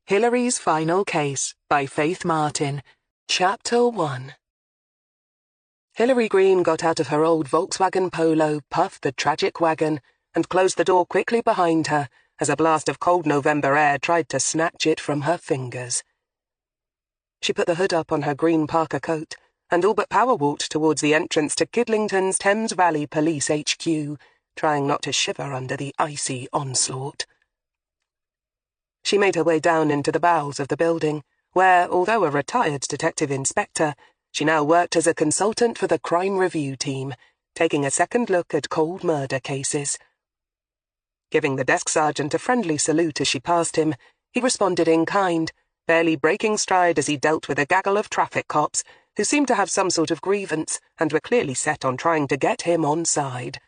Hilary's Final Case by Faith Martin. Chapter 1. Hilary Greene got out of her old Volkswagen Polo, puffed the tragic wagon, and closed the door quickly behind her as a blast of cold November air tried to snatch it from her fingers. She put the hood up on her green parka coat and all but power-walked towards the entrance to Kidlington's Thames Valley Police HQ, trying not to shiver under the icy onslaught. She made her way down into the bowels of the building, where, although a retired detective inspector, she now worked as a consultant for the crime review team, taking a second look at cold murder cases. Giving the desk sergeant a friendly salute as she passed him, he responded in kind, barely breaking stride as he dealt with a gaggle of traffic cops who seemed to have some sort of grievance and were clearly set on trying to get him on side.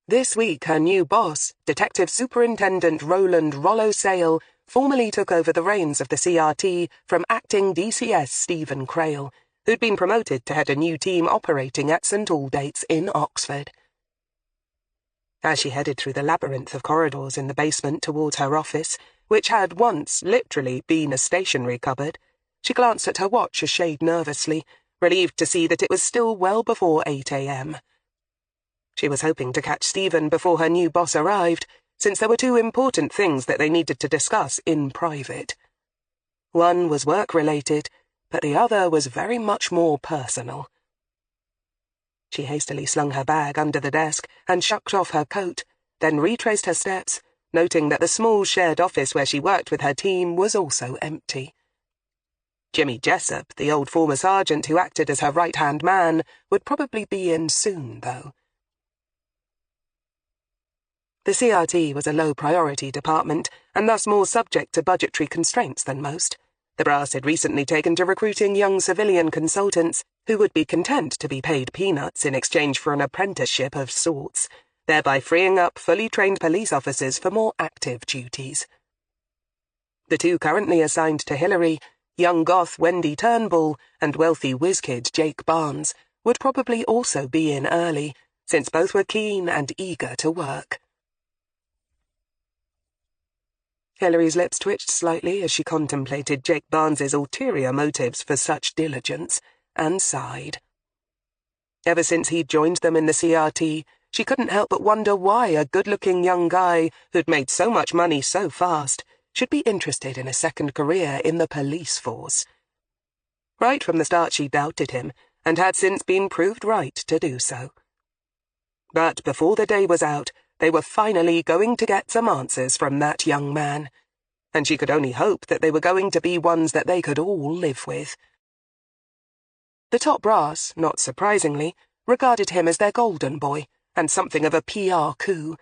This week, her new boss, Detective Superintendent Roland Rollo Sale, formally took over the reins of the CRT from acting DCS Stephen Crail, who'd been promoted to head a new team operating at St Aldate's in Oxford. As she headed through the labyrinth of corridors in the basement towards her office, which had once literally been a stationery cupboard, she glanced at her watch a shade nervously, relieved to see that it was still well before 8 a.m. She was hoping to catch Stephen before her new boss arrived, since there were two important things that they needed to discuss in private. One was work-related, but the other was very much more personal. She hastily slung her bag under the desk and shucked off her coat, then retraced her steps, noting that the small shared office where she worked with her team was also empty. Jimmy Jessup, the old former sergeant who acted as her right-hand man, would probably be in soon, though. The CRT was a low-priority department, and thus more subject to budgetary constraints than most. The brass had recently taken to recruiting young civilian consultants who would be content to be paid peanuts in exchange for an apprenticeship of sorts, thereby freeing up fully trained police officers for more active duties. The two currently assigned to Hilary, young goth Wendy Turnbull and wealthy whiz-kid Jake Barnes, would probably also be in early, since both were keen and eager to work. Hilary's lips twitched slightly as she contemplated Jake Barnes's ulterior motives for such diligence, and sighed. Ever since he'd joined them in the CRT, she couldn't help but wonder why a good-looking young guy who'd made so much money so fast should be interested in a second career in the police force. Right from the start she doubted him, and had since been proved right to do so. But before the day was out, they were finally going to get some answers from that young man, and she could only hope that they were going to be ones that they could all live with. The top brass, not surprisingly, regarded him as their golden boy, and something of a PR coup,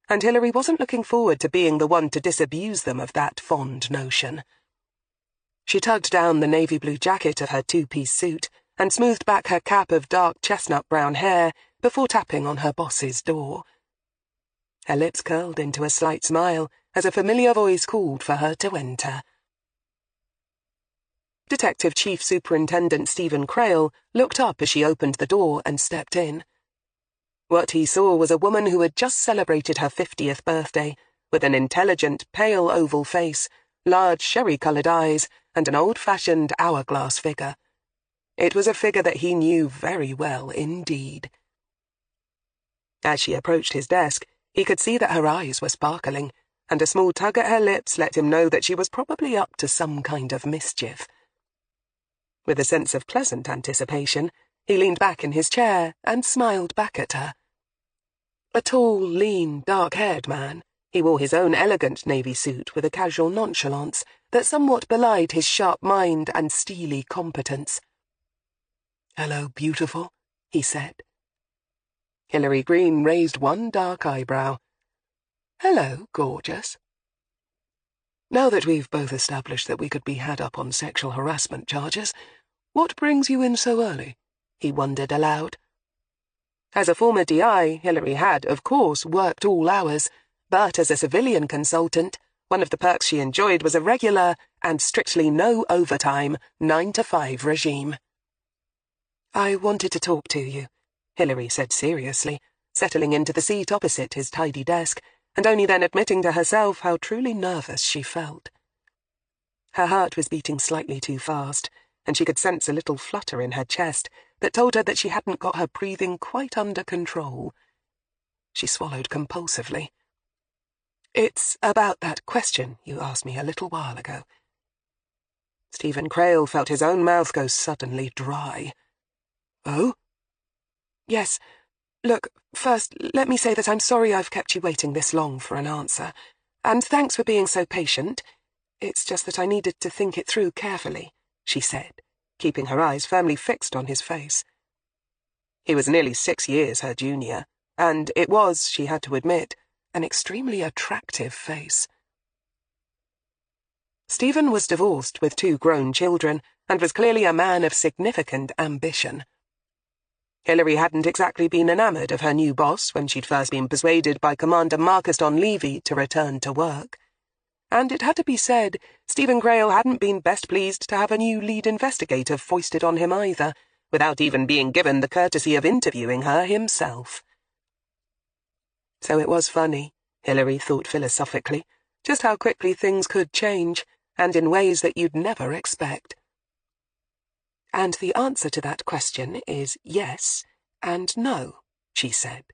and Hilary wasn't looking forward to being the one to disabuse them of that fond notion. She tugged down the navy blue jacket of her two-piece suit and smoothed back her cap of dark chestnut-brown hair before tapping on her boss's door. Her lips curled into a slight smile as a familiar voice called for her to enter. Detective Chief Superintendent Stephen Crail looked up as she opened the door and stepped in. What he saw was a woman who had just celebrated her 50th birthday, with an intelligent, pale oval face, large sherry-coloured eyes, and an old-fashioned hourglass figure. It was a figure that he knew very well indeed. As she approached his desk, he could see that her eyes were sparkling, and a small tug at her lips let him know that she was probably up to some kind of mischief. With a sense of pleasant anticipation, he leaned back in his chair and smiled back at her. A tall, lean, dark-haired man, he wore his own elegant navy suit with a casual nonchalance that somewhat belied his sharp mind and steely competence. "Hello, beautiful," he said. Hilary Greene raised one dark eyebrow. "Hello, gorgeous." "Now that we've both established that we could be had up on sexual harassment charges, what brings you in so early?" he wondered aloud. As a former DI, Hilary had, of course, worked all hours, but as a civilian consultant, one of the perks she enjoyed was a regular, and strictly no overtime, 9-to-5 regime. "I wanted to talk to you," Hilary said seriously, settling into the seat opposite his tidy desk, and only then admitting to herself how truly nervous she felt. Her heart was beating slightly too fast, and she could sense a little flutter in her chest that told her that she hadn't got her breathing quite under control. She swallowed compulsively. "It's about that question you asked me a little while ago." Stephen Crail felt his own mouth go suddenly dry. "Oh?" "Yes. Look, first, let me say that I'm sorry I've kept you waiting this long for an answer. And thanks for being so patient. It's just that I needed to think it through carefully," she said, keeping her eyes firmly fixed on his face. He was nearly 6 years her junior, and it was, she had to admit, an extremely attractive face. Stephen was divorced with 2 grown children, and was clearly a man of significant ambition. Hilary hadn't exactly been enamoured of her new boss when she'd first been persuaded by Commander Marcus Donlevy to return to work. And it had to be said, Stephen Crail hadn't been best pleased to have a new lead investigator foisted on him either, without even being given the courtesy of interviewing her himself. So it was funny, Hilary thought philosophically, just how quickly things could change, and in ways that you'd never expect. "And the answer to that question is yes and no," she said.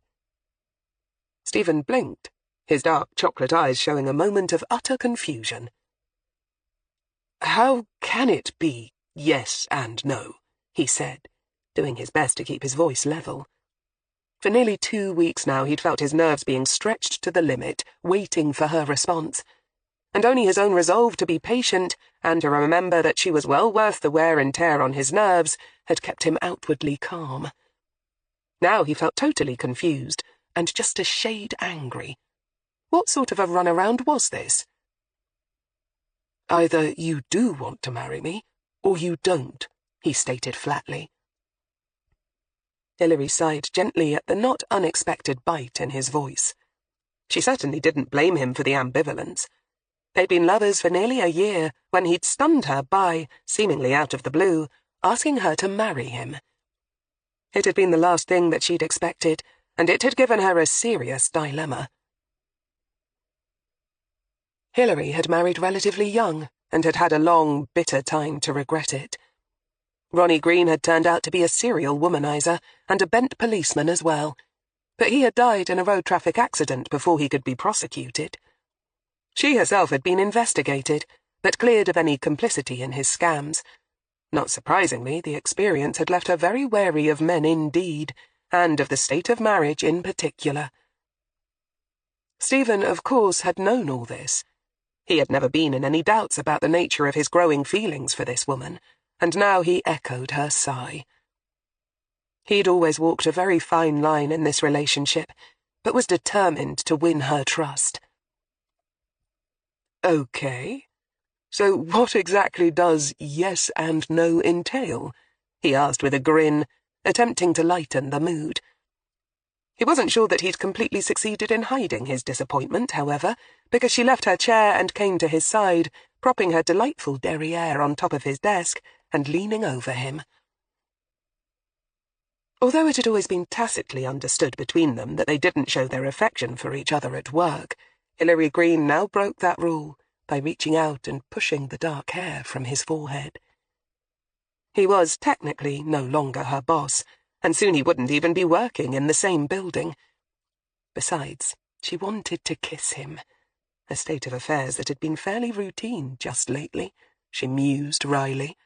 Stephen blinked, his dark chocolate eyes showing a moment of utter confusion. "How can it be yes and no?" he said, doing his best to keep his voice level. For nearly 2 weeks now he'd felt his nerves being stretched to the limit, waiting for her response, and only his own resolve to be patient and to remember that she was well worth the wear and tear on his nerves had kept him outwardly calm. Now he felt totally confused, and just a shade angry. What sort of a runaround was this? "Either you do want to marry me, or you don't," he stated flatly. Hilary sighed gently at the not unexpected bite in his voice. She certainly didn't blame him for the ambivalence. They'd been lovers for nearly a year when he'd stunned her by, seemingly out of the blue, asking her to marry him. It had been the last thing that she'd expected, and it had given her a serious dilemma. Hilary had married relatively young, and had had a long, bitter time to regret it. Ronnie Greene had turned out to be a serial womanizer, and a bent policeman as well, but he had died in a road traffic accident before he could be prosecuted. She herself had been investigated, but cleared of any complicity in his scams. Not surprisingly, the experience had left her very wary of men indeed, and of the state of marriage in particular. Stephen, of course, had known all this. He had never been in any doubts about the nature of his growing feelings for this woman, and now he echoed her sigh. He'd always walked a very fine line in this relationship, but was determined to win her trust. "Okay. So what exactly does yes and no entail?" he asked with a grin, attempting to lighten the mood. He wasn't sure that he'd completely succeeded in hiding his disappointment, however, because she left her chair and came to his side, propping her delightful derriere on top of his desk and leaning over him. Although it had always been tacitly understood between them that they didn't show their affection for each other at work, Hilary Greene now broke that rule by reaching out and pushing the dark hair from his forehead. He was technically no longer her boss, and soon he wouldn't even be working in the same building. Besides, she wanted to kiss him, a state of affairs that had been fairly routine just lately, she mused wryly.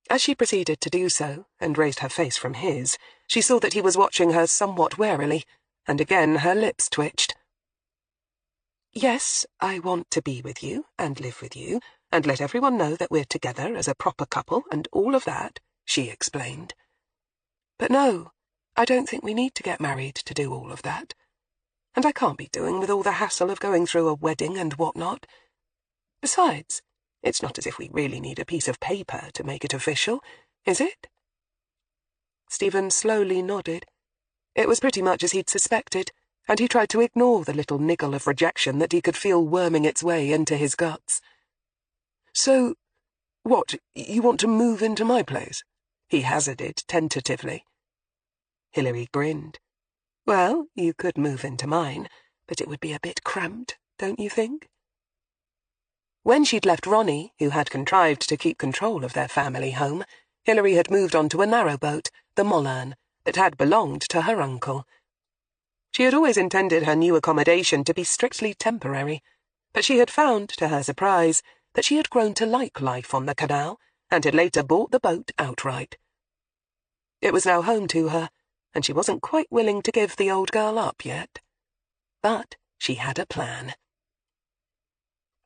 As she proceeded to do so, and raised her face from his, she saw that he was watching her somewhat warily, and again her lips twitched. "Yes, I want to be with you, and live with you, and let everyone know that we're together as a proper couple, and all of that," she explained. "But no, I don't think we need to get married to do all of that. And I can't be doing with all the hassle of going through a wedding and whatnot. Besides, it's not as if we really need a piece of paper to make it official, is it?" Stephen slowly nodded. It was pretty much as he'd suspected, and he tried to ignore the little niggle of rejection that he could feel worming its way into his guts. "So, what, you want to move into my place?" he hazarded tentatively. Hilary grinned. "Well, you could move into mine, but it would be a bit cramped, don't you think?" When she'd left Ronnie, who had contrived to keep control of their family home, Hilary had moved on to a narrowboat, the Mollern, that had belonged to her uncle. She had always intended her new accommodation to be strictly temporary, but she had found, to her surprise, that she had grown to like life on the canal, and had later bought the boat outright. It was now home to her, and she wasn't quite willing to give the old girl up yet. But she had a plan.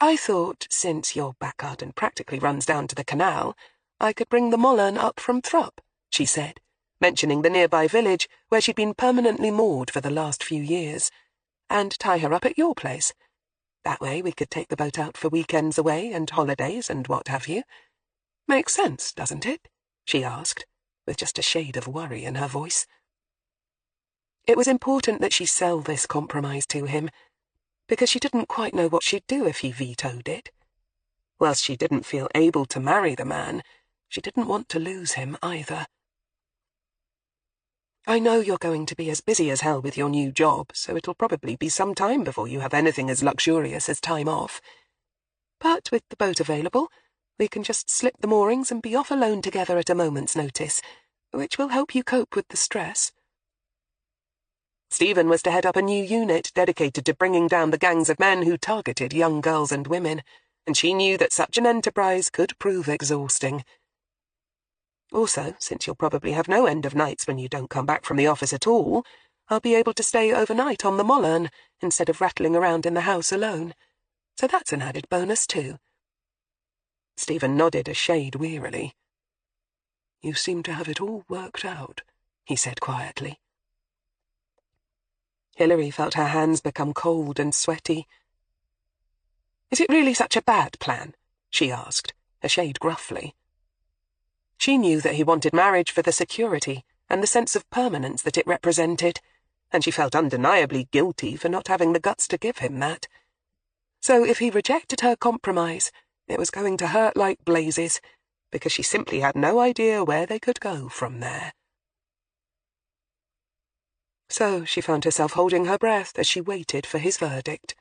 "I thought, since your back garden practically runs down to the canal, I could bring the Mollern up from Thrupp," she said, mentioning the nearby village where she'd been permanently moored for the last few years, "and tie her up at your place. That way we could take the boat out for weekends away and holidays and what have you. Makes sense, doesn't it?" she asked, with just a shade of worry in her voice. It was important that she sell this compromise to him, because she didn't quite know what she'd do if he vetoed it. Whilst she didn't feel able to marry the man, she didn't want to lose him either. "I know you're going to be as busy as hell with your new job, so it'll probably be some time before you have anything as luxurious as time off. But with the boat available, we can just slip the moorings and be off alone together at a moment's notice, which will help you cope with the stress." Stephen was to head up a new unit dedicated to bringing down the gangs of men who targeted young girls and women, and she knew that such an enterprise could prove exhausting. "Also, since you'll probably have no end of nights when you don't come back from the office at all, I'll be able to stay overnight on the Mollern instead of rattling around in the house alone. So that's an added bonus too." Stephen nodded a shade wearily. "You seem to have it all worked out," he said quietly. Hilary felt her hands become cold and sweaty. "Is it really such a bad plan?" she asked, a shade gruffly. She knew that he wanted marriage for the security and the sense of permanence that it represented, and she felt undeniably guilty for not having the guts to give him that. So if he rejected her compromise, it was going to hurt like blazes, because she simply had no idea where they could go from there. So she found herself holding her breath as she waited for his verdict.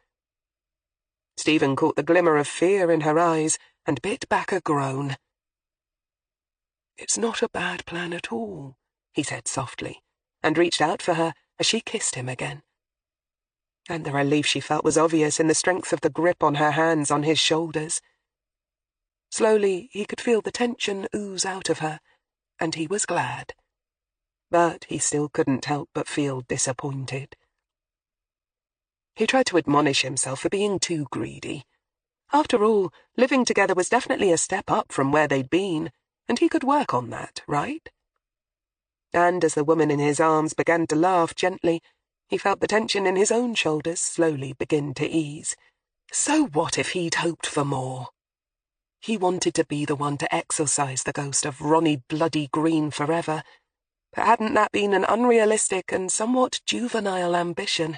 Stephen caught the glimmer of fear in her eyes and bit back a groan. "It's not a bad plan at all," he said softly, and reached out for her as she kissed him again. And the relief she felt was obvious in the strength of the grip on her hands on his shoulders. Slowly he could feel the tension ooze out of her, and he was glad. But he still couldn't help but feel disappointed. He tried to admonish himself for being too greedy. After all, living together was definitely a step up from where they'd been, and he could work on that, right? And as the woman in his arms began to laugh gently, he felt the tension in his own shoulders slowly begin to ease. So what if he'd hoped for more? He wanted to be the one to exorcise the ghost of Ronnie bloody Greene forever, but hadn't that been an unrealistic and somewhat juvenile ambition?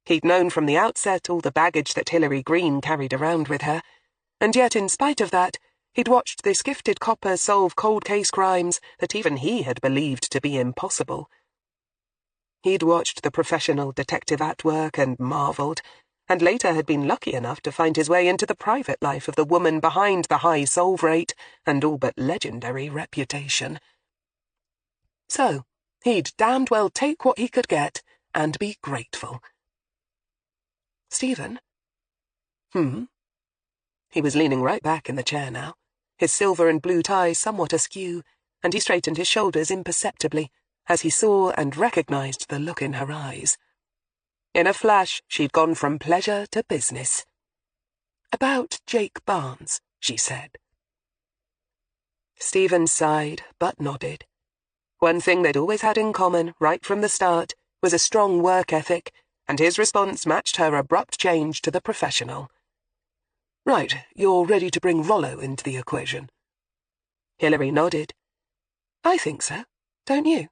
He'd known from the outset all the baggage that Hilary Greene carried around with her, and yet in spite of that, he'd watched this gifted copper solve cold case crimes that even he had believed to be impossible. He'd watched the professional detective at work and marvelled, and later had been lucky enough to find his way into the private life of the woman behind the high solve rate and all but legendary reputation. So, he'd damned well take what he could get and be grateful. "Stephen?" He was leaning right back in the chair now, his silver and blue tie somewhat askew, and he straightened his shoulders imperceptibly as he saw and recognized the look in her eyes. In a flash, she'd gone from pleasure to business. "About Jake Barnes," she said. Stephen sighed, but nodded. One thing they'd always had in common, right from the start, was a strong work ethic, and his response matched her abrupt change to the professional. "Right, you're ready to bring Rollo into the equation?" Hilary nodded. "I think so, don't you?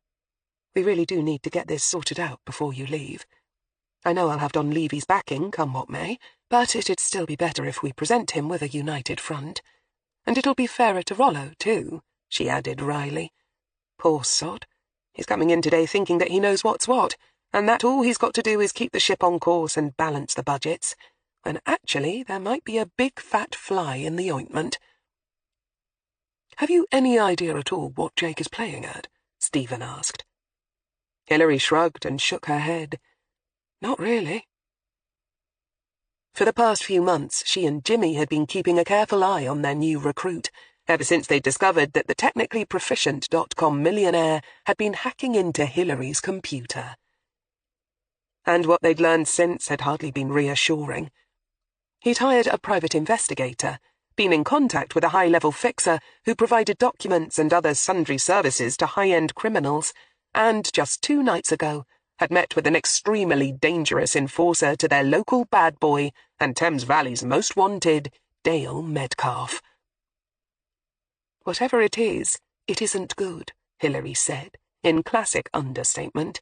We really do need to get this sorted out before you leave. I know I'll have Don Levy's backing, come what may, but it'd still be better if we present him with a united front. And it'll be fairer to Rollo, too," she added wryly. "Poor sod. He's coming in today thinking that he knows what's what, and that all he's got to do is keep the ship on course and balance the budgets, and actually there might be a big fat fly in the ointment. "Have you any idea at all what Jake is playing at?" Stephen asked. Hilary shrugged and shook her head. "Not really." For the past few months, she and Jimmy had been keeping a careful eye on their new recruit, ever since they discovered that the technically proficient.com millionaire had been hacking into Hilary's computer. And what they'd learned since had hardly been reassuring. He'd hired a private investigator, been in contact with a high-level fixer who provided documents and other sundry services to high-end criminals, and just 2 nights ago had met with an extremely dangerous enforcer to their local bad boy and Thames Valley's most wanted, Dale Metcalf. "Whatever it isn't good," Hilary said, in classic understatement.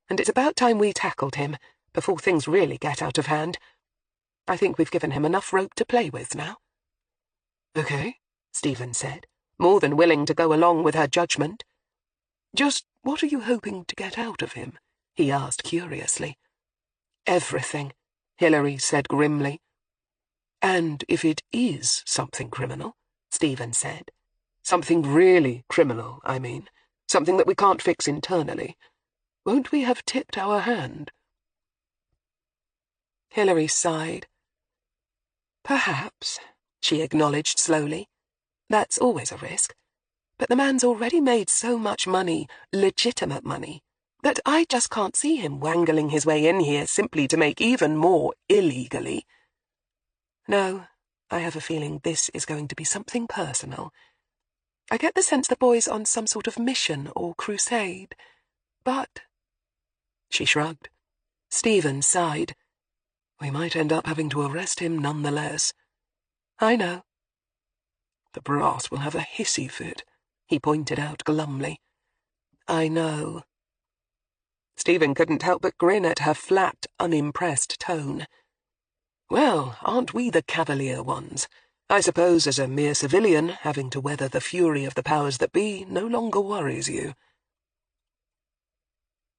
"And it's about time we tackled him, before things really get out of hand. I think we've given him enough rope to play with now." "Okay," Stephen said, more than willing to go along with her judgment. "Just what are you hoping to get out of him?" he asked curiously. "Everything," Hilary said grimly. "And if it is something criminal," Stephen said. "Something really criminal, I mean. Something that we can't fix internally. Won't we have tipped our hand?" Hilary sighed. "Perhaps," she acknowledged slowly. "That's always a risk. But the man's already made so much money, legitimate money, that I just can't see him wangling his way in here simply to make even more illegally. No, I have a feeling this is going to be something personal. I get the sense the boy's on some sort of mission or crusade, but—" She shrugged. Stephen sighed. "We might end up having to arrest him nonetheless." "I know." "The brass will have a hissy fit," he pointed out glumly. "I know." Stephen couldn't help but grin at her flat, unimpressed tone. "Well, aren't we the cavalier ones? I suppose as a mere civilian, having to weather the fury of the powers that be no longer worries you."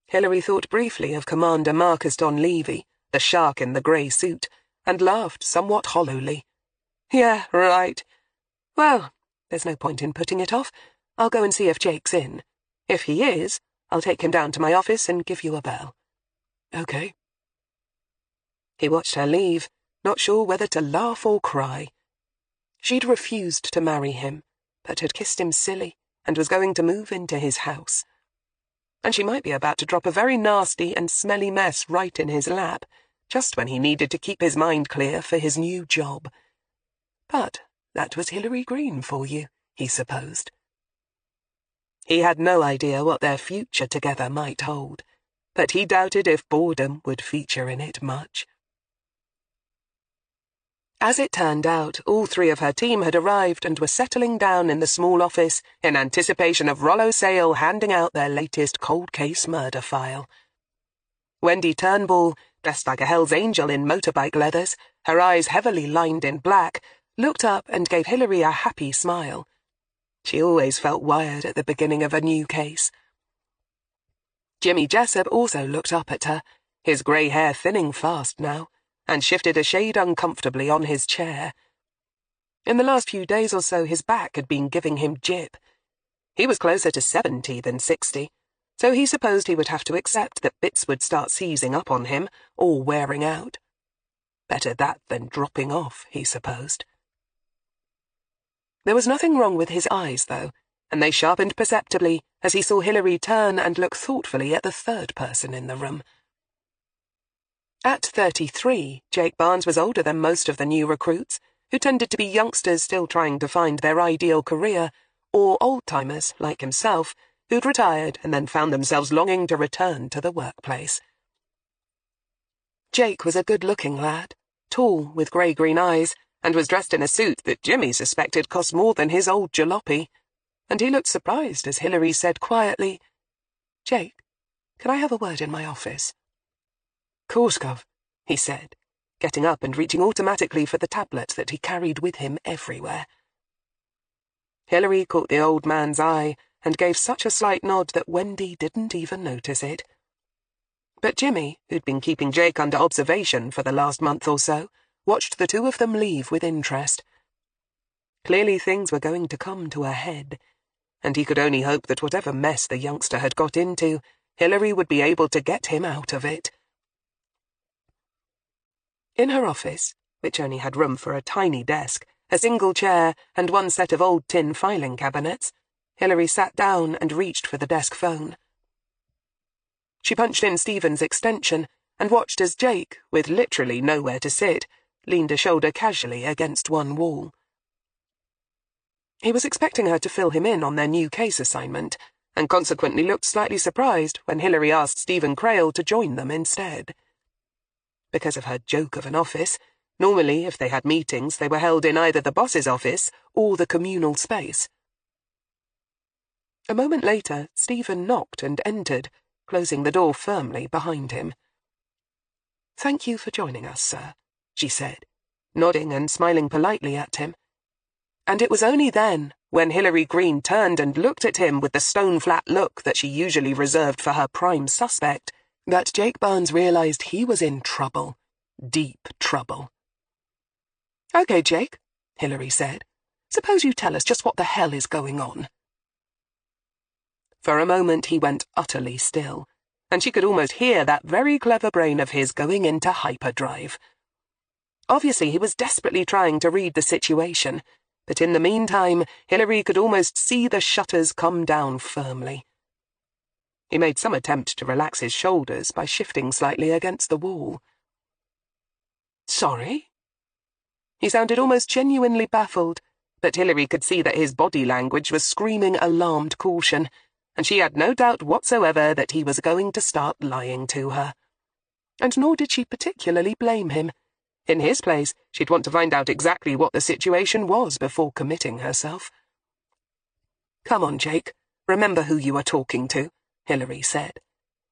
Hilary thought briefly of Commander Marcus Donlevy, the shark in the grey suit, and laughed somewhat hollowly. "Yeah, right. Well, there's no point in putting it off. I'll go and see if Jake's in. If he is, I'll take him down to my office and give you a bell." "Okay." He watched her leave, not sure whether to laugh or cry. She'd refused to marry him, but had kissed him silly and was going to move into his house. And she might be about to drop a very nasty and smelly mess right in his lap, just when he needed to keep his mind clear for his new job. But that was Hilary Greene for you, he supposed. He had no idea what their future together might hold, but he doubted if boredom would feature in it much. As it turned out, all 3 of her team had arrived and were settling down in the small office in anticipation of Rollo Sale handing out their latest cold case murder file. Wendy Turnbull, dressed like a Hell's Angel in motorbike leathers, her eyes heavily lined in black, looked up and gave Hilary a happy smile. She always felt wired at the beginning of a new case. Jimmy Jessup also looked up at her, his grey hair thinning fast now, and shifted a shade uncomfortably on his chair. In the last few days or so his back had been giving him jip. He was closer to 70 than 60, so he supposed he would have to accept that bits would start seizing up on him, or wearing out. Better that than dropping off, he supposed. There was nothing wrong with his eyes, though, and they sharpened perceptibly as he saw Hilary turn and look thoughtfully at the 3rd person in the room. At 33, Jake Barnes was older than most of the new recruits, who tended to be youngsters still trying to find their ideal career, or old-timers, like himself, who'd retired and then found themselves longing to return to the workplace. Jake was a good-looking lad, tall, with grey-green eyes, and was dressed in a suit that Jimmy suspected cost more than his old jalopy, and he looked surprised as Hilary said quietly, "Jake, can I have a word in my office?" "Course, Gov," he said, getting up and reaching automatically for the tablet that he carried with him everywhere. Hilary caught the old man's eye and gave such a slight nod that Wendy didn't even notice it. But Jimmy, who'd been keeping Jake under observation for the last month or so, watched the two of them leave with interest. Clearly things were going to come to a head, and he could only hope that whatever mess the youngster had got into, Hilary would be able to get him out of it. In her office, which only had room for a tiny desk, a single chair, and one set of old tin filing cabinets, Hilary sat down and reached for the desk phone. She punched in Stephen's extension and watched as Jake, with literally nowhere to sit, leaned a shoulder casually against one wall. He was expecting her to fill him in on their new case assignment, and consequently looked slightly surprised when Hilary asked Stephen Crail to join them instead. Because of her joke of an office, normally if they had meetings they were held in either the boss's office or the communal space. A moment later, Stephen knocked and entered, closing the door firmly behind him. "Thank you for joining us, sir," she said, nodding and smiling politely at him. And it was only then, when Hilary Greene turned and looked at him with the stone-flat look that she usually reserved for her prime suspect, that Jake Barnes realized he was in trouble. Deep trouble. "Okay, Jake," Hilary said. "Suppose you tell us just what the hell is going on." For a moment he went utterly still, and she could almost hear that very clever brain of his going into hyperdrive. Obviously he was desperately trying to read the situation, but in the meantime Hilary could almost see the shutters come down firmly. He made some attempt to relax his shoulders by shifting slightly against the wall. "Sorry?" He sounded almost genuinely baffled, but Hilary could see that his body language was screaming alarmed caution, and she had no doubt whatsoever that he was going to start lying to her. And nor did she particularly blame him. In his place, she'd want to find out exactly what the situation was before committing herself. "Come on, Jake. Remember who you are talking to," Hilary said.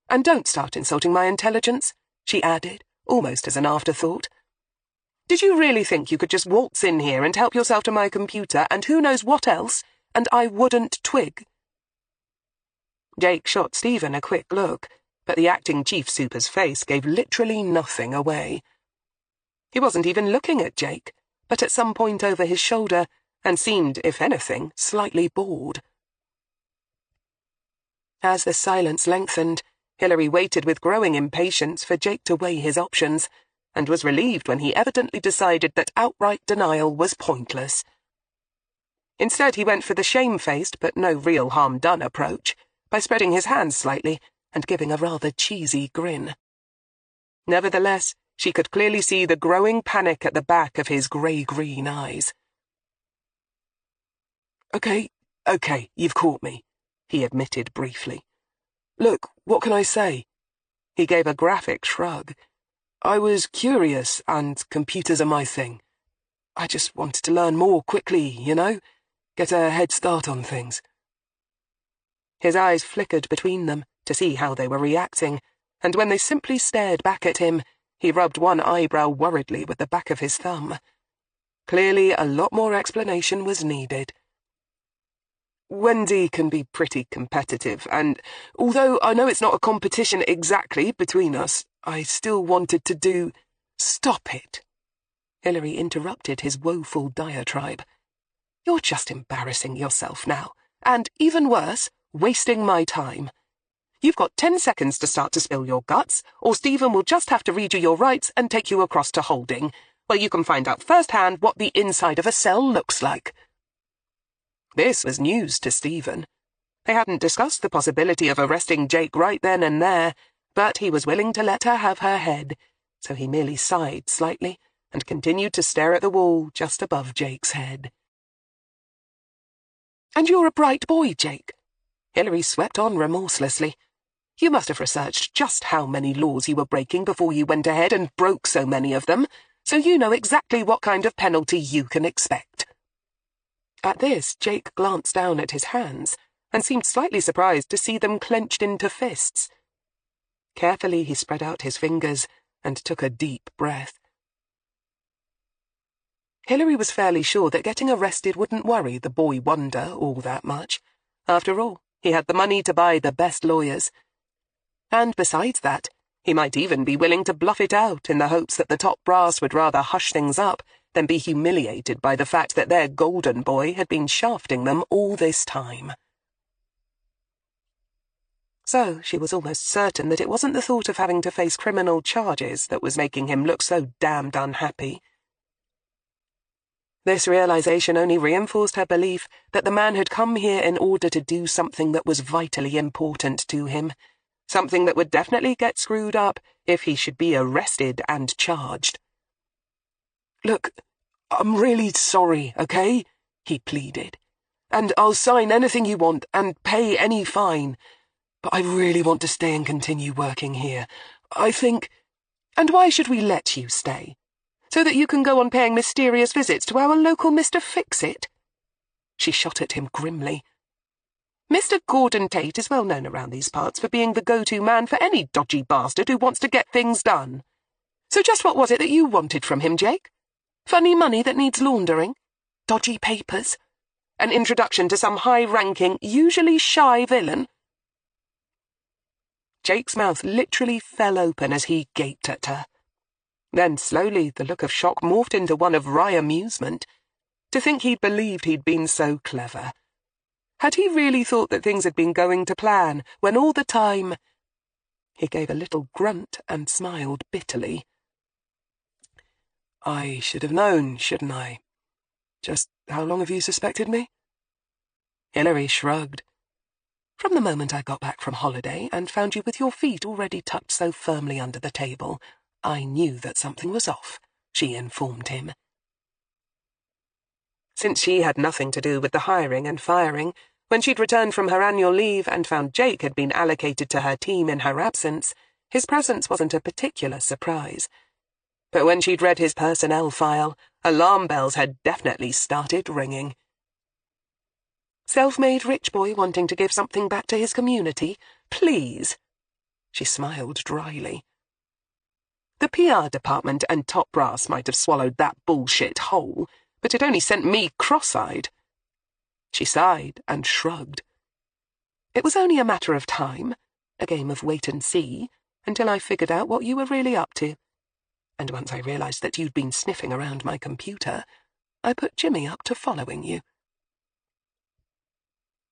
"And don't start insulting my intelligence," she added, almost as an afterthought. "Did you really think you could just waltz in here and help yourself to my computer and who knows what else, and I wouldn't twig?" Jake shot Stephen a quick look, but the acting chief super's face gave literally nothing away. He wasn't even looking at Jake, but at some point over his shoulder, and seemed, if anything, slightly bored. As the silence lengthened, Hilary waited with growing impatience for Jake to weigh his options, and was relieved when he evidently decided that outright denial was pointless. Instead he went for the shamefaced but no real harm done approach, by spreading his hands slightly and giving a rather cheesy grin. Nevertheless, she could clearly see the growing panic at the back of his grey-green eyes. Okay, you've caught me," he admitted briefly. "Look, what can I say?" He gave a graphic shrug. "I was curious, and computers are my thing. I just wanted to learn more quickly, you know? Get a head start on things." His eyes flickered between them to see how they were reacting, and when they simply stared back at him, he rubbed one eyebrow worriedly with the back of his thumb. Clearly a lot more explanation was needed. "Wendy can be pretty competitive, and although I know it's not a competition exactly between us, I still wanted to do—" "Stop it!" Hilary interrupted his woeful diatribe. "You're just embarrassing yourself now, and, even worse, wasting my time. You've got 10 seconds to start to spill your guts, or Stephen will just have to read you your rights and take you across to holding, where you can find out firsthand what the inside of a cell looks like." This was news to Stephen. They hadn't discussed the possibility of arresting Jake right then and there, but he was willing to let her have her head, so he merely sighed slightly and continued to stare at the wall just above Jake's head. "And you're a bright boy, Jake," Hilary swept on remorselessly. "You must have researched just how many laws you were breaking before you went ahead and broke so many of them, so you know exactly what kind of penalty you can expect." At this, Jake glanced down at his hands and seemed slightly surprised to see them clenched into fists. Carefully he spread out his fingers and took a deep breath. Hilary was fairly sure that getting arrested wouldn't worry the boy wonder all that much. After all, he had the money to buy the best lawyers. And besides that, He might even be willing to bluff it out in the hopes that the top brass would rather hush things up than be humiliated by the fact that their golden boy had been shafting them all this time. So she was almost certain that it wasn't the thought of having to face criminal charges that was making him look so damned unhappy. This realization only reinforced her belief that the man had come here in order to do something that was vitally important to him, something that would definitely get screwed up if he should be arrested and charged. "Look, I'm really sorry, okay?" he pleaded. "And I'll sign anything you want and pay any fine. But I really want to stay and continue working here. I think—" "And why should we let you stay? So that you can go on paying mysterious visits to our local Mr. Fix-It?" She shot at him grimly. "Mr. Gordon Tate is well known around these parts for being the go-to man for any dodgy bastard who wants to get things done. So just what was it that you wanted from him, Jake? Funny money that needs laundering? Dodgy papers? An introduction to some high-ranking, usually shy villain?" Jake's mouth literally fell open as he gaped at her. Then slowly the look of shock morphed into one of wry amusement. To think he'd believed he'd been so clever. Had he really thought that things had been going to plan, when all the time— He gave a little grunt and smiled bitterly. "I should have known, shouldn't I? Just how long have you suspected me?" Hilary shrugged. "From the moment I got back from holiday and found you with your feet already tucked so firmly under the table, I knew that something was off," she informed him. Since she had nothing to do with the hiring and firing, when she'd returned from her annual leave and found Jake had been allocated to her team in her absence, his presence wasn't a particular surprise. But when she'd read his personnel file, alarm bells had definitely started ringing. Self-made rich boy wanting to give something back to his community? Please. She smiled dryly. The PR department and top brass might have swallowed that bullshit whole, but it only sent me cross-eyed. She sighed and shrugged. It was only a matter of time, a game of wait and see, until I figured out what you were really up to. And once I realized that you'd been sniffing around my computer, I put Jimmy up to following you.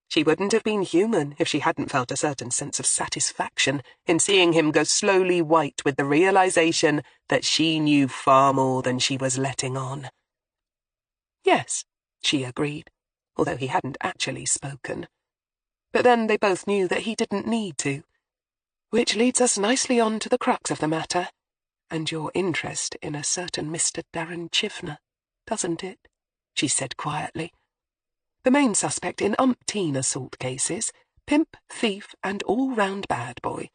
She wouldn't have been human if she hadn't felt a certain sense of satisfaction in seeing him go slowly white with the realization that she knew far more than she was letting on. Yes, she agreed, although he hadn't actually spoken. But then they both knew that he didn't need to. Which leads us nicely on to the crux of the matter, and your interest in a certain Mr. Darren Chivner, doesn't it? She said quietly. The main suspect in umpteen assault cases, pimp, thief, and all-round bad boy.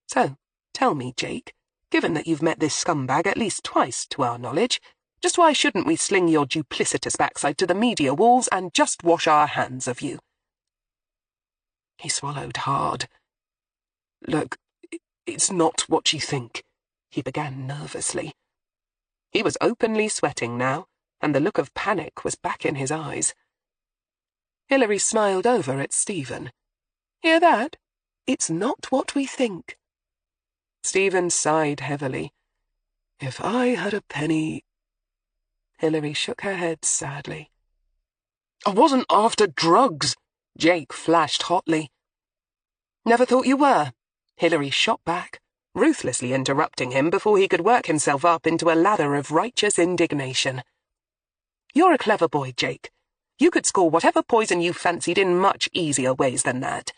So, tell me, Jake, given that you've met this scumbag at least twice, to our knowledge, just why shouldn't we sling your duplicitous backside to the media walls and just wash our hands of you? He swallowed hard. Look, it's not what you think, he began nervously. He was openly sweating now, and the look of panic was back in his eyes. Hilary smiled over at Stephen. Hear that? It's not what we think. Stephen sighed heavily. If I had a penny... Hilary shook her head sadly. I wasn't after drugs, Jake flashed hotly. Never thought you were, Hilary shot back, ruthlessly interrupting him before he could work himself up into a lather of righteous indignation. You're a clever boy, Jake. You could score whatever poison you fancied in much easier ways than that.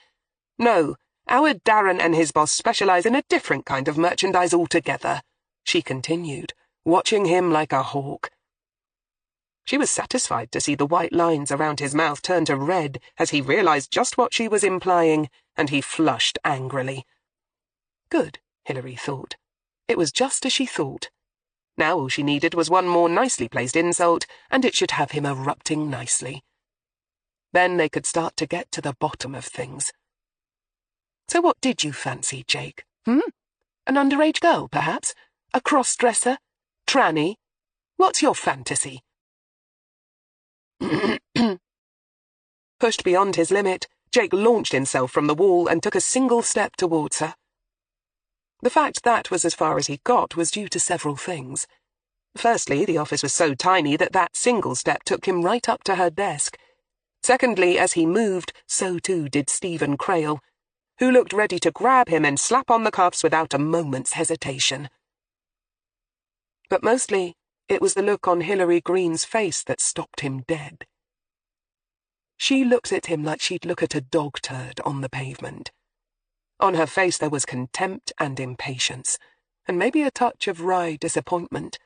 No, our Darren and his boss specialize in a different kind of merchandise altogether, she continued, watching him like a hawk. She was satisfied to see the white lines around his mouth turn to red as he realized just what she was implying, and he flushed angrily. Good, Hilary thought. It was just as she thought. Now all she needed was one more nicely placed insult, and it should have him erupting nicely. Then they could start to get to the bottom of things. So what did you fancy, Jake? An underage girl, perhaps? A cross-dresser? Tranny? What's your fantasy? Pushed beyond his limit, Jake launched himself from the wall and took a single step towards her. The fact that was as far as he got was due to several things. Firstly, the office was so tiny that single step took him right up to her desk. Secondly, as he moved, so too did Stephen Crail, who looked ready to grab him and slap on the cuffs without a moment's hesitation. But mostly, it was the look on Hilary Greene's face that stopped him dead. She looked at him like she'd look at a dog turd on the pavement. On her face there was contempt and impatience, and maybe a touch of wry disappointment.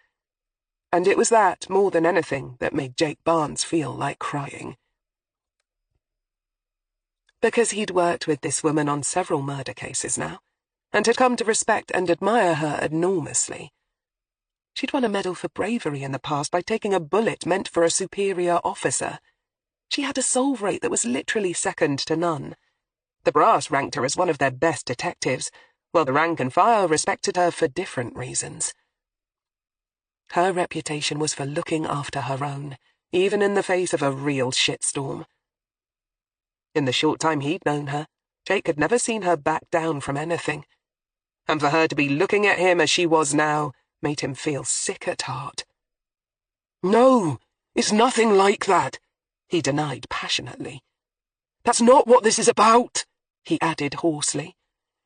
And it was that, more than anything, that made Jake Barnes feel like crying. Because he'd worked with this woman on several murder cases now, and had come to respect and admire her enormously. She'd won a medal for bravery in the past by taking a bullet meant for a superior officer. She had a solve rate that was literally second to none. The brass ranked her as one of their best detectives, while the rank and file respected her for different reasons. Her reputation was for looking after her own, even in the face of a real shitstorm. In the short time he'd known her, Jake had never seen her back down from anything, and for her to be looking at him as she was now made him feel sick at heart. "No, it's nothing like that," he denied passionately. "That's not what this is about," he added hoarsely.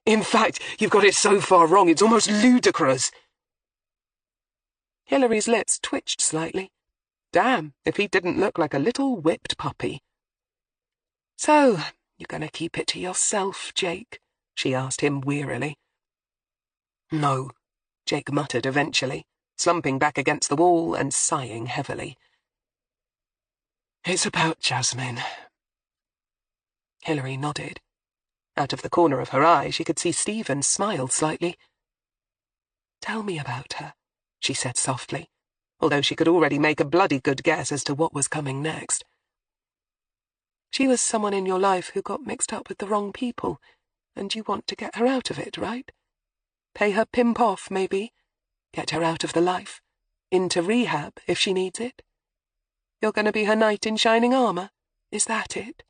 "In fact, you've got it so far wrong it's almost ludicrous." Hilary's lips twitched slightly. Damn, if he didn't look like a little whipped puppy. "So, you're going to keep it to yourself, Jake?" she asked him wearily. "No," Jake muttered eventually, slumping back against the wall and sighing heavily. "It's about Jasmine." Hilary nodded. Out of the corner of her eye, she could see Stephen smile slightly. "Tell me about her," she said softly, although she could already make a bloody good guess as to what was coming next. "She was someone in your life who got mixed up with the wrong people, and you want to get her out of it, right? Pay her pimp off, maybe? Get her out of the life? Into rehab, if she needs it? You're going to be her knight in shining armor? Is that it?"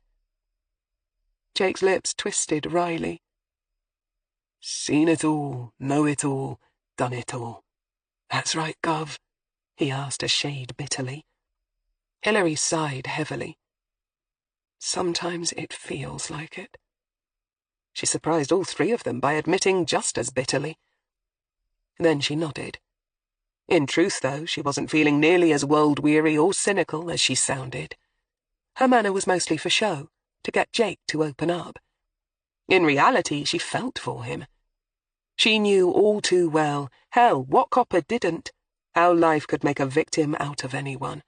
Jake's lips twisted wryly. "Seen it all, know it all, done it all. That's right, Gov?" he asked a shade bitterly. Hilary sighed heavily. "Sometimes it feels like it." She surprised all three of them by admitting just as bitterly. Then she nodded. In truth, though, she wasn't feeling nearly as world-weary or cynical as she sounded. Her manner was mostly for show, to get Jake to open up. In reality, she felt for him. She knew all too well, hell, what copper didn't, how life could make a victim out of anyone.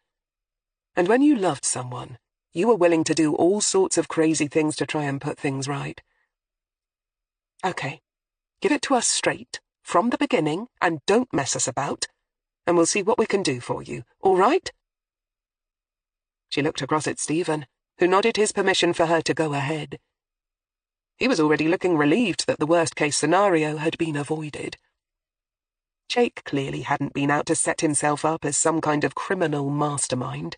And when you loved someone, you were willing to do all sorts of crazy things to try and put things right. "Okay, give it to us straight, from the beginning, and don't mess us about, and we'll see what we can do for you, all right?" She looked across at Stephen, who nodded his permission for her to go ahead. He was already looking relieved that the worst-case scenario had been avoided. Jake clearly hadn't been out to set himself up as some kind of criminal mastermind.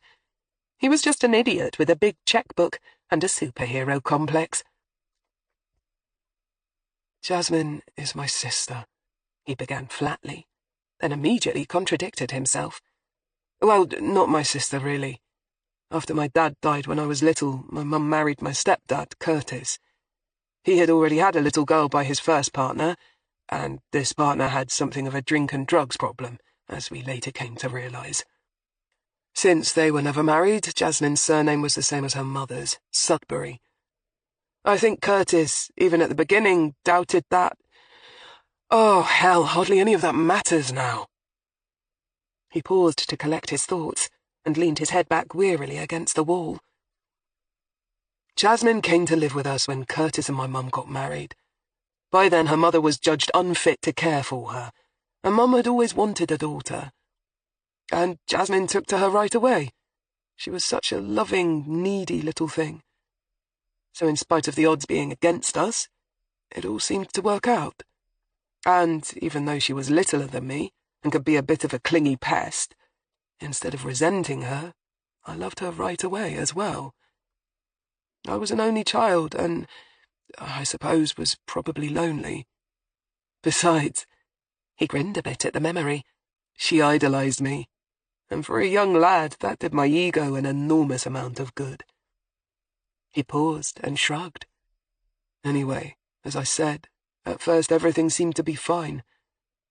He was just an idiot with a big checkbook and a superhero complex. "Jasmine is my sister," he began flatly, then immediately contradicted himself. "Well, not my sister, really. After my dad died when I was little, my mum married my stepdad, Curtis. He had already had a little girl by his first partner, and this partner had something of a drink and drugs problem, as we later came to realise. Since they were never married, Jasmine's surname was the same as her mother's, Sudbury. I think Curtis, even at the beginning, doubted that. Oh, hell, hardly any of that matters now." He paused to collect his thoughts, and leaned his head back wearily against the wall. "Jasmine came to live with us when Curtis and my mum got married. By then her mother was judged unfit to care for her, and Mum had always wanted a daughter. And Jasmine took to her right away. She was such a loving, needy little thing. So in spite of the odds being against us, it all seemed to work out. And even though she was littler than me, and could be a bit of a clingy pest, instead of resenting her, I loved her right away as well. I was an only child, and I suppose was probably lonely. Besides, he grinned a bit at the memory, she idolized me, and for a young lad that did my ego an enormous amount of good. He paused and shrugged. Anyway, as I said, at first everything seemed to be fine.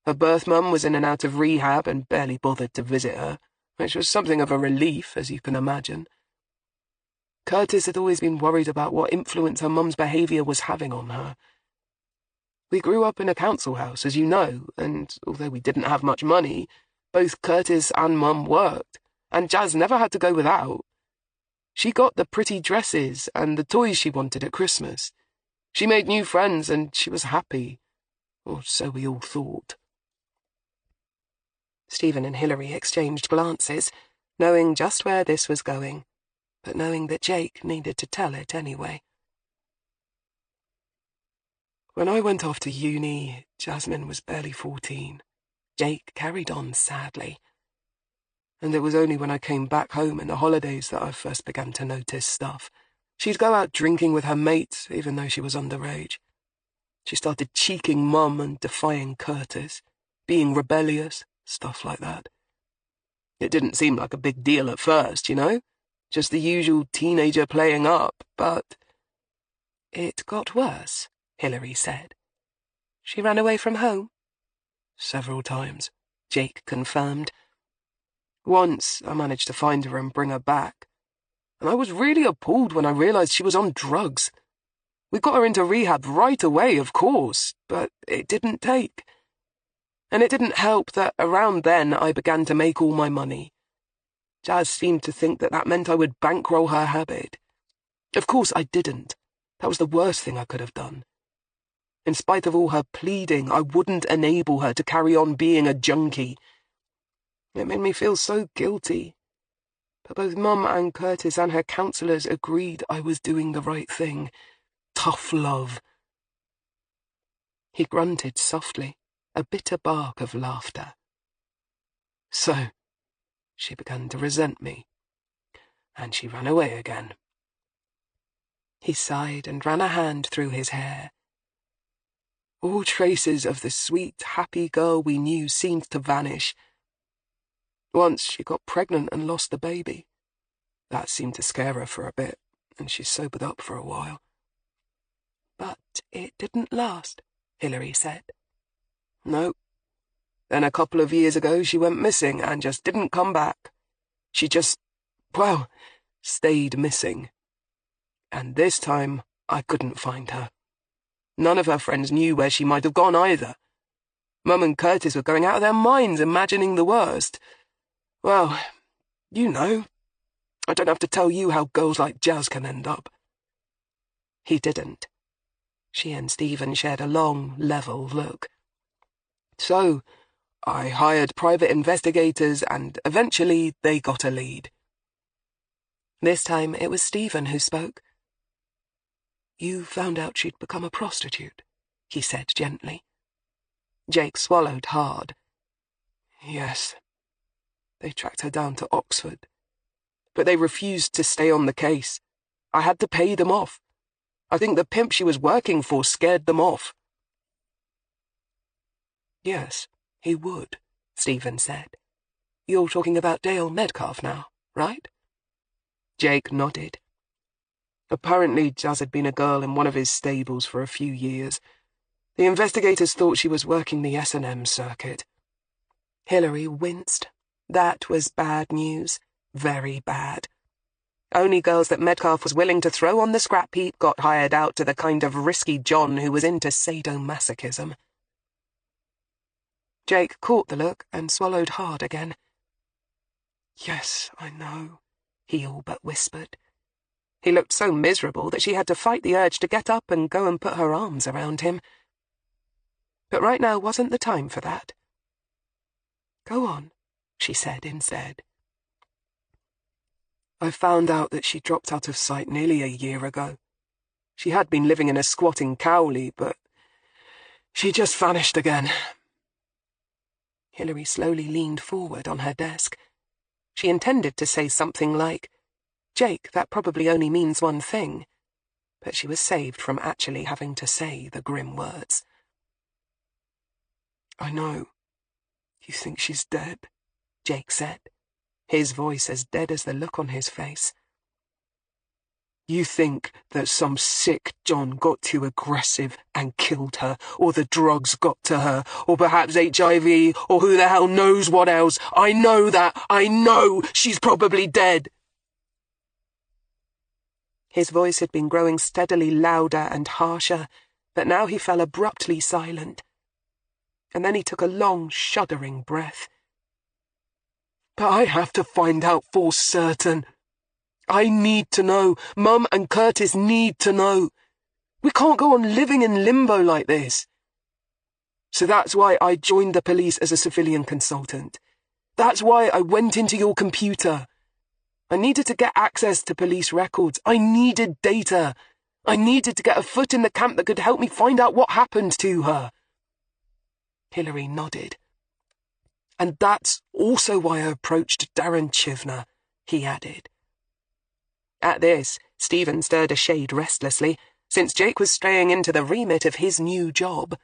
Her birth mum was in and out of rehab and barely bothered to visit her, which was something of a relief, as you can imagine. Curtis had always been worried about what influence her mum's behaviour was having on her. We grew up in a council house, as you know, and although we didn't have much money, both Curtis and Mum worked, and Jazz never had to go without. She got the pretty dresses and the toys she wanted at Christmas. She made new friends, and she was happy, or so we all thought. Stephen and Hilary exchanged glances, knowing just where this was going, but knowing that Jake needed to tell it anyway. When I went off to uni, Jasmine was barely 14. Jake carried on sadly. And it was only when I came back home in the holidays that I first began to notice stuff. She'd go out drinking with her mates, even though she was underage. She started cheeking Mum and defying Curtis, being rebellious, stuff like that. It didn't seem like a big deal at first, you know? Just the usual teenager playing up, but... It got worse, Hilary said. She ran away from home? Several times, Jake confirmed. Once I managed to find her and bring her back, and I was really appalled when I realized she was on drugs. We got her into rehab right away, of course, but it didn't take. And it didn't help that around then I began to make all my money. Jazz seemed to think that meant I would bankroll her habit. Of course I didn't. That was the worst thing I could have done. In spite of all her pleading, I wouldn't enable her to carry on being a junkie. It made me feel so guilty. But both Mum and Curtis and her counsellors agreed I was doing the right thing. Tough love. He grunted softly, a bitter bark of laughter. So, she began to resent me, and she ran away again. He sighed and ran a hand through his hair. All traces of the sweet, happy girl we knew seemed to vanish. Once she got pregnant and lost the baby. That seemed to scare her for a bit, and she sobered up for a while. But it didn't last, Hilary said. No. Then a couple of years ago she went missing and just didn't come back. She just, well, stayed missing. And this time I couldn't find her. None of her friends knew where she might have gone either. Mum and Curtis were going out of their minds imagining the worst. Well, you know. I don't have to tell you how girls like Jazz can end up. He didn't. She and Stephen shared a long, level look. So, I hired private investigators and eventually they got a lead. This time it was Stephen who spoke. You found out she'd become a prostitute, he said gently. Jake swallowed hard. Yes. They tracked her down to Oxford. But they refused to stay on the case. I had to pay them off. I think the pimp she was working for scared them off. Yes, he would, Stephen said. You're talking about Dale Metcalf now, right? Jake nodded. Apparently, Jazz had been a girl in one of his stables for a few years. The investigators thought she was working the S&M circuit. Hilary winced. That was bad news. Very bad. Only girls that Metcalf was willing to throw on the scrap heap got hired out to the kind of risky John who was into sadomasochism. Jake caught the look and swallowed hard again. Yes, I know, he all but whispered. He looked so miserable that she had to fight the urge to get up and go and put her arms around him. But right now wasn't the time for that. Go on, she said instead. I found out that she dropped out of sight nearly a year ago. She had been living in a squat in Cowley, but she just vanished again. Hilary slowly leaned forward on her desk. She intended to say something like, Jake, that probably only means one thing, but she was saved from actually having to say the grim words. I know. You think she's dead, Jake said, his voice as dead as the look on his face. You think that some sick John got too aggressive and killed her, or the drugs got to her, or perhaps HIV, or who the hell knows what else. I know that. I know she's probably dead. His voice had been growing steadily louder and harsher, but now he fell abruptly silent. And then he took a long, shuddering breath. But I have to find out for certain. I need to know. Mum and Curtis need to know. We can't go on living in limbo like this. So that's why I joined the police as a civilian consultant. That's why I went into your computer. I needed to get access to police records. I needed data. I needed to get a foot in the camp that could help me find out what happened to her. Hilary nodded. And that's also why I approached Darren Chivner, he added. At this, Stephen stirred a shade restlessly, since Jake was straying into the remit of his new job.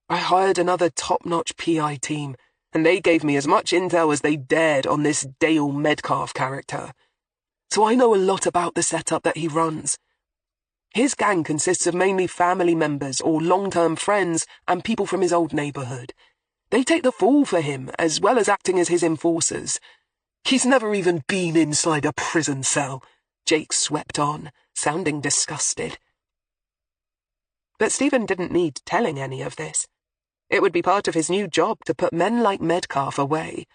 I hired another top-notch PI team, and they gave me as much intel as they dared on this Dale Metcalf character. So I know a lot about the setup that he runs. His gang consists of mainly family members or long-term friends and people from his old neighborhood. They take the fall for him, as well as acting as his enforcers. He's never even been inside a prison cell, Jake swept on, sounding disgusted. But Stephen didn't need telling any of this. It would be part of his new job to put men like Metcalf away.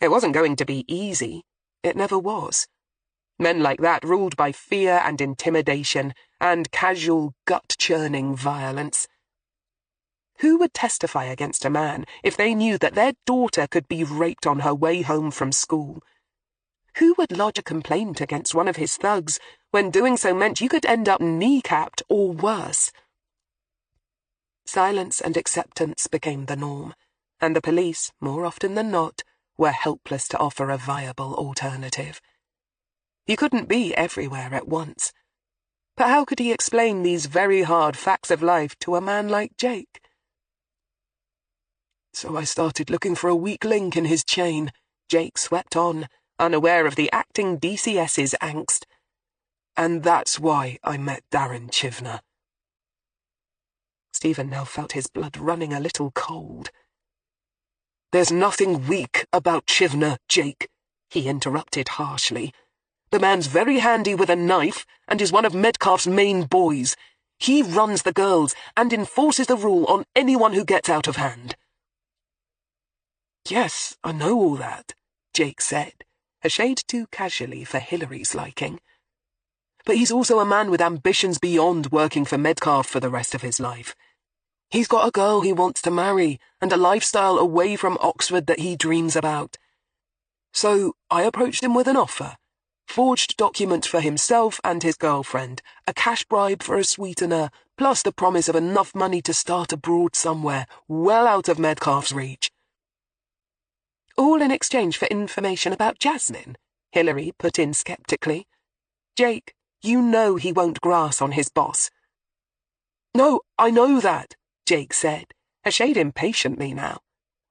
It wasn't going to be easy. It never was. Men like that ruled by fear and intimidation and casual, gut-churning violence. Who would testify against a man if they knew that their daughter could be raped on her way home from school? Who would lodge a complaint against one of his thugs when doing so meant you could end up kneecapped or worse? Silence and acceptance became the norm, and the police, more often than not, were helpless to offer a viable alternative. You couldn't be everywhere at once. But how could he explain these very hard facts of life to a man like Jake? So I started looking for a weak link in his chain, Jake swept on, unaware of the acting DCS's angst. And that's why I met Darren Chivner. Stephen now felt his blood running a little cold. There's nothing weak about Chivner, Jake, he interrupted harshly. The man's very handy with a knife and is one of Metcalf's main boys. He runs the girls and enforces the rule on anyone who gets out of hand. Yes, I know all that, Jake said, a shade too casually for Hilary's liking. But he's also a man with ambitions beyond working for Metcalf for the rest of his life. He's got a girl he wants to marry and a lifestyle away from Oxford that he dreams about. So I approached him with an offer. Forged documents for himself and his girlfriend, a cash bribe for a sweetener, plus the promise of enough money to start abroad somewhere, well out of Metcalf's reach. All in exchange for information about Jasmine, Hilary put in sceptically. Jake, you know he won't grass on his boss. No, I know that, Jake said, a shade impatiently now.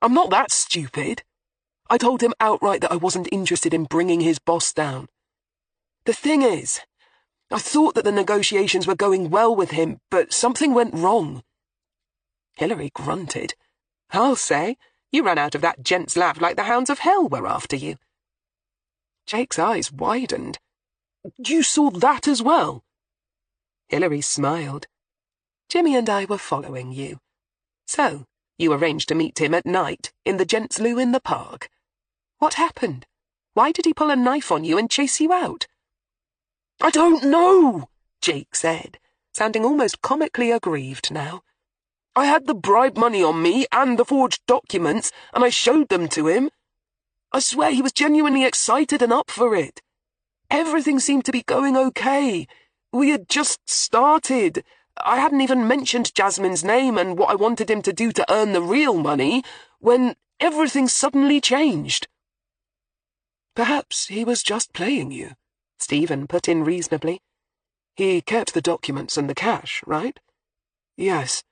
I'm not that stupid. I told him outright that I wasn't interested in bringing his boss down. The thing is, I thought that the negotiations were going well with him, but something went wrong. Hilary grunted. I'll say. You ran out of that gent's laugh like the hounds of hell were after you. Jake's eyes widened. You saw that as well? Hilary smiled. Jimmy and I were following you. So, you arranged to meet him at night in the gents' loo in the park. What happened? Why did he pull a knife on you and chase you out? I don't know, Jake said, sounding almost comically aggrieved now. I had the bribe money on me and the forged documents, and I showed them to him. I swear he was genuinely excited and up for it. Everything seemed to be going okay. We had just started. I hadn't even mentioned Jasmine's name and what I wanted him to do to earn the real money, when everything suddenly changed. Perhaps he was just playing you, Stephen put in reasonably. He kept the documents and the cash, right? Yes.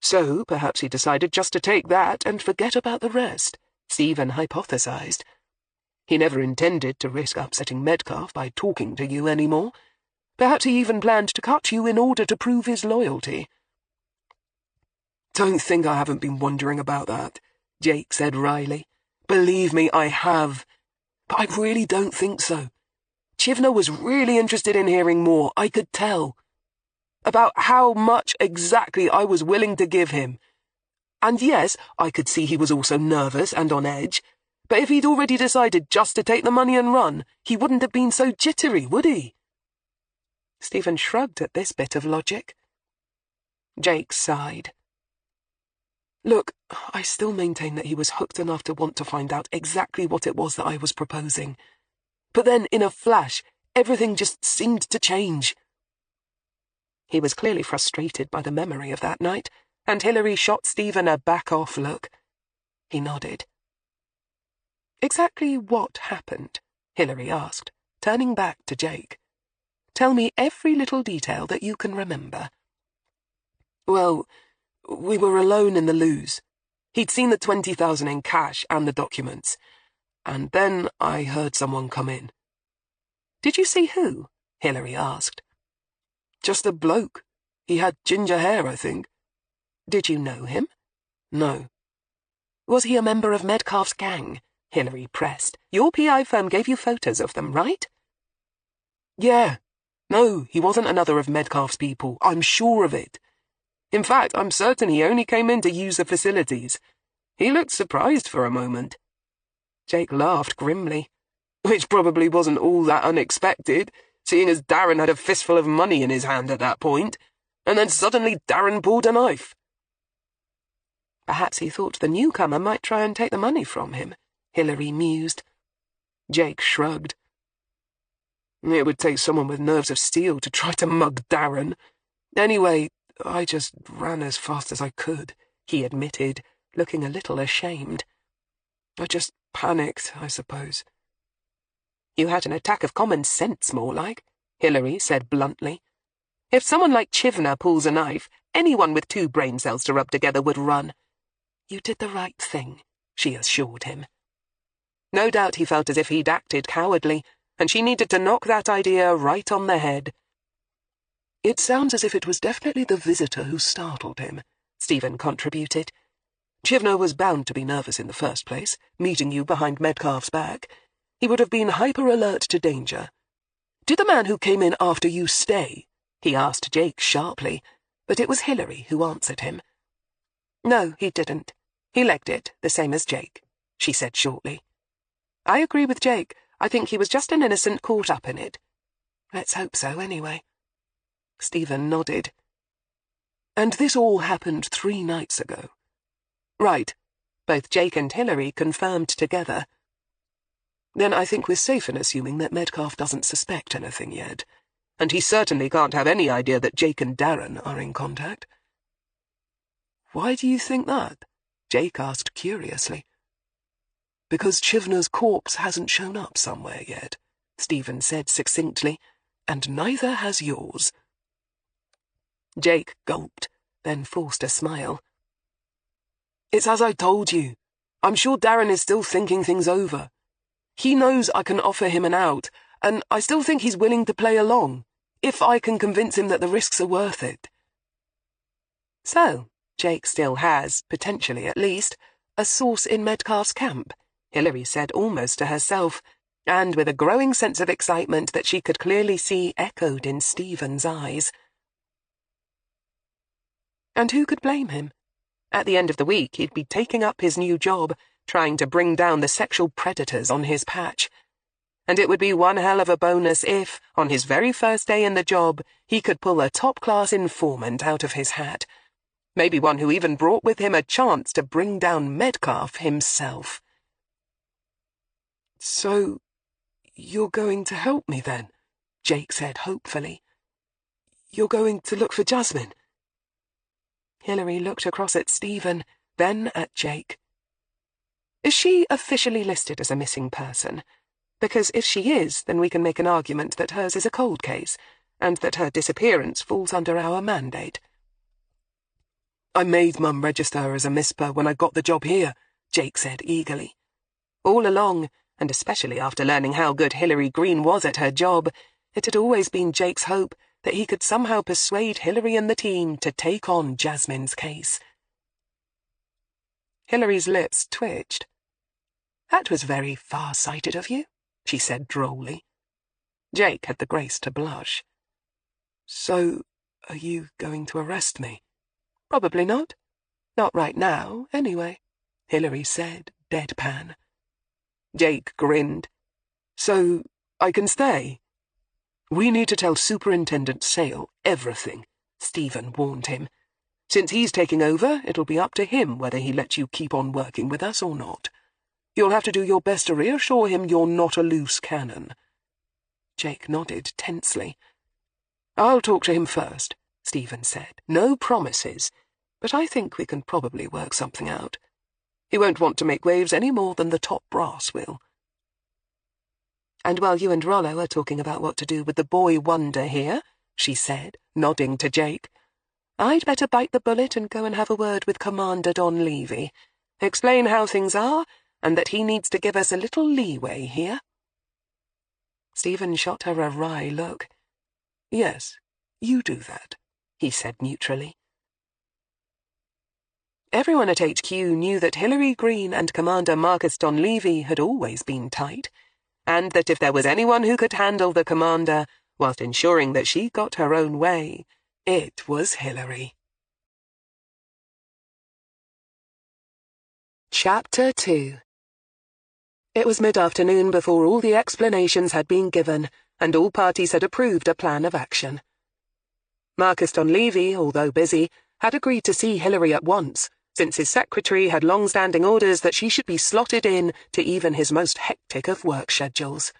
So perhaps he decided just to take that and forget about the rest, Stephen hypothesized. He never intended to risk upsetting Metcalfe by talking to you anymore. Perhaps he even planned to cut you in order to prove his loyalty. Don't think I haven't been wondering about that, Jake said wryly. Believe me, I have. But I really don't think so. Chivner was really interested in hearing more, I could tell. About how much exactly I was willing to give him. And yes, I could see he was also nervous and on edge, but if he'd already decided just to take the money and run, he wouldn't have been so jittery, would he? Stephen shrugged at this bit of logic. Jake sighed. Look, I still maintain that he was hooked enough to want to find out exactly what it was that I was proposing. But then, in a flash, everything just seemed to change. He was clearly frustrated by the memory of that night, and Hilary shot Stephen a back-off look. He nodded. Exactly what happened? Hilary asked, turning back to Jake. Tell me every little detail that you can remember. Well, we were alone in the loos. He'd seen the 20,000 in cash and the documents, and then I heard someone come in. Did you see who? Hilary asked. Just a bloke. He had ginger hair, I think. Did you know him? No. Was he a member of Metcalfe's gang? Hilary pressed. Your PI firm gave you photos of them, right? Yeah. No, he wasn't another of Metcalfe's people. I'm sure of it. In fact, I'm certain he only came in to use the facilities. He looked surprised for a moment. Jake laughed grimly, which probably wasn't all that unexpected, seeing as Darren had a fistful of money in his hand at that point, and then suddenly Darren pulled a knife. Perhaps he thought the newcomer might try and take the money from him, Hilary mused. Jake shrugged. It would take someone with nerves of steel to try to mug Darren. Anyway, I just ran as fast as I could, he admitted, looking a little ashamed. I just panicked, I suppose. You had an attack of common sense, more like, Hilary said bluntly. If someone like Chivner pulls a knife, anyone with 2 brain cells to rub together would run. You did the right thing, she assured him. No doubt he felt as if he'd acted cowardly, and she needed to knock that idea right on the head. It sounds as if it was definitely the visitor who startled him, Stephen contributed. Chivner was bound to be nervous in the first place, meeting you behind Metcalfe's back. He would have been hyper-alert to danger. Did the man who came in after you stay? He asked Jake sharply, but it was Hilary who answered him. No, he didn't. He legged it, the same as Jake, she said shortly. I agree with Jake. I think he was just an innocent caught up in it. Let's hope so, anyway. Stephen nodded. And this all happened 3 nights ago. Right. Both Jake and Hilary confirmed together. Then I think we're safe in assuming that Metcalfe doesn't suspect anything yet, and he certainly can't have any idea that Jake and Darren are in contact. Why do you think that? Jake asked curiously. Because Chivner's corpse hasn't shown up somewhere yet, Stephen said succinctly, and neither has yours. Jake gulped, then forced a smile. It's as I told you. I'm sure Darren is still thinking things over. He knows I can offer him an out, and I still think he's willing to play along, if I can convince him that the risks are worth it. So, Jake still has, potentially at least, a source in Metcalfe's camp, Hilary said almost to herself, and with a growing sense of excitement that she could clearly see echoed in Stephen's eyes. And who could blame him? At the end of the week, he'd be taking up his new job, trying to bring down the sexual predators on his patch. And it would be one hell of a bonus if, on his very first day in the job, he could pull a top-class informant out of his hat. Maybe one who even brought with him a chance to bring down Metcalfe himself. So, you're going to help me then? Jake said hopefully. You're going to look for Jasmine? Hilary looked across at Stephen, then at Jake. Is she officially listed as a missing person? Because if she is, then we can make an argument that hers is a cold case, and that her disappearance falls under our mandate. I made Mum register her as a MISPA when I got the job here, Jake said eagerly. All along, and especially after learning how good Hilary Greene was at her job, it had always been Jake's hope that he could somehow persuade Hilary and the team to take on Jasmine's case. Hilary's lips twitched. That was very far-sighted of you, she said drolly. Jake had the grace to blush. So, are you going to arrest me? Probably not. Not right now, anyway, Hilary said, deadpan. Jake grinned. So, I can stay? We need to tell Superintendent Sale everything, Stephen warned him. Since he's taking over, it'll be up to him whether he lets you keep on working with us or not. You'll have to do your best to reassure him you're not a loose cannon. Jake nodded tensely. I'll talk to him first, Stephen said. No promises, but I think we can probably work something out. He won't want to make waves any more than the top brass will. And while you and Rollo are talking about what to do with the boy wonder here, she said, nodding to Jake, I'd better bite the bullet and go and have a word with Commander Don Levy. Explain how things are, and that he needs to give us a little leeway here. Stephen shot her a wry look. Yes, you do that, he said neutrally. Everyone at HQ knew that Hilary Greene and Commander Marcus Don Levy had always been tight, and that if there was anyone who could handle the commander whilst ensuring that she got her own way, it was Hilary. Chapter 2. It was mid-afternoon before all the explanations had been given, and all parties had approved a plan of action. Marcus Don Levy, although busy, had agreed to see Hilary at once, since his secretary had long-standing orders that she should be slotted in to even his most hectic of work schedules.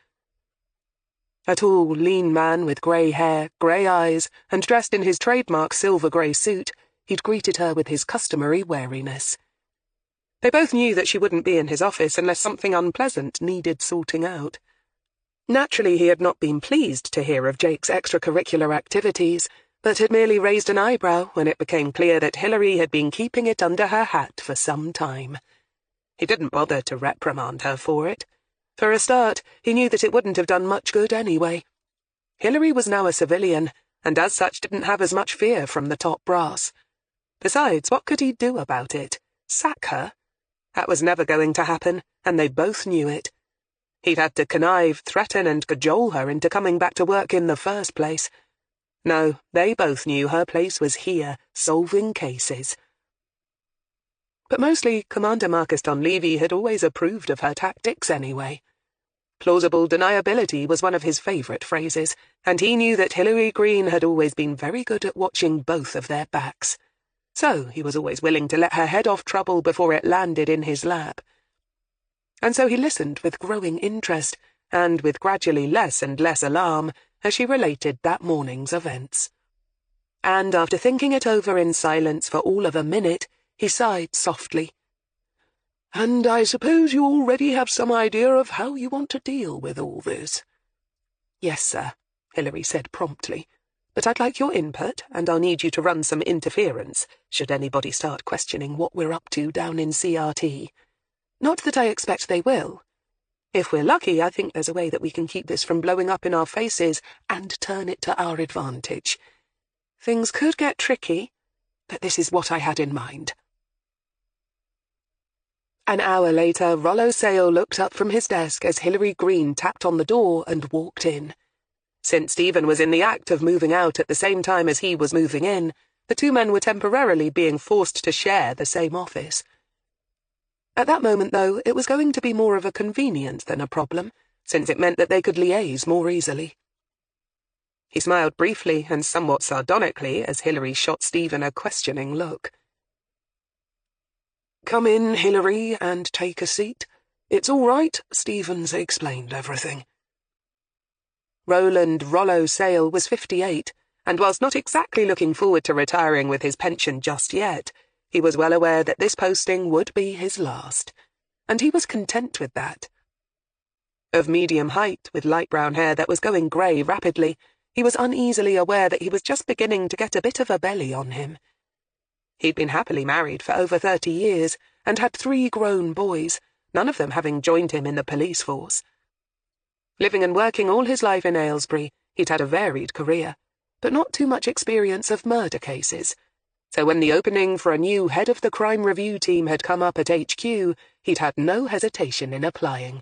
A tall, lean man with grey hair, grey eyes, and dressed in his trademark silver-grey suit, he'd greeted her with his customary wariness. They both knew that she wouldn't be in his office unless something unpleasant needed sorting out. Naturally, he had not been pleased to hear of Jake's extracurricular activities, but had merely raised an eyebrow when it became clear that Hilary had been keeping it under her hat for some time. He didn't bother to reprimand her for it. For a start, he knew that it wouldn't have done much good anyway. Hilary was now a civilian, and as such didn't have as much fear from the top brass. Besides, what could he do about it? Sack her? That was never going to happen, and they both knew it. He'd had to connive, threaten, and cajole her into coming back to work in the first place. No, they both knew her place was here, solving cases. But mostly, Commander Marcus Don Levy had always approved of her tactics anyway. Plausible deniability was one of his favourite phrases, and he knew that Hilary Greene had always been very good at watching both of their backs. So he was always willing to let her head off trouble before it landed in his lap. And so he listened with growing interest, and with gradually less and less alarm, as she related that morning's events. And after thinking it over in silence for all of a minute, he sighed softly. And I suppose you already have some idea of how you want to deal with all this? Yes, sir, Hilary said promptly. But I'd like your input, and I'll need you to run some interference, should anybody start questioning what we're up to down in CRT. Not that I expect they will. If we're lucky, I think there's a way that we can keep this from blowing up in our faces and turn it to our advantage. Things could get tricky, but this is what I had in mind. An hour later, Rollo Sale looked up from his desk as Hilary Greene tapped on the door and walked in. Since Stephen was in the act of moving out at the same time as he was moving in, the two men were temporarily being forced to share the same office. At that moment, though, it was going to be more of a convenience than a problem, since it meant that they could liaise more easily. He smiled briefly and somewhat sardonically as Hilary shot Stephen a questioning look. Come in, Hilary, and take a seat. It's all right, Stephen's explained everything. Roland Rollo Sale was 58, and whilst not exactly looking forward to retiring with his pension just yet, he was well aware that this posting would be his last, and he was content with that. Of medium height, with light brown hair that was going grey rapidly, he was uneasily aware that he was just beginning to get a bit of a belly on him. He'd been happily married for over 30 years and had 3 grown boys, none of them having joined him in the police force. Living and working all his life in Aylesbury, he'd had a varied career, but not too much experience of murder cases. So when the opening for a new head of the crime review team had come up at HQ, he'd had no hesitation in applying.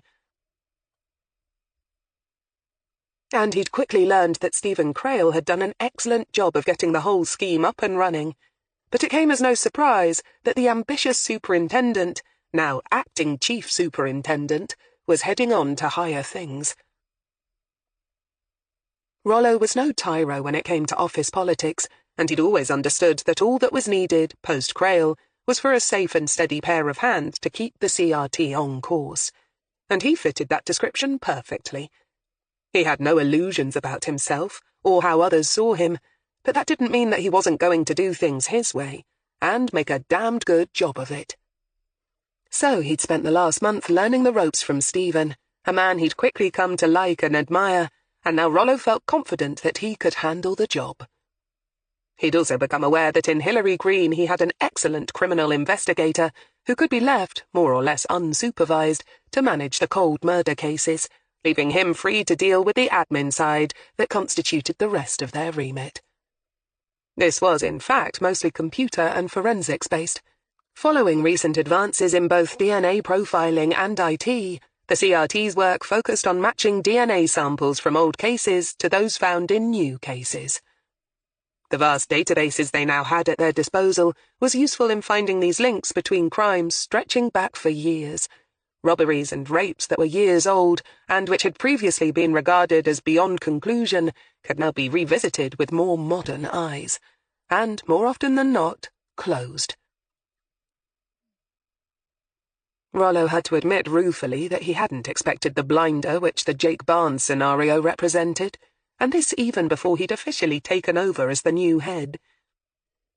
And he'd quickly learned that Stephen Crail had done an excellent job of getting the whole scheme up and running. But it came as no surprise that the ambitious superintendent, now acting chief superintendent, was heading on to higher things. Rollo was no tyro when it came to office politics, and he'd always understood that all that was needed, post-Crail, was for a safe and steady pair of hands to keep the CRT on course. And he fitted that description perfectly. He had no illusions about himself, or how others saw him, but that didn't mean that he wasn't going to do things his way, and make a damned good job of it. So he'd spent the last month learning the ropes from Stephen, a man he'd quickly come to like and admire, and now Rollo felt confident that he could handle the job. He'd also become aware that in Hilary Greene he had an excellent criminal investigator who could be left, more or less unsupervised, to manage the cold murder cases, leaving him free to deal with the admin side that constituted the rest of their remit. This was, in fact, mostly computer and forensics-based. Following recent advances in both DNA profiling and IT, the CRT's work focused on matching DNA samples from old cases to those found in new cases. The vast databases they now had at their disposal was useful in finding these links between crimes stretching back for years, robberies and rapes that were years old and which had previously been regarded as beyond conclusion could now be revisited with more modern eyes, and, more often than not, closed. Rollo had to admit ruefully that he hadn't expected the blinder which the Jake Barnes scenario represented, and this even before he'd officially taken over as the new head.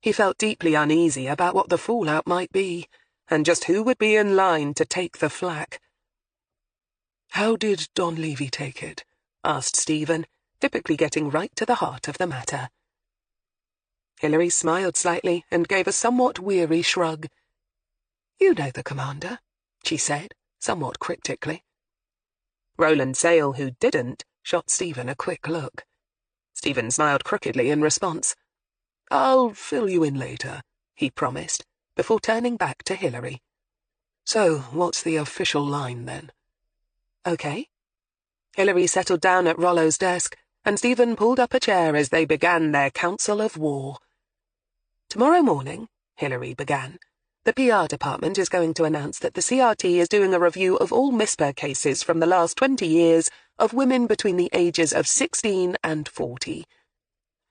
He felt deeply uneasy about what the fallout might be, and just who would be in line to take the flak. "How did Don Levy take it?" asked Stephen, typically getting right to the heart of the matter. Hilary smiled slightly and gave a somewhat weary shrug. "You know the commander," she said, somewhat cryptically. Roland Sale, who didn't, shot Stephen a quick look. Stephen smiled crookedly in response. "I'll fill you in later," he promised, before turning back to Hilary. "So, what's the official line, then?" "Okay." Hilary settled down at Rollo's desk, and Stephen pulled up a chair as they began their council of war. "Tomorrow morning," Hilary began, "the PR department is going to announce that the CRT is doing a review of all MISPA cases from the last 20 years of women between the ages of 16 and 40.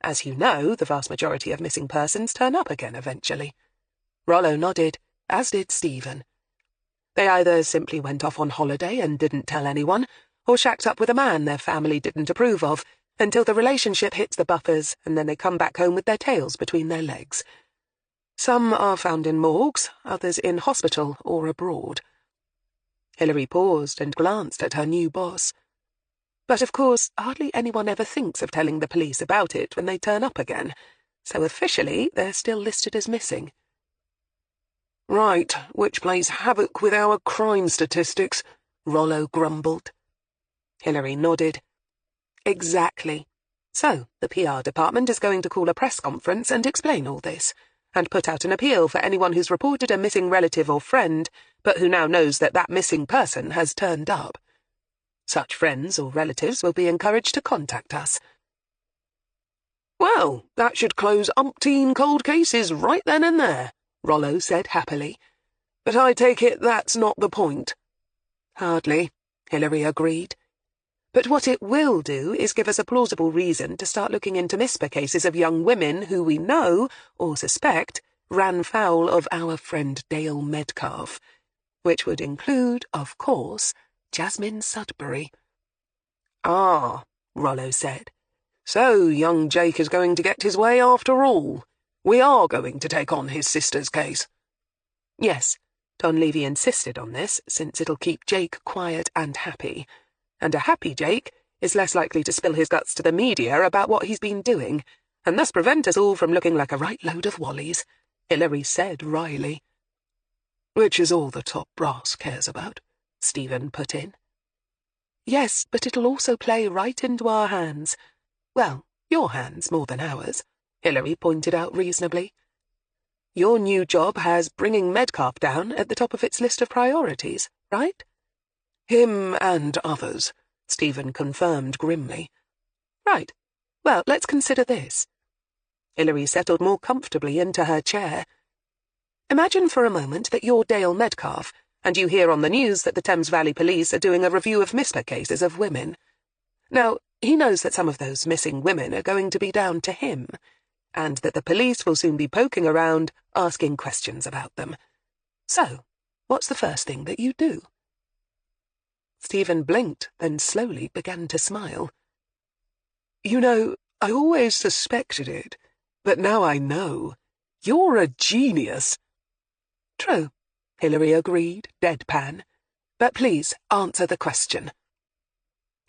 As you know, the vast majority of missing persons turn up again eventually." Rollo nodded, as did Stephen. They either simply went off on holiday and didn't tell anyone, or shacked up with a man their family didn't approve of, until the relationship hits the buffers and then they come back home with their tails between their legs. Some are found in morgues, others in hospital or abroad. Hilary paused and glanced at her new boss. But of course, hardly anyone ever thinks of telling the police about it when they turn up again, so officially they're still listed as missing. "Right, which plays havoc with our crime statistics," Rollo grumbled. Hilary nodded. "Exactly. So, the PR department is going to call a press conference and explain all this, and put out an appeal for anyone who's reported a missing relative or friend, but who now knows that that missing person has turned up. Such friends or relatives will be encouraged to contact us." "Well, that should close umpteen cold cases right then and there," Rollo said happily. "But I take it that's not the point." "Hardly," Hilary agreed. "But what it will do is give us a plausible reason to start looking into MISPA cases of young women who we know, or suspect, ran foul of our friend Dale Medcalf, which would include, of course, Jasmine Sudbury." "Ah," Rollo said. "So young Jake is going to get his way after all. We are going to take on his sister's case." "Yes," Don Levy insisted on this, since it'll keep Jake quiet and happy. And a happy Jake is less likely to spill his guts to the media about what he's been doing, and thus prevent us all from looking like a right load of wallies. Hilary said wryly. Which is all the top brass cares about, Stephen put in. Yes, but it'll also play right into our hands. Well, your hands more than ours, Hilary pointed out reasonably. Your new job has bringing Metcalf down at the top of its list of priorities, right? Him and others, Stephen confirmed grimly. Right. Well, let's consider this. Hilary settled more comfortably into her chair. Imagine for a moment that you're Dale Metcalf, and you hear on the news that the Thames Valley Police are doing a review of MISPA cases of women. Now, he knows that some of those missing women are going to be down to him, and that the police will soon be poking around, asking questions about them. So, what's the first thing that you do? Stephen blinked, then slowly began to smile. You know, I always suspected it, but now I know. You're a genius. True, Hilary agreed, deadpan. But please, answer the question.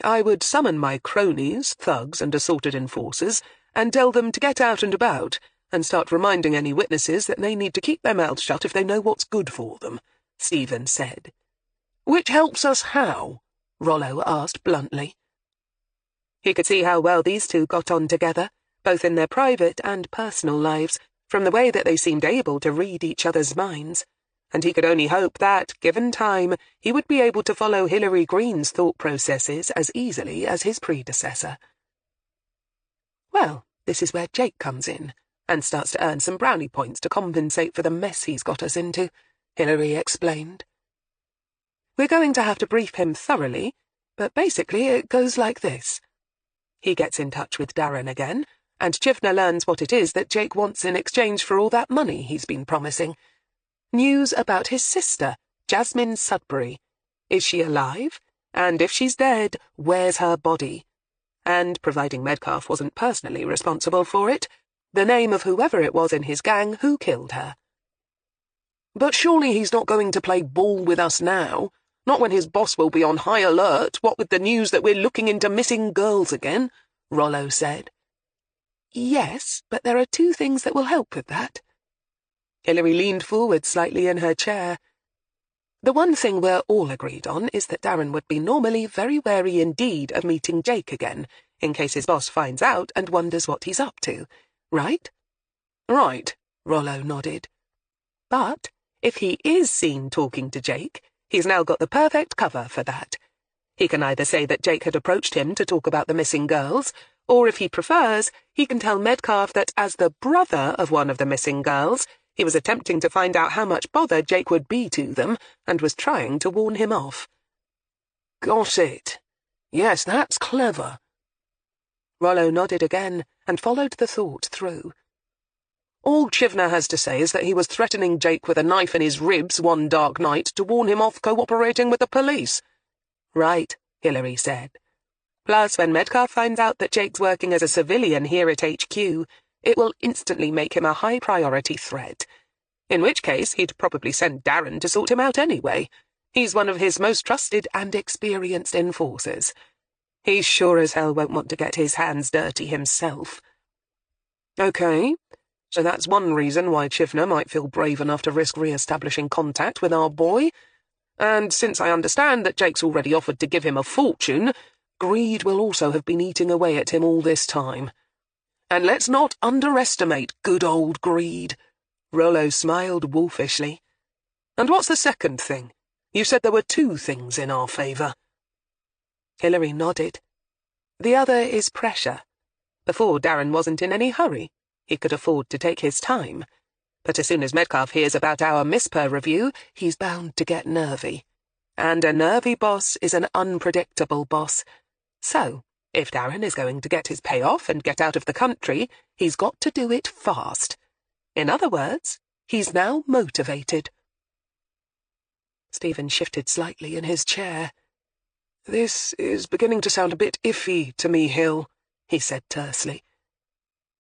I would summon my cronies, thugs, and assorted enforcers, and tell them to get out and about, and start reminding any witnesses that they need to keep their mouths shut if they know what's good for them, Stephen said. Which helps us how? Rollo asked bluntly. He could see how well these two got on together, both in their private and personal lives, from the way that they seemed able to read each other's minds, and he could only hope that, given time, he would be able to follow Hilary Greene's thought processes as easily as his predecessor. Well, this is where Jake comes in, and starts to earn some brownie points to compensate for the mess he's got us into, Hilary explained. We're going to have to brief him thoroughly, but basically it goes like this. He gets in touch with Darren again, and Chivner learns what it is that Jake wants in exchange for all that money he's been promising. News about his sister, Jasmine Sudbury. Is she alive? And if she's dead, where's her body? And, providing Metcalf wasn't personally responsible for it, the name of whoever it was in his gang who killed her. But surely he's not going to play ball with us now. Not when his boss will be on high alert, what with the news that we're looking into missing girls again, Rollo said. Yes, but there are two things that will help with that. Hilary leaned forward slightly in her chair. The one thing we're all agreed on is that Darren would be normally very wary indeed of meeting Jake again, in case his boss finds out and wonders what he's up to. Right? Right, Rollo nodded. But if he is seen talking to Jake, he's now got the perfect cover for that. He can either say that Jake had approached him to talk about the missing girls, or if he prefers, he can tell Metcalf that as the brother of one of the missing girls, he was attempting to find out how much bother Jake would be to them, and was trying to warn him off. Got it. Yes, that's clever. Rollo nodded again, and followed the thought through. All Chivner has to say is that he was threatening Jake with a knife in his ribs one dark night to warn him off cooperating with the police. Right, Hilary said. Plus, when Metcalf finds out that Jake's working as a civilian here at HQ, it will instantly make him a high-priority threat. In which case, he'd probably send Darren to sort him out anyway. He's one of his most trusted and experienced enforcers. He sure as hell won't want to get his hands dirty himself. Okay, so that's one reason why Chivner might feel brave enough to risk re-establishing contact with our boy. And since I understand that Jake's already offered to give him a fortune, greed will also have been eating away at him all this time. And let's not underestimate good old greed. Rollo smiled wolfishly. And what's the second thing? You said there were two things in our favour. Hilary nodded. The other is pressure. Before, Darren wasn't in any hurry. He could afford to take his time. But as soon as Metcalf hears about our MISPA review, he's bound to get nervy. And a nervy boss is an unpredictable boss. So, if Darren is going to get his payoff and get out of the country, he's got to do it fast. In other words, he's now motivated. Stephen shifted slightly in his chair. This is beginning to sound a bit iffy to me, Hill, he said tersely.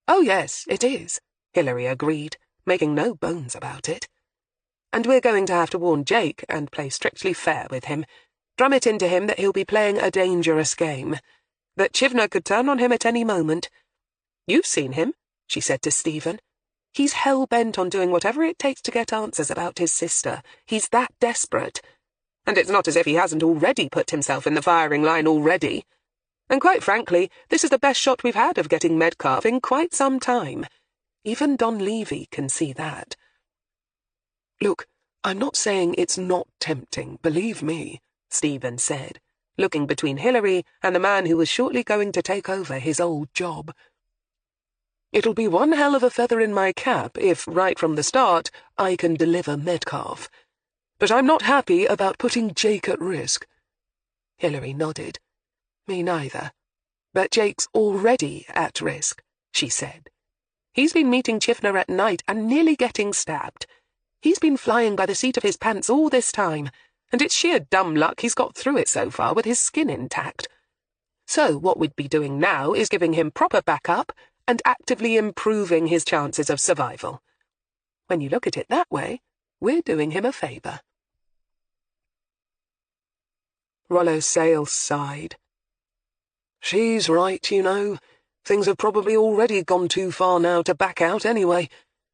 Oh yes, it is, Hilary agreed, making no bones about it. And we're going to have to warn Jake and play strictly fair with him, drum it into him that he'll be playing a dangerous game, that Chivner could turn on him at any moment. You've seen him, she said to Stephen. He's hell-bent on doing whatever it takes to get answers about his sister. He's that desperate. And it's not as if he hasn't already put himself in the firing line already. And quite frankly, this is the best shot we've had of getting Metcalf in quite some time. Even Don Levy can see that. Look, I'm not saying it's not tempting, believe me, Stephen said, looking between Hilary and the man who was shortly going to take over his old job. It'll be one hell of a feather in my cap if, right from the start, I can deliver Metcalf. But I'm not happy about putting Jake at risk. Hilary nodded. Me neither. But Jake's already at risk, she said. He's been meeting Chivner at night and nearly getting stabbed. He's been flying by the seat of his pants all this time, and it's sheer dumb luck he's got through it so far with his skin intact. So what we'd be doing now is giving him proper backup and actively improving his chances of survival. When you look at it that way, we're doing him a favour. Rollo Sales sighed. She's right, you know. Things have probably already gone too far now to back out anyway.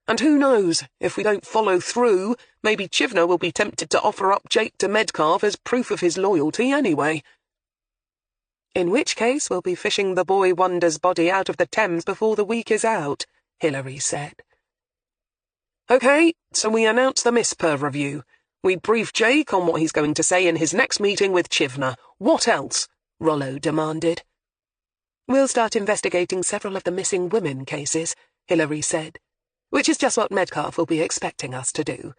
And who knows, if we don't follow through, maybe Chivner will be tempted to offer up Jake to Metcalf as proof of his loyalty anyway. In which case we'll be fishing the boy wonder's body out of the Thames before the week is out, Hilary said. OK, so we announce the MISPER review. We brief Jake on what he's going to say in his next meeting with Chivner. What else? Rollo demanded. We'll start investigating several of the missing women cases, Hilary said, which is just what Metcalf will be expecting us to do.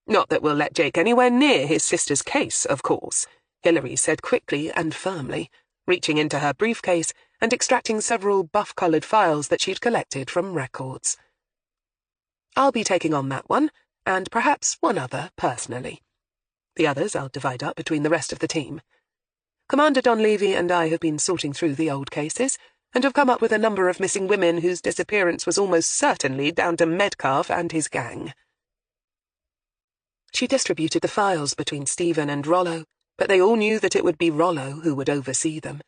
Not that we'll let Jake anywhere near his sister's case, of course, Hilary said quickly and firmly, reaching into her briefcase and extracting several buff-coloured files that she'd collected from records. I'll be taking on that one, and perhaps one other personally. The others I'll divide up between the rest of the team. Commander Don Levy and I have been sorting through the old cases, and have come up with a number of missing women whose disappearance was almost certainly down to Metcalf and his gang. She distributed the files between Stephen and Rollo, but they all knew that it would be Rollo who would oversee them.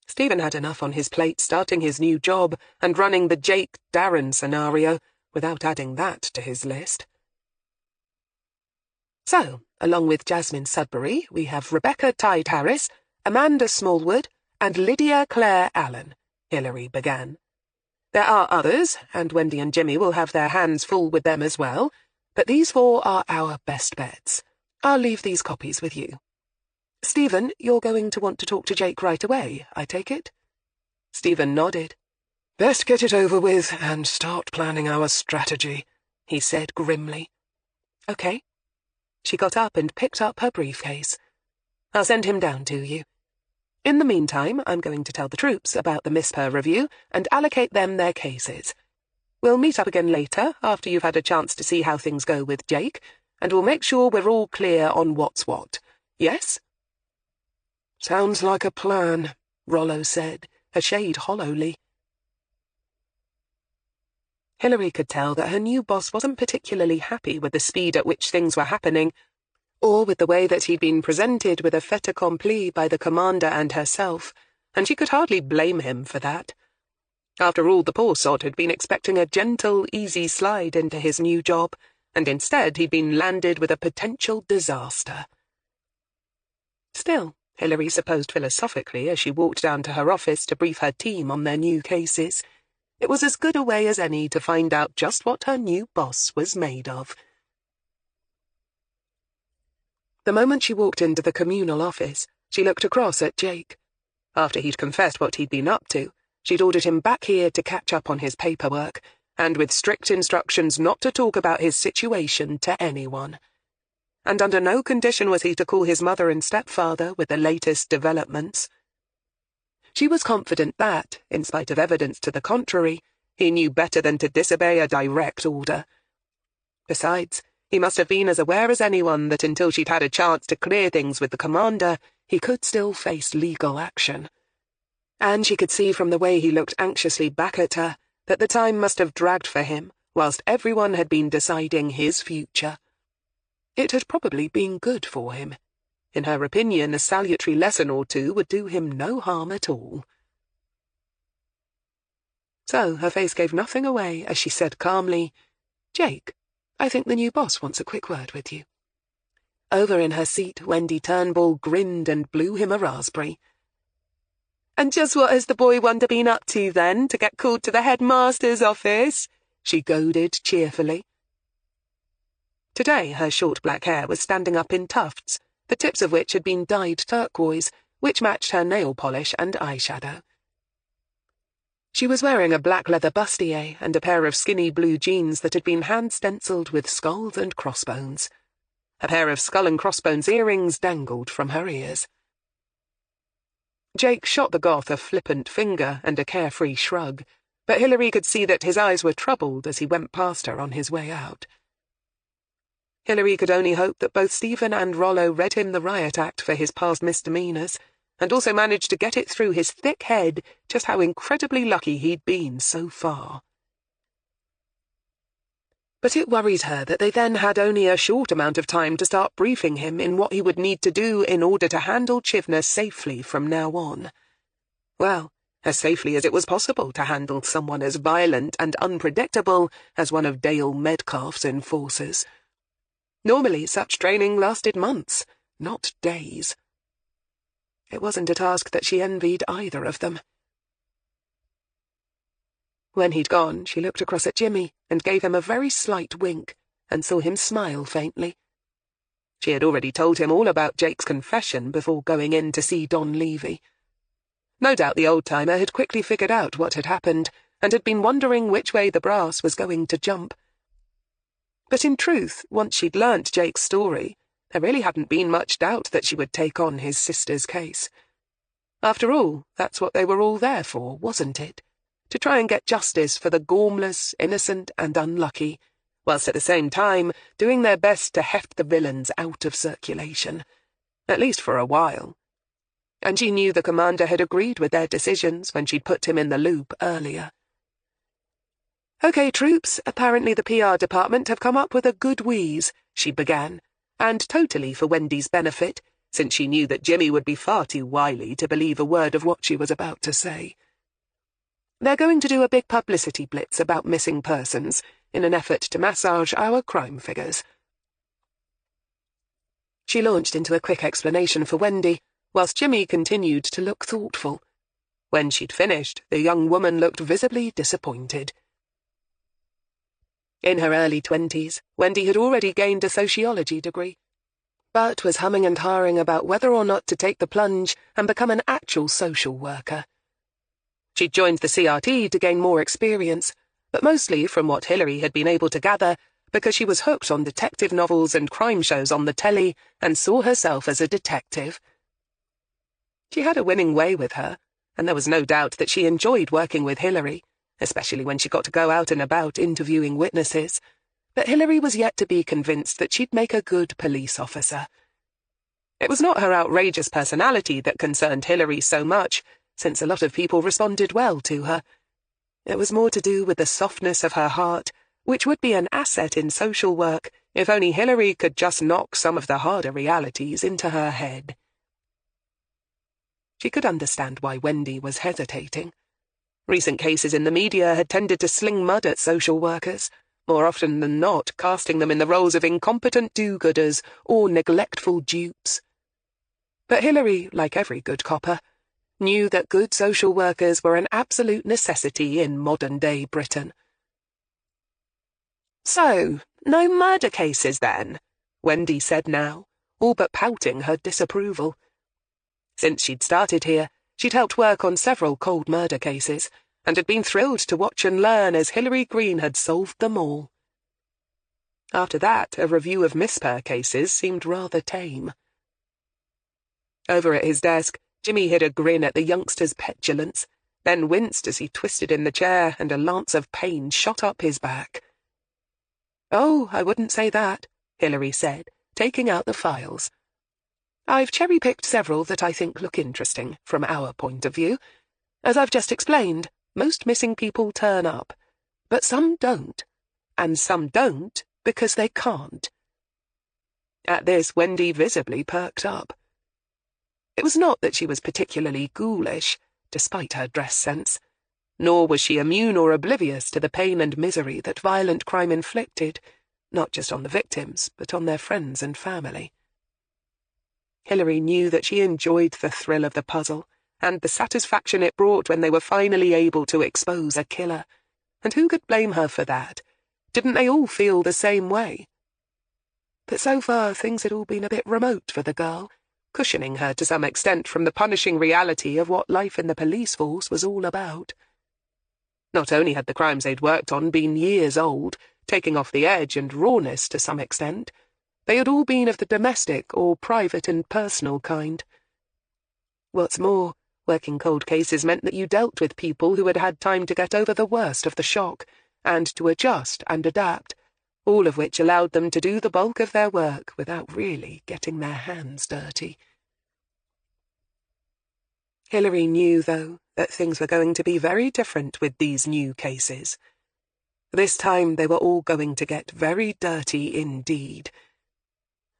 Stephen had enough on his plate starting his new job and running the Jake-Darren scenario, without adding that to his list. So, along with Jasmine Sudbury, we have Rebecca Tide Harris, Amanda Smallwood, and Lydia Claire Allen, Hilary began. There are others, and Wendy and Jimmy will have their hands full with them as well, but these four are our best bets. I'll leave these copies with you. Stephen, you're going to want to talk to Jake right away, I take it? Stephen nodded. Best get it over with and start planning our strategy, he said grimly. OK. She got up and picked up her briefcase. I'll send him down to you. In the meantime, I'm going to tell the troops about the MISPER review and allocate them their cases. We'll meet up again later, after you've had a chance to see how things go with Jake, and we'll make sure we're all clear on what's what. Yes? Sounds like a plan, Rollo said, a shade hollowly. Hilary could tell that her new boss wasn't particularly happy with the speed at which things were happening, or with the way that he'd been presented with a fait accompli by the commander and herself, and she could hardly blame him for that. After all, the poor sod had been expecting a gentle, easy slide into his new job, and instead he'd been landed with a potential disaster. Still, Hilary supposed philosophically as she walked down to her office to brief her team on their new cases, it was as good a way as any to find out just what her new boss was made of. The moment she walked into the communal office, she looked across at Jake. After he'd confessed what he'd been up to, she'd ordered him back here to catch up on his paperwork, and with strict instructions not to talk about his situation to anyone. And under no condition was he to call his mother and stepfather with the latest developments. She was confident that, in spite of evidence to the contrary, he knew better than to disobey a direct order. Besides, he must have been as aware as anyone that until she'd had a chance to clear things with the commander, he could still face legal action. And she could see from the way he looked anxiously back at her that the time must have dragged for him, whilst everyone had been deciding his future. It had probably been good for him. In her opinion, a salutary lesson or two would do him no harm at all. So her face gave nothing away as she said calmly, "Jake, I think the new boss wants a quick word with you." Over in her seat, Wendy Turnbull grinned and blew him a raspberry. "And just what has the boy wonder been up to, then, to get called to the headmaster's office?" she goaded cheerfully. Today her short black hair was standing up in tufts, the tips of which had been dyed turquoise, which matched her nail polish and eyeshadow. She was wearing a black leather bustier and a pair of skinny blue jeans that had been hand-stenciled with skulls and crossbones. A pair of skull and crossbones earrings dangled from her ears. Jake shot the goth a flippant finger and a carefree shrug, but Hilary could see that his eyes were troubled as he went past her on his way out. Hilary could only hope that both Stephen and Rollo read him the riot act for his past misdemeanours, and also managed to get it through his thick head just how incredibly lucky he'd been so far. But it worried her that they then had only a short amount of time to start briefing him in what he would need to do in order to handle Chivner safely from now on. Well, as safely as it was possible to handle someone as violent and unpredictable as one of Dale Metcalfe's enforcers. Normally, such training lasted months, not days. It wasn't a task that she envied either of them. When he'd gone, she looked across at Jimmy and gave him a very slight wink, and saw him smile faintly. She had already told him all about Jake's confession before going in to see Don Levy. No doubt the old-timer had quickly figured out what had happened, and had been wondering which way the brass was going to jump. But in truth, once she'd learnt Jake's story, there really hadn't been much doubt that she would take on his sister's case. After all, that's what they were all there for, wasn't it? To try and get justice for the gormless, innocent, and unlucky, whilst at the same time doing their best to heft the villains out of circulation, at least for a while. And she knew the commander had agreed with their decisions when she'd put him in the loop earlier. "Okay, troops, apparently the PR department have come up with a good wheeze," she began, and totally for Wendy's benefit, since she knew that Jimmy would be far too wily to believe a word of what she was about to say. "They're going to do a big publicity blitz about missing persons in an effort to massage our crime figures." She launched into a quick explanation for Wendy, whilst Jimmy continued to look thoughtful. When she'd finished, the young woman looked visibly disappointed. In her early 20s, Wendy had already gained a sociology degree, but was humming and hawing about whether or not to take the plunge and become an actual social worker. She'd joined the CRT to gain more experience, but mostly, from what Hilary had been able to gather, because she was hooked on detective novels and crime shows on the telly and saw herself as a detective. She had a winning way with her, and there was no doubt that she enjoyed working with Hilary, especially when she got to go out and about interviewing witnesses, but Hilary was yet to be convinced that she'd make a good police officer. It was not her outrageous personality that concerned Hilary so much, since a lot of people responded well to her. It was more to do with the softness of her heart, which would be an asset in social work if only Hilary could just knock some of the harder realities into her head. She could understand why Wendy was hesitating. Recent cases in the media had tended to sling mud at social workers, more often than not casting them in the roles of incompetent do-gooders or neglectful dupes. But Hilary, like every good copper, knew that good social workers were an absolute necessity in modern-day Britain. "So, no murder cases, then?" Wendy said now, all but pouting her disapproval. Since she'd started here, she'd helped work on several cold murder cases, and had been thrilled to watch and learn as Hilary Greene had solved them all. After that, a review of misper cases seemed rather tame. Over at his desk, Jimmy hid a grin at the youngster's petulance, then winced as he twisted in the chair and a lance of pain shot up his back. "Oh, I wouldn't say that," Hilary said, taking out the files. "I've cherry-picked several that I think look interesting from our point of view. As I've just explained, most missing people turn up, but some don't, and some don't because they can't." At this, Wendy visibly perked up. It was not that she was particularly ghoulish, despite her dress sense. nor was she immune or oblivious to the pain and misery that violent crime inflicted, not just on the victims, but on their friends and family. Hilary knew that she enjoyed the thrill of the puzzle, and the satisfaction it brought when they were finally able to expose a killer. And who could blame her for that? Didn't they all feel the same way? But so far things had all been a bit remote for the girl, cushioning her to some extent from the punishing reality of what life in the police force was all about. Not only had the crimes they'd worked on been years old, taking off the edge and rawness to some extent, they had all been of the domestic or private and personal kind. What's more, working cold cases meant that you dealt with people who had had time to get over the worst of the shock, and to adjust and adapt, all of which allowed them to do the bulk of their work without really getting their hands dirty. Hilary knew, though, that things were going to be very different with these new cases. This time they were all going to get very dirty indeed.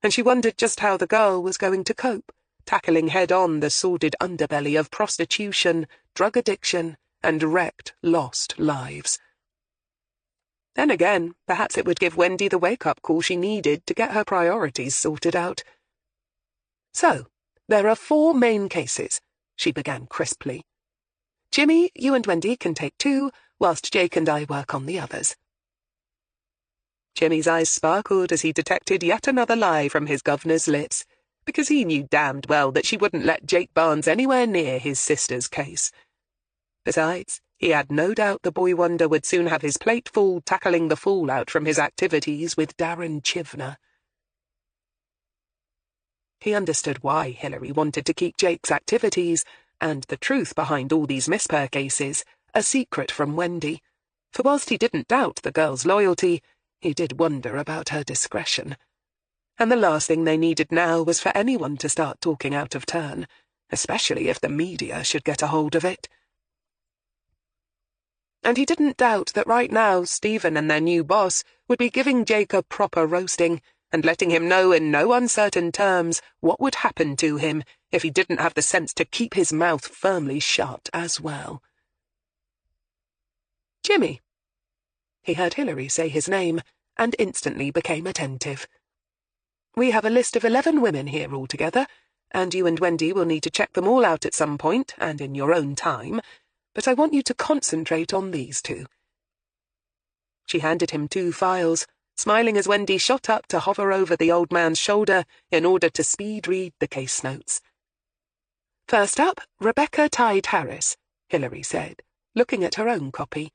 And she wondered just how the girl was going to cope, tackling head-on the sordid underbelly of prostitution, drug addiction, and wrecked, lost lives. Then again, perhaps it would give Wendy the wake-up call she needed to get her priorities sorted out. "So, there are 4 main cases," she began crisply. "Jimmy, you and Wendy can take 2, whilst Jake and I work on the others." Jimmy's eyes sparkled as he detected yet another lie from his governor's lips, because he knew damned well that she wouldn't let Jake Barnes anywhere near his sister's case. Besides, he had no doubt the boy wonder would soon have his plate full tackling the fallout from his activities with Darren Chivner. He understood why Hilary wanted to keep Jake's activities, and the truth behind all these Miss-Per cases, a secret from Wendy, for whilst he didn't doubt the girl's loyalty, he did wonder about her discretion. And the last thing they needed now was for anyone to start talking out of turn, especially if the media should get a hold of it. And he didn't doubt that right now Stephen and their new boss would be giving Jake a proper roasting, and letting him know in no uncertain terms what would happen to him if he didn't have the sense to keep his mouth firmly shut as well. "Jimmy." He heard Hilary say his name, and instantly became attentive. "We have a list of 11 women here altogether, and you and Wendy will need to check them all out at some point, and in your own time, but I want you to concentrate on these 2. She handed him 2 files, smiling as Wendy shot up to hover over the old man's shoulder in order to speed-read the case notes. "First up, Rebecca Tide Harris," Hilary said, looking at her own copy.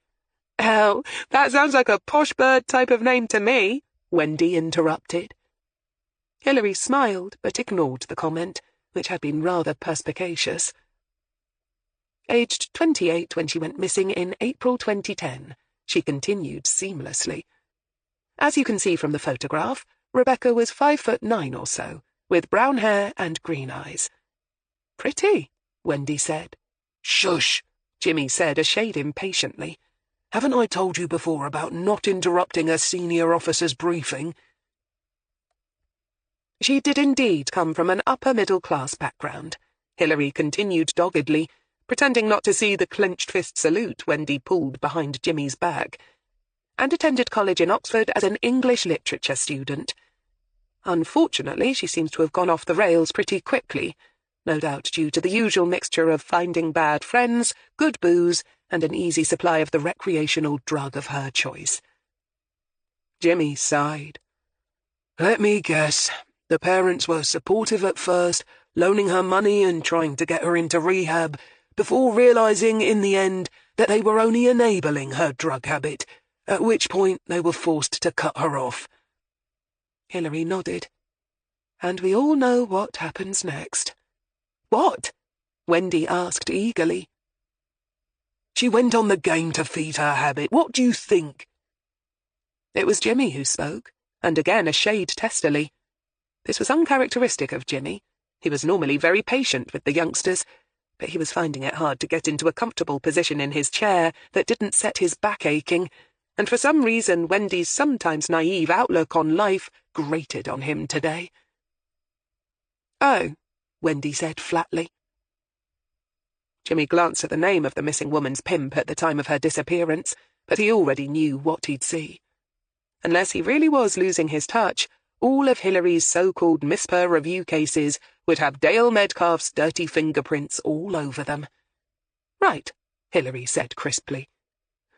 "Hell, that sounds like a posh bird type of name to me," Wendy interrupted. Hilary smiled, but ignored the comment, which had been rather perspicacious. "Aged 28 when she went missing in April 2010, she continued seamlessly. "As you can see from the photograph, Rebecca was 5'9" or so, with brown hair and green eyes." "Pretty," Wendy said. "Shush," Jimmy said a shade impatiently. "Haven't I told you before about not interrupting a senior officer's briefing?" She did indeed come from an upper-middle-class background, Hilary continued doggedly, pretending not to see the clenched fist salute Wendy pulled behind Jimmy's back, and attended college in Oxford as an English literature student. Unfortunately, she seems to have gone off the rails pretty quickly, no doubt due to the usual mixture of finding bad friends, good booze, and an easy supply of the recreational drug of her choice. Jimmy sighed. "Let me guess. The parents were supportive at first, loaning her money and trying to get her into rehab, before realizing in the end that they were only enabling her drug habit, at which point they were forced to cut her off." Hilary nodded. "And we all know what happens next." "What?" Wendy asked eagerly. "She went on the game to feed her habit. What do you think?" It was Jimmy who spoke, and again a shade testily. This was uncharacteristic of Jimmy. He was normally very patient with the youngsters, but he was finding it hard to get into a comfortable position in his chair that didn't set his back aching, and for some reason Wendy's sometimes naive outlook on life grated on him today. "Oh," Wendy said flatly. Jimmy glanced at the name of the missing woman's pimp at the time of her disappearance, but he already knew what he'd see. Unless he really was losing his touch, all of Hillary's so-called Miss Per review cases would have Dale Metcalf's dirty fingerprints all over them. "Right," Hillary said crisply.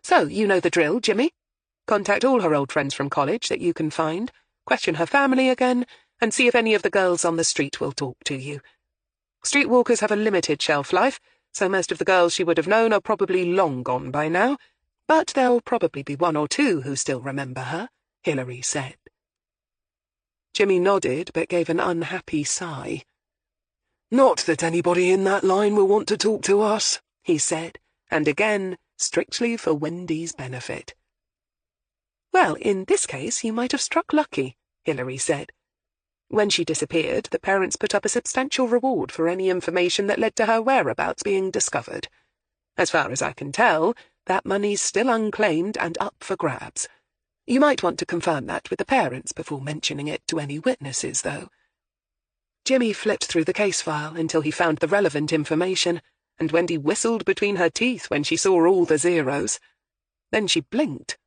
"So, you know the drill, Jimmy. Contact all her old friends from college that you can find, question her family again, and see if any of the girls on the street will talk to you. Streetwalkers have a limited shelf life, so most of the girls she would have known are probably long gone by now, but there'll probably be one or two who still remember her," Hillary said. Jimmy nodded, but gave an unhappy sigh. "Not that anybody in that line will want to talk to us," he said, and again, strictly for Wendy's benefit. "Well, in this case, you might have struck lucky," Hillary said. "When she disappeared, the parents put up a substantial reward for any information that led to her whereabouts being discovered. As far as I can tell, that money's still unclaimed and up for grabs. You might want to confirm that with the parents before mentioning it to any witnesses, though." Jimmy flipped through the case file until he found the relevant information, and Wendy whistled between her teeth when she saw all the zeros. Then she blinked.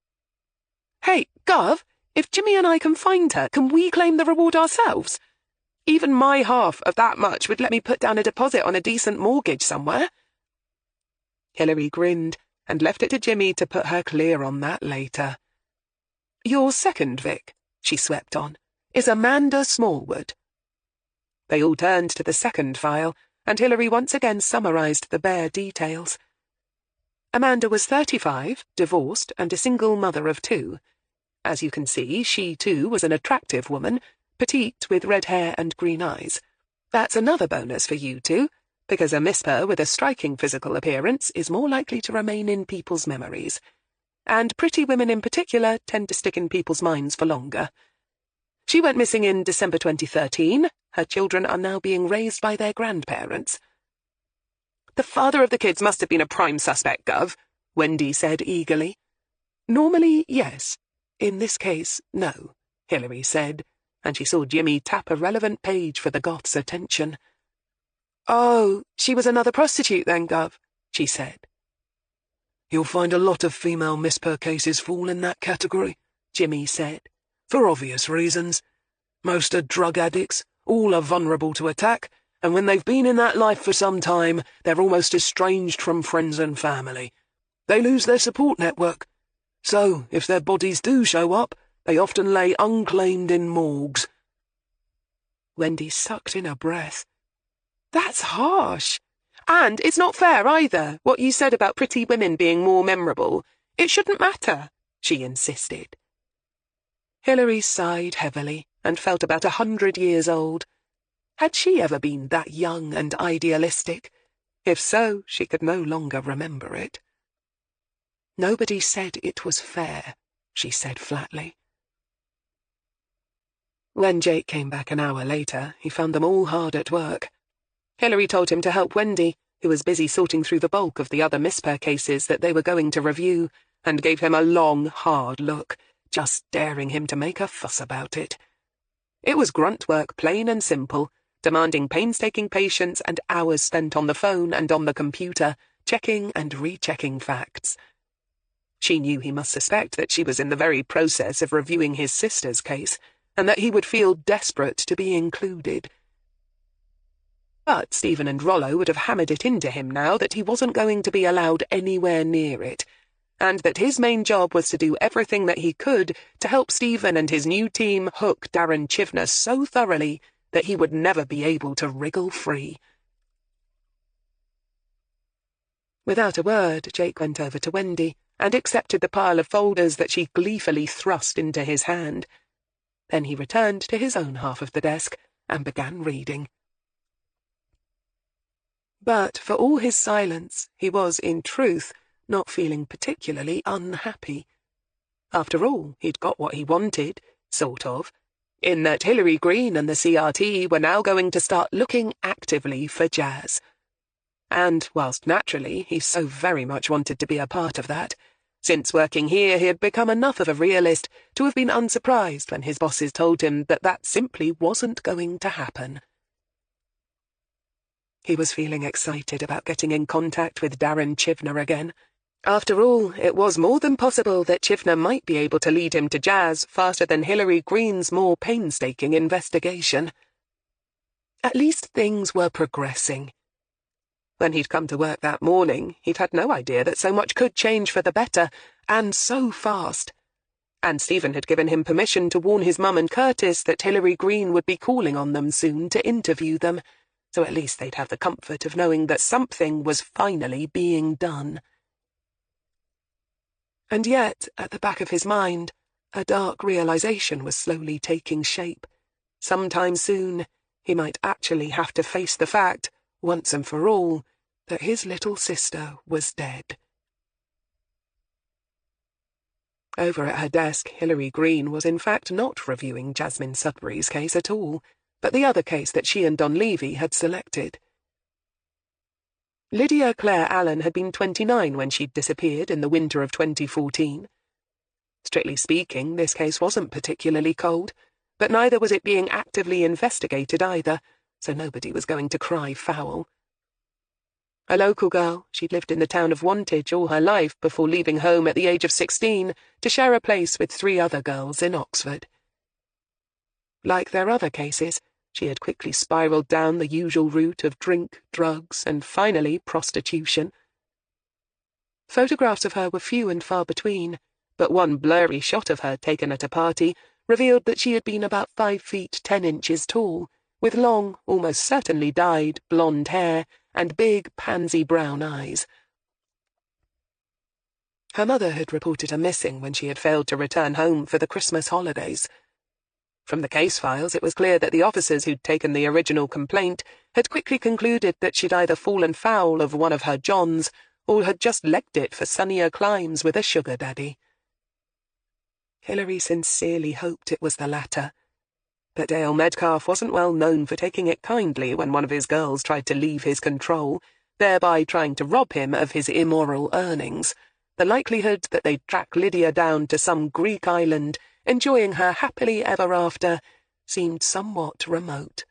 "Hey, Gov, if Jimmy and I can find her, can we claim the reward ourselves? Even my half of that much would let me put down a deposit on a decent mortgage somewhere." Hillary grinned and left it to Jimmy to put her clear on that later. "Your second Vic," she swept on, "is Amanda Smallwood." They all turned to the second file, and Hillary once again summarized the bare details. Amanda was 35, divorced, and a single mother of 2. As you can see, she too was an attractive woman, petite with red hair and green eyes. That's another bonus for you two, because a Miss Per with a striking physical appearance is more likely to remain in people's memories. And pretty women in particular tend to stick in people's minds for longer. She went missing in December 2013. Her children are now being raised by their grandparents. "The father of the kids must have been a prime suspect, Gov," Wendy said eagerly. "Normally, yes. In this case, no," Hillary said, and she saw Jimmy tap a relevant page for the goth's attention. "Oh, she was another prostitute then, Gov," she said. "You'll find a lot of female Miss Per cases fall in that category," Jimmy said, "for obvious reasons. Most are drug addicts, all are vulnerable to attack, and when they've been in that life for some time, they're almost estranged from friends and family. They lose their support network. So, if their bodies do show up, they often lay unclaimed in morgues." Wendy sucked in a breath. "That's harsh. And it's not fair either, what you said about pretty women being more memorable. It shouldn't matter," she insisted. Hillary sighed heavily and felt about 100 years old. Had she ever been that young and idealistic? If so, she could no longer remember it. "Nobody said it was fair," she said flatly. When Jake came back an hour later, he found them all hard at work. Hillary told him to help Wendy, who was busy sorting through the bulk of the other Miss Per cases that they were going to review, and gave him a long, hard look, just daring him to make a fuss about it. It was grunt work, plain and simple, demanding painstaking patience and hours spent on the phone and on the computer, checking and rechecking facts. She knew he must suspect that she was in the very process of reviewing his sister's case, and that he would feel desperate to be included. But Stephen and Rollo would have hammered it into him now that he wasn't going to be allowed anywhere near it, and that his main job was to do everything that he could to help Stephen and his new team hook Darren Chivner so thoroughly that he would never be able to wriggle free. Without a word, Jake went over to Wendy and accepted the pile of folders that she gleefully thrust into his hand. Then he returned to his own half of the desk and began reading. But for all his silence, he was, in truth, not feeling particularly unhappy. After all, he'd got what he wanted, sort of, in that Hillary Greene and the CRT were now going to start looking actively for Jazz. And, whilst naturally he so very much wanted to be a part of that, since working here he had become enough of a realist to have been unsurprised when his bosses told him that that simply wasn't going to happen. He was feeling excited about getting in contact with Darren Chivner again. After all, it was more than possible that Chivner might be able to lead him to jazz faster than Hilary Greene's more painstaking investigation. At least things were progressing. When he'd come to work that morning, he'd had no idea that so much could change for the better, and so fast. And Stephen had given him permission to warn his mum and Curtis that Hilary Greene would be calling on them soon to interview them, so at least they'd have the comfort of knowing that something was finally being done. And yet, at the back of his mind, a dark realization was slowly taking shape. Sometime soon, he might actually have to face the fact, once and for all, that his little sister was dead. Over at her desk, Hilary Greene was in fact not reviewing Jasmine Sudbury's case at all, but the other case that she and Don Levy had selected. Lydia Claire Allen had been 29 when she'd disappeared in the winter of 2014. Strictly speaking, this case wasn't particularly cold, but neither was it being actively investigated either, so nobody was going to cry foul. A local girl, she'd lived in the town of Wantage all her life before leaving home at the age of 16 to share a place with 3 other girls in Oxford. Like their other cases, she had quickly spiraled down the usual route of drink, drugs, and finally prostitution. Photographs of her were few and far between, but one blurry shot of her taken at a party revealed that she had been about 5 feet 10 inches tall, with long, almost certainly dyed, blonde hair and big, pansy brown eyes. Her mother had reported her missing when she had failed to return home for the Christmas holidays. From the case files, it was clear that the officers who'd taken the original complaint had quickly concluded that she'd either fallen foul of one of her Johns or had just legged it for sunnier climes with a sugar daddy. Hilary sincerely hoped it was the latter, but Dale Metcalfe wasn't well known for taking it kindly when one of his girls tried to leave his control, thereby trying to rob him of his immoral earnings. The likelihood that they'd track Lydia down to some Greek island, enjoying her happily ever after, seemed somewhat remote.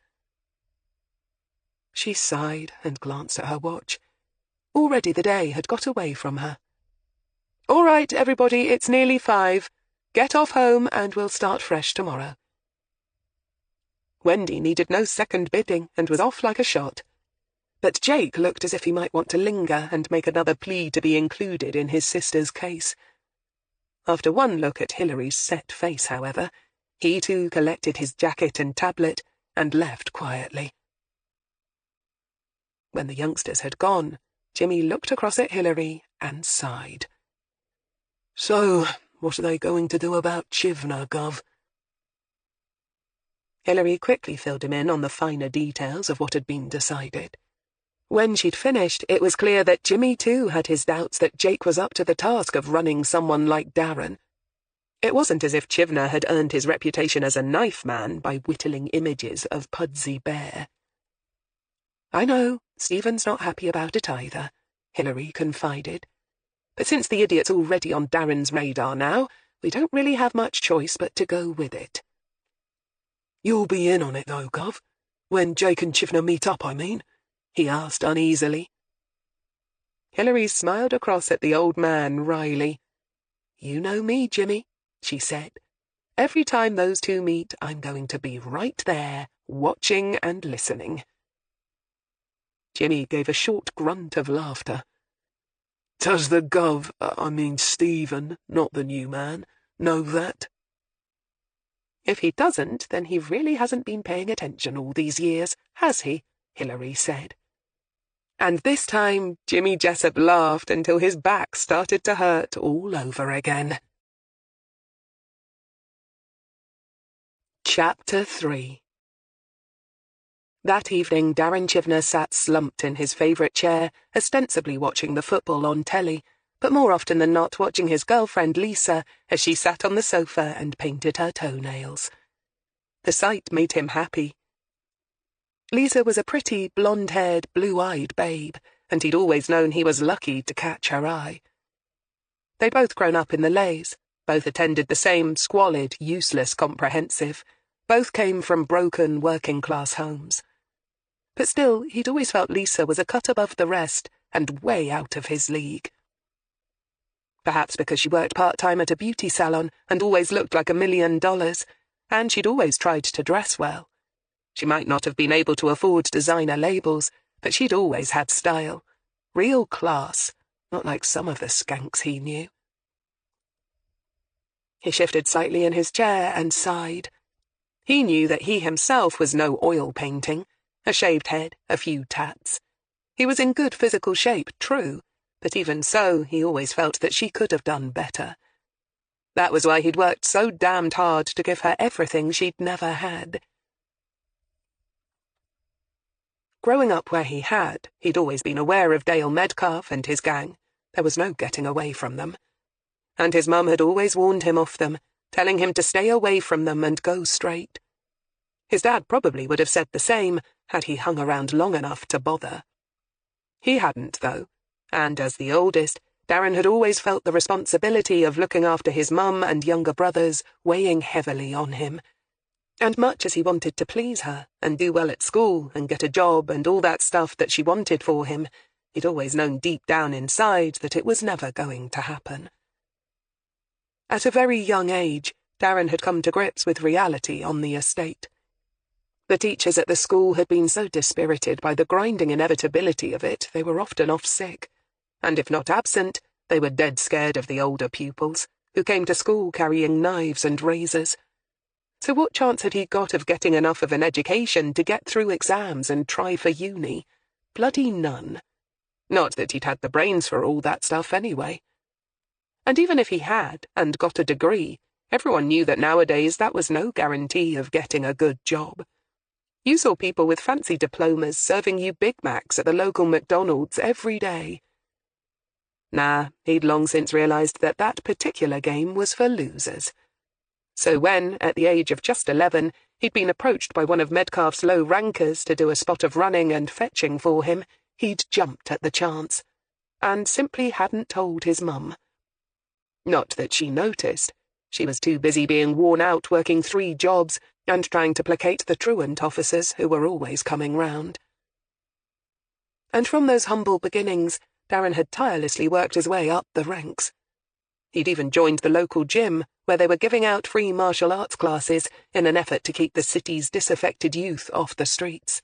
She sighed and glanced at her watch. Already the day had got away from her. "All right, everybody, it's nearly 5. Get off home and we'll start fresh tomorrow." Wendy needed no second bidding and was off like a shot. But Jake looked as if he might want to linger and make another plea to be included in his sister's case. After one look at Hilary's set face, however, he too collected his jacket and tablet and left quietly. When the youngsters had gone, Jimmy looked across at Hilary and sighed. "So, what are they going to do about Chivner, Gov?" Hilary quickly filled him in on the finer details of what had been decided. When she'd finished, it was clear that Jimmy too had his doubts that Jake was up to the task of running someone like Darren. It wasn't as if Chivner had earned his reputation as a knife man by whittling images of Pudsey Bear. "I know, Stephen's not happy about it either," Hilary confided. "But since the idiot's already on Darren's radar now, we don't really have much choice but to go with it." "You'll be in on it, though, Gov. When Jake and Chivner meet up, I mean," he asked uneasily. Hilary smiled across at the old man wryly. "You know me, Jimmy," she said. "Every time those two meet, I'm going to be right there, watching and listening." Jimmy gave a short grunt of laughter. "Does the Gov, Stephen, not the new man, know that?" "If he doesn't, then he really hasn't been paying attention all these years, has he?" Hilary said. And this time Jimmy Jessup laughed until his back started to hurt all over again. Chapter 3. That evening Darren Chivner sat slumped in his favourite chair, ostensibly watching the football on telly, but more often than not watching his girlfriend Lisa as she sat on the sofa and painted her toenails. The sight made him happy. Lisa was a pretty, blonde-haired, blue-eyed babe, and he'd always known he was lucky to catch her eye. They'd both grown up in the Lays, both attended the same squalid, useless comprehensive, both came from broken, working-class homes. but still he'd always felt Lisa was a cut above the rest and way out of his league. Perhaps because she worked part-time at a beauty salon and always looked like $1 million, and she'd always tried to dress well. She might not have been able to afford designer labels, but she'd always had style. Real class, not like some of the skanks he knew. He shifted slightly in his chair and sighed. He knew that he himself was no oil painting, a shaved head, a few tats. He was in good physical shape, true, but even so, he always felt that she could have done better. That was why he'd worked so damned hard to give her everything she'd never had. Growing up where he had, he'd always been aware of Dale Metcalf and his gang. There was no getting away from them. And his mum had always warned him off them, telling him to stay away from them and go straight. His dad probably would have said the same had he hung around long enough to bother. He hadn't, though, and as the oldest, Darren had always felt the responsibility of looking after his mum and younger brothers weighing heavily on him. And much as he wanted to please her and do well at school and get a job and all that stuff that she wanted for him, he'd always known deep down inside that it was never going to happen. At a very young age, Darren had come to grips with reality on the estate. The teachers at the school had been so dispirited by the grinding inevitability of it they were often off sick, and if not absent, they were dead scared of the older pupils, who came to school carrying knives and razors. So what chance had he got of getting enough of an education to get through exams and try for uni? Bloody none. Not that he'd had the brains for all that stuff anyway. And even if he had, and got a degree, everyone knew that nowadays that was no guarantee of getting a good job. You saw people with fancy diplomas serving you Big Macs at the local McDonald's every day. Nah, he'd long since realised that that particular game was for losers. So when, at the age of just 11, he'd been approached by one of Metcalf's low rankers to do a spot of running and fetching for him, he'd jumped at the chance, and simply hadn't told his mum. Not that she noticed. She was too busy being worn out working 3 jobs and trying to placate the truant officers who were always coming round. And from those humble beginnings, Darren had tirelessly worked his way up the ranks. He'd even joined the local gym, where they were giving out free martial arts classes in an effort to keep the city's disaffected youth off the streets.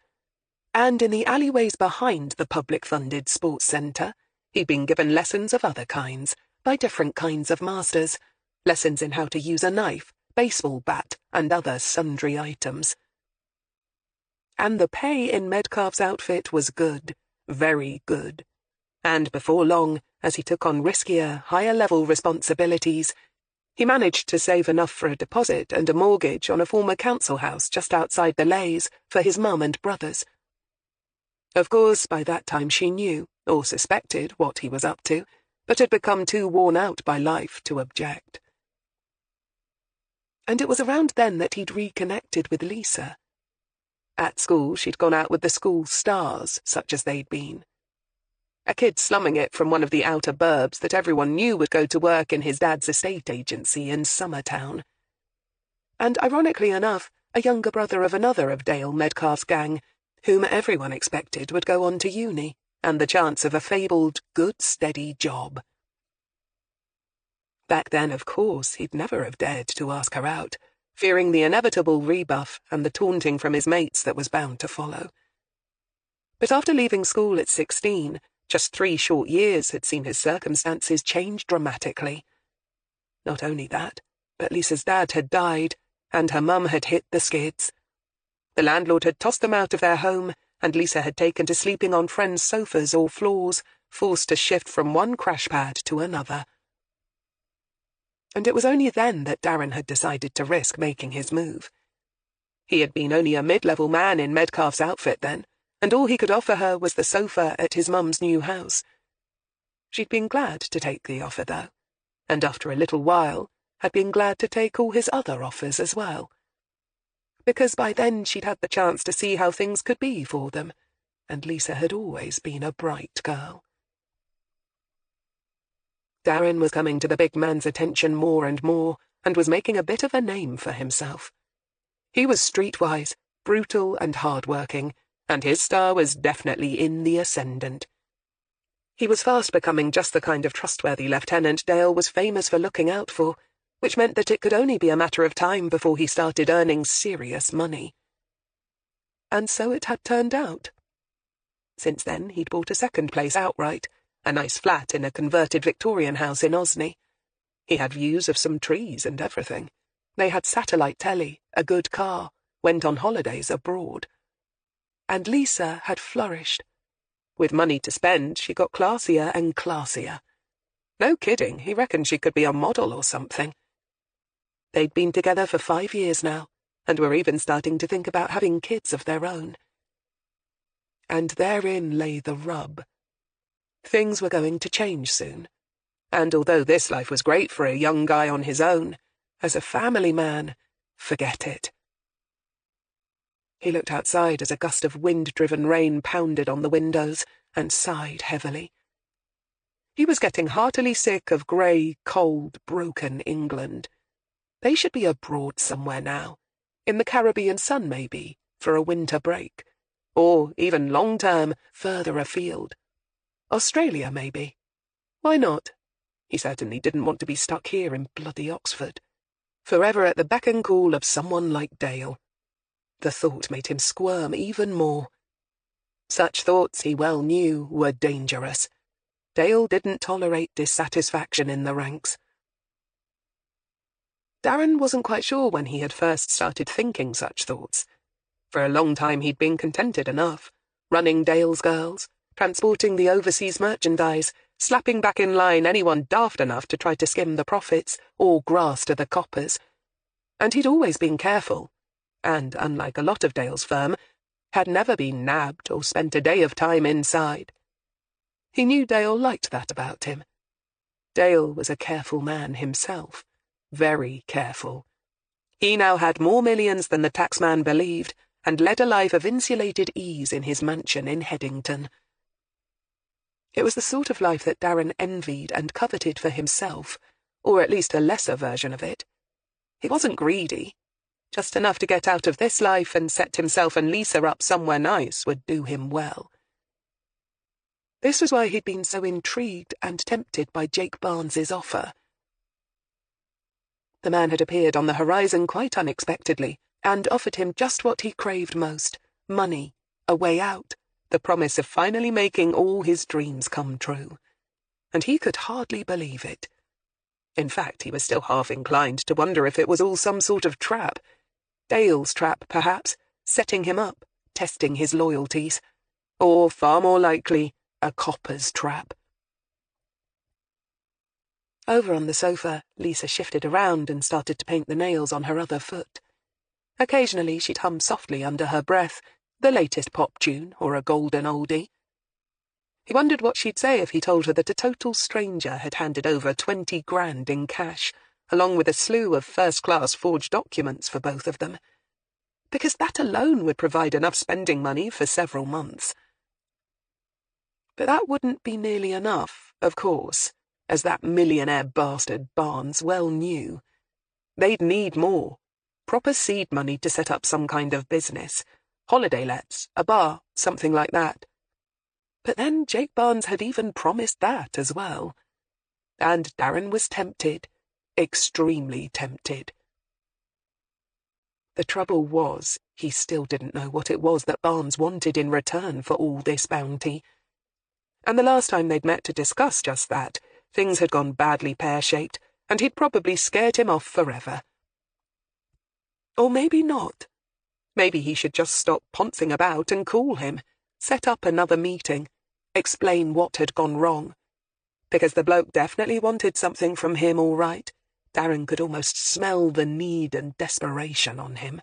And in the alleyways behind the public-funded sports centre, he'd been given lessons of other kinds, by different kinds of masters, lessons in how to use a knife, baseball bat, and other sundry items. And the pay in Metcalf's outfit was good, very good. And before long, as he took on riskier, higher-level responsibilities, he managed to save enough for a deposit and a mortgage on a former council house just outside the Lays for his mum and brothers. Of course, by that time she knew, or suspected, what he was up to, but had become too worn out by life to object. And it was around then that he'd reconnected with Lisa. At school, she'd gone out with the school stars, such as they'd been. A kid slumming it from one of the outer burbs that everyone knew would go to work in his dad's estate agency in Summertown. And ironically enough, a younger brother of another of Dale Metcalf's gang, whom everyone expected would go on to uni, and the chance of a fabled, good, steady job. Back then, of course, he'd never have dared to ask her out, fearing the inevitable rebuff and the taunting from his mates that was bound to follow. But after leaving school at 16, just 3 short years had seen his circumstances change dramatically. Not only that, but Lisa's dad had died, and her mum had hit the skids. The landlord had tossed them out of their home, and Lisa had taken to sleeping on friends' sofas or floors, forced to shift from one crash pad to another. And it was only then that Darren had decided to risk making his move. He had been only a mid-level man in Metcalf's outfit then, and all he could offer her was the sofa at his mum's new house. She'd been glad to take the offer, though, and after a little while had been glad to take all his other offers as well. Because by then she'd had the chance to see how things could be for them, and Lisa had always been a bright girl. Darren was coming to the big man's attention more and more, and was making a bit of a name for himself. He was streetwise, brutal and hard-working, and his star was definitely in the ascendant. He was fast becoming just the kind of trustworthy lieutenant Dale was famous for looking out for, which meant that it could only be a matter of time before he started earning serious money. And so it had turned out. Since then, he'd bought a second place outright, a nice flat in a converted Victorian house in Osney. He had views of some trees and everything. They had satellite telly, a good car, went on holidays abroad. And Lisa had flourished. With money to spend, she got classier and classier. No kidding, he reckoned she could be a model or something. They'd been together for 5 years now, and were even starting to think about having kids of their own. And therein lay the rub. Things were going to change soon. And although this life was great for a young guy on his own, as a family man, forget it. He looked outside as a gust of wind-driven rain pounded on the windows, and sighed heavily. He was getting heartily sick of grey, cold, broken England. They should be abroad somewhere now, in the Caribbean sun maybe, for a winter break, or even long-term, further afield. Australia maybe. Why not? He certainly didn't want to be stuck here in bloody Oxford, forever at the beck and call of someone like Dale. The thought made him squirm even more. Such thoughts, he well knew, were dangerous. Dale didn't tolerate dissatisfaction in the ranks. Darren wasn't quite sure when he had first started thinking such thoughts. For a long time he'd been contented enough, running Dale's girls, transporting the overseas merchandise, slapping back in line anyone daft enough to try to skim the profits or grass to the coppers. And he'd always been careful, and, unlike a lot of Dale's firm, had never been nabbed or spent a day of time inside. He knew Dale liked that about him. Dale was a careful man himself, very careful. He now had more millions than the taxman believed, and led a life of insulated ease in his mansion in Headington. It was the sort of life that Darren envied and coveted for himself, or at least a lesser version of it. He wasn't greedy. Just enough to get out of this life and set himself and Lisa up somewhere nice would do him well. This was why he'd been so intrigued and tempted by Jake Barnes's offer. The man had appeared on the horizon quite unexpectedly, and offered him just what he craved most: money, a way out, the promise of finally making all his dreams come true. And he could hardly believe it. In fact, he was still half inclined to wonder if it was all some sort of trap. Dale's trap, perhaps, setting him up, testing his loyalties. Or, far more likely, a copper's trap. Over on the sofa, Lisa shifted around and started to paint the nails on her other foot. Occasionally she'd hum softly under her breath, the latest pop tune or a golden oldie. He wondered what she'd say if he told her that a total stranger had handed over 20 grand in cash, along with a slew of first-class forged documents for both of them. Because that alone would provide enough spending money for several months. But that wouldn't be nearly enough, of course, as that millionaire bastard Barnes well knew. They'd need more. Proper seed money to set up some kind of business. Holiday lets, a bar, something like that. But then Jake Barnes had even promised that as well. And Darren was tempted, extremely tempted. The trouble was, he still didn't know what it was that Barnes wanted in return for all this bounty. And the last time they'd met to discuss just that, things had gone badly pear-shaped, and he'd probably scared him off forever. Or maybe not. Maybe he should just stop pouncing about and call him, set up another meeting, explain what had gone wrong. Because the bloke definitely wanted something from him, all right. Darren could almost smell the need and desperation on him.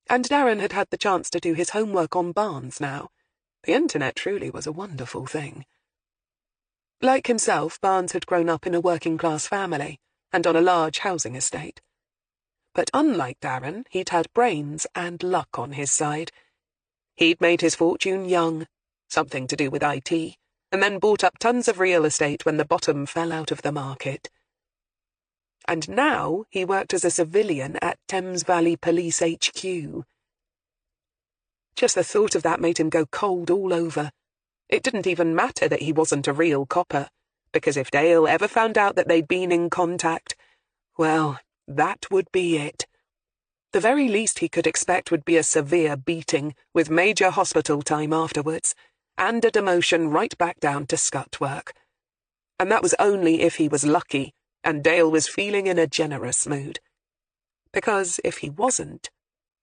And Darren had had the chance to do his homework on Barnes now. The internet truly was a wonderful thing. Like himself, Barnes had grown up in a working-class family, and on a large housing estate. But unlike Darren, he'd had brains and luck on his side. He'd made his fortune young, something to do with IT, and then bought up tons of real estate when the bottom fell out of the market. And now he worked as a civilian at Thames Valley Police HQ. Just the thought of that made him go cold all over. It didn't even matter that he wasn't a real copper, because if Dale ever found out that they'd been in contact, well, that would be it. The very least he could expect would be a severe beating, with major hospital time afterwards, and a demotion right back down to scut work. And that was only if he was lucky, and Dale was feeling in a generous mood. Because if he wasn't,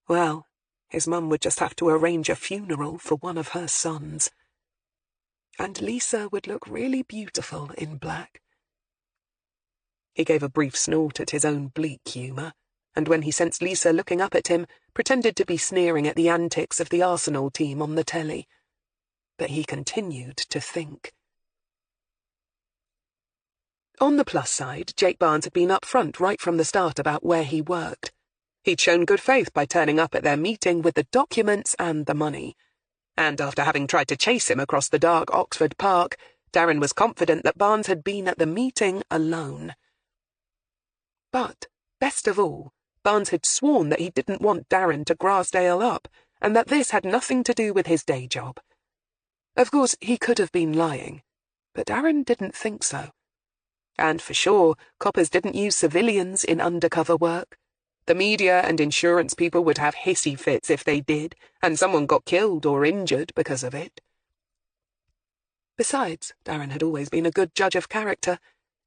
well, his mum would just have to arrange a funeral for one of her sons. And Lisa would look really beautiful in black. He gave a brief snort at his own bleak humour, and when he sensed Lisa looking up at him, pretended to be sneering at the antics of the Arsenal team on the telly. But he continued to think. On the plus side, Jake Barnes had been up front right from the start about where he worked. He'd shown good faith by turning up at their meeting with the documents and the money. And after having tried to chase him across the dark Oxford Park, Darren was confident that Barnes had been at the meeting alone. But, best of all, Barnes had sworn that he didn't want Darren to grass Dale up, and that this had nothing to do with his day job. Of course, he could have been lying, but Darren didn't think so. And for sure, coppers didn't use civilians in undercover work. The media and insurance people would have hissy fits if they did, and someone got killed or injured because of it. Besides, Darren had always been a good judge of character.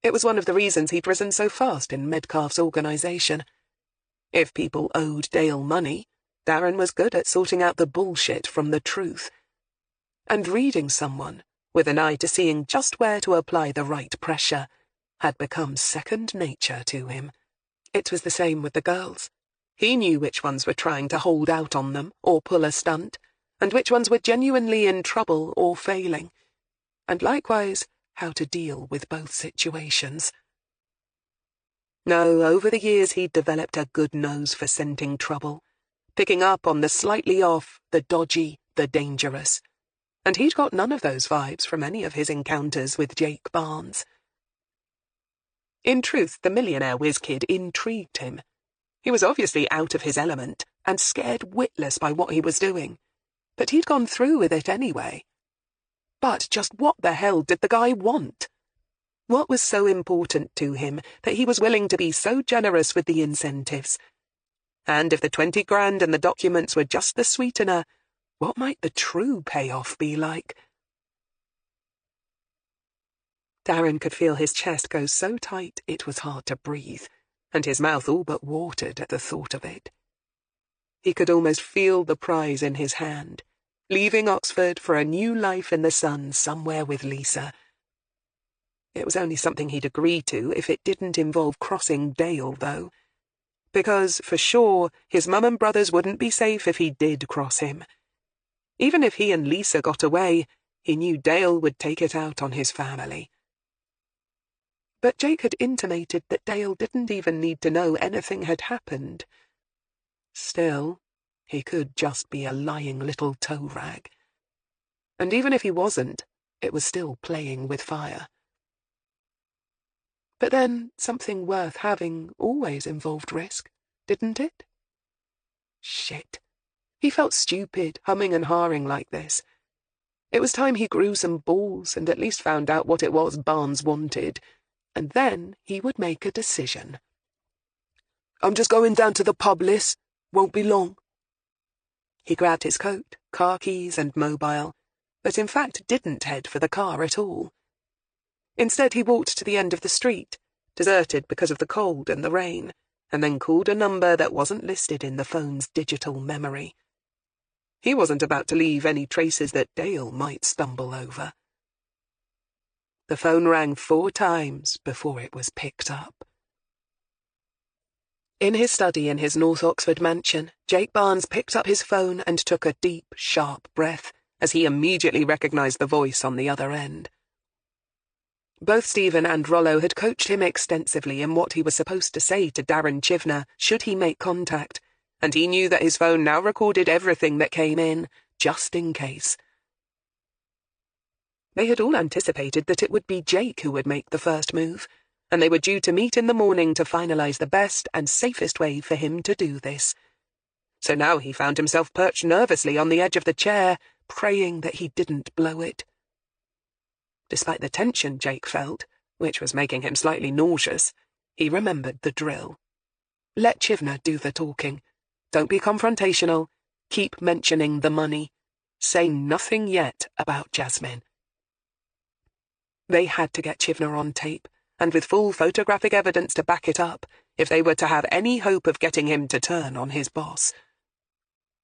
It was one of the reasons he'd risen so fast in Metcalfe's organisation. If people owed Dale money, Darren was good at sorting out the bullshit from the truth. And reading someone, with an eye to seeing just where to apply the right pressure, had become second nature to him. It was the same with the girls. He knew which ones were trying to hold out on them or pull a stunt, and which ones were genuinely in trouble or failing, and likewise how to deal with both situations. No, over the years he'd developed a good nose for scenting trouble, picking up on the slightly off, the dodgy, the dangerous, and he'd got none of those vibes from any of his encounters with Jake Barnes. In truth, the millionaire whiz kid intrigued him. He was obviously out of his element and scared witless by what he was doing, but he'd gone through with it anyway. But just what the hell did the guy want? What was so important to him that he was willing to be so generous with the incentives? And if the 20 grand and the documents were just the sweetener, what might the true payoff be like? Darren could feel his chest go so tight it was hard to breathe, and his mouth all but watered at the thought of it. He could almost feel the prize in his hand, leaving Oxford for a new life in the sun somewhere with Lisa. It was only something he'd agree to if it didn't involve crossing Dale, though, because, for sure, his mum and brothers wouldn't be safe if he did cross him. Even if he and Lisa got away, he knew Dale would take it out on his family. But Jake had intimated that Dale didn't even need to know anything had happened. Still, he could just be a lying little toe rag. And even if he wasn't, it was still playing with fire. But then, something worth having always involved risk, didn't it? Shit. He felt stupid, humming and hawing like this. It was time he grew some balls and at least found out what it was Barnes wanted, and then he would make a decision. "I'm just going down to the pub, Liz. Won't be long." He grabbed his coat, car keys and mobile, but in fact didn't head for the car at all. Instead he walked to the end of the street, deserted because of the cold and the rain, and then called a number that wasn't listed in the phone's digital memory. He wasn't about to leave any traces that Dale might stumble over. The phone rang 4 times before it was picked up. In his study in his North Oxford mansion, Jake Barnes picked up his phone and took a deep, sharp breath as he immediately recognized the voice on the other end. Both Stephen and Rollo had coached him extensively in what he was supposed to say to Darren Chivner should he make contact, and he knew that his phone now recorded everything that came in, just in case. They had all anticipated that it would be Jake who would make the first move, and they were due to meet in the morning to finalize the best and safest way for him to do this. so now he found himself perched nervously on the edge of the chair, praying that he didn't blow it. Despite the tension Jake felt, which was making him slightly nauseous, he remembered the drill. Let Chivner do the talking. Don't be confrontational. Keep mentioning the money. Say nothing yet about Jasmine. They had to get Chivner on tape, and with full photographic evidence to back it up, if they were to have any hope of getting him to turn on his boss.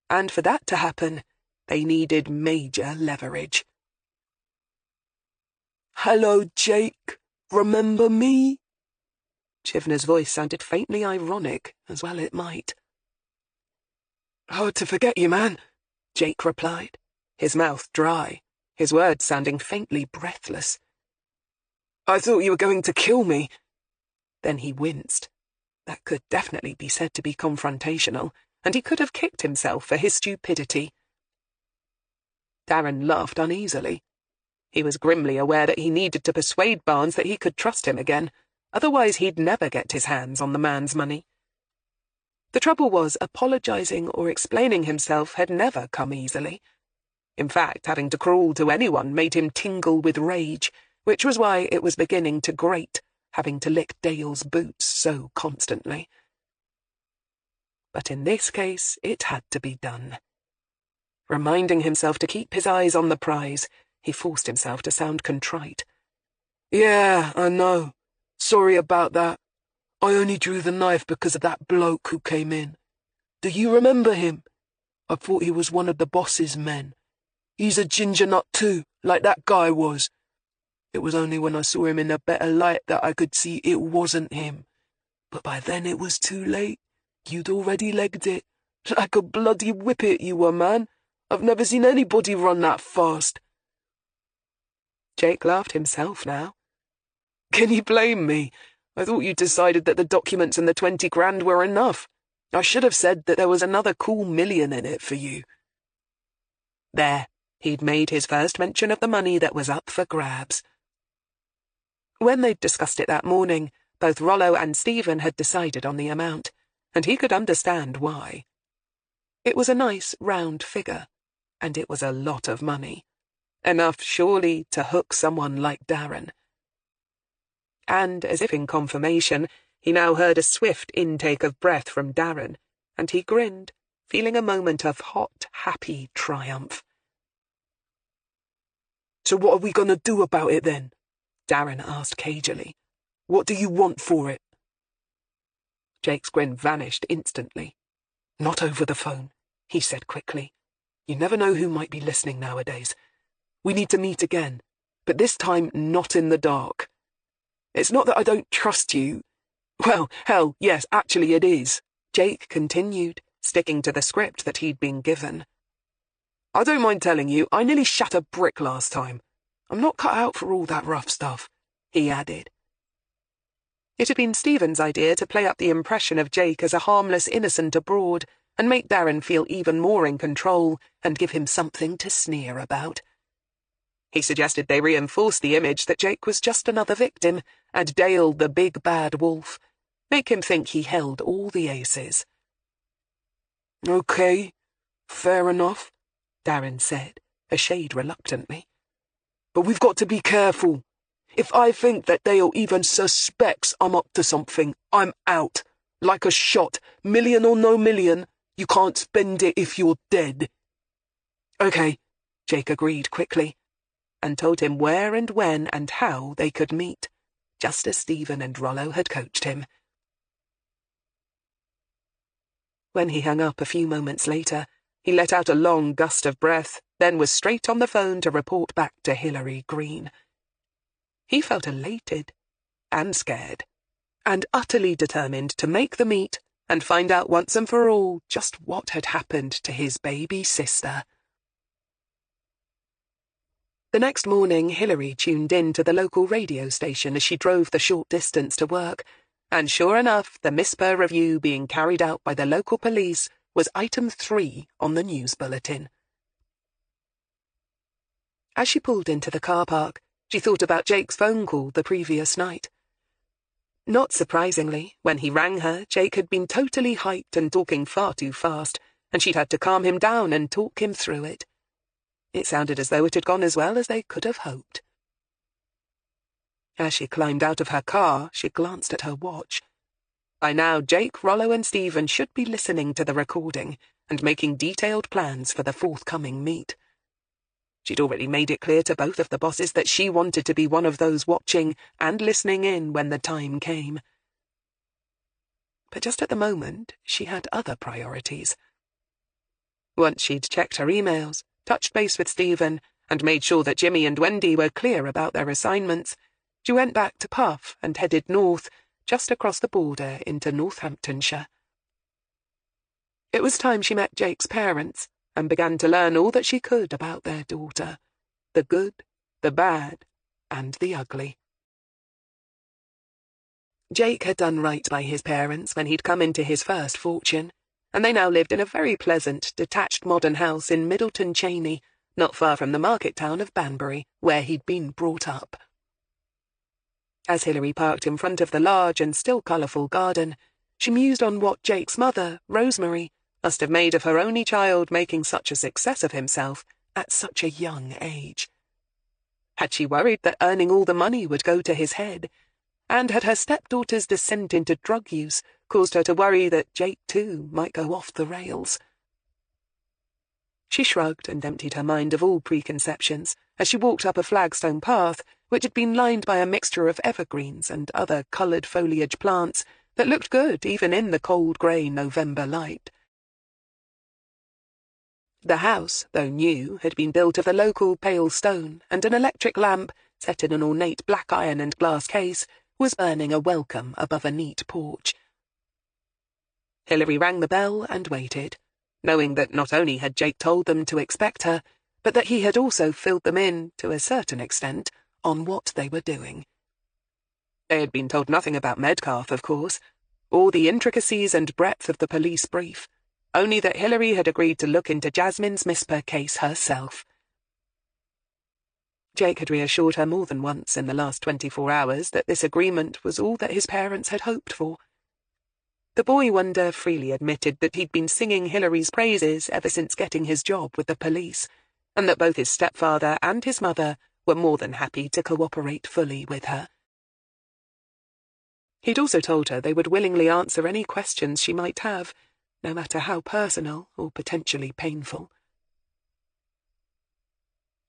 And for that to happen, they needed major leverage. "Hello, Jake. Remember me?" Chivner's voice sounded faintly ironic, as well it might. "Hard to forget you, man," Jake replied, his mouth dry, his words sounding faintly breathless. "I thought you were going to kill me." Then he winced. That could definitely be said to be confrontational, and he could have kicked himself for his stupidity. Darren laughed uneasily. He was grimly aware that he needed to persuade Barnes that he could trust him again, otherwise he'd never get his hands on the man's money. The trouble was, apologizing or explaining himself had never come easily. In fact, having to crawl to anyone made him tingle with rage, which was why it was beginning to grate, having to lick Dale's boots so constantly. But in this case, it had to be done. Reminding himself to keep his eyes on the prize, he forced himself to sound contrite. "Yeah, I know. Sorry about that. I only drew the knife because of that bloke who came in. Do you remember him? I thought he was one of the boss's men. He's a ginger nut too, like that guy was. It was only when I saw him in a better light that I could see it wasn't him. But by then it was too late. You'd already legged it. Like a bloody whippet you were, man. I've never seen anybody run that fast." Jake laughed himself now. "Can you blame me? I thought you decided that the documents and the 20 grand were enough. I should have said that there was another cool million in it for you." There, he'd made his first mention of the money that was up for grabs. When they'd discussed it that morning, both Rollo and Stephen had decided on the amount, and he could understand why. It was a nice, round figure, and it was a lot of money. Enough, surely, to hook someone like Darren. And, as if in confirmation, he now heard a swift intake of breath from Darren, and he grinned, feeling a moment of hot, happy triumph. "So what are we going to do about it then?" Darren asked cagily. "What do you want for it?" Jake's grin vanished instantly. "Not over the phone," he said quickly. "You never know who might be listening nowadays. We need to meet again, but this time not in the dark. It's not that I don't trust you. Well, hell, yes, actually it is," Jake continued, sticking to the script that he'd been given. "I don't mind telling you, I nearly shat a brick last time. I'm not cut out for all that rough stuff," he added. It had been Stephen's idea to play up the impression of Jake as a harmless innocent abroad, and make Darren feel even more in control, and give him something to sneer about. He suggested they reinforce the image that Jake was just another victim, and Dale the big bad wolf. Make him think he held all the aces. "Okay, fair enough," Darren said, a shade reluctantly. "But we've got to be careful. If I think that Dale even suspects I'm up to something, I'm out. Like a shot, million or no million, you can't spend it if you're dead." "Okay," Jake agreed quickly, and told him where and when and how they could meet, just as Stephen and Rollo had coached him. When he hung up a few moments later, he let out a long gust of breath, then was straight on the phone to report back to Hilary Greene. He felt elated and scared, and utterly determined to make the meet and find out once and for all just what had happened to his baby sister. The next morning, Hilary tuned in to the local radio station as she drove the short distance to work, and sure enough, the Miss Purr review being carried out by the local police was item 3 on the news bulletin. As she pulled into the car park, she thought about Jake's phone call the previous night. Not surprisingly, when he rang her, Jake had been totally hyped and talking far too fast, and she'd had to calm him down and talk him through it. It sounded as though it had gone as well as they could have hoped. As she climbed out of her car, she glanced at her watch. By now, Jake, Rollo, and Stephen should be listening to the recording and making detailed plans for the forthcoming meet. She'd already made it clear to both of the bosses that she wanted to be one of those watching and listening in when the time came. But just at the moment, she had other priorities. Once she'd checked her emails, touched base with Stephen, and made sure that Jimmy and Wendy were clear about their assignments, she went back to Puff and headed north, just across the border into Northamptonshire. It was time she met Jake's parents and began to learn all that she could about their daughter, the good, the bad, and the ugly. Jake had done right by his parents when he'd come into his first fortune, and they now lived in a very pleasant, detached modern house in Middleton Cheney, not far from the market town of Banbury, where he'd been brought up. As Hilary parked in front of the large and still colourful garden, she mused on what Jake's mother, Rosemary, must have made of her only child making such a success of himself at such a young age. Had she worried that earning all the money would go to his head? And had her stepdaughter's descent into drug use caused her to worry that Jake, too, might go off the rails? She shrugged and emptied her mind of all preconceptions as she walked up a flagstone path which had been lined by a mixture of evergreens and other coloured foliage plants that looked good even in the cold grey November light. The house, though new, had been built of the local pale stone, and an electric lamp, set in an ornate black iron and glass case, was burning a welcome above a neat porch. Hilary rang the bell and waited, knowing that not only had Jake told them to expect her, but that he had also filled them in, to a certain extent, on what they were doing. They had been told nothing about Medcalf, of course, or the intricacies and breadth of the police brief, only that Hilary had agreed to look into Jasmine's Misper case herself. Jake had reassured her more than once in the last 24 hours that this agreement was all that his parents had hoped for. The boy wonder freely admitted that he'd been singing Hilary's praises ever since getting his job with the police, and that both his stepfather and his mother were more than happy to cooperate fully with her. He'd also told her they would willingly answer any questions she might have, no matter how personal or potentially painful.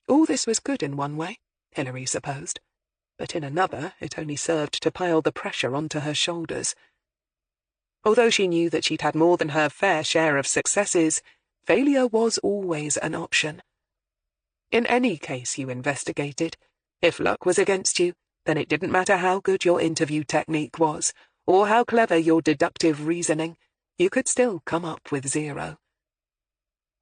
All this was good in one way, Hilary supposed, but in another it only served to pile the pressure onto her shoulders. Although she knew that she'd had more than her fair share of successes, failure was always an option. In any case you investigated, if luck was against you, then it didn't matter how good your interview technique was, or how clever your deductive reasoning, you could still come up with 0.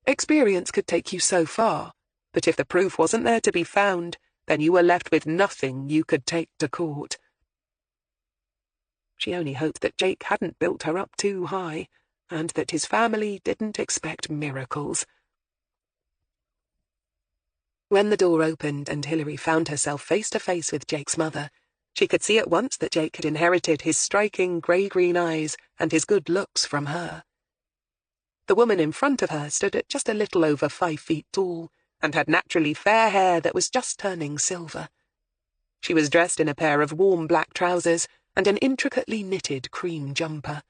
Experience could take you so far, but if the proof wasn't there to be found, then you were left with nothing you could take to court. She only hoped that Jake hadn't built her up too high, and that his family didn't expect miracles. When the door opened and Hilary found herself face to face with Jake's mother, she could see at once that Jake had inherited his striking grey-green eyes and his good looks from her. The woman in front of her stood at just a little over 5 feet tall, and had naturally fair hair that was just turning silver. She was dressed in a pair of warm black trousers and an intricately knitted cream jumper.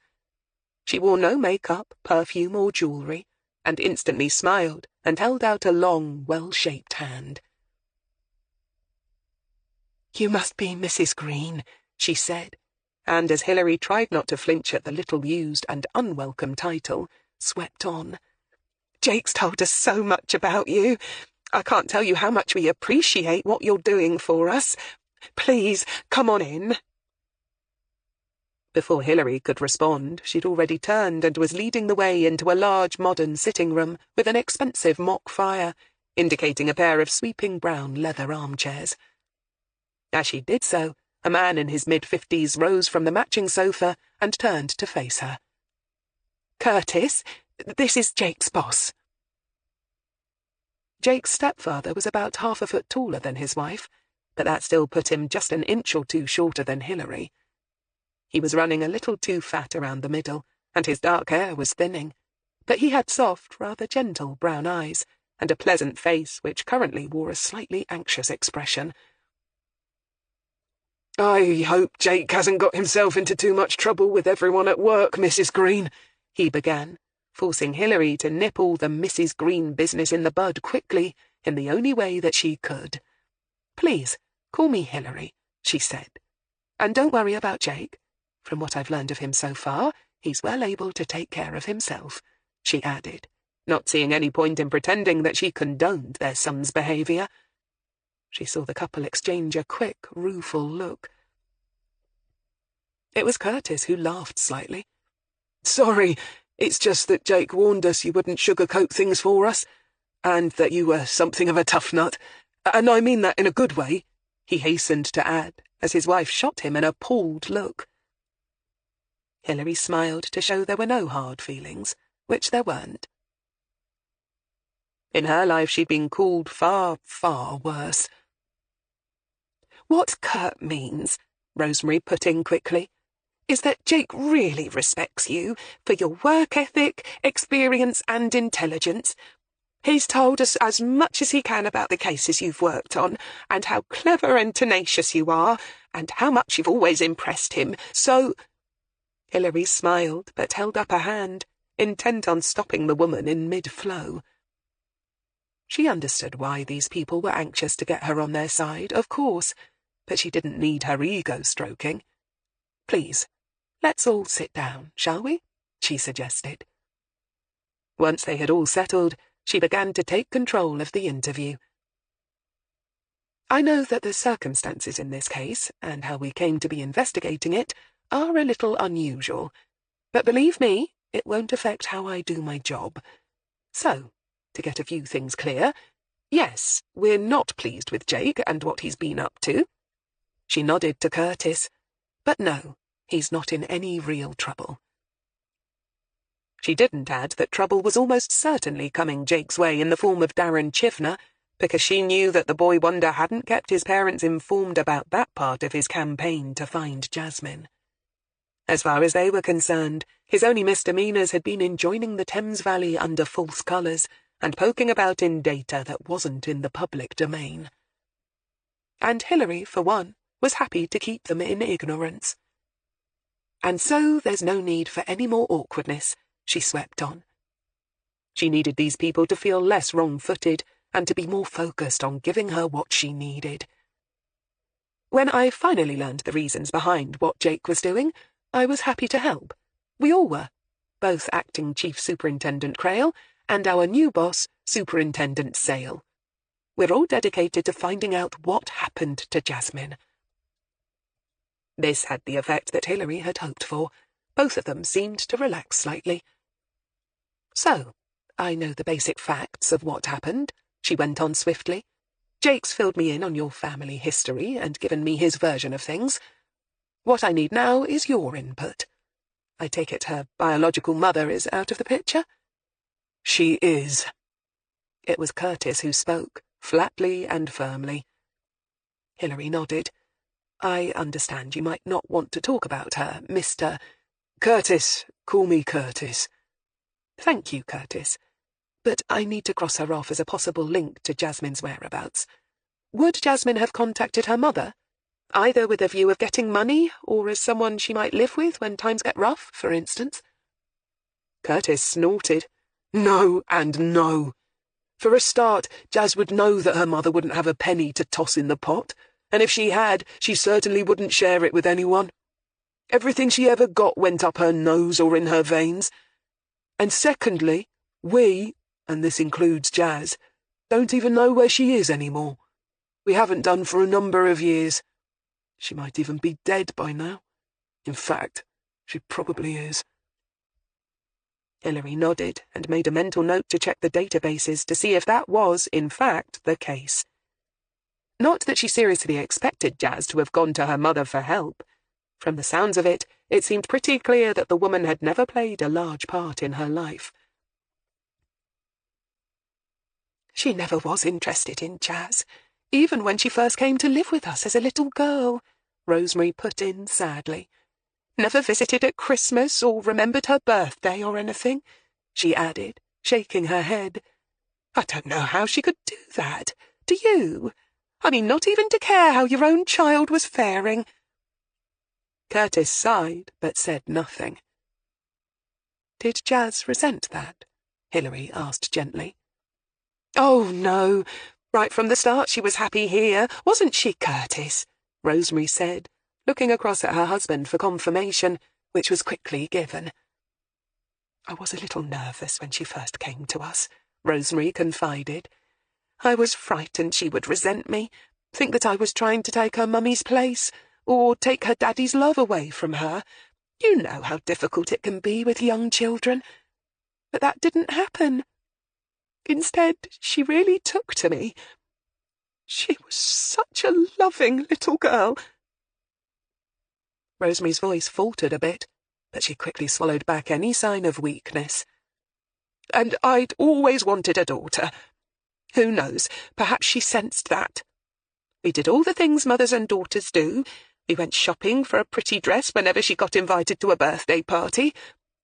She wore no makeup, perfume, or jewellery, and instantly smiled and held out a long, well-shaped hand. "You must be Mrs. Greene," she said, and as Hilary tried not to flinch at the little-used and unwelcome title, swept on. "Jake's told us so much about you. I can't tell you how much we appreciate what you're doing for us. Please, come on in." Before Hilary could respond, she'd already turned and was leading the way into a large modern sitting room with an expensive mock fire, indicating a pair of sweeping brown leather armchairs. As she did so, a man in his mid-50s rose from the matching sofa and turned to face her. "Curtis, this is Jake's boss." Jake's stepfather was about half a foot taller than his wife, but that still put him just an inch or two shorter than Hilary. He was running a little too fat around the middle, and his dark hair was thinning, but he had soft, rather gentle brown eyes, and a pleasant face which currently wore a slightly anxious expression. "I hope Jake hasn't got himself into too much trouble with everyone at work, Mrs. Greene," he began, forcing Hilary to nip all the Mrs. Greene business in the bud quickly, in the only way that she could. "Please, call me Hilary," she said. "And don't worry about Jake. From what I've learned of him so far, he's well able to take care of himself," she added, not seeing any point in pretending that she condoned their son's behaviour. She saw the couple exchange a quick, rueful look. It was Curtis who laughed slightly. "Sorry, it's just that Jake warned us you wouldn't sugarcoat things for us, and that you were something of a tough nut. And I mean that in a good way," he hastened to add, as his wife shot him an appalled look. Hilary smiled to show there were no hard feelings, which there weren't. In her life she'd been called far, far worse. "What Kurt means," Rosemary put in quickly, "is that Jake really respects you for your work ethic, experience and intelligence. He's told us as much as he can about the cases you've worked on, and how clever and tenacious you are, and how much you've always impressed him, so—" Hilary smiled, but held up a hand, intent on stopping the woman in mid-flow. She understood why these people were anxious to get her on their side, of course, but she didn't need her ego stroking. "Please, let's all sit down, shall we?" she suggested. Once they had all settled, she began to take control of the interview. "I know that the circumstances in this case, and how we came to be investigating it, are a little unusual, but believe me, it won't affect how I do my job. So, to get a few things clear, yes, we're not pleased with Jake and what he's been up to." She nodded to Curtis. "But no, he's not in any real trouble." She didn't add that trouble was almost certainly coming Jake's way in the form of Darren Chivner, because she knew that the boy wonder hadn't kept his parents informed about that part of his campaign to find Jasmine. As far as they were concerned, his only misdemeanours had been in joining the Thames Valley under false colours and poking about in data that wasn't in the public domain. And Hilary, for one, was happy to keep them in ignorance. "And so there's no need for any more awkwardness," she swept on. She needed these people to feel less wrong-footed and to be more focused on giving her what she needed. "When I finally learned the reasons behind what Jake was doing, I was happy to help. We all were, both Acting Chief Superintendent Crail and our new boss, Superintendent Sale. We're all dedicated to finding out what happened to Jasmine." This had the effect that Hilary had hoped for. Both of them seemed to relax slightly. "So, I know the basic facts of what happened," she went on swiftly. "Jake's filled me in on your family history and given me his version of things. What I need now is your input. I take it her biological mother is out of the picture?" "She is." It was Curtis who spoke, flatly and firmly. Hilary nodded. "I understand you might not want to talk about her, Mr. Curtis. Call me Curtis." "Thank you, Curtis. But I need to cross her off as a possible link to Jasmine's whereabouts. Would Jasmine have contacted her mother? Either with a view of getting money, or as someone she might live with when times get rough, for instance?" Curtis snorted. "No and no. For a start, Jaz would know that her mother wouldn't have a penny to toss in the pot, and if she had, she certainly wouldn't share it with anyone. Everything she ever got went up her nose or in her veins. And secondly, we, and this includes Jaz, don't even know where she is anymore. We haven't done for a number of years. She might even be dead by now. In fact, she probably is." Hilary nodded and made a mental note to check the databases to see if that was, in fact, the case. Not that she seriously expected Jaz to have gone to her mother for help. From the sounds of it, it seemed pretty clear that the woman had never played a large part in her life. "She never was interested in Jaz, even when she first came to live with us as a little girl," Rosemary put in sadly. "Never visited at Christmas or remembered her birthday or anything. she added, shaking her head. I don't know how she could do that. Do you? I mean, not even to care how your own child was faring. Curtis sighed, but said nothing. Did Jas resent that? Hilary asked gently. Oh, no. Right from the start she was happy here, wasn't she, Curtis? Rosemary said, looking across at her husband for confirmation, which was quickly given. I was a little nervous when she first came to us, Rosemary confided. I was frightened she would resent me, think that I was trying to take her mummy's place, or take her daddy's love away from her. You know how difficult it can be with young children. But that didn't happen. Instead, she really took to me. She was such a loving little girl. Rosemary's voice faltered a bit, but she quickly swallowed back any sign of weakness. And I'd always wanted a daughter. Who knows, perhaps she sensed that. We did all the things mothers and daughters do. We went shopping for a pretty dress whenever she got invited to a birthday party.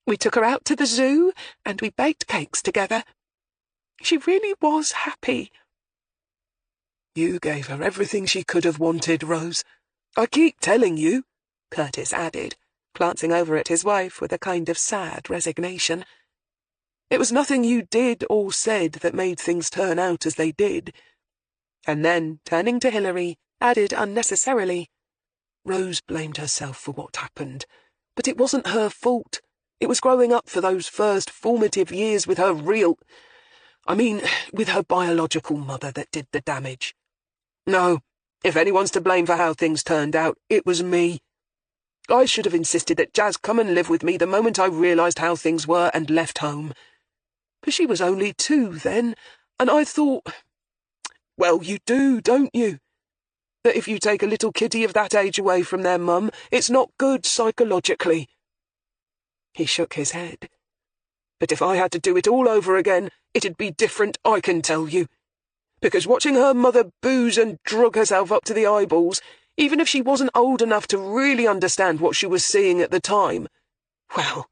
We took her out to the zoo, and we baked cakes together. She really was happy. You gave her everything she could have wanted, Rose. I keep telling you, Curtis added, glancing over at his wife with a kind of sad resignation. It was nothing you did or said that made things turn out as they did. And then, turning to Hilary, added unnecessarily, Rose blamed herself for what happened, but it wasn't her fault. It was growing up for those first formative years with her with her biological mother that did the damage. No, if anyone's to blame for how things turned out, it was me. I should have insisted that Jas come and live with me the moment I realised how things were and left home. But she was only 2 then, and I thought, well, you do, don't you? That if you take a little kiddie of that age away from their mum, it's not good psychologically. He shook his head. But if I had to do it all over again, it'd be different, I can tell you. Because watching her mother booze and drug herself up to the eyeballs, even if she wasn't old enough to really understand what she was seeing at the time, well,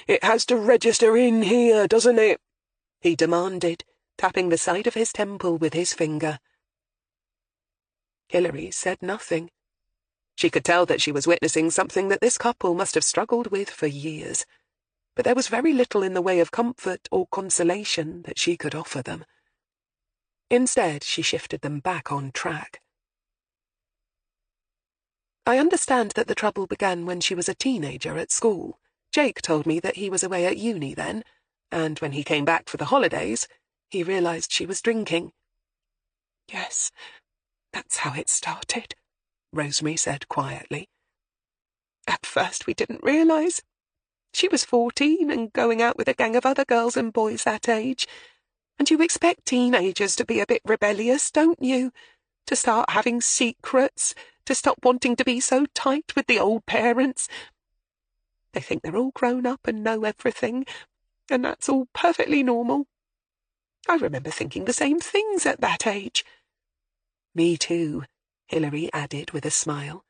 it has to register in here, doesn't it? He demanded, tapping the side of his temple with his finger. Hilary said nothing. She could tell that she was witnessing something that this couple must have struggled with for years, but there was very little in the way of comfort or consolation that she could offer them. Instead, she shifted them back on track. I understand that the trouble began when she was a teenager at school. Jake told me that he was away at uni then, and when he came back for the holidays, he realised she was drinking. Yes, that's how it started, Rosemary said quietly. At first we didn't realise. She was 14 and going out with a gang of other girls and boys that age. And you expect teenagers to be a bit rebellious, don't you? To start having secrets, to stop wanting to be so tight with the old parents. They think they're all grown up and know everything, and that's all perfectly normal. I remember thinking the same things at that age. Me too, Hilary added with a smile.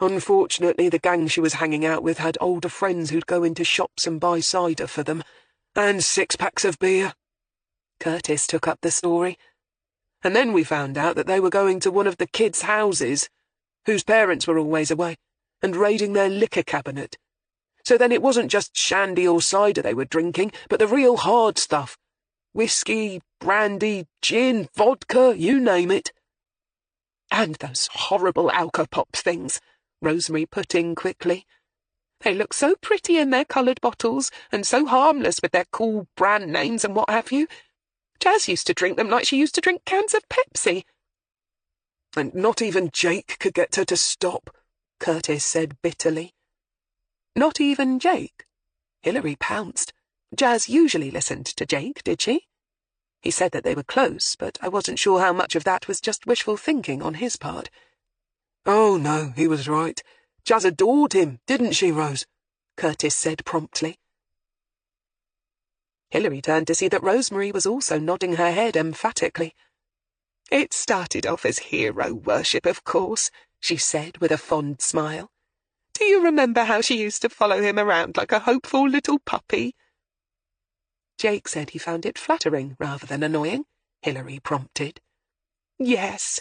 Unfortunately, the gang she was hanging out with had older friends who'd go into shops and buy cider for them, and 6-packs of beer. Curtis took up the story. And then we found out that they were going to one of the kids' houses, whose parents were always away, and raiding their liquor cabinet. So then it wasn't just shandy or cider they were drinking, but the real hard stuff. Whiskey, brandy, gin, vodka, you name it. And those horrible Alka-Pop things, Rosemary put in quickly. They look so pretty in their coloured bottles, and so harmless with their cool brand names and what have you. Jas used to drink them like she used to drink cans of Pepsi. And not even Jake could get her to stop, Curtis said bitterly. Not even Jake? Hilary pounced. Jas usually listened to Jake, did she? He said that they were close, but I wasn't sure how much of that was just wishful thinking on his part. Oh, no, he was right. Jas adored him, didn't she, Rose? Curtis said promptly. Hilary turned to see that Rosemary was also nodding her head emphatically. It started off as hero worship, of course, she said with a fond smile. Do you remember how she used to follow him around like a hopeful little puppy?" Jake said he found it flattering rather than annoying, Hilary prompted. "Yes,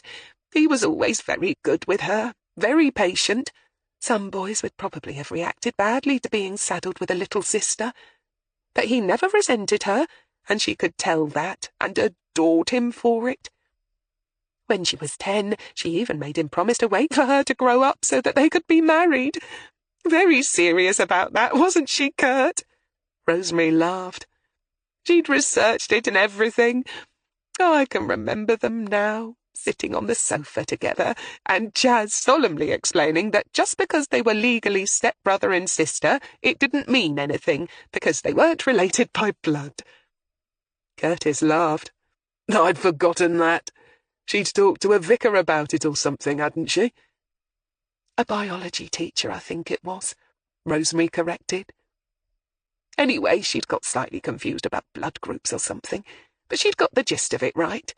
he was always very good with her, very patient. Some boys would probably have reacted badly to being saddled with a little sister. But he never resented her, and she could tell that, and adored him for it. When she was 10, she even made him promise to wait for her to grow up so that they could be married. Very serious about that, wasn't she, Kurt?" Rosemary laughed. "She'd researched it and everything. I can remember them now, sitting on the sofa together, and Jazz solemnly explaining that just because they were legally stepbrother and sister, it didn't mean anything, because they weren't related by blood." Curtis laughed. "I'd forgotten that. She'd talked to a vicar about it or something, hadn't she?" "A biology teacher, I think it was," Rosemary corrected. "Anyway, she'd got slightly confused about blood groups or something, but she'd got the gist of it right.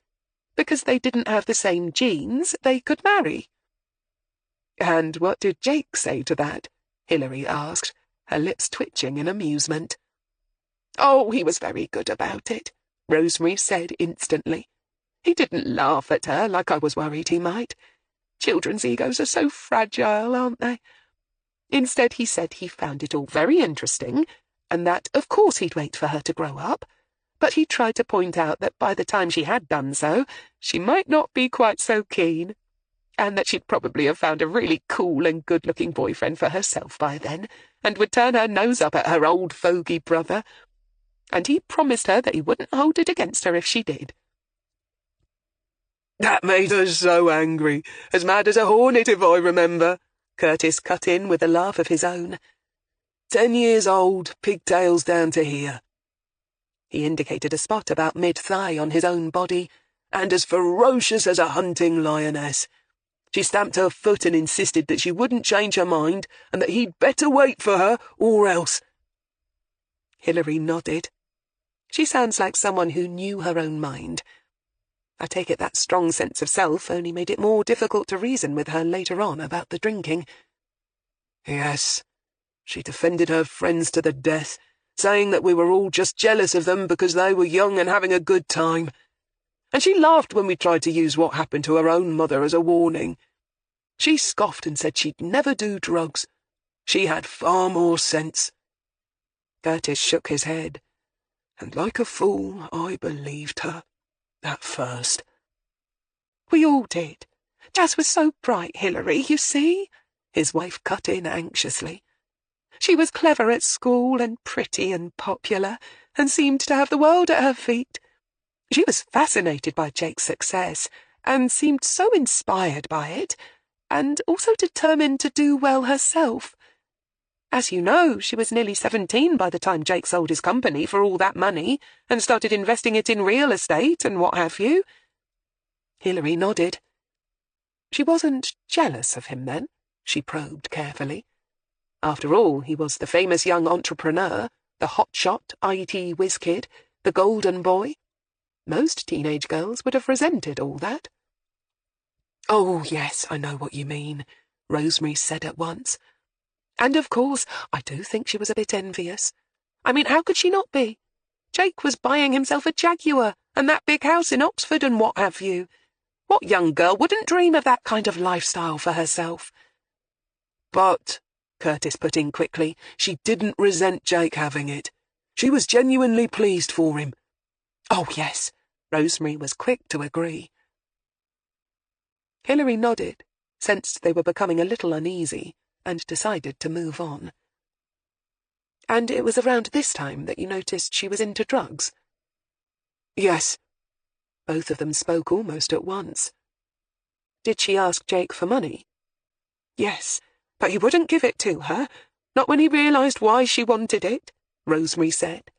Because they didn't have the same genes, they could marry." "And what did Jake say to that?" Hilary asked, her lips twitching in amusement. "Oh, he was very good about it," Rosemary said instantly. "He didn't laugh at her like I was worried he might. Children's egos are so fragile, aren't they? Instead, he said he found it all very interesting, and that, of course, he'd wait for her to grow up, but he tried to point out that by the time she had done so, she might not be quite so keen, and that she'd probably have found a really cool and good-looking boyfriend for herself by then, and would turn her nose up at her old fogey brother. And he promised her that he wouldn't hold it against her if she did." "That made her so angry, as mad as a hornet if I remember," Curtis cut in with a laugh of his own. 10 years old, pigtails down to here. He indicated a spot about mid-thigh on his own body, and as ferocious as a hunting lioness. She stamped her foot and insisted that she wouldn't change her mind, and that he'd better wait for her, or else. Hilary nodded. She sounds like someone who knew her own mind. I take it that strong sense of self only made it more difficult to reason with her later on about the drinking. Yes, she defended her friends to the death, saying that we were all just jealous of them because they were young and having a good time. And she laughed when we tried to use what happened to her own mother as a warning. She scoffed and said she'd never do drugs. She had far more sense. Curtis shook his head, and like a fool, I believed her. At first. "We all did. Jazz was so bright, Hilary, you see," his wife cut in anxiously. "She was clever at school and pretty and popular, and seemed to have the world at her feet. She was fascinated by Jake's success, and seemed so inspired by it, and also determined to do well herself. As you know, she was nearly 17 by the time Jake sold his company for all that money, and started investing it in real estate and what have you." Hilary nodded. She wasn't jealous of him, then? She probed carefully. After all, he was the famous young entrepreneur, the hotshot IT whiz kid, the golden boy. Most teenage girls would have resented all that. "Oh, yes, I know what you mean," Rosemary said at once. "And of course, I do think she was a bit envious. I mean, how could she not be? Jake was buying himself a Jaguar, and that big house in Oxford and what have you. What young girl wouldn't dream of that kind of lifestyle for herself?" "But," Curtis put in quickly, "she didn't resent Jake having it. She was genuinely pleased for him." "Oh, yes," Rosemary was quick to agree. Hilary nodded, sensed they were becoming a little uneasy, and decided to move on. "And it was around this time that you noticed she was into drugs?" "Yes." Both of them spoke almost at once. "Did she ask Jake for money?" "Yes, but he wouldn't give it to her, not when he realized why she wanted it," Rosemary said.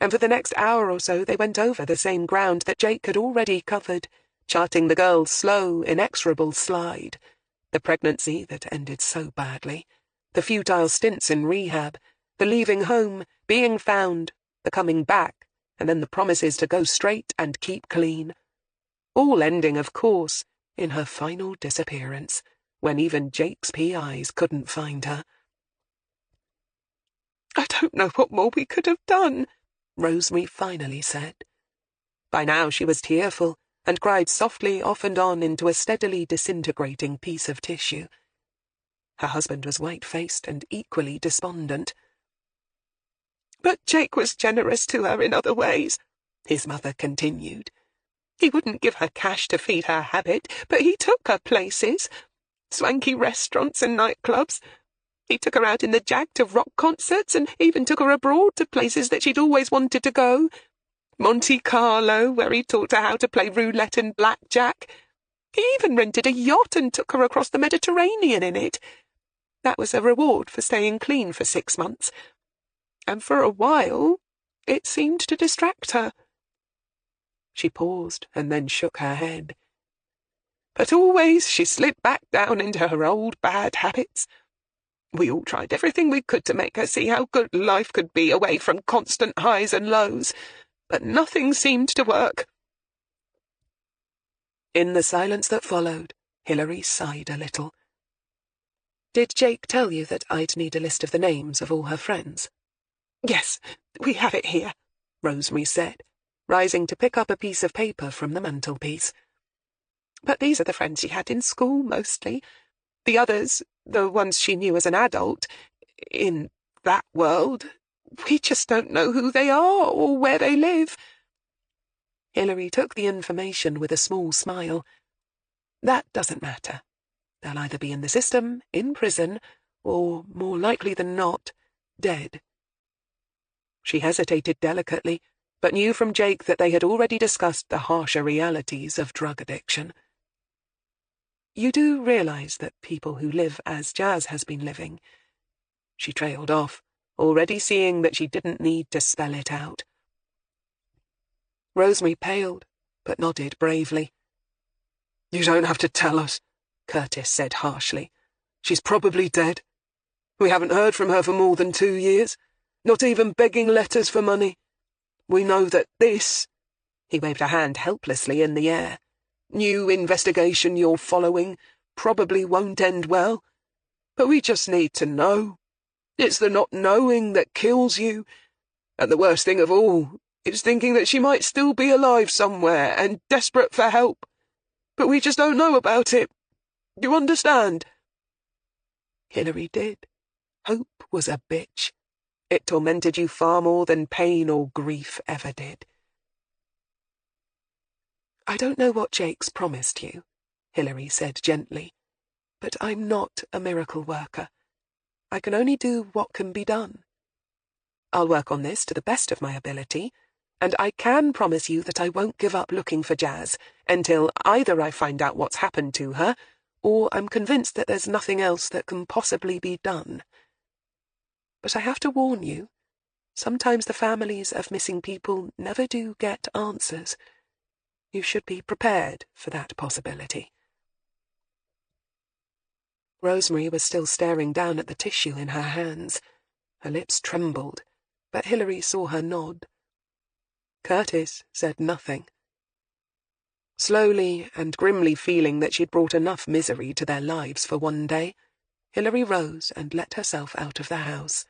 And for the next hour or so they went over the same ground that Jake had already covered, charting the girl's slow, inexorable slide, the pregnancy that ended so badly, the futile stints in rehab, the leaving home, being found, the coming back, and then the promises to go straight and keep clean. All ending, of course, in her final disappearance. when even Jake's PIs couldn't find her. "I don't know what more we could have done," Rosemary finally said. By now she was tearful, and cried softly off and on into a steadily disintegrating piece of tissue. Her husband was white-faced and equally despondent. "But Jake was generous to her in other ways," his mother continued. "He wouldn't give her cash to feed her habit, but he took her places. Swanky restaurants and nightclubs. He took her out in the Jag to rock concerts and even took her abroad to places that she'd always wanted to go. Monte Carlo, where he taught her how to play roulette and blackjack. He even rented a yacht and took her across the Mediterranean in it. That was a reward for staying clean for 6 months. And for a while, it seemed to distract her." She paused and then shook her head. "But always she slipped back down into her old bad habits. We all tried everything we could to make her see how good life could be away from constant highs and lows, but nothing seemed to work." In the silence that followed, Hilary sighed a little. "Did Jake tell you that I'd need a list of the names of all her friends?" "Yes, we have it here," Rosemary said, rising to pick up a piece of paper from the mantelpiece. "But these are the friends she had in school, mostly. The others, the ones she knew as an adult, in that world, we just don't know who they are or where they live." Hilary took the information with a small smile. "That doesn't matter. They'll either be in the system, in prison, or, more likely than not, dead." She hesitated delicately, but knew from Jake that they had already discussed the harsher realities of drug addiction. "You do realize that people who live as Jazz has been living—" She trailed off, already seeing that she didn't need to spell it out. Rosemary paled, but nodded bravely. "You don't have to tell us," Curtis said harshly. "She's probably dead. We haven't heard from her for more than 2 years, not even begging letters for money. We know that this," he waved a hand helplessly in the air, "new investigation you're following probably won't end well. But we just need to know. It's the not knowing that kills you. And the worst thing of all is thinking that she might still be alive somewhere and desperate for help. But we just don't know about it. You understand?" Hilary did. Hope was a bitch. It tormented you far more than pain or grief ever did. "I don't know what Jake's promised you," Hilary said gently, "but I'm not a miracle worker. I can only do what can be done. I'll work on this to the best of my ability, and I can promise you that I won't give up looking for Jazz until either I find out what's happened to her, or I'm convinced that there's nothing else that can possibly be done. But I have to warn you, sometimes the families of missing people never do get answers. You should be prepared for that possibility." Rosemary was still staring down at the tissue in her hands. Her lips trembled, but Hilary saw her nod. Curtis said nothing. Slowly and grimly feeling that she'd brought enough misery to their lives for one day, Hilary rose and let herself out of the house.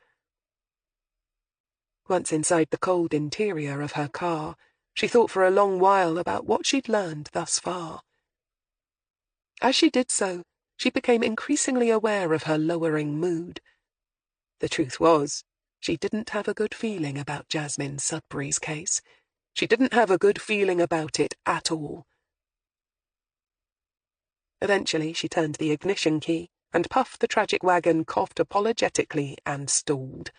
Once inside the cold interior of her car, she thought for a long while about what she'd learned thus far. As she did so, she became increasingly aware of her lowering mood. The truth was, she didn't have a good feeling about Jasmine Sudbury's case. She didn't have a good feeling about it at all. Eventually she turned the ignition key, and Puff the tragic wagon coughed apologetically and stalled.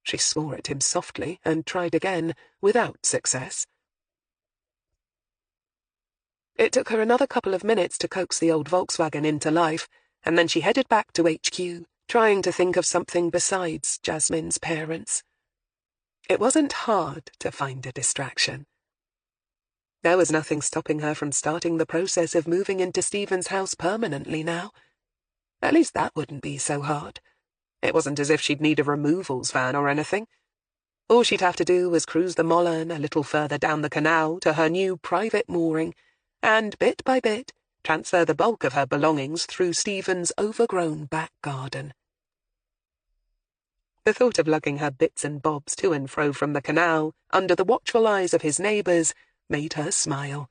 She swore at him softly and tried again, without success. It took her another couple of minutes to coax the old Volkswagen into life, and then she headed back to HQ, trying to think of something besides Jasmine's parents. It wasn't hard to find a distraction. There was nothing stopping her from starting the process of moving into Stephen's house permanently now. At least that wouldn't be so hard. It wasn't as if she'd need a removals van or anything. All she'd have to do was cruise the Mollern a little further down the canal to her new private mooring, and bit by bit, transfer the bulk of her belongings through Stephen's overgrown back garden. The thought of lugging her bits and bobs to and fro from the canal, under the watchful eyes of his neighbours, made her smile.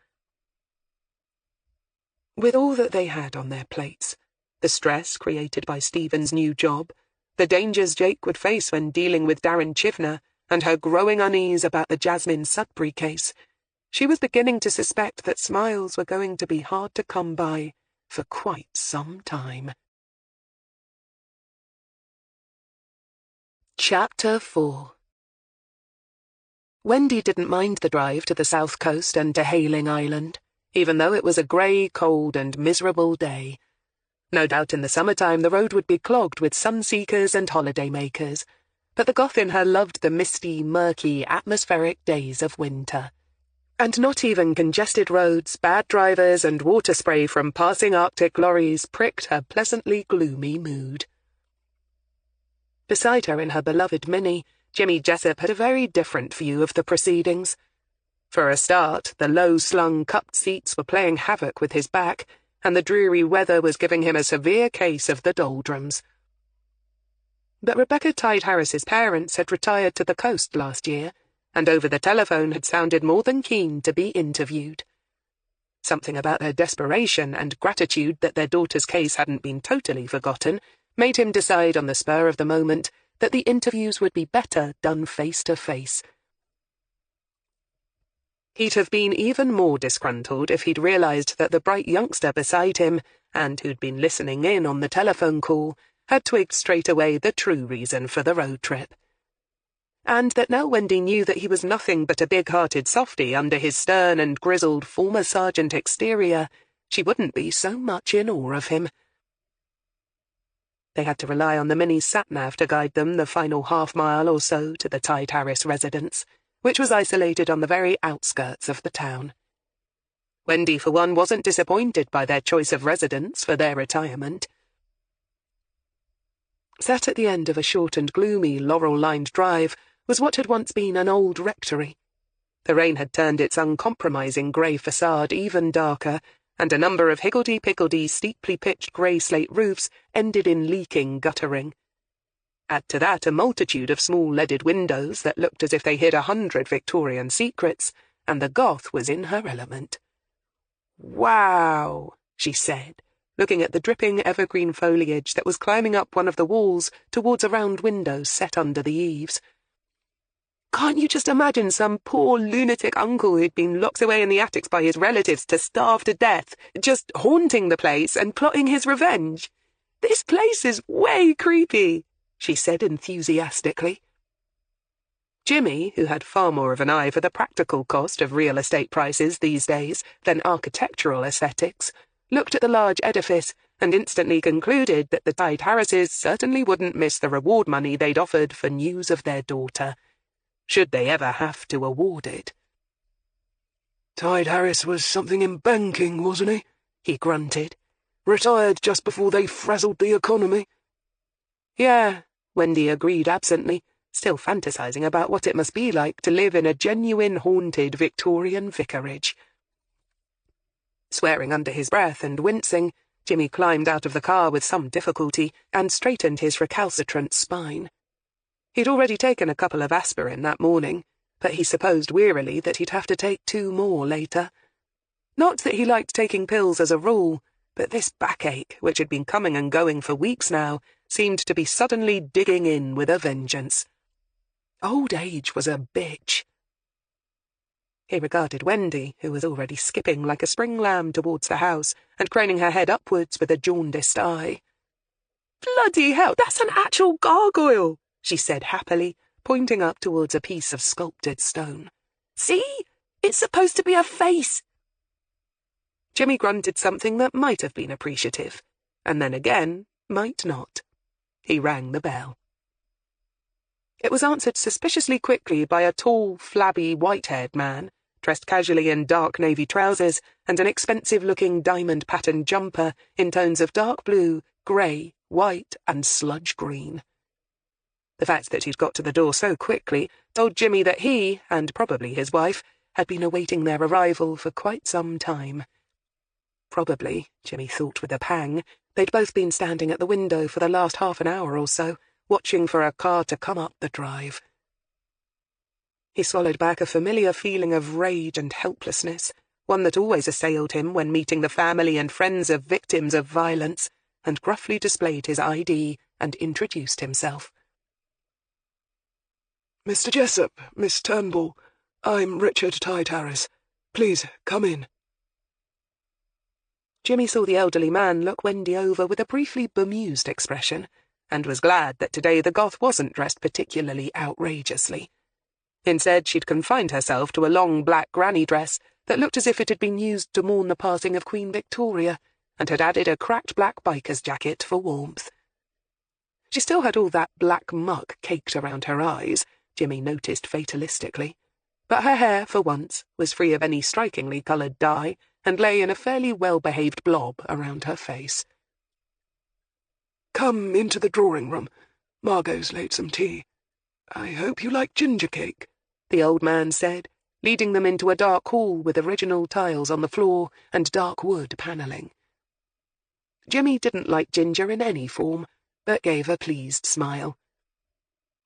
With all that they had on their plates, the stress created by Stephen's new job, the dangers Jake would face when dealing with Darren Chivner, and her growing unease about the Jasmine Sudbury case, she was beginning to suspect that smiles were going to be hard to come by for quite some time. Chapter 4. Wendy didn't mind the drive to the south coast and to Hayling Island, even though it was a grey, cold and miserable day. No doubt in the summertime the road would be clogged with sun-seekers and holiday-makers, but the goth in her loved the misty, murky, atmospheric days of winter. And not even congested roads, bad drivers and water spray from passing Arctic lorries pricked her pleasantly gloomy mood. Beside her in her beloved Minnie, Jimmy Jessup had a very different view of the proceedings. For a start, the low-slung cupped seats were playing havoc with his back, and the dreary weather was giving him a severe case of the doldrums. But Rebecca Tide-Harris's parents had retired to the coast last year, and over the telephone had sounded more than keen to be interviewed. Something about their desperation and gratitude that their daughter's case hadn't been totally forgotten made him decide on the spur of the moment that the interviews would be better done face-to-face. He'd have been even more disgruntled if he'd realised that the bright youngster beside him, and who'd been listening in on the telephone call, had twigged straight away the true reason for the road trip. And that now Wendy knew that he was nothing but a big-hearted softy under his stern and grizzled former sergeant exterior, she wouldn't be so much in awe of him. They had to rely on the Minnie's sat-nav to guide them the final half-mile or so to the Tide-Harris residence, which was isolated on the very outskirts of the town. Wendy, for one, wasn't disappointed by their choice of residence for their retirement. Sat at the end of a short and gloomy, laurel-lined drive was what had once been an old rectory. The rain had turned its uncompromising grey facade even darker, and a number of higgledy-piggledy, steeply pitched grey slate roofs ended in leaking guttering. Add to that a multitude of small leaded windows that looked as if they hid 100 Victorian secrets, and the goth was in her element. "Wow," she said, looking at the dripping evergreen foliage that was climbing up one of the walls towards a round window set under the eaves. "Can't you just imagine some poor lunatic uncle who'd been locked away in the attics by his relatives to starve to death, just haunting the place and plotting his revenge? This place is way creepy," she said enthusiastically. Jimmy, who had far more of an eye for the practical cost of real estate prices these days than architectural aesthetics, looked at the large edifice and instantly concluded that the Tide-Harrises certainly wouldn't miss the reward money they'd offered for news of their daughter, should they ever have to award it. Tide-Harris was something in banking, wasn't he? He grunted. Retired just before they frazzled the economy. Yeah, Wendy agreed absently, still fantasizing about what it must be like to live in a genuine haunted Victorian vicarage. Swearing under his breath and wincing, Jimmy climbed out of the car with some difficulty and straightened his recalcitrant spine. He'd already taken a couple of aspirin that morning, but he supposed wearily that he'd have to take 2 more later. Not that he liked taking pills as a rule, but this backache, which had been coming and going for weeks now, seemed to be suddenly digging in with a vengeance. Old age was a bitch. He regarded Wendy, who was already skipping like a spring lamb towards the house and craning her head upwards with a jaundiced eye. "Bloody hell, that's an actual gargoyle," she said happily, pointing up towards a piece of sculpted stone. "See? It's supposed to be a face." Jimmy grunted something that might have been appreciative, and then again, might not. He rang the bell. It was answered suspiciously quickly by a tall, flabby, white-haired man, dressed casually in dark navy trousers and an expensive-looking diamond-patterned jumper in tones of dark blue, grey, white, and sludge green. The fact that he'd got to the door so quickly told Jimmy that he, and probably his wife, had been awaiting their arrival for quite some time. Probably, Jimmy thought with a pang, they'd both been standing at the window for the last half an hour or so, watching for a car to come up the drive. He swallowed back a familiar feeling of rage and helplessness, one that always assailed him when meeting the family and friends of victims of violence, and gruffly displayed his ID and introduced himself. Mr. Jessup, Miss Turnbull, I'm Richard Tide Harris. Please, come in. Jimmy saw the elderly man look Wendy over with a briefly bemused expression, and was glad that today the goth wasn't dressed particularly outrageously. Instead, she'd confined herself to a long black granny dress that looked as if it had been used to mourn the passing of Queen Victoria, and had added a cracked black biker's jacket for warmth. She still had all that black muck caked around her eyes, Jimmy noticed fatalistically, but her hair, for once, was free of any strikingly coloured dye, and lay in a fairly well-behaved blob around her face. Come into the drawing-room. Margot's laid some tea. I hope you like ginger cake, the old man said, leading them into a dark hall with original tiles on the floor and dark wood panelling. Jimmy didn't like ginger in any form, but gave a pleased smile.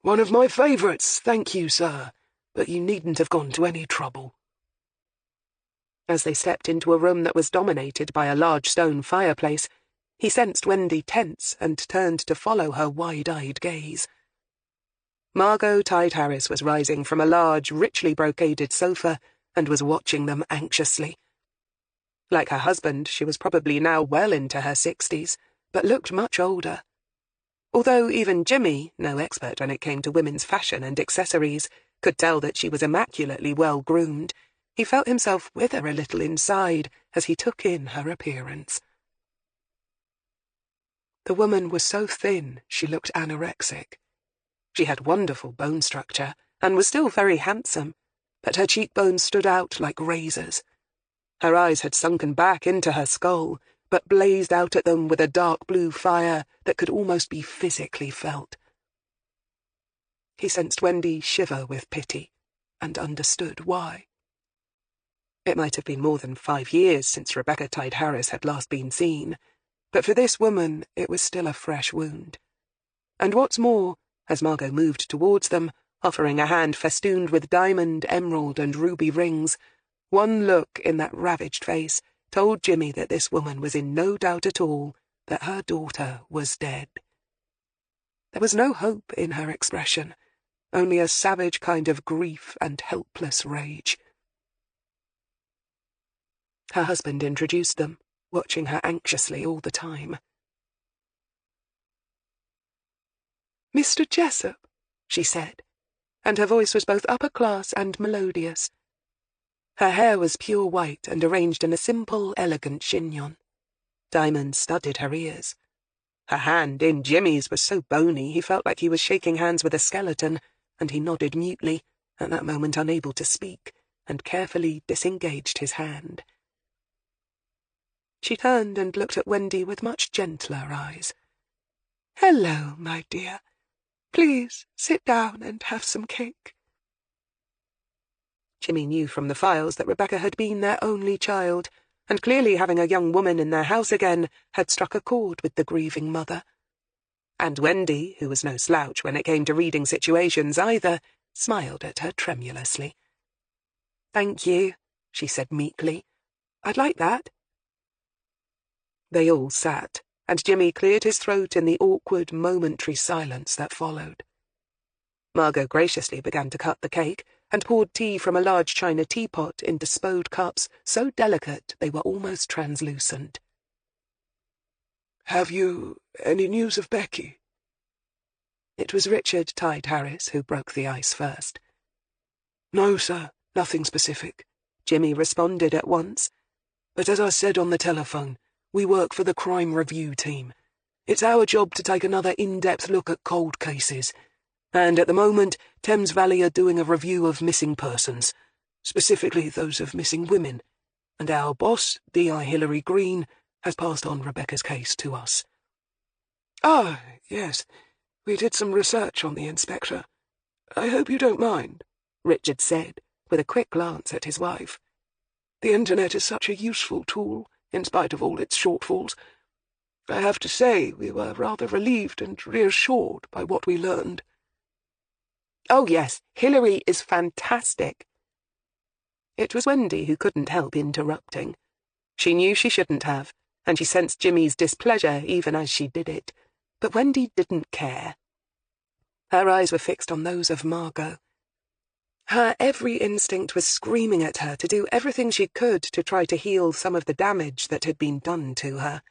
One of my favourites, thank you, sir, but you needn't have gone to any trouble. As they stepped into a room that was dominated by a large stone fireplace, he sensed Wendy tense and turned to follow her wide-eyed gaze. Margot Tide Harris was rising from a large, richly brocaded sofa and was watching them anxiously. Like her husband, she was probably now well into her 60s, but looked much older. Although even Jimmy, no expert when it came to women's fashion and accessories, could tell that she was immaculately well-groomed, he felt himself wither a little inside as he took in her appearance. The woman was so thin she looked anorexic. She had wonderful bone structure and was still very handsome, but her cheekbones stood out like razors. Her eyes had sunken back into her skull, but blazed out at them with a dark blue fire that could almost be physically felt. He sensed Wendy shiver with pity, and understood why. It might have been more than 5 years since Rebecca Tide Harris had last been seen, but for this woman it was still a fresh wound. And what's more, as Margot moved towards them, offering a hand festooned with diamond, emerald, and ruby rings, one look in that ravaged face told Jimmy that this woman was in no doubt at all that her daughter was dead. There was no hope in her expression, only a savage kind of grief and helpless rage. Her husband introduced them, watching her anxiously all the time. "Mr. Jessup," she said, and her voice was both upper-class and melodious. Her hair was pure white and arranged in a simple, elegant chignon. Diamonds studded her ears. Her hand, in Jimmy's, was so bony he felt like he was shaking hands with a skeleton, and he nodded mutely, at that moment unable to speak, and carefully disengaged his hand. She turned and looked at Wendy with much gentler eyes. "Hello, my dear. Please sit down and have some cake." Jimmy knew from the files that Rebecca had been their only child, and clearly having a young woman in their house again had struck a chord with the grieving mother. And Wendy, who was no slouch when it came to reading situations either, smiled at her tremulously. "Thank you," she said meekly. "I'd like that." They all sat, and Jimmy cleared his throat in the awkward, momentary silence that followed. Margot graciously began to cut the cake, and poured tea from a large china teapot into spode cups so delicate they were almost translucent. "Have you any news of Becky?" It was Richard Tide Harris who broke the ice first. "No, sir, nothing specific," Jimmy responded at once. "But as I said on the telephone, we work for the Crime Review team. It's our job to take another in-depth look at cold cases, and at the moment, Thames Valley are doing a review of missing persons, specifically those of missing women, and our boss, D.I. Hilary Greene, has passed on Rebecca's case to us." "Ah, yes, we did some research on the inspector. I hope you don't mind," Richard said, with a quick glance at his wife. "The internet is such a useful tool, in spite of all its shortfalls. I have to say we were rather relieved and reassured by what we learned. Oh yes, Hilary is fantastic. It was Wendy who couldn't help interrupting. She knew she shouldn't have, and she sensed Jimmy's displeasure even as she did it. But Wendy didn't care. Her eyes were fixed on those of Margot. Her every instinct was screaming at her to do everything she could to try to heal some of the damage that had been done to her.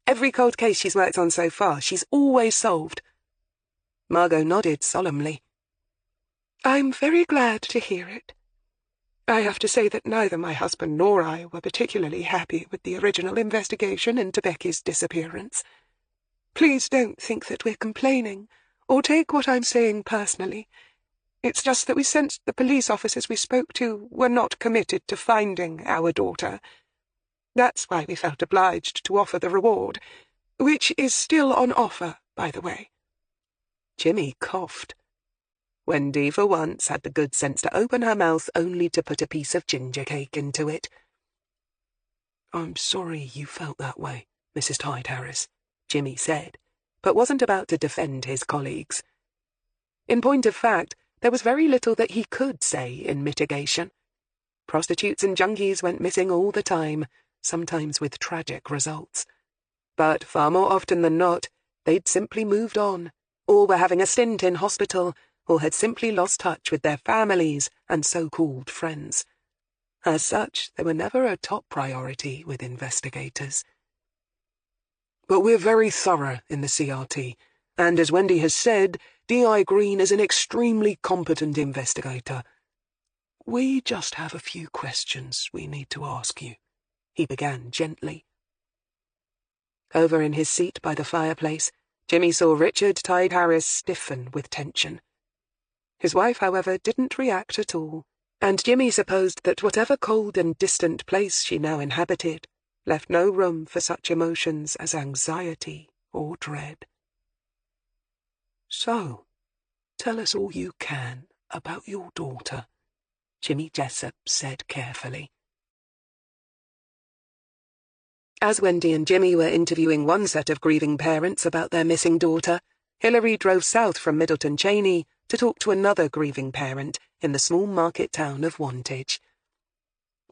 Every cold case she's worked on so far, she's always solved. Margot nodded solemnly. I'm very glad to hear it. I have to say that neither my husband nor I were particularly happy with the original investigation into Becky's disappearance. Please don't think that we're complaining, or take what I'm saying personally. It's just that we sensed the police officers we spoke to were not committed to finding our daughter. That's why we felt obliged to offer the reward, which is still on offer, by the way. Jimmy coughed. Wendy, for once, had the good sense to open her mouth only to put a piece of ginger cake into it. I'm sorry you felt that way, Mrs. Tide Harris, Jimmy said, but wasn't about to defend his colleagues. In point of fact, there was very little that he could say in mitigation. Prostitutes and junkies went missing all the time, sometimes with tragic results. But far more often than not, they'd simply moved on, or were having a stint in hospital, or had simply lost touch with their families and so-called friends. As such, they were never a top priority with investigators. But we're very thorough in the CRT, and as Wendy has said, D.I. Greene is an extremely competent investigator. We just have a few questions we need to ask you, he began gently. Over in his seat by the fireplace, Jimmy saw Richard Tide Harris stiffen with tension. His wife, however, didn't react at all, and Jimmy supposed that whatever cold and distant place she now inhabited left no room for such emotions as anxiety or dread. So, tell us all you can about your daughter, Jimmy Jessup said carefully. As Wendy and Jimmy were interviewing one set of grieving parents about their missing daughter, Hilary drove south from Middleton Cheney to talk to another grieving parent in the small market town of Wantage.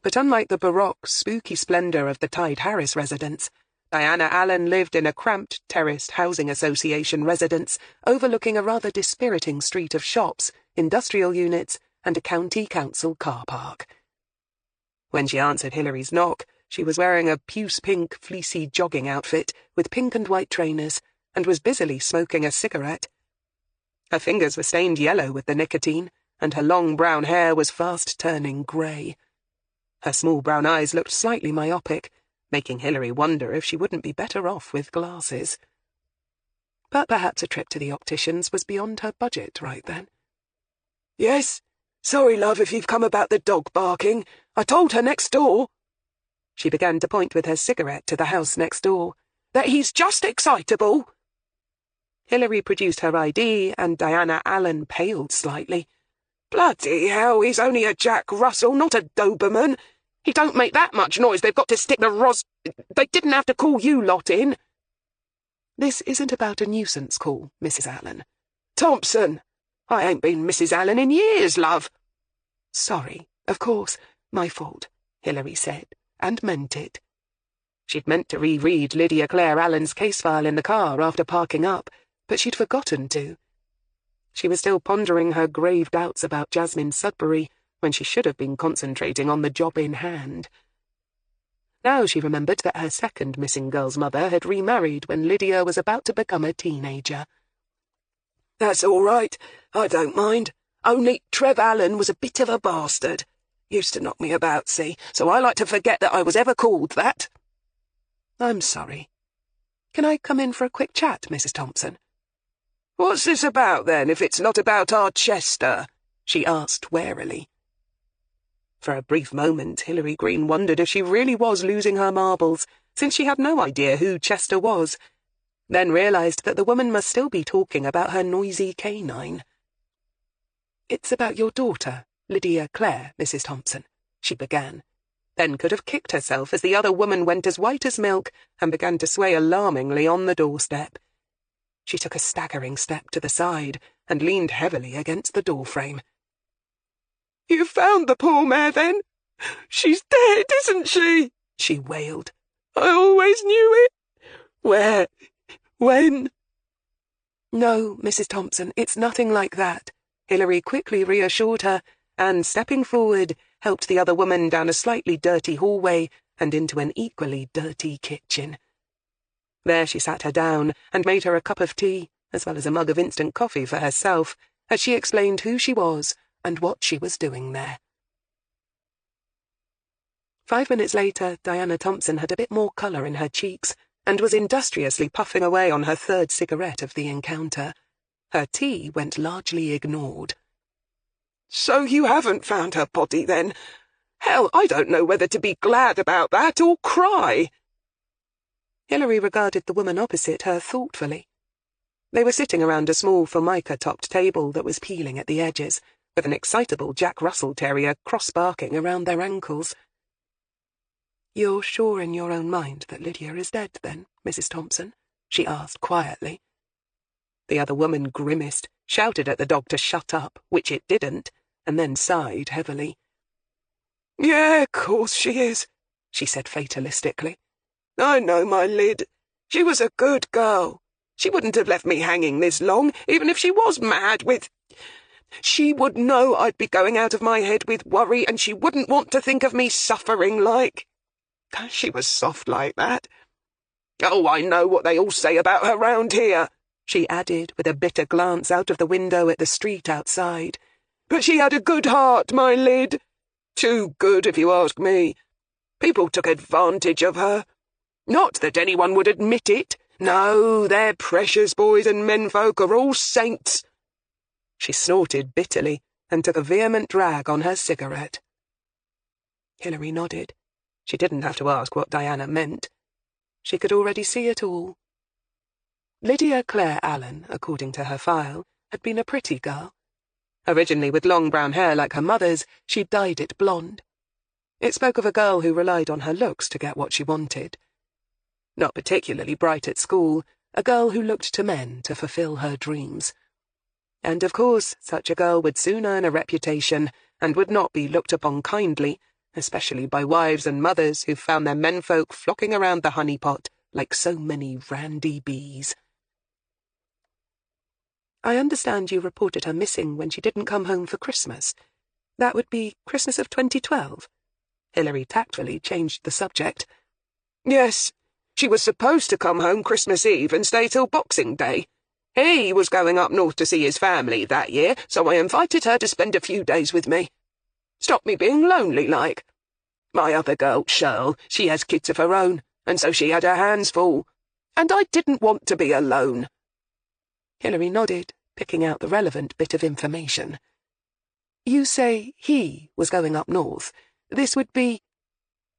But unlike the baroque, spooky splendour of the Tide Harris residence, Diana Allen lived in a cramped, terraced housing association residence overlooking a rather dispiriting street of shops, industrial units, and a county council car park. When she answered Hilary's knock, she was wearing a puce-pink, fleecy jogging outfit with pink and white trainers, and was busily smoking a cigarette. Her fingers were stained yellow with the nicotine, and her long brown hair was fast turning grey. Her small brown eyes looked slightly myopic, making Hilary wonder if she wouldn't be better off with glasses. But perhaps a trip to the optician's was beyond her budget right then. Yes? Sorry, love, if you've come about the dog barking. I told her next door. She began to point with her cigarette to the house next door. That he's just excitable. Hilary produced her ID, and Diana Allen paled slightly. Bloody hell, he's only a Jack Russell, not a Doberman. He don't make that much noise, they've got to stick the They didn't have to call you lot in. This isn't about a nuisance call, Mrs. Allen. Thompson! I ain't been Mrs. Allen in years, love. Sorry, of course, my fault, Hilary said, and meant it. She'd meant to reread Lydia Clare Allen's case file in the car after parking up, but she'd forgotten to. She was still pondering her grave doubts about Jasmine Sudbury when she should have been concentrating on the job in hand. Now she remembered that her second missing girl's mother had remarried when Lydia was about to become a teenager. That's all right, I don't mind. Only Trev Allen was a bit of a bastard. Used to knock me about, see, so I like to forget that I was ever called that. I'm sorry. Can I come in for a quick chat, Mrs. Thompson? What's this about, then, if it's not about our Chester? She asked warily. For a brief moment, Hilary Greene wondered if she really was losing her marbles, since she had no idea who Chester was, then realised that the woman must still be talking about her noisy canine. It's about your daughter, Lydia Clare, Mrs. Thompson, she began. then could have kicked herself as the other woman went as white as milk and began to sway alarmingly on the doorstep. She took a staggering step to the side and leaned heavily against the doorframe. "You found the poor mare, then? She's dead, isn't she?" she wailed. "I always knew it. Where? When?" "No, Mrs. Thompson, it's nothing like that," Hilary quickly reassured her, and, stepping forward, helped the other woman down a slightly dirty hallway and into an equally dirty kitchen. There she sat her down and made her a cup of tea, as well as a mug of instant coffee for herself, as she explained who she was and what she was doing there. 5 minutes later, Diana Thompson had a bit more colour in her cheeks and was industriously puffing away on her third cigarette of the encounter. Her tea went largely ignored. "So you haven't found her body, then? Hell, I don't know whether to be glad about that or cry." Hilary regarded the woman opposite her thoughtfully. They were sitting around a small formica-topped table that was peeling at the edges, with an excitable Jack Russell Terrier cross-barking around their ankles. "You're sure in your own mind that Lydia is dead, then, Mrs. Thompson?" she asked quietly. The other woman grimaced, shouted at the dog to shut up, which it didn't, and then sighed heavily. "Yeah, of course she is," she said fatalistically. "I know my Lyd. She was a good girl. She wouldn't have left me hanging this long, even if she was mad with... She would know I'd be going out of my head with worry, and she wouldn't want to think of me suffering like... She was soft like that. Oh, I know what they all say about her round here," she added, with a bitter glance out of the window at the street outside. "But she had a good heart, my Lyd. Too good, if you ask me. People took advantage of her. Not that anyone would admit it. No, they're precious boys and menfolk are all saints." She snorted bitterly and took a vehement drag on her cigarette. Hilary nodded. She didn't have to ask what Diana meant. She could already see it all. Lydia Clare Allen, according to her file, had been a pretty girl. Originally with long brown hair like her mother's, she dyed it blonde. It spoke of a girl who relied on her looks to get what she wanted. Not particularly bright at school, a girl who looked to men to fulfill her dreams. And of course, such a girl would soon earn a reputation and would not be looked upon kindly, especially by wives and mothers who found their menfolk flocking around the honeypot like so many randy bees. "I understand you reported her missing when she didn't come home for Christmas. That would be Christmas of 2012. Hilary tactfully changed the subject. "Yes, she was supposed to come home Christmas Eve and stay till Boxing Day. He was going up north to see his family that year, so I invited her to spend a few days with me. Stop me being lonely like. My other girl, Shirl, she has kids of her own, and so she had her hands full. And I didn't want to be alone." Hilary nodded, picking out the relevant bit of information. "You say he was going up north. This would be—"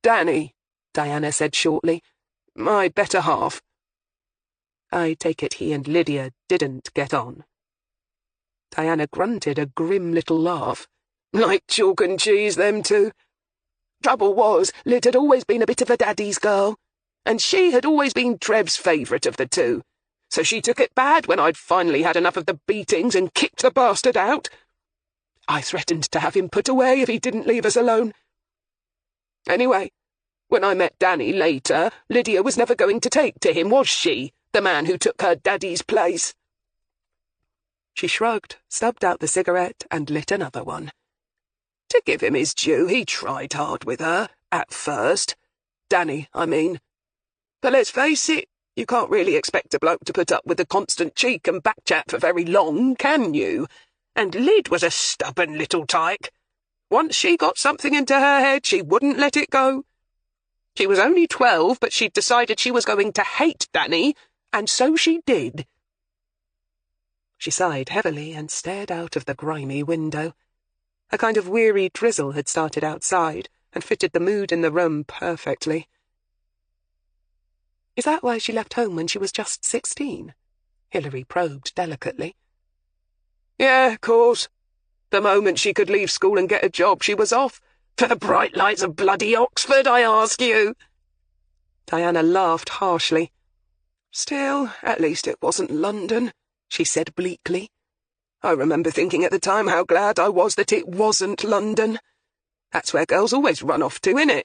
"Danny," Diana said shortly. "My better half." "I take it he and Lydia didn't get on." Diana grunted a grim little laugh. "Like chalk and cheese, them two. Trouble was, Lyd had always been a bit of a daddy's girl, and she had always been Trev's favourite of the two, so she took it bad when I'd finally had enough of the beatings and kicked the bastard out. I threatened to have him put away if he didn't leave us alone. Anyway, when I met Danny later, Lydia was never going to take to him, was she, the man who took her daddy's place?" She shrugged, stubbed out the cigarette, and lit another one. "To give him his due, he tried hard with her, at first. Danny, I mean. But let's face it, you can't really expect a bloke to put up with a constant cheek and back chat for very long, can you? And Lyd was a stubborn little tyke. Once she got something into her head, she wouldn't let it go. She was only 12, but she'd decided she was going to hate Danny, and so she did." She sighed heavily and stared out of the grimy window. A kind of weary drizzle had started outside and fitted the mood in the room perfectly. "Is that why she left home when she was just 16? Hilary probed delicately. "Yeah, of course. The moment she could leave school and get a job, she was off. The bright lights of bloody Oxford, I ask you." Diana laughed harshly. "Still, at least it wasn't London," she said bleakly. "I remember thinking at the time how glad I was that it wasn't London. That's where girls always run off to, innit?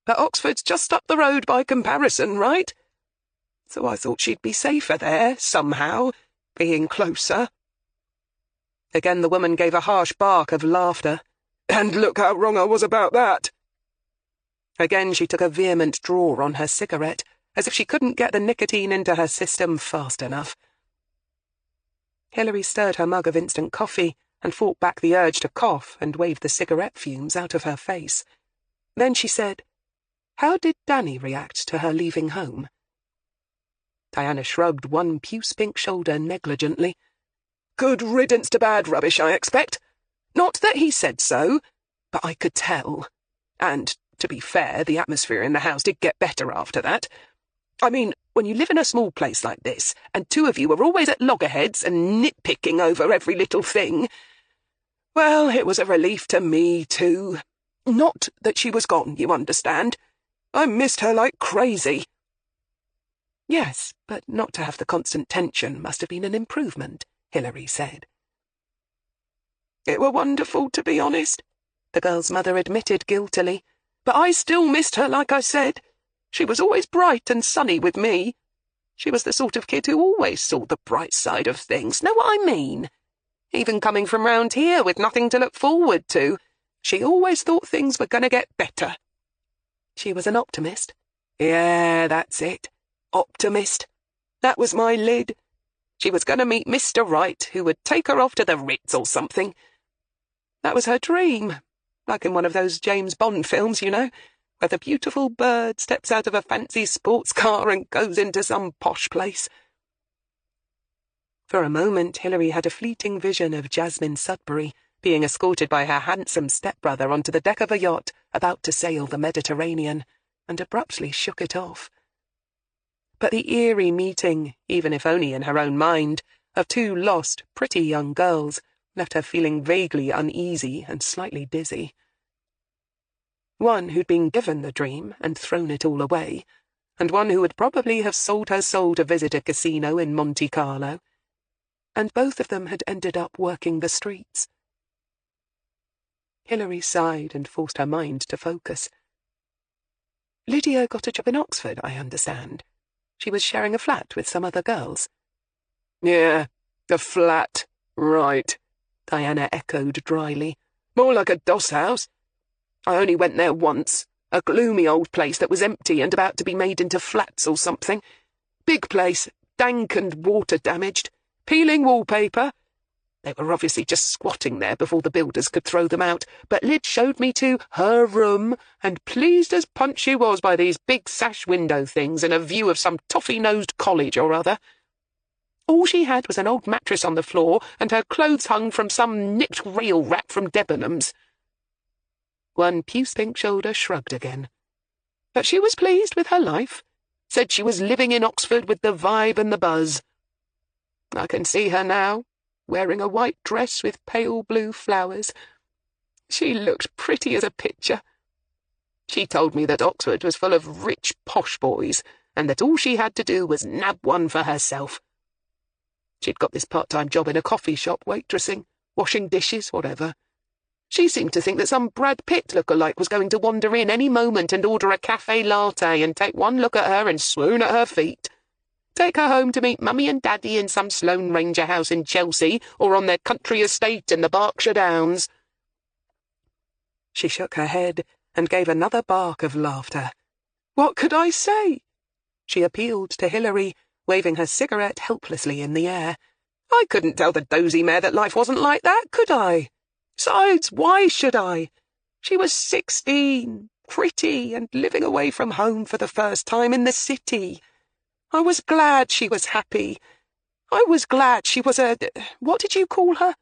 But Oxford's just up the road by comparison, right? So I thought she'd be safer there, somehow, being closer." Again the woman gave a harsh bark of laughter. "And look how wrong I was about that." Again she took a vehement draw on her cigarette, as if she couldn't get the nicotine into her system fast enough. Hilary stirred her mug of instant coffee and fought back the urge to cough and wave the cigarette fumes out of her face. Then she said, "How did Danny react to her leaving home?" Diana shrugged one puce-pink shoulder negligently. "Good riddance to bad rubbish, I expect. Not that he said so, but I could tell. And, to be fair, the atmosphere in the house did get better after that. I mean, when you live in a small place like this, and two of you are always at loggerheads and nitpicking over every little thing, well, it was a relief to me, too. Not that she was gone, you understand. I missed her like crazy." "Yes, but not to have the constant tension must have been an improvement," Hilary said. "It were wonderful, to be honest," the girl's mother admitted guiltily. "But I still missed her, like I said. She was always bright and sunny with me. She was the sort of kid who always saw the bright side of things, know what I mean? Even coming from round here with nothing to look forward to, she always thought things were going to get better." "She was an optimist?" "Yeah, that's it. Optimist. That was my lid. She was going to meet Mr. Right, who would take her off to the Ritz or something. That was her dream, like in one of those James Bond films, you know, where the beautiful bird steps out of a fancy sports car and goes into some posh place." For a moment, Hilary had a fleeting vision of Jasmine Sudbury being escorted by her handsome stepbrother onto the deck of a yacht about to sail the Mediterranean, and abruptly shook it off. But the eerie meeting, even if only in her own mind, of two lost, pretty young girls left her feeling vaguely uneasy and slightly dizzy. One who'd been given the dream and thrown it all away, and one who would probably have sold her soul to visit a casino in Monte Carlo. And both of them had ended up working the streets. Hilary sighed and forced her mind to focus. "Lydia got a job in Oxford, I understand. She was sharing a flat with some other girls." "Yeah, a flat, right," Diana echoed dryly. "More like a doss house. I only went there once, a gloomy old place that was empty and about to be made into flats or something. Big place, dank and water-damaged, peeling wallpaper. They were obviously just squatting there before the builders could throw them out, but Lyd showed me to her room, and pleased as punch she was by these big sash window things and a view of some toffee-nosed college or other. All she had was an old mattress on the floor, and her clothes hung from some nicked rail rack from Debenhams." One puce-pink shoulder shrugged again. "But she was pleased with her life. Said she was living in Oxford with the vibe and the buzz. I can see her now, wearing a white dress with pale blue flowers. She looked pretty as a picture. She told me that Oxford was full of rich, posh boys, and that all she had to do was nab one for herself. She'd got this part-time job in a coffee shop, waitressing, washing dishes, whatever. She seemed to think that some Brad Pitt look-alike was going to wander in any moment and order a cafe latte and take one look at her and swoon at her feet. Take her home to meet Mummy and Daddy in some Sloane Ranger house in Chelsea or on their country estate in the Berkshire Downs." She shook her head and gave another bark of laughter. "What could I say?" She appealed to Hilary, waving her cigarette helplessly in the air. "I couldn't tell the dozy mare that life wasn't like that, could I? Besides, why should I? She was 16, pretty, and living away from home for the first time in the city. I was glad she was happy. I was glad she was what did you call her?"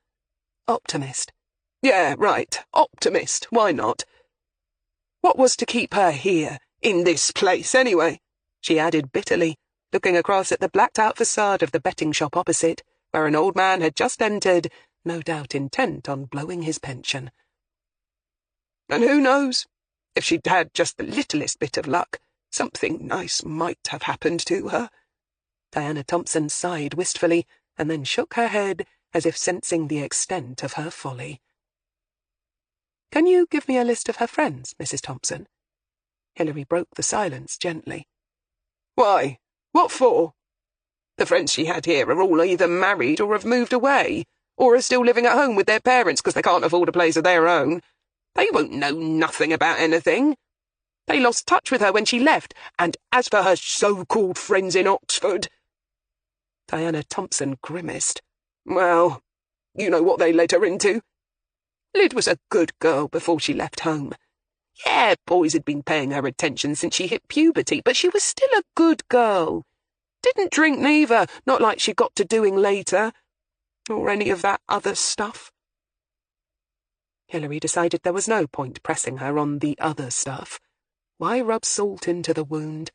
"Optimist." "Yeah, right, optimist, why not? What was to keep her here, in this place, anyway?" she added bitterly, looking across at the blacked-out facade of the betting shop opposite, where an old man had just entered, no doubt intent on blowing his pension. And who knows? If she'd had just the littlest bit of luck, something nice might have happened to her." Diana Thompson sighed wistfully and then shook her head as if sensing the extent of her folly. "Can you give me a list of her friends, Mrs. Thompson?" Hilary broke the silence gently. "Why? What for? The friends she had here are all either married or have moved away, or are still living at home with their parents because they can't afford a place of their own. They won't know nothing about anything. They lost touch with her when she left, and as for her so-called friends in Oxford—" Diana Thompson grimaced. "Well, you know what they led her into. Lyd was a good girl before she left home. Yeah, boys had been paying her attention since she hit puberty, but she was still a good girl. Didn't drink neither, not like she got to doing later, or any of that other stuff." Hilary decided there was no point pressing her on the other stuff. Why rub salt into the wound?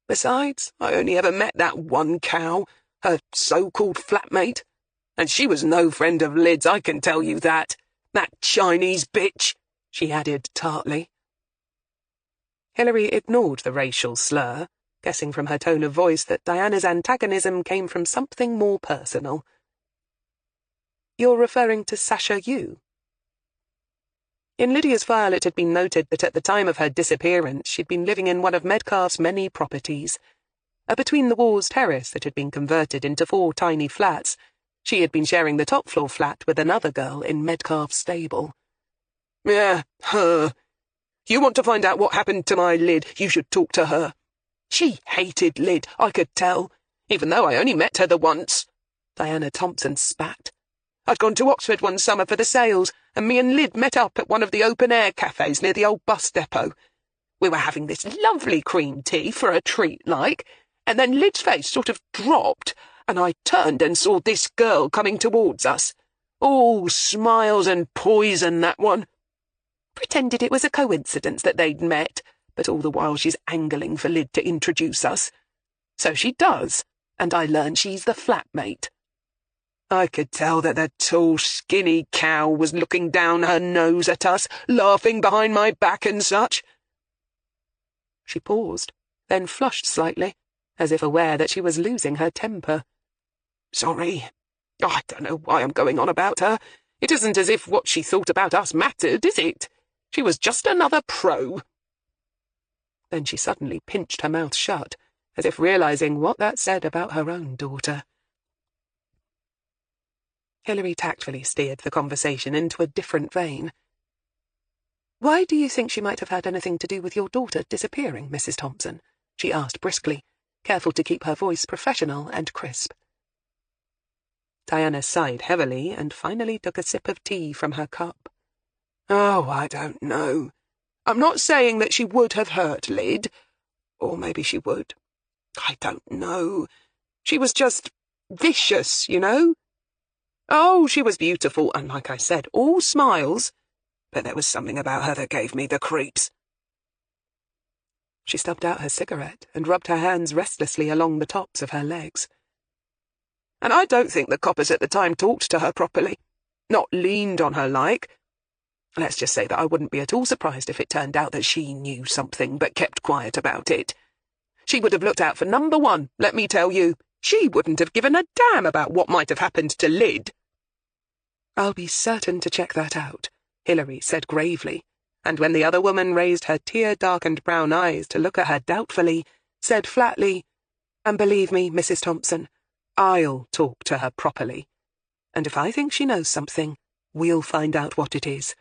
"Besides, I only ever met that one cow, her so-called flatmate, and she was no friend of Lyd's, I can tell you that. That Chinese bitch," she added tartly. Hilary ignored the racial slur, guessing from her tone of voice that Diana's antagonism came from something more personal. "You're referring to Sasha Yu?" In Lydia's file it had been noted that at the time of her disappearance she'd been living in one of Medcalf's many properties. A between-the-walls terrace that had been converted into 4 tiny flats. She had been sharing the top-floor flat with another girl in Medcalf's stable. "Yeah, her. You want to find out what happened to my Lyd, you should talk to her. She hated Lyd, I could tell, even though I only met her the once." Diana Thompson spat. "I'd gone to Oxford one summer for the sales, and me and Lyd met up at one of the open-air cafes near the old bus depot. We were having this lovely cream tea for a treat, like, and then Lyd's face sort of dropped, and I turned and saw this girl coming towards us. All smiles and poison, that one. Pretended it was a coincidence that they'd met, but all the while she's angling for Lyd to introduce us. So she does, and I learn she's the flatmate. I could tell that the tall, skinny cow was looking down her nose at us, laughing behind my back and such." She paused, then flushed slightly, as if aware that she was losing her temper. "Sorry. I don't know why I'm going on about her. It isn't as if what she thought about us mattered, is it? She was just another pro." Then she suddenly pinched her mouth shut, as if realizing what that said about her own daughter. Hilary tactfully steered the conversation into a different vein. "Why do you think she might have had anything to do with your daughter disappearing, Mrs. Thompson?" she asked briskly, careful to keep her voice professional and crisp. Diana sighed heavily and finally took a sip of tea from her cup. "Oh, I don't know. I'm not saying that she would have hurt Lyd, or maybe she would. I don't know. She was just vicious, you know? Oh, she was beautiful, and like I said, all smiles, but there was something about her that gave me the creeps." She stubbed out her cigarette and rubbed her hands restlessly along the tops of her legs. "And I don't think the coppers at the time talked to her properly. Not leaned on her like. Let's just say that I wouldn't be at all surprised if it turned out that she knew something but kept quiet about it. She would have looked out for number 1, let me tell you. She wouldn't have given a damn about what might have happened to Lyd." "I'll be certain to check that out," Hilary said gravely, and when the other woman raised her tear-darkened brown eyes to look at her doubtfully, said flatly, "And believe me, Mrs. Thompson, I'll talk to her properly. And if I think she knows something, we'll find out what it is.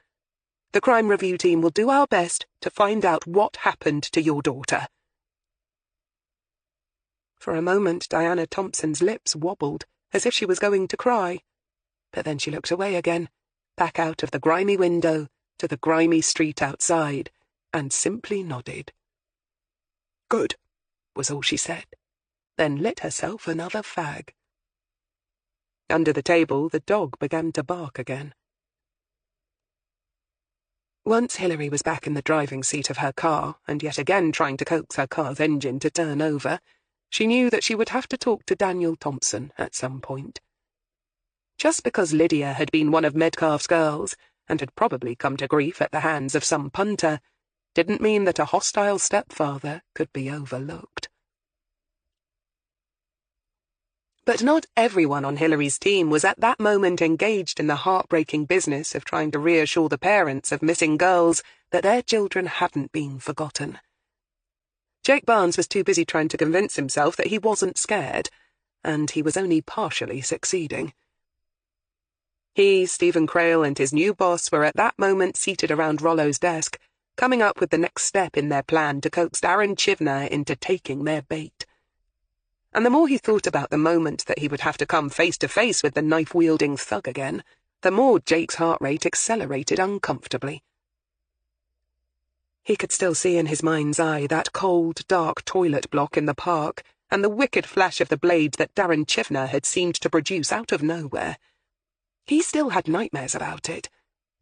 The crime review team will do our best to find out what happened to your daughter." For a moment, Diana Thompson's lips wobbled, as if she was going to cry. But then she looked away again, back out of the grimy window to the grimy street outside, and simply nodded. "Good," was all she said, then lit herself another fag. Under the table, the dog began to bark again. Once Hilary was back in the driving seat of her car, and yet again trying to coax her car's engine to turn over, she knew that she would have to talk to Daniel Thompson at some point. Just because Lydia had been one of Medcalf's girls, and had probably come to grief at the hands of some punter, didn't mean that a hostile stepfather could be overlooked. But not everyone on Hilary's team was at that moment engaged in the heartbreaking business of trying to reassure the parents of missing girls that their children hadn't been forgotten. Jake Barnes was too busy trying to convince himself that he wasn't scared, and he was only partially succeeding. He, Stephen Crail, and his new boss were at that moment seated around Rollo's desk, coming up with the next step in their plan to coax Darren Chivner into taking their bait. And the more he thought about the moment that he would have to come face to face with the knife-wielding thug again, the more Jake's heart rate accelerated uncomfortably. He could still see in his mind's eye that cold, dark toilet block in the park, and the wicked flash of the blade that Darren Chivner had seemed to produce out of nowhere. He still had nightmares about it.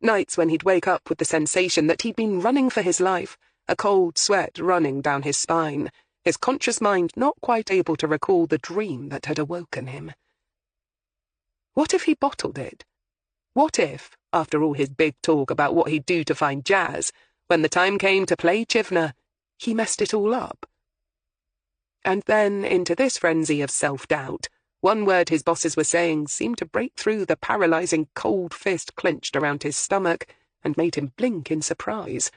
Nights when he'd wake up with the sensation that he'd been running for his life, a cold sweat running down his spine, his conscious mind not quite able to recall the dream that had awoken him. What if he bottled it? What if, after all his big talk about what he'd do to find Jazz, when the time came to play Chivner, he messed it all up? And then, into this frenzy of self-doubt, one word his bosses were saying seemed to break through the paralyzing cold fist clenched around his stomach and made him blink in surprise.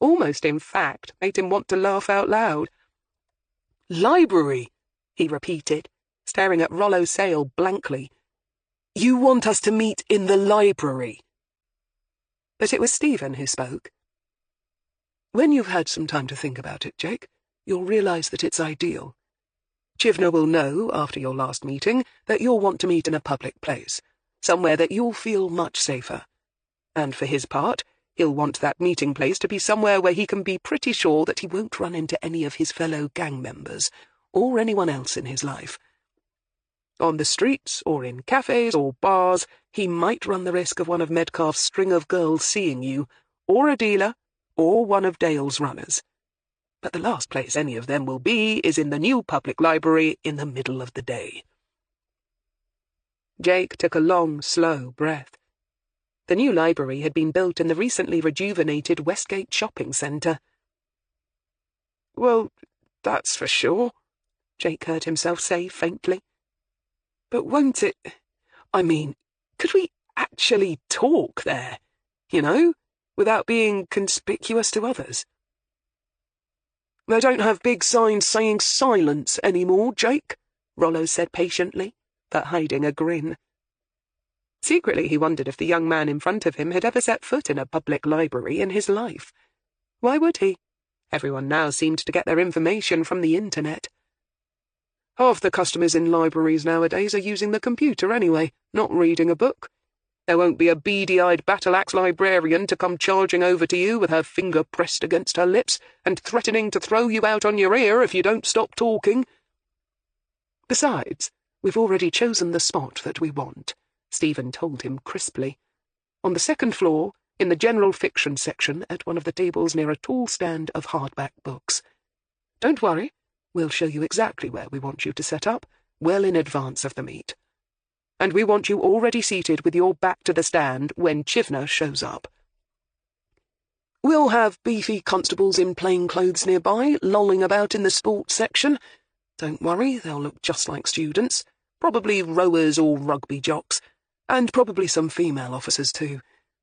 Almost, in fact, made him want to laugh out loud. "Library," he repeated, staring at Rollo Sale blankly. "You want us to meet in the library?" But it was Stephen who spoke. "When you've had some time to think about it, Jake, you'll realize that it's ideal. Chivner will know, after your last meeting, that you'll want to meet in a public place, somewhere that you'll feel much safer. And for his part, he'll want that meeting place to be somewhere where he can be pretty sure that he won't run into any of his fellow gang members, or anyone else in his life. On the streets, or in cafes or bars, he might run the risk of one of Metcalf's string of girls seeing you, or a dealer, or one of Dale's runners. But the last place any of them will be is in the new public library in the middle of the day." Jake took a long, slow breath. The new library had been built in the recently rejuvenated Westgate shopping centre. "Well, that's for sure," Jake heard himself say faintly. "But won't it... I mean, could we actually talk there, without being conspicuous to others?" "They don't have big signs saying silence anymore, Jake," Rollo said patiently, but hiding a grin. Secretly he wondered if the young man in front of him had ever set foot in a public library in his life. Why would he? Everyone now seemed to get their information from the internet. "Half the customers in libraries nowadays are using the computer anyway, not reading a book. There won't be a beady-eyed battle-axe librarian to come charging over to you with her finger pressed against her lips and threatening to throw you out on your ear if you don't stop talking. Besides, we've already chosen the spot that we want," Stephen told him crisply. "On the second floor, in the general fiction section at one of the tables near a tall stand of hardback books. Don't worry, we'll show you exactly where we want you to set up, well in advance of the meet. And we want you already seated with your back to the stand when Chivner shows up. We'll have beefy constables in plain clothes nearby, lolling about in the sports section. Don't worry, they'll look just like students, probably rowers or rugby jocks, and probably some female officers too.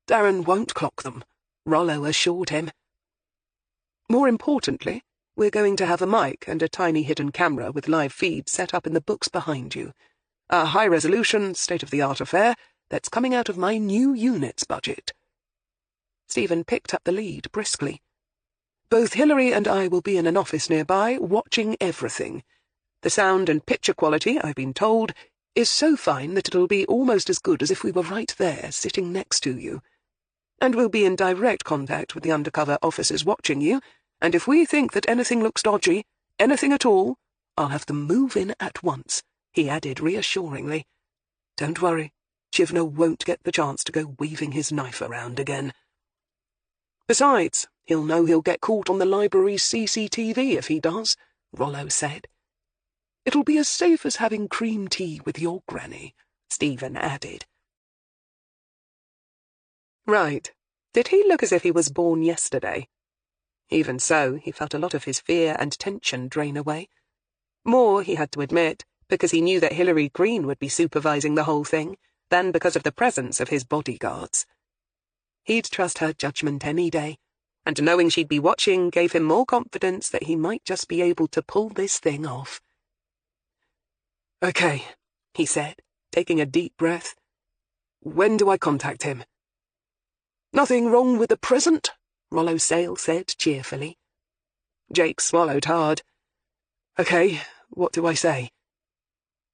Darren won't clock them," Rollo assured him. "More importantly, we're going to have a mic and a tiny hidden camera with live feed set up in the books behind you. A high-resolution, state-of-the-art affair that's coming out of my new unit's budget." Stephen picked up the lead briskly. "Both Hilary and I will be in an office nearby, watching everything. The sound and picture quality, I've been told, is so fine that it'll be almost as good as if we were right there, sitting next to you. And we'll be in direct contact with the undercover officers watching you, and if we think that anything looks dodgy, anything at all, I'll have them move in at once," he added reassuringly. "Don't worry, Chivner won't get the chance to go waving his knife around again. Besides, he'll know he'll get caught on the library's CCTV if he does," Rollo said. "It'll be as safe as having cream tea with your granny," Stephen added. Right. Did he look as if he was born yesterday? Even so, he felt a lot of his fear and tension drain away. More, he had to admit, because he knew that Hilary Greene would be supervising the whole thing, than because of the presence of his bodyguards. He'd trust her judgment any day, and knowing she'd be watching gave him more confidence that he might just be able to pull this thing off. "Okay," he said, taking a deep breath. "When do I contact him?" "Nothing wrong with the present," Rollo Sale said cheerfully. Jake swallowed hard. "Okay, what do I say?"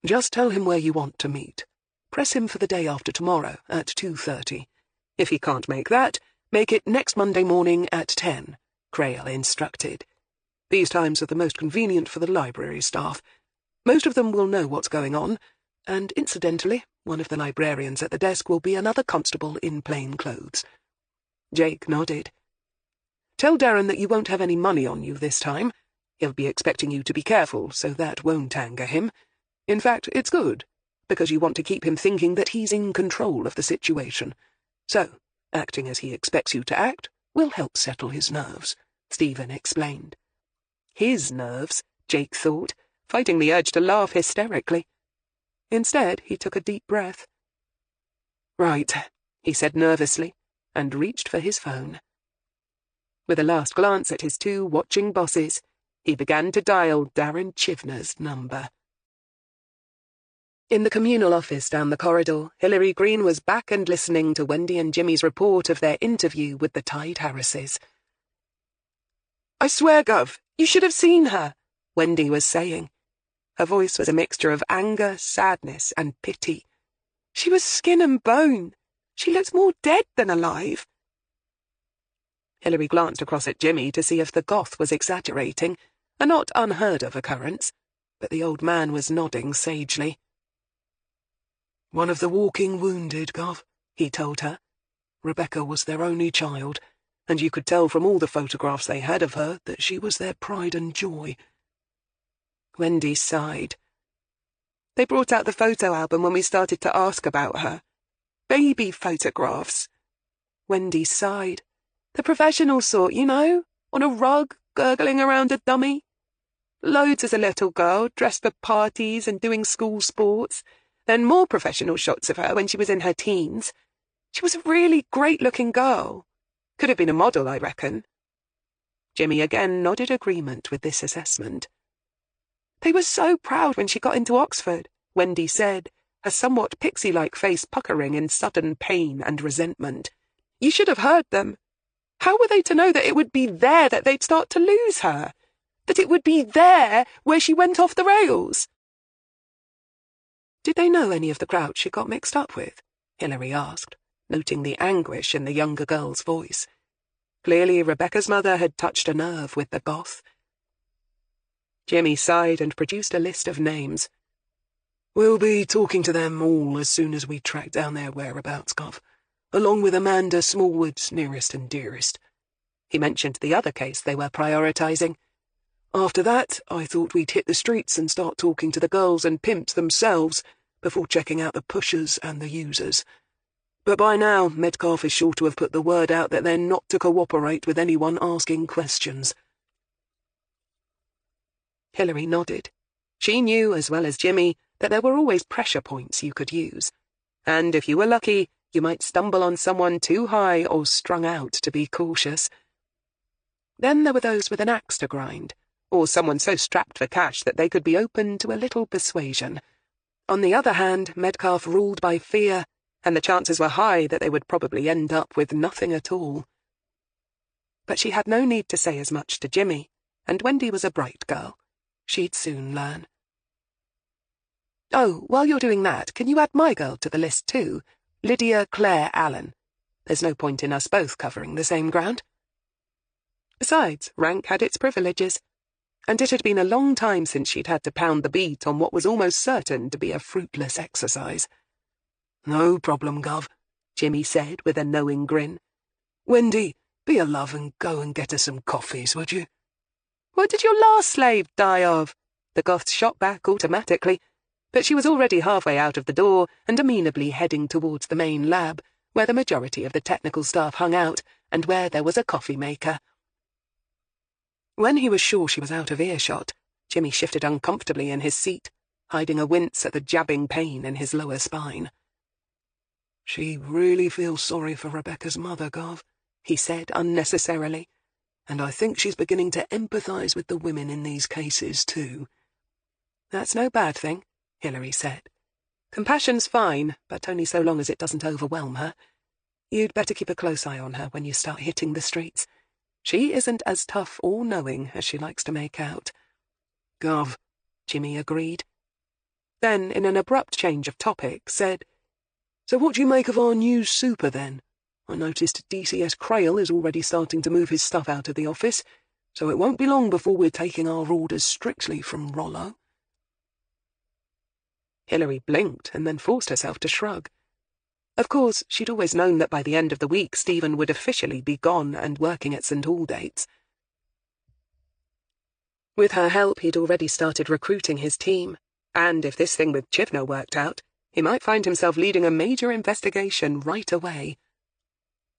"Just tell him where you want to meet. Press him for the day after tomorrow at 2:30. If he can't make that, make it next Monday morning at 10, Crail instructed. These times are the most convenient for the library staff. Most of them will know what's going on, and incidentally, one of the librarians at the desk will be another constable in plain clothes." Jake nodded. "Tell Darren that you won't have any money on you this time. He'll be expecting you to be careful, so that won't anger him. In fact, it's good, because you want to keep him thinking that he's in control of the situation. So, acting as he expects you to act will help settle his nerves," Stephen explained. His nerves, Jake thought, fighting the urge to laugh hysterically. Instead, he took a deep breath. "Right," he said nervously, and reached for his phone. With a last glance at his two watching bosses, he began to dial Darren Chivner's number. In the communal office down the corridor, Hilary Greene was back and listening to Wendy and Jimmy's report of their interview with the Tide Harrises. "I swear, Gov, you should have seen her," Wendy was saying. Her voice was a mixture of anger, sadness, and pity. "She was skin and bone. She looked more dead than alive." Hilary glanced across at Jimmy to see if the goth was exaggerating, a not unheard-of occurrence, but the old man was nodding sagely. "One of the walking wounded, Gov," he told her. "Rebecca was their only child, and you could tell from all the photographs they had of her that she was their pride and joy." Wendy sighed. "They brought out the photo album when we started to ask about her. Baby photographs." Wendy sighed. "The professional sort, you know, on a rug, gurgling around a dummy. Loads as a little girl, dressed for parties and doing school sports. Then more professional shots of her when she was in her teens. She was a really great-looking girl. Could have been a model, I reckon." Jimmy again nodded agreement with this assessment. "They were so proud when she got into Oxford," Wendy said, her somewhat pixie-like face puckering in sudden pain and resentment. "You should have heard them. How were they to know that it would be there that they'd start to lose her? That it would be there where she went off the rails?" "Did they know any of the crowd she got mixed up with?" Hilary asked, noting the anguish in the younger girl's voice. Clearly, Rebecca's mother had touched a nerve with the goth. Jimmy sighed and produced a list of names. "We'll be talking to them all as soon as we track down their whereabouts, Gov, along with Amanda Smallwood's nearest and dearest." He mentioned the other case they were prioritizing. "After that, I thought we'd hit the streets and start talking to the girls and pimps themselves before checking out the pushers and the users. But by now, Metcalf is sure to have put the word out that they're not to cooperate with anyone asking questions." Hilary nodded. She knew, as well as Jimmy, that there were always pressure points you could use. And if you were lucky, you might stumble on someone too high or strung out to be cautious. Then there were those with an axe to grind, or someone so strapped for cash that they could be open to a little persuasion. On the other hand, Metcalf ruled by fear, and the chances were high that they would probably end up with nothing at all. But she had no need to say as much to Jimmy, and Wendy was a bright girl. She'd soon learn. "Oh, while you're doing that, can you add my girl to the list too? Lydia Claire Allen. There's no point in us both covering the same ground." Besides, rank had its privileges, and it had been a long time since she'd had to pound the beat on what was almost certain to be a fruitless exercise. "No problem, Gov," Jimmy said with a knowing grin. "Wendy, be a love and go and get us some coffees, would you?" "What did your last slave die of?" The goth shot back automatically, but she was already halfway out of the door and amenably heading towards the main lab, where the majority of the technical staff hung out and where there was a coffee maker. When he was sure she was out of earshot, Jimmy shifted uncomfortably in his seat, hiding a wince at the jabbing pain in his lower spine. "She really feels sorry for Rebecca's mother, Gov," he said unnecessarily. "And I think she's beginning to empathise with the women in these cases, too." "That's no bad thing," Hilary said. "Compassion's fine, but only so long as it doesn't overwhelm her. You'd better keep a close eye on her when you start hitting the streets. She isn't as tough or knowing as she likes to make out." "Gov," Jimmy agreed. Then, in an abrupt change of topic, said, "So what do you make of our new super, then? I noticed DCS Crail is already starting to move his stuff out of the office, so it won't be long before we're taking our orders strictly from Rollo." Hilary blinked and then forced herself to shrug. Of course, she'd always known that by the end of the week Stephen would officially be gone and working at St. Aldate's. With her help, he'd already started recruiting his team, and if this thing with Chivner worked out, he might find himself leading a major investigation right away.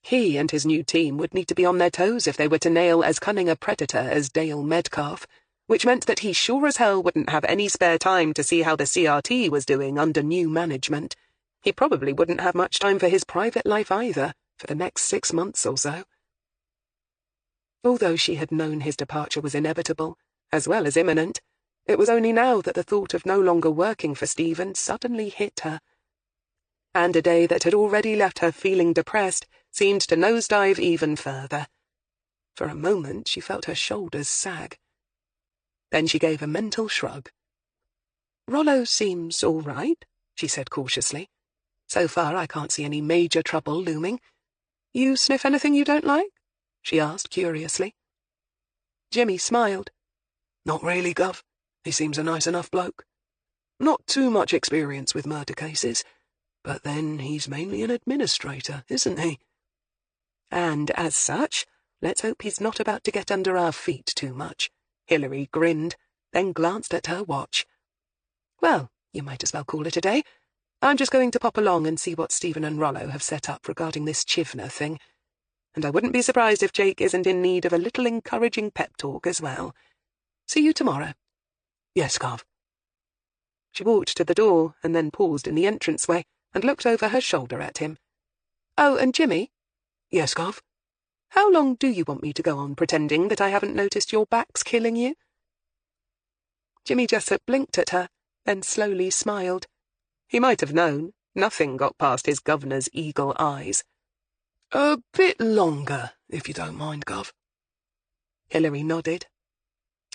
He and his new team would need to be on their toes if they were to nail as cunning a predator as Dale Metcalf, which meant that he sure as hell wouldn't have any spare time to see how the CRT was doing under new management. He probably wouldn't have much time for his private life either, for the next 6 months or so. Although she had known his departure was inevitable, as well as imminent, it was only now that the thought of no longer working for Stephen suddenly hit her. And a day that had already left her feeling depressed seemed to nosedive even further. For a moment she felt her shoulders sag. Then she gave a mental shrug. "Rollo seems all right," she said cautiously. "So far I can't see any major trouble looming. You sniff anything you don't like?" she asked curiously. Jimmy smiled. "Not really, Gov. He seems a nice enough bloke. Not too much experience with murder cases, but then he's mainly an administrator, isn't he?" "And as such, let's hope he's not about to get under our feet too much." Hilary grinned, then glanced at her watch. "Well, you might as well call it a day. I'm just going to pop along and see what Stephen and Rollo have set up regarding this Chivner thing. And I wouldn't be surprised if Jake isn't in need of a little encouraging pep talk as well. See you tomorrow." "Yes, Gov." She walked to the door and then paused in the entranceway and looked over her shoulder at him. "Oh, and Jimmy?" "Yes, Gov." "How long do you want me to go on pretending that I haven't noticed your back's killing you?" Jimmy Jessup blinked at her, then slowly smiled. He might have known. Nothing got past his governor's eagle eyes. "A bit longer, if you don't mind, Gov." Hilary nodded.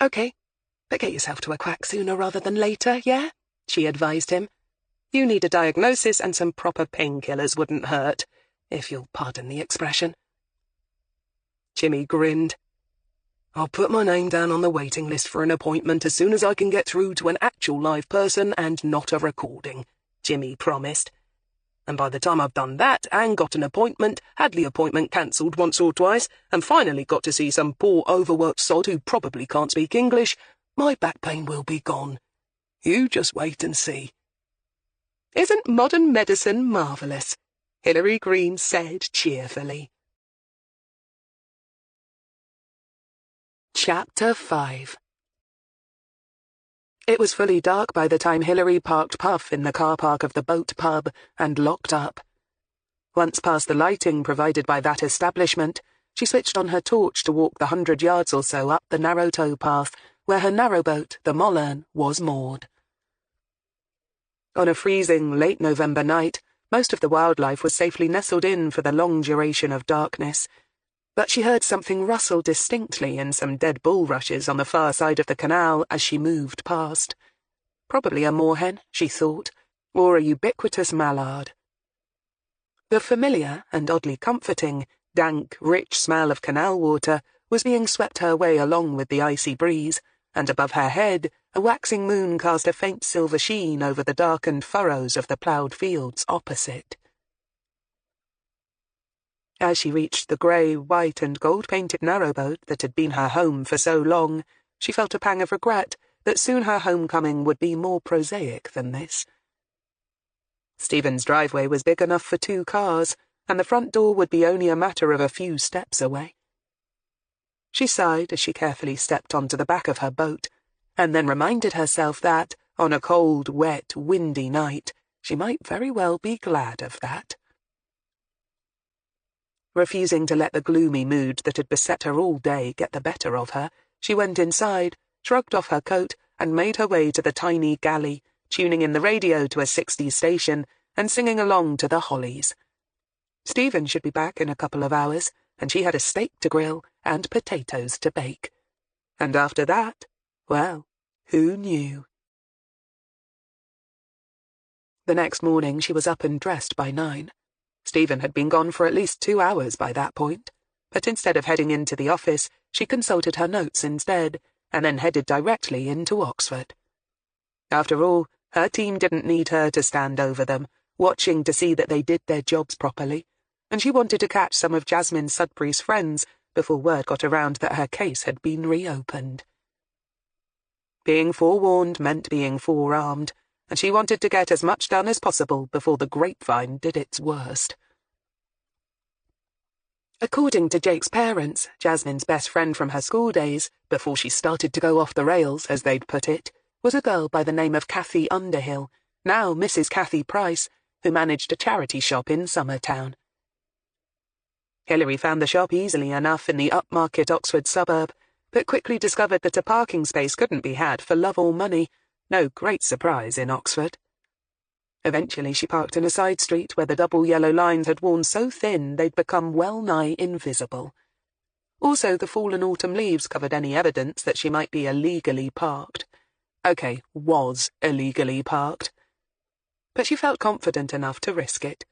"Okay, but get yourself to a quack sooner rather than later, yeah?" she advised him. "You need a diagnosis and some proper painkillers wouldn't hurt, if you'll pardon the expression." Jimmy grinned. "I'll put my name down on the waiting list for an appointment as soon as I can get through to an actual live person and not a recording," Jimmy promised. "And by the time I've done that and got an appointment, had the appointment cancelled once or twice, and finally got to see some poor overworked sod who probably can't speak English, my back pain will be gone. You just wait and see." "Isn't modern medicine marvellous?" Hilary Greene said cheerfully. Chapter 5. It was fully dark by the time Hilary parked Puff in the car park of the boat pub and locked up. Once past the lighting provided by that establishment, she switched on her torch to walk the 100 yards or so up the narrow towpath where her narrowboat, the Mollern, was moored. On a freezing, late November night, most of the wildlife was safely nestled in for the long duration of darkness, but she heard something rustle distinctly in some dead bulrushes on the far side of the canal as she moved past. Probably a moorhen, she thought, or a ubiquitous mallard. The familiar and oddly comforting, dank, rich smell of canal water was being swept her way along with the icy breeze, and above her head a waxing moon cast a faint silver sheen over the darkened furrows of the ploughed fields opposite. As she reached the grey, white and gold-painted narrowboat that had been her home for so long, she felt a pang of regret that soon her homecoming would be more prosaic than this. Stephen's driveway was big enough for 2 cars, and the front door would be only a matter of a few steps away. She sighed as she carefully stepped onto the back of her boat, and then reminded herself that, on a cold, wet, windy night, she might very well be glad of that. Refusing to let the gloomy mood that had beset her all day get the better of her, she went inside, shrugged off her coat, and made her way to the tiny galley, tuning in the radio to a 60s station and singing along to the Hollies. Stephen should be back in a couple of hours, and she had a steak to grill and potatoes to bake. And after that, well, who knew? The next morning she was up and dressed by 9. Stephen had been gone for at least 2 hours by that point, but instead of heading into the office, she consulted her notes instead, and then headed directly into Oxford. After all, her team didn't need her to stand over them, watching to see that they did their jobs properly, and she wanted to catch some of Jasmine Sudbury's friends before word got around that her case had been reopened. Being forewarned meant being forearmed, and she wanted to get as much done as possible before the grapevine did its worst. According to Jake's parents, Jasmine's best friend from her school days, before she started to go off the rails, as they'd put it, was a girl by the name of Cathy Underhill, now Mrs. Cathy Price, who managed a charity shop in Summertown. Hilary found the shop easily enough in the upmarket Oxford suburb, but quickly discovered that a parking space couldn't be had for love or money, no great surprise in Oxford. Eventually she parked in a side street where the double yellow lines had worn so thin they'd become well-nigh invisible. Also, the fallen autumn leaves covered any evidence that she might be illegally parked. Okay, was illegally parked. But she felt confident enough to risk it.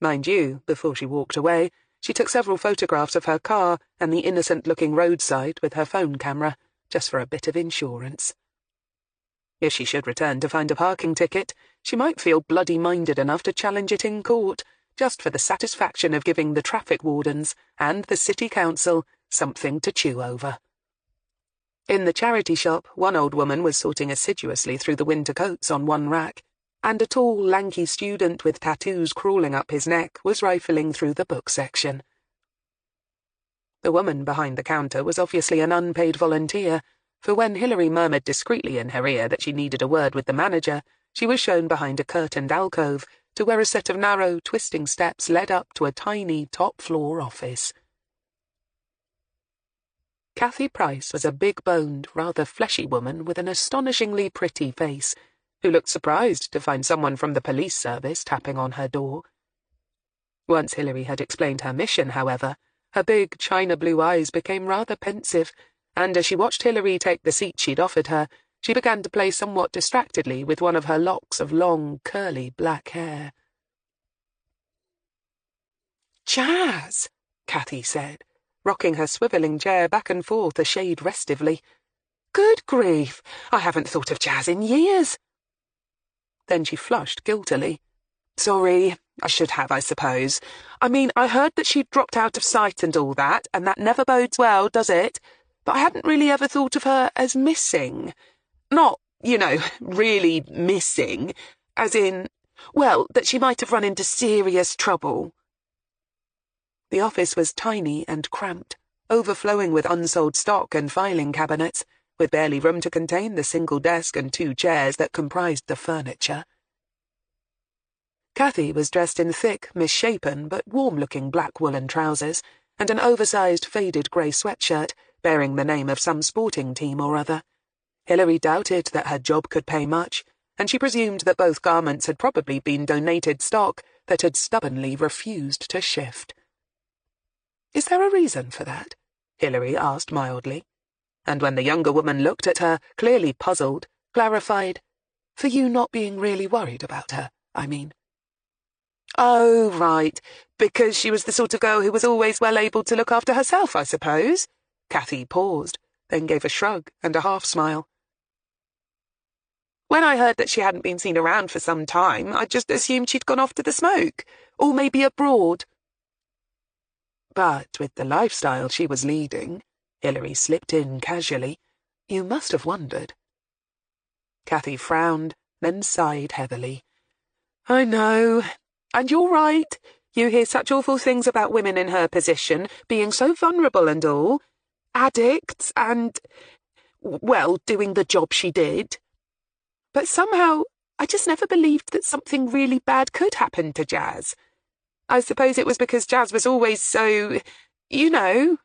Mind you, before she walked away, she took several photographs of her car and the innocent-looking roadside with her phone camera, just for a bit of insurance. If she should return to find a parking ticket, she might feel bloody-minded enough to challenge it in court, just for the satisfaction of giving the traffic wardens and the city council something to chew over. In the charity shop, one old woman was sorting assiduously through the winter coats on one rack, and a tall, lanky student with tattoos crawling up his neck was rifling through the book section. The woman behind the counter was obviously an unpaid volunteer, for when Hilary murmured discreetly in her ear that she needed a word with the manager, she was shown behind a curtained alcove to where a set of narrow, twisting steps led up to a tiny top-floor office. Cathy Price was a big-boned, rather fleshy woman with an astonishingly pretty face, who looked surprised to find someone from the police service tapping on her door. Once Hilary had explained her mission, however, her big china-blue eyes became rather pensive, and as she watched Hilary take the seat she'd offered her, she began to play somewhat distractedly with one of her locks of long, curly black hair. "Jazz," Cathy said, rocking her swivelling chair back and forth a shade restively. "Good grief, I haven't thought of Jazz in years." Then she flushed guiltily. "Sorry, I should have, I suppose. I mean, I heard that she'd dropped out of sight and all that, and that never bodes well, does it? But I hadn't really ever thought of her as missing. Not, really missing, as in, well, that she might have run into serious trouble." The office was tiny and cramped, overflowing with unsold stock and filing cabinets, with barely room to contain the single desk and 2 chairs that comprised the furniture. Cathy was dressed in thick, misshapen but warm-looking black woolen trousers, and an oversized faded grey sweatshirt bearing the name of some sporting team or other. Hilary doubted that her job could pay much, and she presumed that both garments had probably been donated stock that had stubbornly refused to shift. "Is there a reason for that?" Hilary asked mildly, and when the younger woman looked at her, clearly puzzled, clarified, "For you not being really worried about her, I mean." "Oh, right, because she was the sort of girl who was always well able to look after herself, I suppose." Cathy paused, then gave a shrug and a half-smile. "When I heard that she hadn't been seen around for some time, I just assumed she'd gone off to the smoke, or maybe abroad." "But with the lifestyle she was leading," Hilary slipped in casually, "you must have wondered." Cathy frowned, then sighed heavily. "I know, and you're right. You hear such awful things about women in her position, being so vulnerable and all. Addicts and, well, doing the job she did. But somehow, I just never believed that something really bad could happen to Jazz. I suppose it was because Jazz was always so, you know.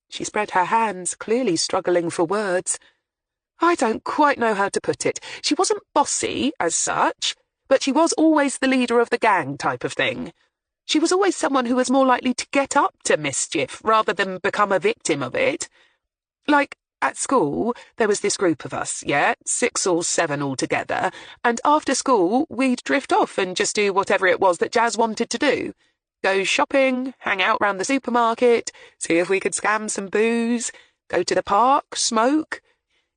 She spread her hands, clearly struggling for words. I don't quite know how to put it. She wasn't bossy, as such, but she was always the leader of the gang type of thing. She was always someone who was more likely to get up to mischief rather than become a victim of it. Like, at school, there was this group of us, 6 or 7 altogether, and after school, we'd drift off and just do whatever it was that Jazz wanted to do. Go shopping, hang out round the supermarket, see if we could scam some booze, go to the park, smoke,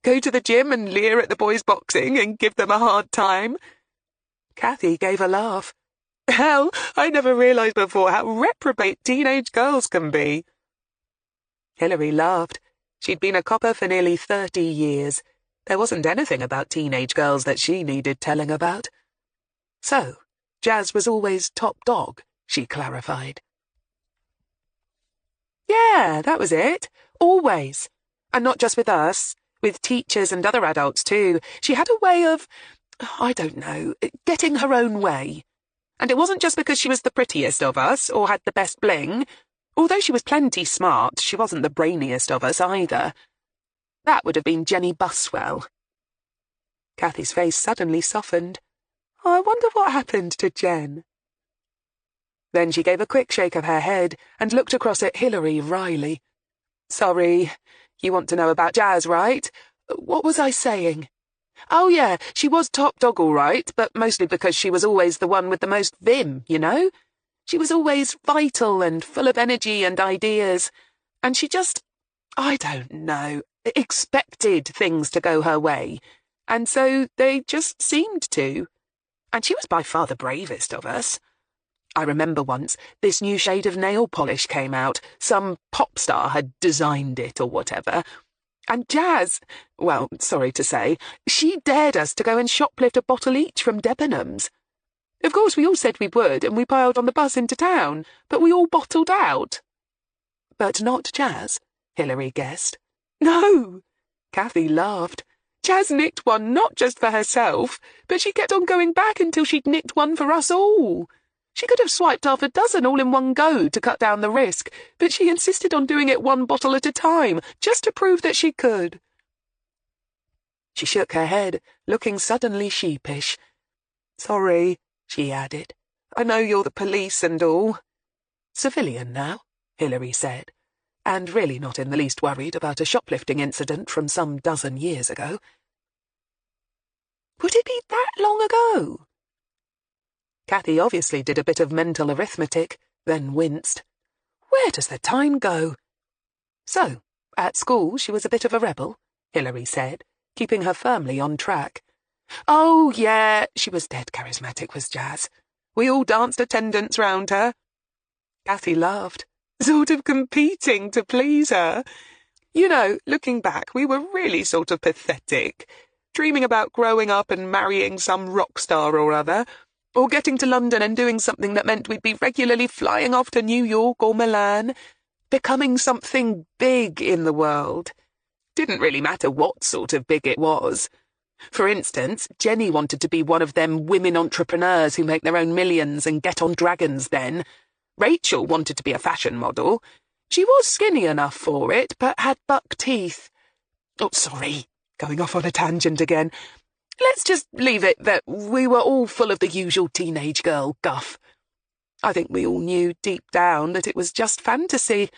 go to the gym and leer at the boys boxing and give them a hard time. Kathy gave a laugh. Hell, I never realised before how reprobate teenage girls can be. Hilary laughed. She'd been a copper for nearly 30 years. There wasn't anything about teenage girls that she needed telling about. So, Jazz was always top dog, she clarified. Yeah, that was it. Always. And not just with us, with teachers and other adults too. She had a way of, I don't know, getting her own way. And it wasn't just because she was the prettiest of us, or had the best bling. Although she was plenty smart, she wasn't the brainiest of us either. That would have been Jenny Buswell. Kathy's face suddenly softened. I wonder what happened to Jen. Then she gave a quick shake of her head and looked across at Hilary wryly. Sorry, you want to know about Jazz, right? What was I saying? Oh yeah, she was top dog all right, but mostly because she was always the one with the most vim, you know? She was always vital and full of energy and ideas, and she just, I don't know, expected things to go her way, and so they just seemed to. And she was by far the bravest of us. I remember once, this new shade of nail polish came out. Some pop star had designed it or whatever. And Jazz, well, sorry to say, she dared us to go and shoplift a bottle each from Debenhams. Of course, we all said we would, and we piled on the bus into town, but we all bottled out. But not Jazz, Hilary guessed. No! Kathy laughed. Jazz nicked one not just for herself, but she kept on going back until she'd nicked one for us all. She could have swiped half a dozen all in one go to cut down the risk, but she insisted on doing it one bottle at a time, just to prove that she could. She shook her head, looking suddenly sheepish. Sorry, she added. I know you're the police and all. Civilian now, Hilary said, and really not in the least worried about a shoplifting incident from some dozen years ago. Would it be that long ago? Kathy obviously did a bit of mental arithmetic, then winced. Where does the time go? So, at school she was a bit of a rebel, Hilary said, keeping her firmly on track. Oh, yeah, she was dead charismatic, was Jazz. We all danced attendance round her. Kathy laughed, sort of competing to please her. You know, looking back, we were really sort of pathetic, dreaming about growing up and marrying some rock star or other, or getting to London and doing something that meant we'd be regularly flying off to New York or Milan, becoming something big in the world. Didn't really matter what sort of big it was. For instance, Jenny wanted to be one of them women entrepreneurs who make their own millions and get on dragons then. Rachel wanted to be a fashion model. She was skinny enough for it, but had buck teeth. Oh, sorry, going off on a tangent again. Let's just leave it that we were all full of the usual teenage girl guff. I think we all knew deep down that it was just fantasy,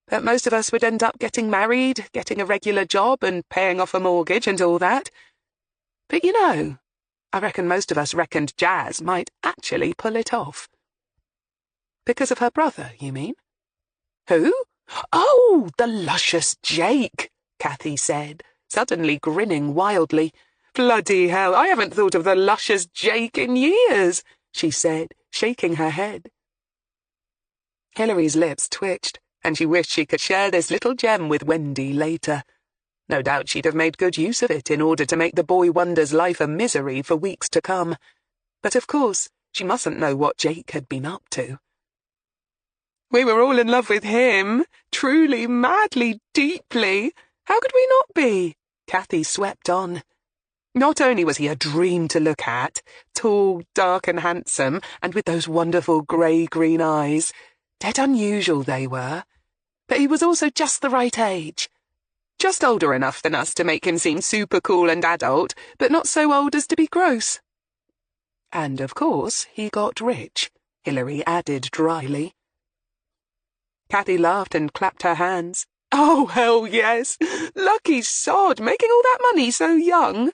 that most of us would end up getting married, getting a regular job and paying off a mortgage and all that. But you know, I reckon most of us reckoned Jazz might actually pull it off. Because of her brother, you mean? Who? Oh, the luscious Jake, Kathy said, suddenly grinning wildly. Bloody hell, I haven't thought of the luscious Jake in years, she said, shaking her head. Hilary's lips twitched, and she wished she could share this little gem with Wendy later. No doubt she'd have made good use of it in order to make the boy wonder's life a misery for weeks to come. But of course, she mustn't know what Jake had been up to. We were all in love with him, truly, madly, deeply. How could we not be? Cathy swept on. Not only was he a dream to look at, tall, dark and handsome, and with those wonderful grey-green eyes, dead unusual they were, but he was also just the right age. Just older enough than us to make him seem super cool and adult, but not so old as to be gross. And, of course, he got rich, Hilary added dryly. Cathy laughed and clapped her hands. Oh, hell yes! Lucky sod, making all that money so young.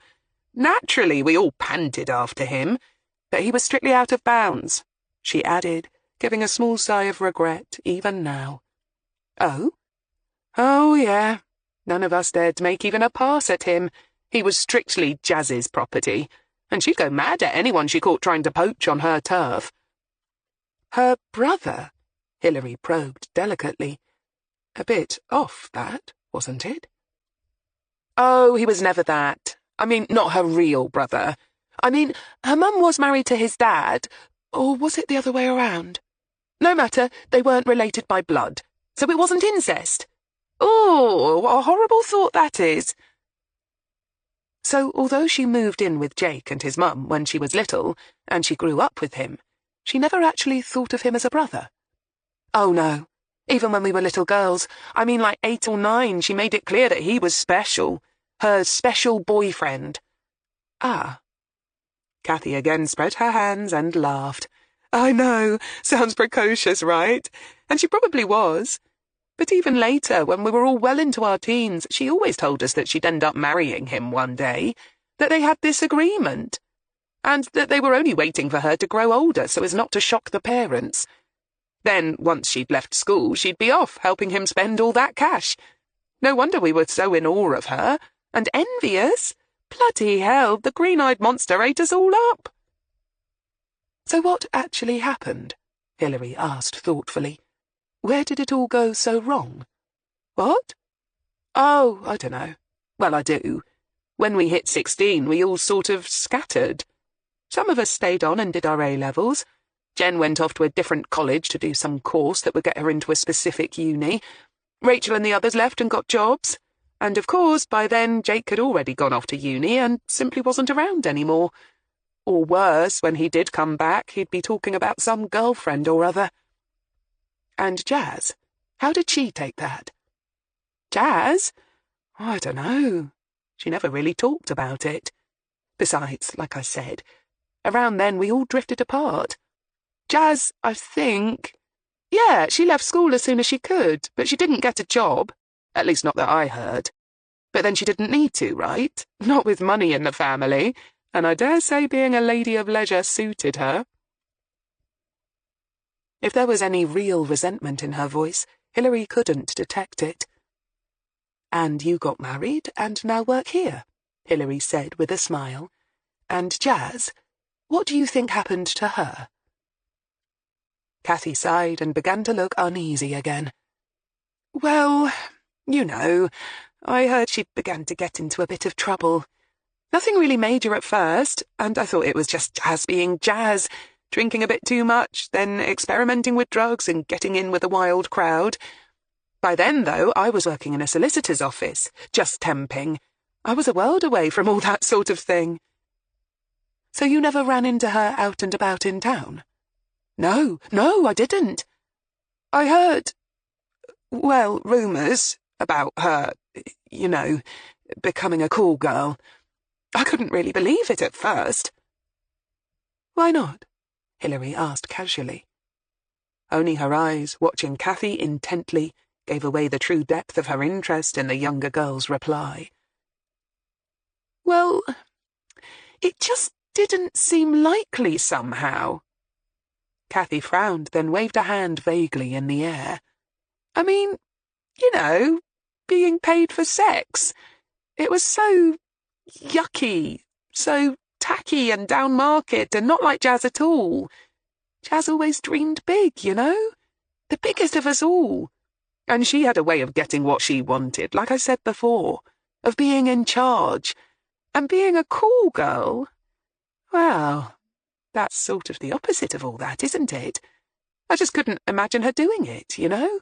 Naturally, we all panted after him, but he was strictly out of bounds, she added, giving a small sigh of regret even now. Oh? Oh, yeah. None of us dared make even a pass at him. He was strictly Jazz's property, and she'd go mad at anyone she caught trying to poach on her turf. Her brother? Hilary probed delicately. A bit off, that, wasn't it? Oh, he was never that. I mean, not her real brother. I mean, her mum was married to his dad, or was it the other way around? No matter, they weren't related by blood, so it wasn't incest. Oh, what a horrible thought that is. So, although she moved in with Jake and his mum when she was little, and she grew up with him, she never actually thought of him as a brother. Oh, no. Even when we were little girls, I mean like 8 or 9, she made it clear that he was special. Her special boyfriend. Ah. Cathy again spread her hands and laughed. I know, sounds precocious, right? And she probably was. But even later, when we were all well into our teens, she always told us that she'd end up marrying him one day, that they had this agreement, and that they were only waiting for her to grow older so as not to shock the parents. Then, once she'd left school, she'd be off, helping him spend all that cash. No wonder we were so in awe of her. And envious? Bloody hell, the green-eyed monster ate us all up. So what actually happened? Hilary asked thoughtfully. Where did it all go so wrong? What? Oh, I don't know. Well, I do. When we hit 16, we all sort of scattered. Some of us stayed on and did our A-levels. Jen went off to a different college to do some course that would get her into a specific uni. Rachel and the others left and got jobs. And, of course, by then Jake had already gone off to uni and simply wasn't around anymore. Or worse, when he did come back, he'd be talking about some girlfriend or other. And Jazz? How did she take that? Jazz? I don't know. She never really talked about it. Besides, like I said, around then we all drifted apart. Jazz, I think... Yeah, she left school as soon as she could, but she didn't get a job. At least not that I heard. But then she didn't need to, right? Not with money in the family, and I dare say being a lady of leisure suited her. If there was any real resentment in her voice, Hilary couldn't detect it. And you got married and now work here, Hilary said with a smile. And Jazz, what do you think happened to her? Cathy sighed and began to look uneasy again. Well... You know, I heard she began to get into a bit of trouble. Nothing really major at first, and I thought it was just Jazz being Jazz, drinking a bit too much, then experimenting with drugs and getting in with a wild crowd. By then, though, I was working in a solicitor's office, just temping. I was a world away from all that sort of thing. So you never ran into her out and about in town? No, I didn't. I heard, well, rumours about her, you know, becoming a cool girl. I couldn't really believe it at first. Why not? Hilary asked casually. Only her eyes, watching Cathy intently, gave away the true depth of her interest in the younger girl's reply. Well, it just didn't seem likely somehow. Cathy frowned, then waved a hand vaguely in the air. I mean, you know, being paid for sex. It was so yucky, so tacky and down-market, and not like Jazz at all. Jazz always dreamed big, you know? The biggest of us all. And she had a way of getting what she wanted, like I said before, of being in charge. And being a cool girl, well, that's sort of the opposite of all that, isn't it? I just couldn't imagine her doing it, you know?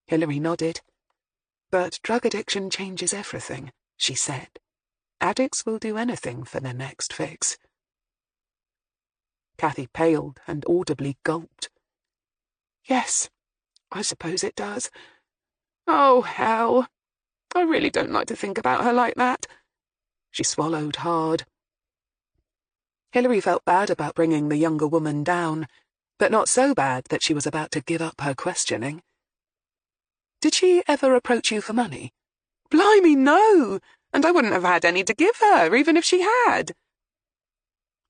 Hilary nodded. But drug addiction changes everything, she said. Addicts will do anything for their next fix. Kathy paled and audibly gulped. Yes, I suppose it does. Oh, hell. I really don't like to think about her like that. She swallowed hard. Hilary felt bad about bringing the younger woman down, but not so bad that she was about to give up her questioning. Did she ever approach you for money? Blimey, no! And I wouldn't have had any to give her, even if she had.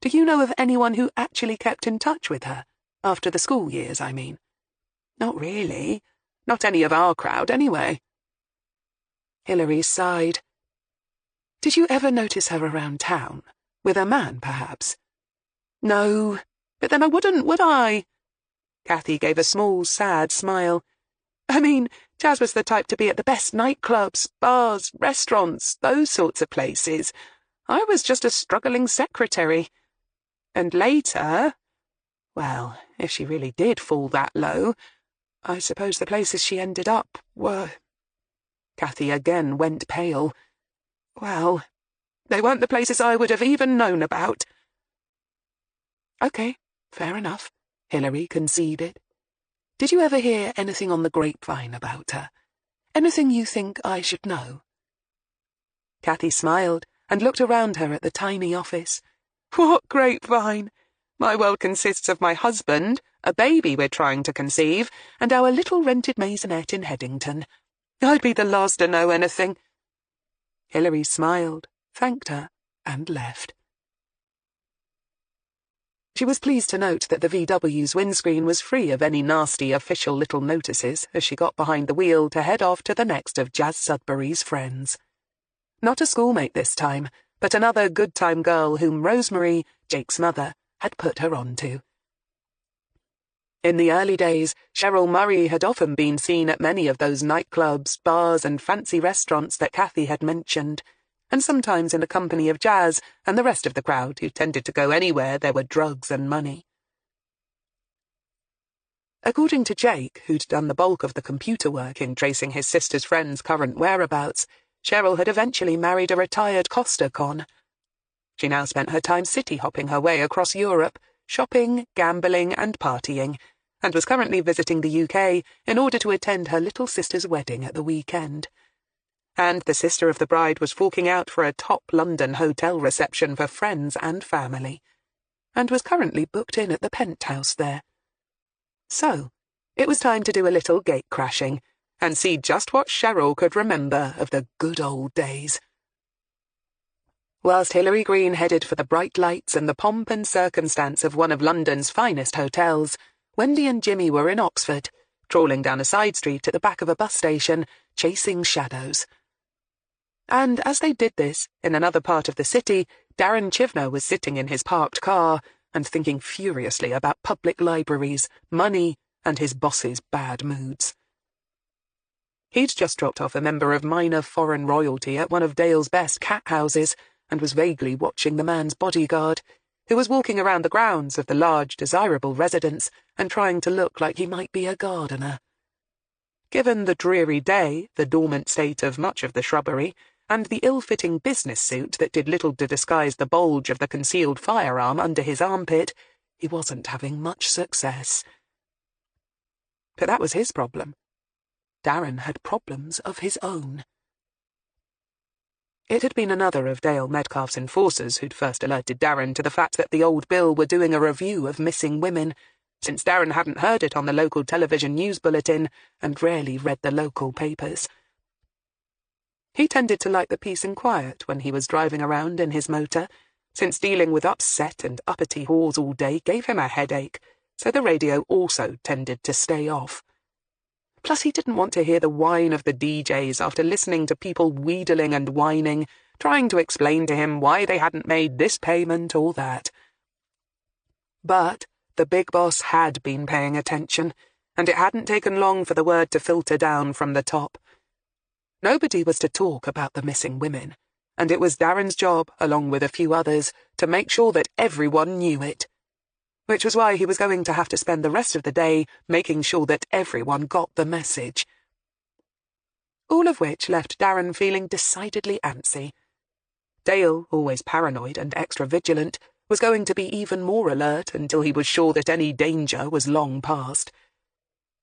Do you know of anyone who actually kept in touch with her? After the school years, I mean. Not really. Not any of our crowd, anyway. Hilary sighed. Did you ever notice her around town? With a man, perhaps? No, but then I wouldn't, would I? Kathy gave a small, sad smile. I mean, Jazz was the type to be at the best nightclubs, bars, restaurants, those sorts of places. I was just a struggling secretary. And later, well, if she really did fall that low, I suppose the places she ended up were... Kathy again went pale. Well, they weren't the places I would have even known about. Okay, fair enough, Hilary conceded. Did you ever hear anything on the grapevine about her? Anything you think I should know? Kathy smiled and looked around her at the tiny office. What grapevine? My world consists of my husband, a baby we're trying to conceive, and our little rented maisonette in Headington. I'd be the last to know anything. Hilary smiled, thanked her, and left. She was pleased to note that the VW's windscreen was free of any nasty official little notices as she got behind the wheel to head off to the next of Jazz Sudbury's friends. Not a schoolmate this time, but another good-time girl whom Rosemary, Jake's mother, had put her on to. In the early days, Cheryl Murray had often been seen at many of those nightclubs, bars, and fancy restaurants that Kathy had mentioned, and sometimes in the company of Jazz and the rest of the crowd who tended to go anywhere there were drugs and money. According to Jake, who'd done the bulk of the computer work in tracing his sister's friend's current whereabouts, Cheryl had eventually married a retired Costa con. She now spent her time city-hopping her way across Europe, shopping, gambling, and partying, and was currently visiting the UK in order to attend her little sister's wedding at the weekend. And the sister of the bride was forking out for a top London hotel reception for friends and family, and was currently booked in at the penthouse there. So, it was time to do a little gate-crashing, and see just what Cheryl could remember of the good old days. Whilst Hilary Greene headed for the bright lights and the pomp and circumstance of one of London's finest hotels, Wendy and Jimmy were in Oxford, trawling down a side street at the back of a bus station, chasing shadows. And as they did this, in another part of the city, Darren Chivner was sitting in his parked car and thinking furiously about public libraries, money, and his boss's bad moods. He'd just dropped off a member of minor foreign royalty at one of Dale's best cat houses, and was vaguely watching the man's bodyguard, who was walking around the grounds of the large, desirable residence and trying to look like he might be a gardener. Given the dreary day, the dormant state of much of the shrubbery, and the ill-fitting business suit that did little to disguise the bulge of the concealed firearm under his armpit, he wasn't having much success. But that was his problem. Darren had problems of his own. It had been another of Dale Metcalfe's enforcers who'd first alerted Darren to the fact that the Old Bill were doing a review of missing women, since Darren hadn't heard it on the local television news bulletin and rarely read the local papers. He tended to like the peace and quiet when he was driving around in his motor, since dealing with upset and uppity whores all day gave him a headache, so the radio also tended to stay off. Plus he didn't want to hear the whine of the DJs after listening to people wheedling and whining, trying to explain to him why they hadn't made this payment or that. But the big boss had been paying attention, and it hadn't taken long for the word to filter down from the top. Nobody was to talk about the missing women, and it was Darren's job, along with a few others, to make sure that everyone knew it. which was why he was going to have to spend the rest of the day making sure that everyone got the message. All of which left Darren feeling decidedly antsy. Dale, always paranoid and extra vigilant, was going to be even more alert until he was sure that any danger was long past.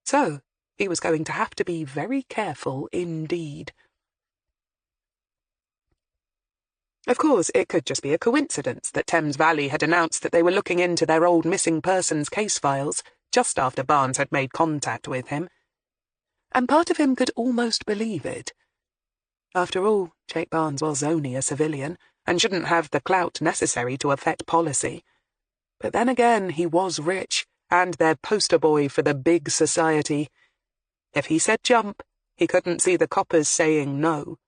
So, he was going to have to be very careful indeed. Of course, it could just be a coincidence that Thames Valley had announced that they were looking into their old missing persons case files just after Barnes had made contact with him. And part of him could almost believe it. After all, Jake Barnes was only a civilian, and shouldn't have the clout necessary to affect policy. But then again, he was rich, and their poster boy for the big society. If he said jump, he couldn't see the coppers saying no.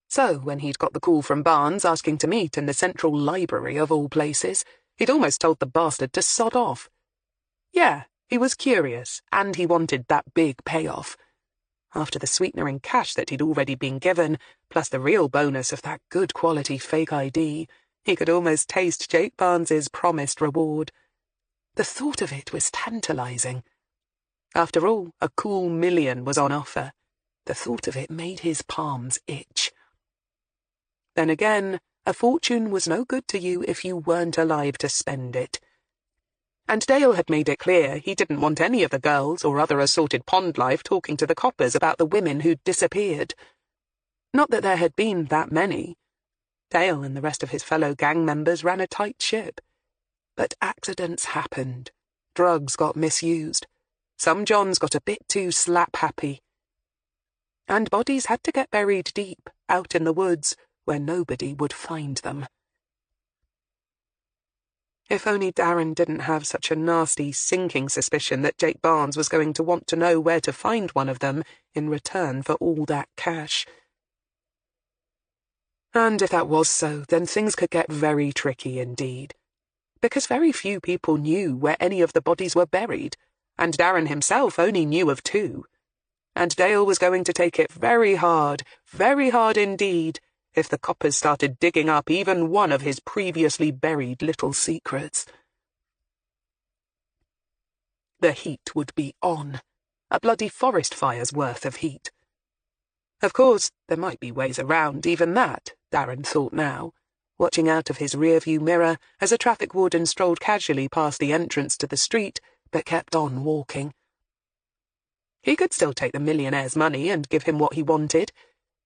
So, when he'd got the call from Barnes asking to meet in the Central Library of all places, he'd almost told the bastard to sod off. Yeah, he was curious, and he wanted that big payoff. After the sweetener in cash that he'd already been given, plus the real bonus of that good-quality fake ID, he could almost taste Jake Barnes's promised reward. The thought of it was tantalizing. After all, a cool $1 million was on offer. The thought of it made his palms itch. Then again, a fortune was no good to you if you weren't alive to spend it. And Dale had made it clear he didn't want any of the girls or other assorted pond life talking to the coppers about the women who'd disappeared. Not that there had been that many. Dale and the rest of his fellow gang members ran a tight ship. But accidents happened. Drugs got misused. Some Johns got a bit too slap-happy. And bodies had to get buried deep, out in the woods, where nobody would find them. If only Darren didn't have such a nasty, sinking suspicion that Jake Barnes was going to want to know where to find one of them in return for all that cash. And if that was so, then things could get very tricky indeed. Because very few people knew where any of the bodies were buried, and Darren himself only knew of 2. And Dale was going to take it very hard indeed, if the coppers started digging up even one of his previously buried little secrets. The heat would be on. A bloody forest fire's worth of heat. Of course, there might be ways around even that, Darren thought now, watching out of his rearview mirror as a traffic warden strolled casually past the entrance to the street, but kept on walking. He could still take the millionaire's money and give him what he wanted,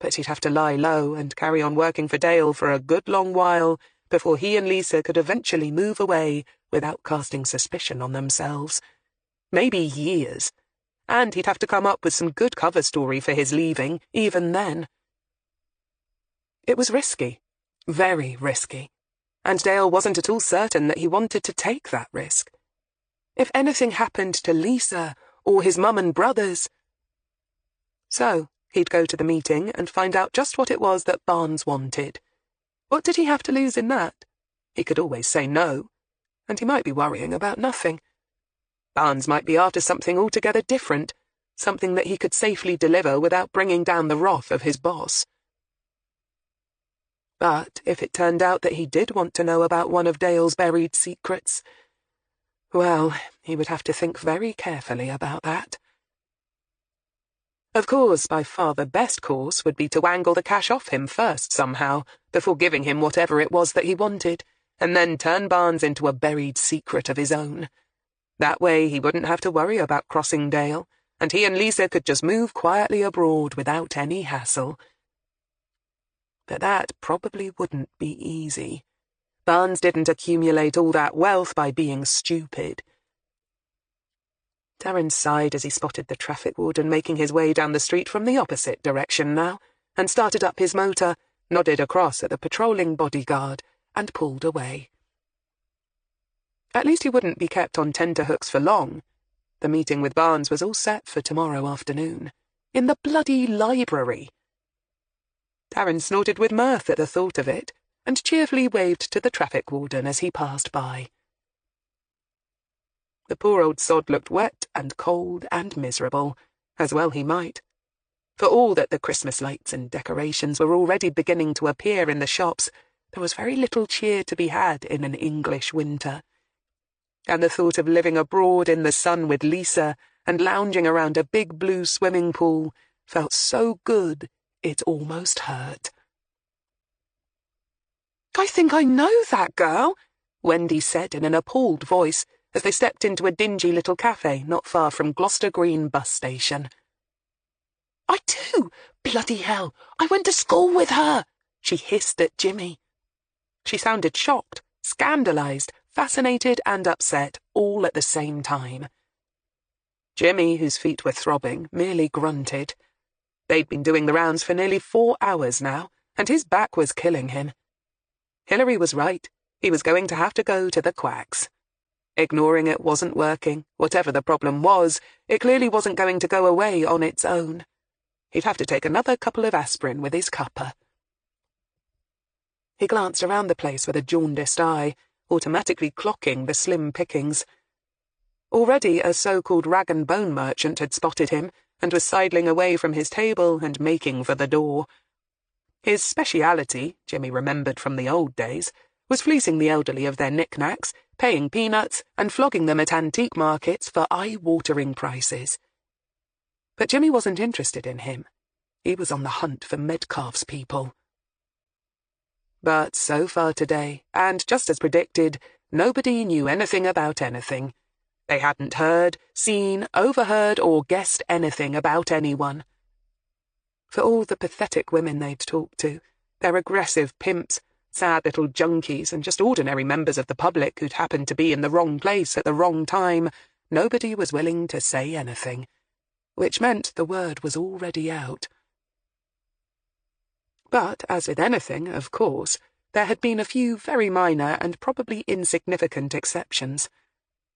but he'd have to lie low and carry on working for Dale for a good long while before he and Lisa could eventually move away without casting suspicion on themselves. Maybe years. And he'd have to come up with some good cover story for his leaving, even then. It was risky. Very risky. And Dale wasn't at all certain that he wanted to take that risk. If anything happened to Lisa, or his mum and brothers... So, he'd go to the meeting and find out just what it was that Barnes wanted. What did he have to lose in that? He could always say no, and he might be worrying about nothing. Barnes might be after something altogether different, something that he could safely deliver without bringing down the wrath of his boss. But if it turned out that he did want to know about one of Dale's buried secrets, well, he would have to think very carefully about that. Of course, by far the best course would be to wangle the cash off him first somehow, before giving him whatever it was that he wanted, and then turn Barnes into a buried secret of his own. That way he wouldn't have to worry about crossing Dale, and he and Lisa could just move quietly abroad without any hassle. But that probably wouldn't be easy. Barnes didn't accumulate all that wealth by being stupid. Darren sighed as he spotted the traffic warden making his way down the street from the opposite direction now, and started up his motor, nodded across at the patrolling bodyguard, and pulled away. At least he wouldn't be kept on tenterhooks for long. The meeting with Barnes was all set for tomorrow afternoon. In the bloody library. Darren snorted with mirth at the thought of it, and cheerfully waved to the traffic warden as he passed by. The poor old sod looked wet and cold and miserable, as well he might. For all that the Christmas lights and decorations were already beginning to appear in the shops, there was very little cheer to be had in an English winter. and the thought of living abroad in the sun with Lisa and lounging around a big blue swimming pool felt so good it almost hurt. "I think I know that girl," Wendy said in an appalled voice as they stepped into a dingy little cafe not far from Gloucester Green bus station. "I do! Bloody hell! I went to school with her!" she hissed at Jimmy. She sounded shocked, scandalized, fascinated and upset, all at the same time. Jimmy, whose feet were throbbing, merely grunted. They'd been doing the rounds for nearly 4 hours now, and his back was killing him. Hilary was right. He was going to have to go to the quacks. Ignoring it wasn't working. Whatever the problem was, it clearly wasn't going to go away on its own. He'd have to take another couple of aspirin with his cuppa. He glanced around the place with a jaundiced eye, automatically clocking the slim pickings. Already a so-called rag-and-bone merchant had spotted him and was sidling away from his table and making for the door. His speciality, Jimmy remembered from the old days, was fleecing the elderly of their knickknacks, paying peanuts, and flogging them at antique markets for eye-watering prices. But Jimmy wasn't interested in him. He was on the hunt for Metcalfe's people. But so far today, and just as predicted, nobody knew anything about anything. They hadn't heard, seen, overheard, or guessed anything about anyone. For all the pathetic women they'd talked to, their aggressive pimps, sad little junkies, and just ordinary members of the public who'd happened to be in the wrong place at the wrong time, nobody was willing to say anything, which meant the word was already out. But, as with anything, of course, there had been a few very minor and probably insignificant exceptions.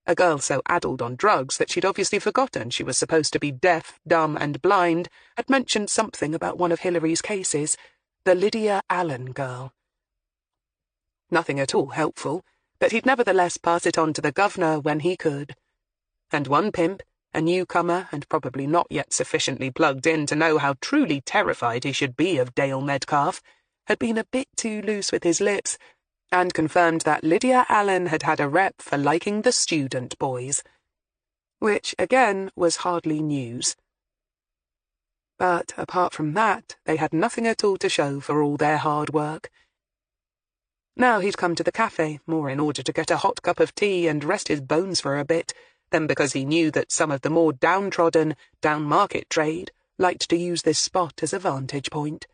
A girl so addled on drugs that she'd obviously forgotten she was supposed to be deaf, dumb, and blind had mentioned something about one of Hilary's cases, the Lydia Allen girl. Nothing at all helpful, but he'd nevertheless pass it on to the governor when he could. And one pimp, a newcomer and probably not yet sufficiently plugged in to know how truly terrified he should be of Dale Metcalfe, had been a bit too loose with his lips, and confirmed that Lydia Allen had had a rep for liking the student boys. Which, again, was hardly news. But, apart from that, they had nothing at all to show for all their hard work. Now he'd come to the cafe, more in order to get a hot cup of tea and rest his bones for a bit, than because he knew that some of the more downtrodden, down-market trade liked to use this spot as a vantage point.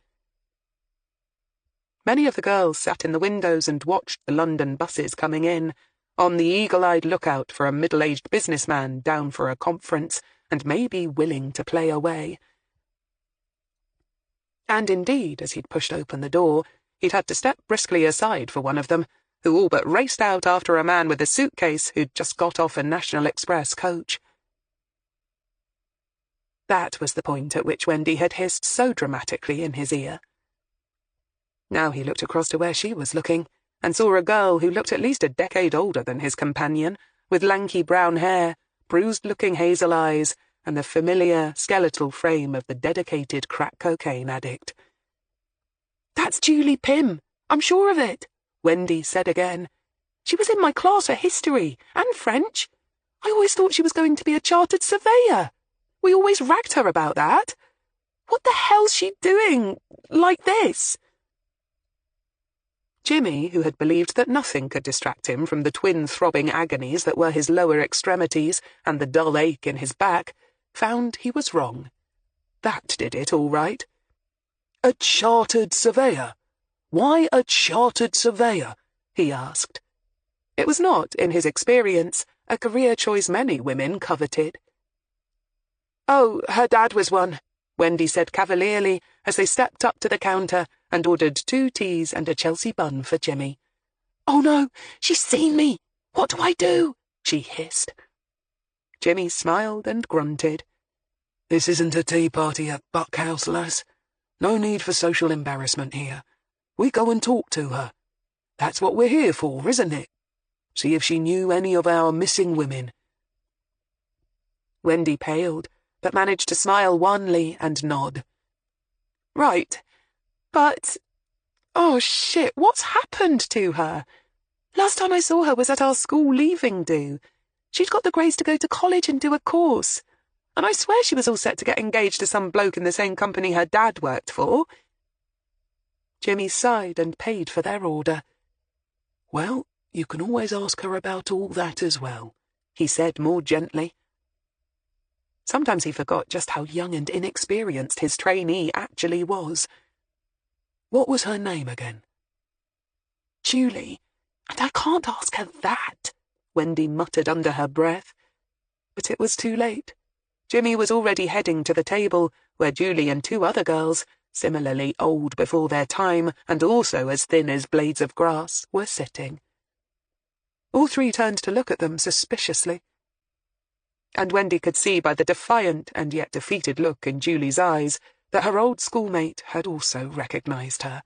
Many of the girls sat in the windows and watched the London buses coming in, on the eagle-eyed lookout for a middle-aged businessman down for a conference, and maybe willing to play away. And indeed, as he'd pushed open the door, he'd had to step briskly aside for one of them, who all but raced out after a man with a suitcase who'd just got off a National Express coach. That was the point at which Wendy had hissed so dramatically in his ear. Now he looked across to where she was looking, and saw a girl who looked at least a decade older than his companion, with lanky brown hair, bruised-looking hazel eyes, and the familiar, skeletal frame of the dedicated crack cocaine addict. "That's Julie Pym, I'm sure of it," Wendy said again. "She was in my class for history, and French. I always thought she was going to be a chartered surveyor. We always ragged her about that. What the hell's she doing, like this?" Jimmy, who had believed that nothing could distract him from the twin throbbing agonies that were his lower extremities and the dull ache in his back, found he was wrong. That did it all right. "A chartered surveyor? Why a chartered surveyor?" he asked. It was not, in his experience, a career choice many women coveted. "Oh, her dad was one," Wendy said cavalierly as they stepped up to the counter and ordered 2 teas and a Chelsea bun for Jimmy. "Oh no, she's seen me! What do I do?" she hissed. Jimmy smiled and grunted. "This isn't a tea party at Buck House, lass. No need for social embarrassment here. We go and talk to her. That's what we're here for, isn't it? See if she knew any of our missing women." Wendy paled, but managed to smile wanly and nod. "Right. But... oh shit, what's happened to her? Last time I saw her was at our school leaving do. She'd got the grace to go to college and do a course. And I swear she was all set to get engaged to some bloke in the same company her dad worked for." Jimmy sighed and paid for their order. "Well, you can always ask her about all that as well," he said more gently. Sometimes he forgot just how young and inexperienced his trainee actually was. "What was her name again?" "Julie, and I can't ask her that," Wendy muttered under her breath. But it was too late. Jimmy was already heading to the table where Julie and 2 other girls, similarly old before their time and also as thin as blades of grass, were sitting. All 3 turned to look at them suspiciously. And Wendy could see by the defiant and yet defeated look in Julie's eyes that her old schoolmate had also recognized her,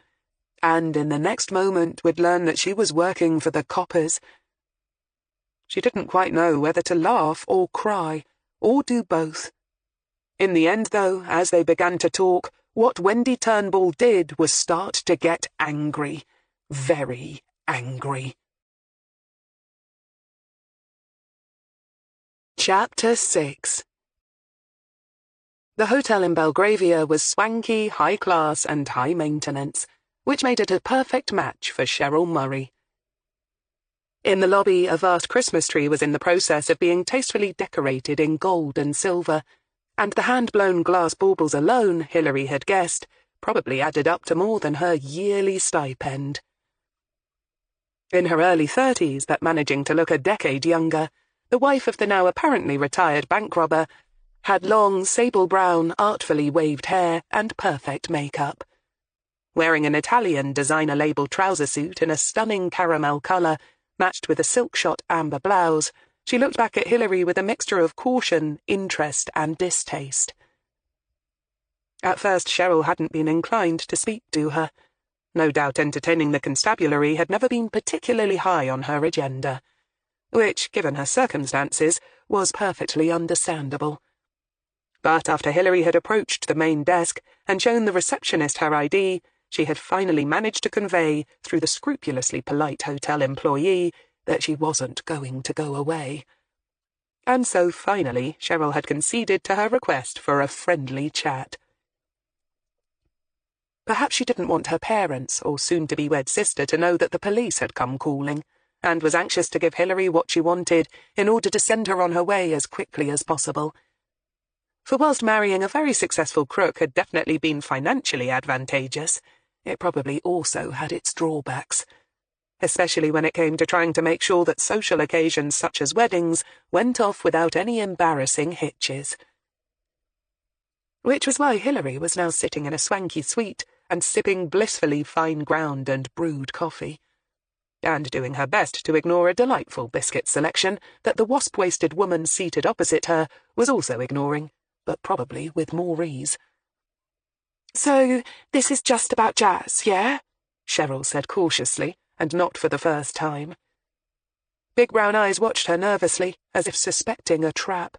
and in the next moment would learn that she was working for the coppers. She didn't quite know whether to laugh or cry, or do both. In the end, though, as they began to talk, what Wendy Turnbull did was start to get angry. Very angry. Chapter 6. The hotel in Belgravia was swanky, high-class and high-maintenance, which made it a perfect match for Cheryl Murray. In the lobby, a vast Christmas tree was in the process of being tastefully decorated in gold and silver, and the hand-blown glass baubles alone, Hilary had guessed, probably added up to more than her yearly stipend. In her early 30s, but managing to look a decade younger, the wife of the now apparently retired bank robber had long, sable-brown, artfully waved hair and perfect makeup. Wearing an Italian designer-label trouser suit in a stunning caramel colour, matched with a silk-shot amber blouse, she looked back at Hilary with a mixture of caution, interest, and distaste. At first, Cheryl hadn't been inclined to speak to her. No doubt entertaining the constabulary had never been particularly high on her agenda, which, given her circumstances, was perfectly understandable. But after Hilary had approached the main desk and shown the receptionist her ID, she had finally managed to convey, through the scrupulously polite hotel employee, that she wasn't going to go away. And so, finally, Cheryl had conceded to her request for a friendly chat. Perhaps she didn't want her parents or soon-to-be-wed sister to know that the police had come calling, and was anxious to give Hilary what she wanted in order to send her on her way as quickly as possible. For whilst marrying a very successful crook had definitely been financially advantageous, it probably also had its drawbacks, especially when it came to trying to make sure that social occasions such as weddings went off without any embarrassing hitches. Which was why Hilary was now sitting in a swanky suite and sipping blissfully fine ground and brewed coffee, and doing her best to ignore a delightful biscuit selection that the wasp-waisted woman seated opposite her was also ignoring, but probably with more ease. "So, this is just about jazz, yeah?" Cheryl said cautiously, and not for the first time. Big brown eyes watched her nervously, as if suspecting a trap.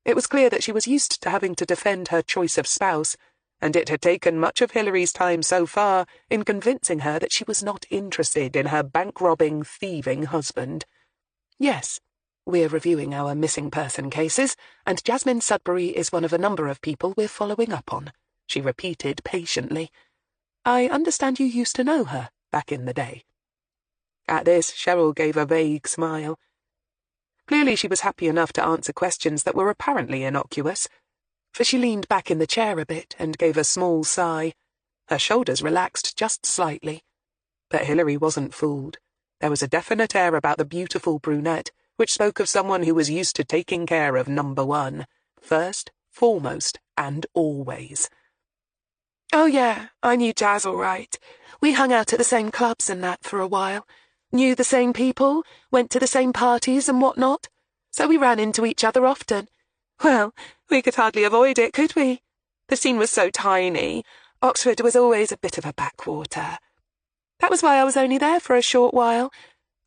It was clear that she was used to having to defend her choice of spouse, and it had taken much of Hilary's time so far in convincing her that she was not interested in her bank-robbing, thieving husband. "Yes, we're reviewing our missing person cases, and Jasmine Sudbury is one of a number of people we're following up on," she repeated patiently. "I understand you used to know her back in the day." At this, Cheryl gave a vague smile. Clearly she was happy enough to answer questions that were apparently innocuous, for she leaned back in the chair a bit and gave a small sigh. Her shoulders relaxed just slightly. But Hilary wasn't fooled. There was a definite air about the beautiful brunette, which spoke of someone who was used to taking care of number one, first, foremost, and always. "Oh yeah, I knew Jazz all right. We hung out at the same clubs and that for a while. Knew the same people, went to the same parties and whatnot. So we ran into each other often. Well, we could hardly avoid it, could we? The scene was so tiny. Oxford was always a bit of a backwater. That was why I was only there for a short while.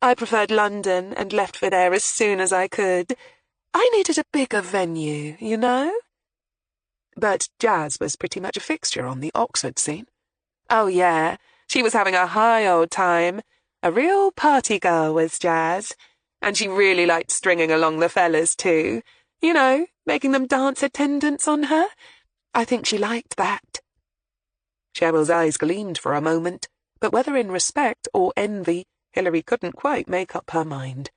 I preferred London and left for there as soon as I could. I needed a bigger venue, you know?" But Jazz was pretty much a fixture on the Oxford scene. "Oh yeah, she was having a high old time. A real party girl was Jazz, and she really liked stringing along the fellas too. You know, making them dance attendance on her. I think she liked that. Cheryl's eyes gleamed for a moment, but whether in respect or envy, Hilary couldn't quite make up her mind.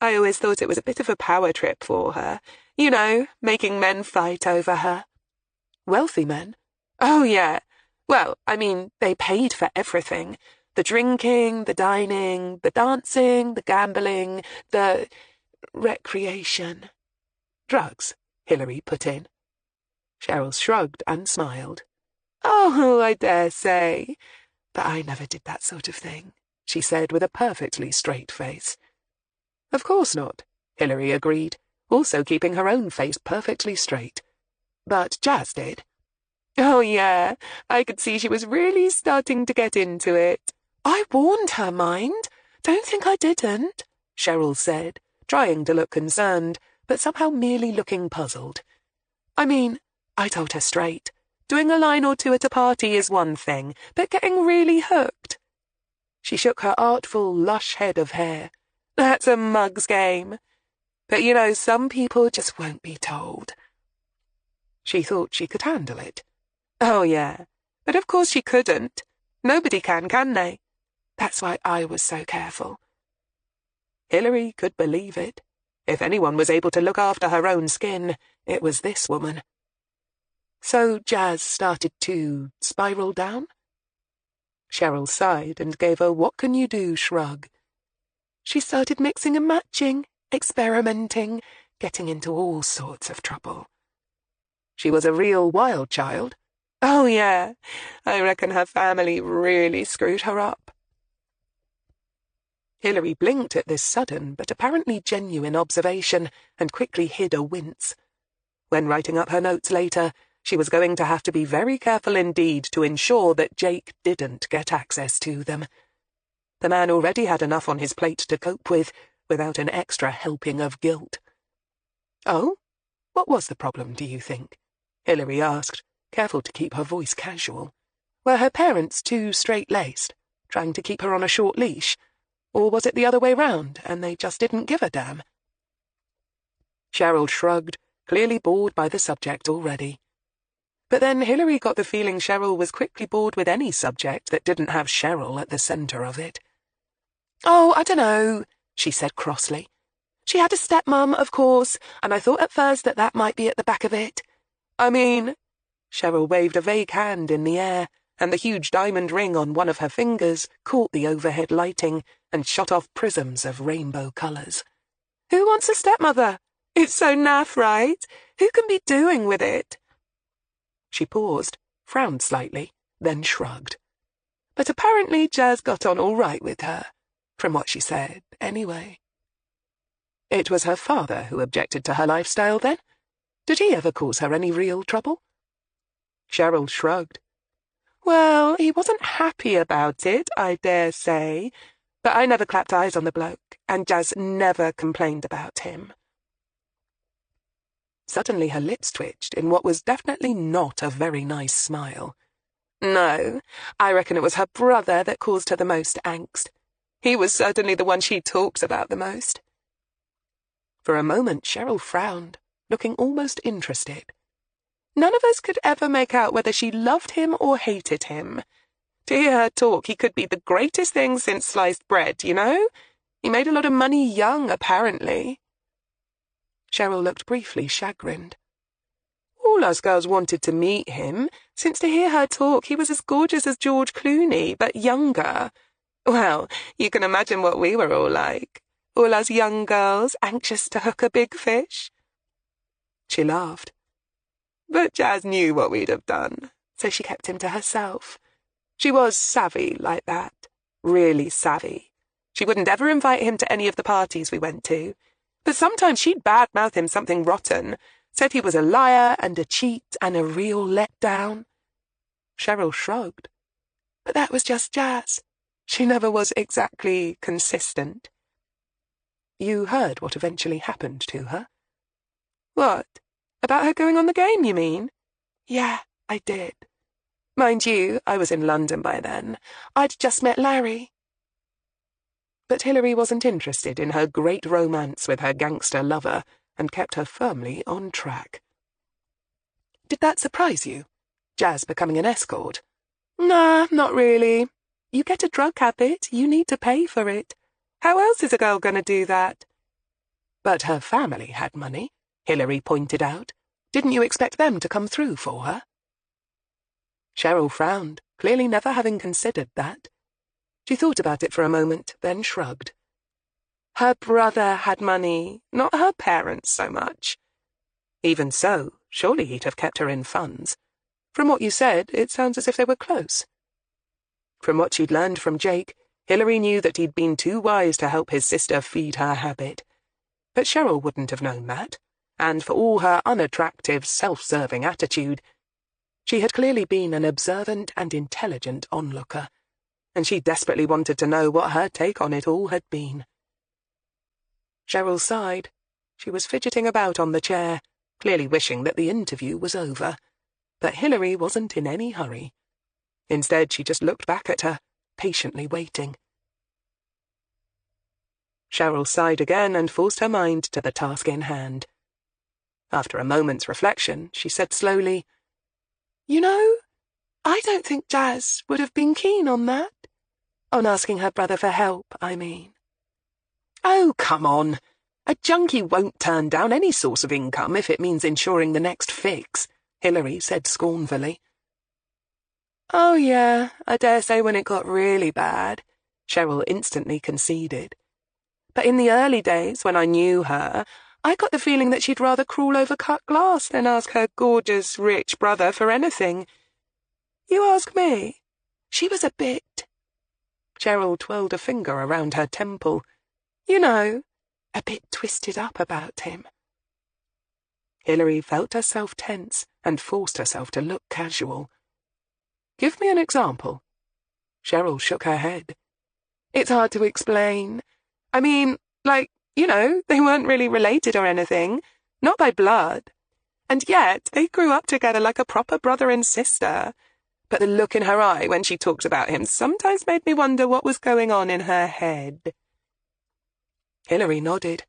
I always thought it was a bit of a power trip for her. You know, making men fight over her. Wealthy men? Oh, yeah. Well, I mean, they paid for everything. The drinking, the dining, the dancing, the gambling, the recreation. Drugs, Hilary put in. Cheryl shrugged and smiled. Oh, I dare say. But I never did that sort of thing, she said with a perfectly straight face. Of course not, Hilary agreed, also keeping her own face perfectly straight. But Jazz did. Oh, yeah, I could see she was really starting to get into it. I warned her, mind. Don't think I didn't, Cheryl said, trying to look concerned, but somehow merely looking puzzled. I mean, I told her straight. Doing a line or two at a party is one thing, but getting really hooked. She shook her artful, lush head of hair. That's a mug's game. But you know, some people just won't be told. She thought she could handle it. Oh, yeah. But of course she couldn't. Nobody can they? That's why I was so careful. Hilary could believe it. If anyone was able to look after her own skin, it was this woman. So Jazz started to spiral down? Cheryl sighed and gave a what-can-you-do shrug. She started mixing and matching, experimenting, getting into all sorts of trouble. She was a real wild child. Oh, yeah, I reckon her family really screwed her up. Hilary blinked at this sudden but apparently genuine observation and quickly hid a wince. When writing up her notes later, she was going to have to be very careful indeed to ensure that Jake didn't get access to them. The man already had enough on his plate to cope with, without an extra helping of guilt. Oh? What was the problem, do you think? Hilary asked, careful to keep her voice casual. Were her parents too straight-laced, trying to keep her on a short leash? Or was it the other way round, and they just didn't give a damn? Cheryl shrugged, clearly bored by the subject already. But then Hilary got the feeling Cheryl was quickly bored with any subject that didn't have Cheryl at the centre of it. Oh, I dunno, she said crossly. She had a stepmum, of course, and I thought at first that might be at the back of it. I mean, Cheryl waved a vague hand in the air, and the huge diamond ring on one of her fingers caught the overhead lighting and shot off prisms of rainbow colours. Who wants a stepmother? It's so naff, right? Who can be doing with it? She paused, frowned slightly, then shrugged. But apparently Jazz got on all right with her, from what she said, anyway. It was her father who objected to her lifestyle, then? Did he ever cause her any real trouble? Cheryl shrugged. Well, he wasn't happy about it, I dare say, but I never clapped eyes on the bloke, and Jazz never complained about him. Suddenly her lips twitched in what was definitely not a very nice smile. No, I reckon it was her brother that caused her the most angst. He was certainly the one she talks about the most. For a moment Cheryl frowned, looking almost interested. None of us could ever make out whether she loved him or hated him. To hear her talk, he could be the greatest thing since sliced bread, you know? He made a lot of money young, apparently. Cheryl looked briefly chagrined. All us girls wanted to meet him, since to hear her talk he was as gorgeous as George Clooney, but younger. Well, you can imagine what we were all like. All us young girls, anxious to hook a big fish. She laughed. But Jazz knew what we'd have done, so she kept him to herself. She was savvy like that, really savvy. She wouldn't ever invite him to any of the parties we went to, but sometimes she'd badmouth him something rotten, said he was a liar and a cheat and a real letdown. Cheryl shrugged. But that was just Jazz. She never was exactly consistent. You heard what eventually happened to her? What? About her going on the game, you mean? Yeah, I did. Mind you, I was in London by then. I'd just met Larry. But Hilary wasn't interested in her great romance with her gangster lover and kept her firmly on track. Did that surprise you? Jazz becoming an escort? Nah, not really. You get a drug habit, you need to pay for it. How else is a girl going to do that? But her family had money, Hilary pointed out. Didn't you expect them to come through for her? Cheryl frowned, clearly never having considered that. She thought about it for a moment, then shrugged. Her brother had money, not her parents so much. Even so, surely he'd have kept her in funds. From what you said, it sounds as if they were close. From what she'd learned from Jake, Hilary knew that he'd been too wise to help his sister feed her habit. But Cheryl wouldn't have known that, and for all her unattractive, self-serving attitude, she had clearly been an observant and intelligent onlooker, and she desperately wanted to know what her take on it all had been. Cheryl sighed. She was fidgeting about on the chair, clearly wishing that the interview was over. But Hilary wasn't in any hurry. Instead, she just looked back at her, patiently waiting. Cheryl sighed again and forced her mind to the task in hand. After a moment's reflection, she said slowly, You know, I don't think Jazz would have been keen on that. On asking her brother for help, I mean. Oh, come on. A junkie won't turn down any source of income if it means ensuring the next fix, Hilary said scornfully. Oh, yeah, I dare say when it got really bad, Cheryl instantly conceded. But in the early days, when I knew her, I got the feeling that she'd rather crawl over cut glass than ask her gorgeous, rich brother for anything. You ask me. She was a bit. Cheryl twirled a finger around her temple. You know, a bit twisted up about him. Hilary felt herself tense and forced herself to look casual. Give me an example. Cheryl shook her head. It's hard to explain. I mean, like, you know, they weren't really related or anything. Not by blood. And yet, they grew up together like a proper brother and sister. But the look in her eye when she talked about him sometimes made me wonder what was going on in her head. Hilary nodded.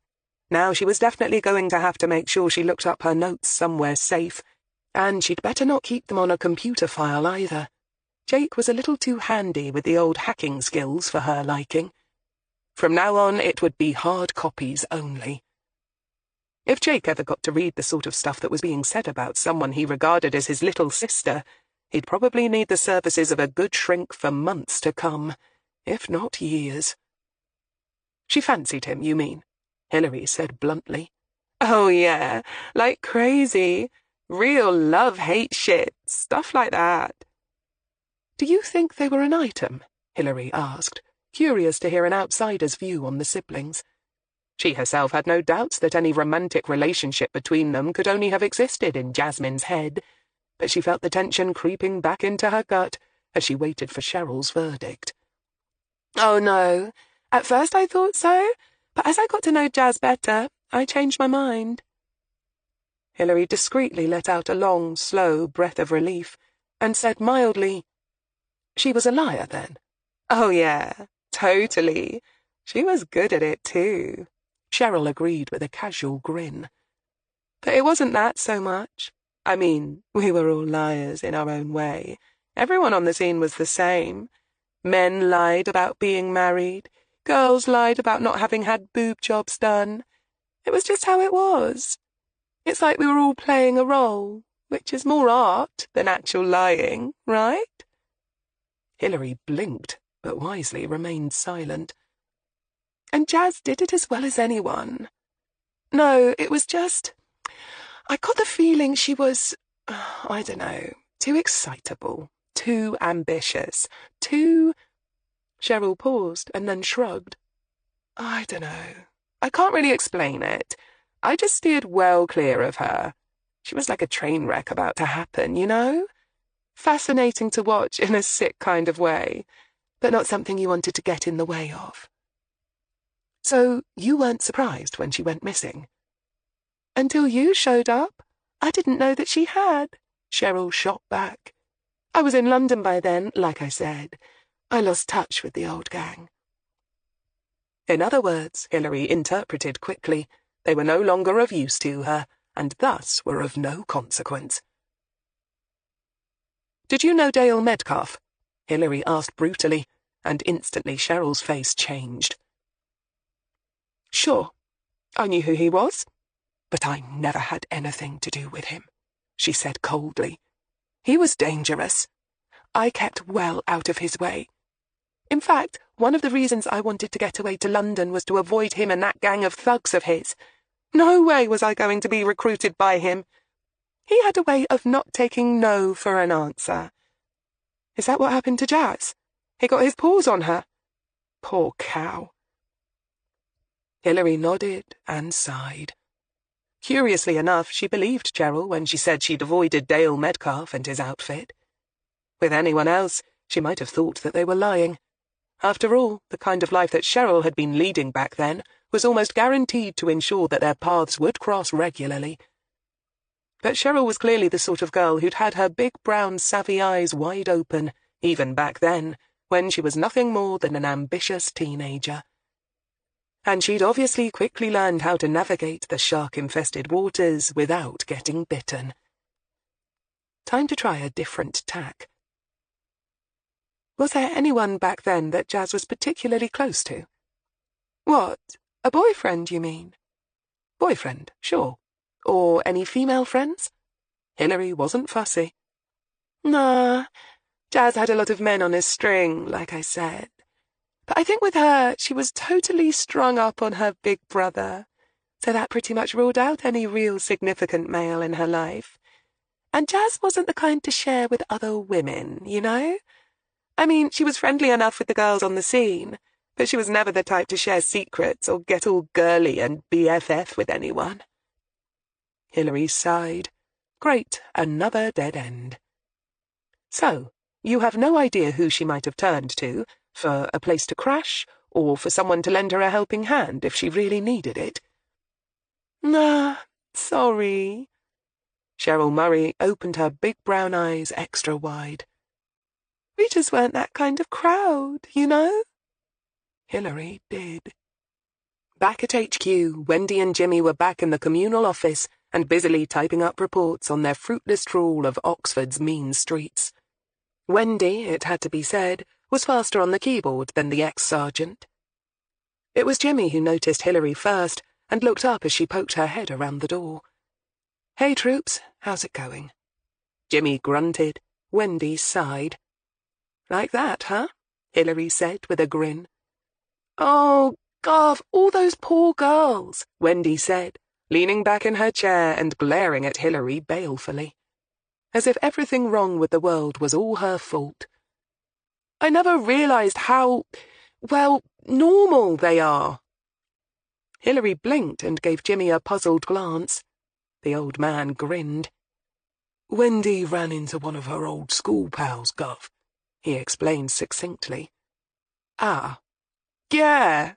Now she was definitely going to have to make sure she looked up her notes somewhere safe, and she'd better not keep them on a computer file either. Jake was a little too handy with the old hacking skills for her liking. From now on, it would be hard copies only. If Jake ever got to read the sort of stuff that was being said about someone he regarded as his little sister, he'd probably need the services of a good shrink for months to come, if not years. She fancied him, you mean? Hilary said bluntly. Oh, yeah, like crazy. Real love-hate shit, stuff like that. Do you think they were an item? Hilary asked, curious to hear an outsider's view on the siblings. She herself had no doubts that any romantic relationship between them could only have existed in Jasmine's head, but she felt the tension creeping back into her gut as she waited for Cheryl's verdict. Oh, no. At first I thought so, but as I got to know Jazz better, I changed my mind. Hilary discreetly let out a long, slow breath of relief and said mildly, She was a liar, then? Oh, yeah, totally. She was good at it, too. Cheryl agreed with a casual grin. But it wasn't that so much. I mean, we were all liars in our own way. Everyone on the scene was the same. Men lied about being married. Girls lied about not having had boob jobs done. It was just how it was. It's like we were all playing a role, which is more art than actual lying, right? Hilary blinked, but wisely remained silent. And Jazz did it as well as anyone. No, it was just... I got the feeling she was, I don't know, too excitable, too ambitious, too... Cheryl paused and then shrugged. I don't know. I can't really explain it. I just steered well clear of her. She was like a train wreck about to happen, you know? Fascinating to watch in a sick kind of way, but not something you wanted to get in the way of. So you weren't surprised when she went missing? Until you showed up, I didn't know that she had, Cheryl shot back. I was in London by then, like I said. I lost touch with the old gang. In other words, Hilary interpreted quickly, they were no longer of use to her, and thus were of no consequence. "Did you know Dale Metcalf?" Hilary asked brutally, and instantly Cheryl's face changed. "Sure, I knew who he was, but I never had anything to do with him," she said coldly. "He was dangerous. I kept well out of his way. In fact, one of the reasons I wanted to get away to London was to avoid him and that gang of thugs of his. No way was I going to be recruited by him. He had a way of not taking no for an answer. Is that what happened to Jazz? He got his paws on her? Poor cow." Hilary nodded and sighed. Curiously enough, she believed Cheryl when she said she'd avoided Dale Metcalf and his outfit. With anyone else, she might have thought that they were lying. After all, the kind of life that Cheryl had been leading back then was almost guaranteed to ensure that their paths would cross regularly. But Cheryl was clearly the sort of girl who'd had her big brown savvy eyes wide open, even back then, when she was nothing more than an ambitious teenager. And she'd obviously quickly learned how to navigate the shark-infested waters without getting bitten. Time to try a different tack. Was there anyone back then that Jazz was particularly close to? What, a boyfriend, you mean? Boyfriend, sure. Or any female friends? Hilary wasn't fussy. Nah, Jazz had a lot of men on his string, like I said. But I think with her, she was totally strung up on her big brother, so that pretty much ruled out any real significant male in her life. And Jazz wasn't the kind to share with other women, you know? I mean, she was friendly enough with the girls on the scene, but she was never the type to share secrets or get all girly and BFF with anyone. Hilary sighed. Great, another dead end. So, you have no idea who she might have turned to, for a place to crash, or for someone to lend her a helping hand if she really needed it? Nah, sorry. Cheryl Murray opened her big brown eyes extra wide. We just weren't that kind of crowd, you know? Hilary did. Back at HQ, Wendy and Jimmy were back in the communal office and busily typing up reports on their fruitless trawl of Oxford's mean streets. Wendy, it had to be said, was faster on the keyboard than the ex-sergeant. It was Jimmy who noticed Hilary first and looked up as she poked her head around the door. "Hey, troops, how's it going?" Jimmy grunted. Wendy sighed. "Like that, huh?" Hilary said with a grin. "Oh, Gov, all those poor girls," Wendy said, leaning back in her chair and glaring at Hilary balefully, as if everything wrong with the world was all her fault. "I never realized how, well, normal they are." Hilary blinked and gave Jimmy a puzzled glance. The old man grinned. "Wendy ran into one of her old school pals, Gov," he explained succinctly. "Ah. Yeah.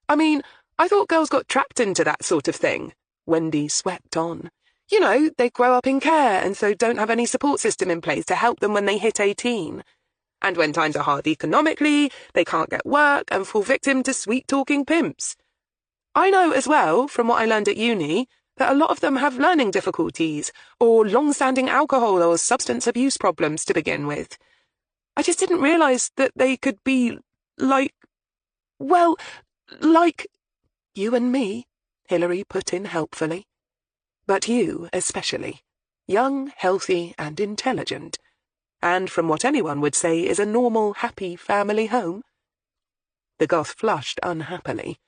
I mean, I thought girls got trapped into that sort of thing," Wendy swept on. "You know, they grow up in care and so don't have any support system in place to help them when they hit 18. And when times are hard economically, they can't get work and fall victim to sweet-talking pimps. I know as well, from what I learned at uni, that a lot of them have learning difficulties or long-standing alcohol or substance abuse problems to begin with. I just didn't realize that they could be like, well, like you and me," Hilary put in helpfully. "But you especially. Young, healthy, and intelligent. And from what anyone would say is a normal, happy family home." The Goth flushed unhappily.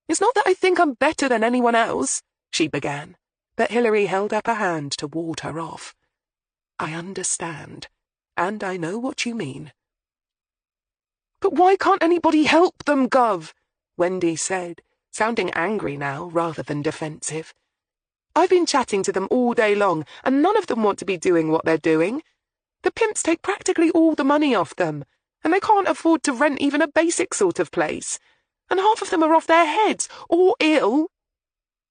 "It's not that I think I'm better than anyone else," she began, but Hilary held up a hand to ward her off. "I understand, and I know what you mean." "But why can't anybody help them, Gov?" Wendy said, sounding angry now rather than defensive. "I've been chatting to them all day long, and none of them want to be doing what they're doing. The pimps take practically all the money off them, and they can't afford to rent even a basic sort of place. And half of them are off their heads, or ill."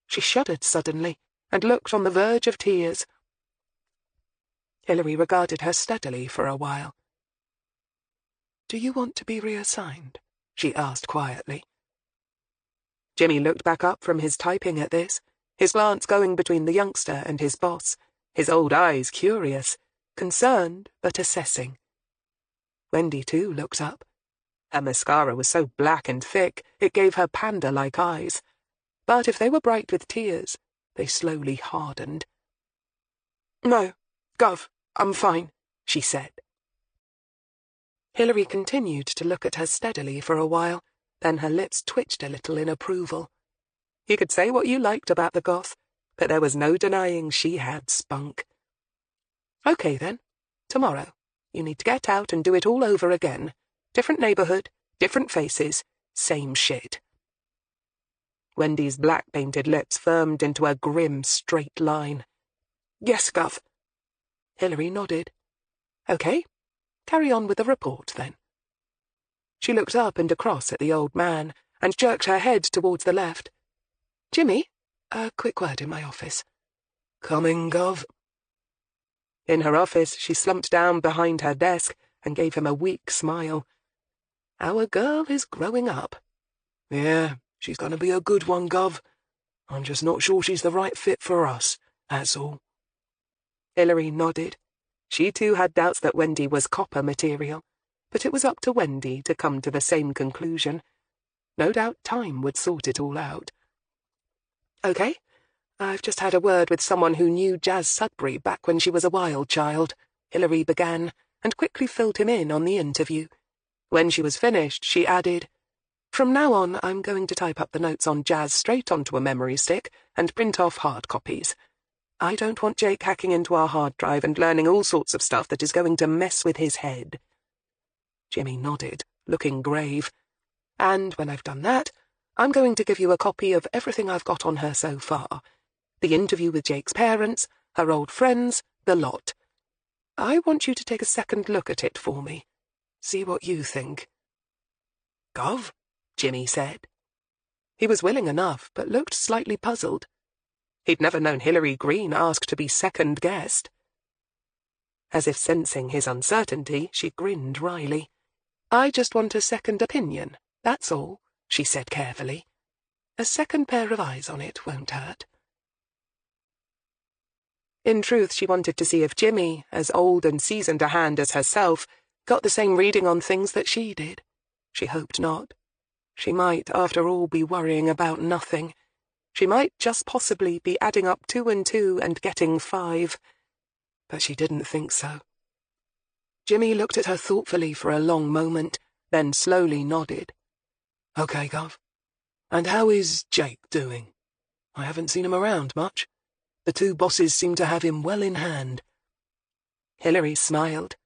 She shuddered suddenly, and looked on the verge of tears. Hilary regarded her steadily for a while. "Do you want to be reassigned?" she asked quietly. Jimmy looked back up from his typing at this, his glance going between the youngster and his boss, his old eyes curious, concerned but assessing. Wendy, too, looked up. Her mascara was so black and thick it gave her panda-like eyes, but if they were bright with tears, they slowly hardened. "No, Gov, I'm fine," she said. Hilary continued to look at her steadily for a while, then her lips twitched a little in approval. You could say what you liked about the goth, but there was no denying she had spunk. "Okay, then. Tomorrow. You need to get out and do it all over again. Different neighborhood, different faces, same shit." Wendy's black-painted lips firmed into a grim, straight line. "Yes, Gov." Hilary nodded. "Okay. Carry on with the report, then." She looked up and across at the old man, and jerked her head towards the left. "Jimmy, a quick word in my office." "Coming, Gov." In her office, she slumped down behind her desk and gave him a weak smile. Our girl is growing up. "Yeah, she's going to be a good one, Gov. I'm just not sure she's the right fit for us, that's all." Hilary nodded. She too had doubts that Wendy was copper material, but it was up to Wendy to come to the same conclusion. No doubt time would sort it all out. "Okay, I've just had a word with someone who knew Jazz Sudbury back when she was a wild child," Hilary began, and quickly filled him in on the interview. When she was finished, she added, "From now on, I'm going to type up the notes on Jazz straight onto a memory stick and print off hard copies. I don't want Jake hacking into our hard drive and learning all sorts of stuff that is going to mess with his head." Jimmy nodded, looking grave. "And when I've done that, I'm going to give you a copy of everything I've got on her so far. The interview with Jake's parents, her old friends, the lot. I want you to take a second look at it for me. See what you think." "Gov?" Jimmy said. He was willing enough, but looked slightly puzzled. He'd never known Hilary Greene ask to be second-guessed. As if sensing his uncertainty, she grinned wryly. "I just want a second opinion, that's all," she said carefully. "A second pair of eyes on it won't hurt." In truth, she wanted to see if Jimmy, as old and seasoned a hand as herself, got the same reading on things that she did. She hoped not. She might, after all, be worrying about nothing. She might just possibly be adding up 2 and 2 and getting 5. But she didn't think so. Jimmy looked at her thoughtfully for a long moment, then slowly nodded. "Okay, Gov. And how is Jake doing? I haven't seen him around much. The two bosses seem to have him well in hand." Hilary smiled.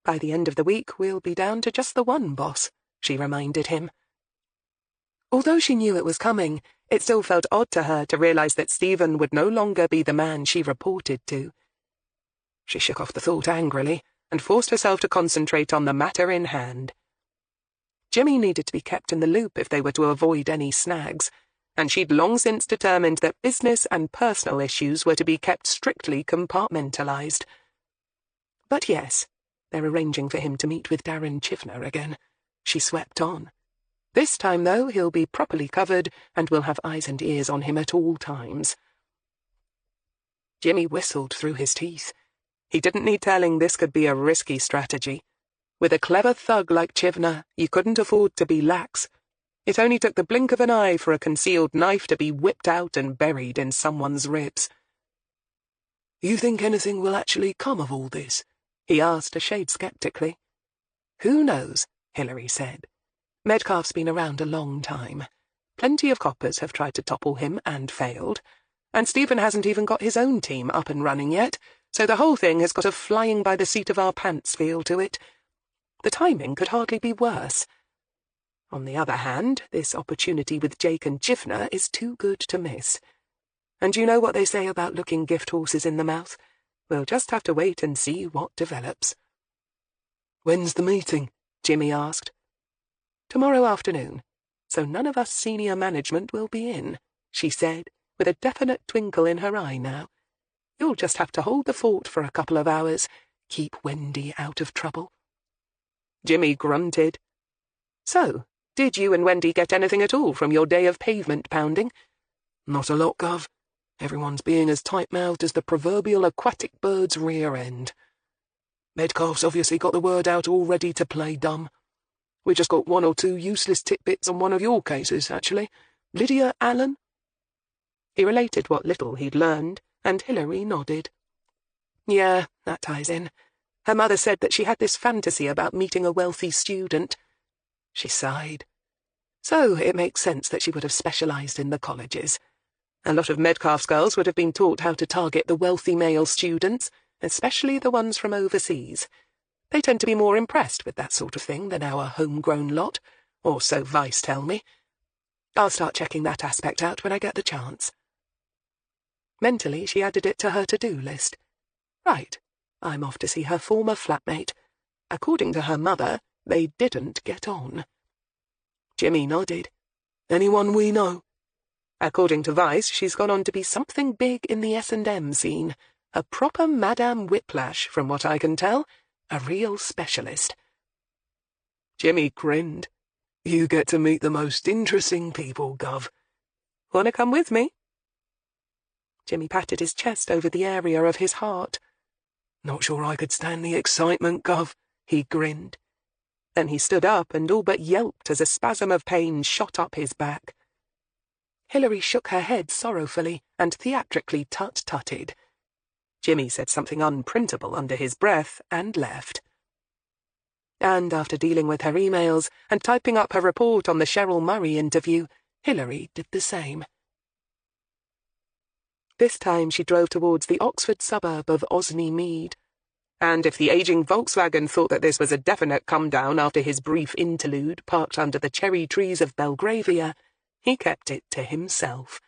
"By the end of the week, we'll be down to just the one boss," she reminded him. Although she knew it was coming, it still felt odd to her to realize that Stephen would no longer be the man she reported to. She shook off the thought angrily and forced herself to concentrate on the matter in hand. Jimmy needed to be kept in the loop if they were to avoid any snags, and she'd long since determined that business and personal issues were to be kept strictly compartmentalized. But yes, they're arranging for him to meet with Darren Chivner again. She swept on. This time, though, he'll be properly covered and will have eyes and ears on him at all times. Jimmy whistled through his teeth. He didn't need telling this could be a risky strategy. With a clever thug like Chivner, you couldn't afford to be lax. It only took the blink of an eye for a concealed knife to be whipped out and buried in someone's ribs. "You think anything will actually come of all this?" he asked a shade skeptically. "Who knows?" Hilary said. "Metcalf's been around a long time. Plenty of coppers have tried to topple him and failed. And Stephen hasn't even got his own team up and running yet, so the whole thing has got a flying-by-the-seat-of-our-pants feel to it. The timing could hardly be worse. On the other hand, this opportunity with Jake and Chivner is too good to miss. And you know what they say about looking gift horses in the mouth? We'll just have to wait and see what develops." "When's the meeting?" Jimmy asked. "Tomorrow afternoon, so none of us senior management will be in," she said, with a definite twinkle in her eye now. "You'll just have to hold the fort for a couple of hours. Keep Wendy out of trouble." Jimmy grunted. "So, Did you and Wendy get anything at all from your day of pavement pounding? Not a lot, Gov. Everyone's being as tight-mouthed as the proverbial aquatic bird's rear end. Metcalf's obviously got the word out all ready to play dumb. We just got one or two useless tidbits on one of your cases, actually. Lydia Allen? He related what little he'd learned, and Hilary nodded. Yeah, that ties in. Her mother said that she had this fantasy about meeting a wealthy student. She sighed. So it makes sense that she would have specialised in the colleges. A lot of Metcalf's girls would have been taught how to target the wealthy male students, especially the ones from overseas. They tend to be more impressed with that sort of thing than our homegrown lot, or so Vice tell me. I'll start checking that aspect out when I get the chance. Mentally, she added it to her to-do list. Right, I'm off to see her former flatmate. According to her mother, they didn't get on. Jimmy nodded. Anyone we know? According to Vice, she's gone on to be something big in the S&M scene. A proper Madame Whiplash, from what I can tell. A real specialist. Jimmy grinned. You get to meet the most interesting people, Gov. Want to come with me? Jimmy patted his chest over the area of his heart. Not sure I could stand the excitement, Gov, he grinned. Then he stood up and all but yelped as a spasm of pain shot up his back. Hilary shook her head sorrowfully and theatrically tut-tutted. Jimmy said something unprintable under his breath and left. And after dealing with her emails and typing up her report on the Cheryl Murray interview, Hilary did the same. This time she drove towards the Oxford suburb of Osney Mead. And if the ageing Volkswagen thought that this was a definite come-down after his brief interlude parked under the cherry trees of Belgravia, he kept it to himself.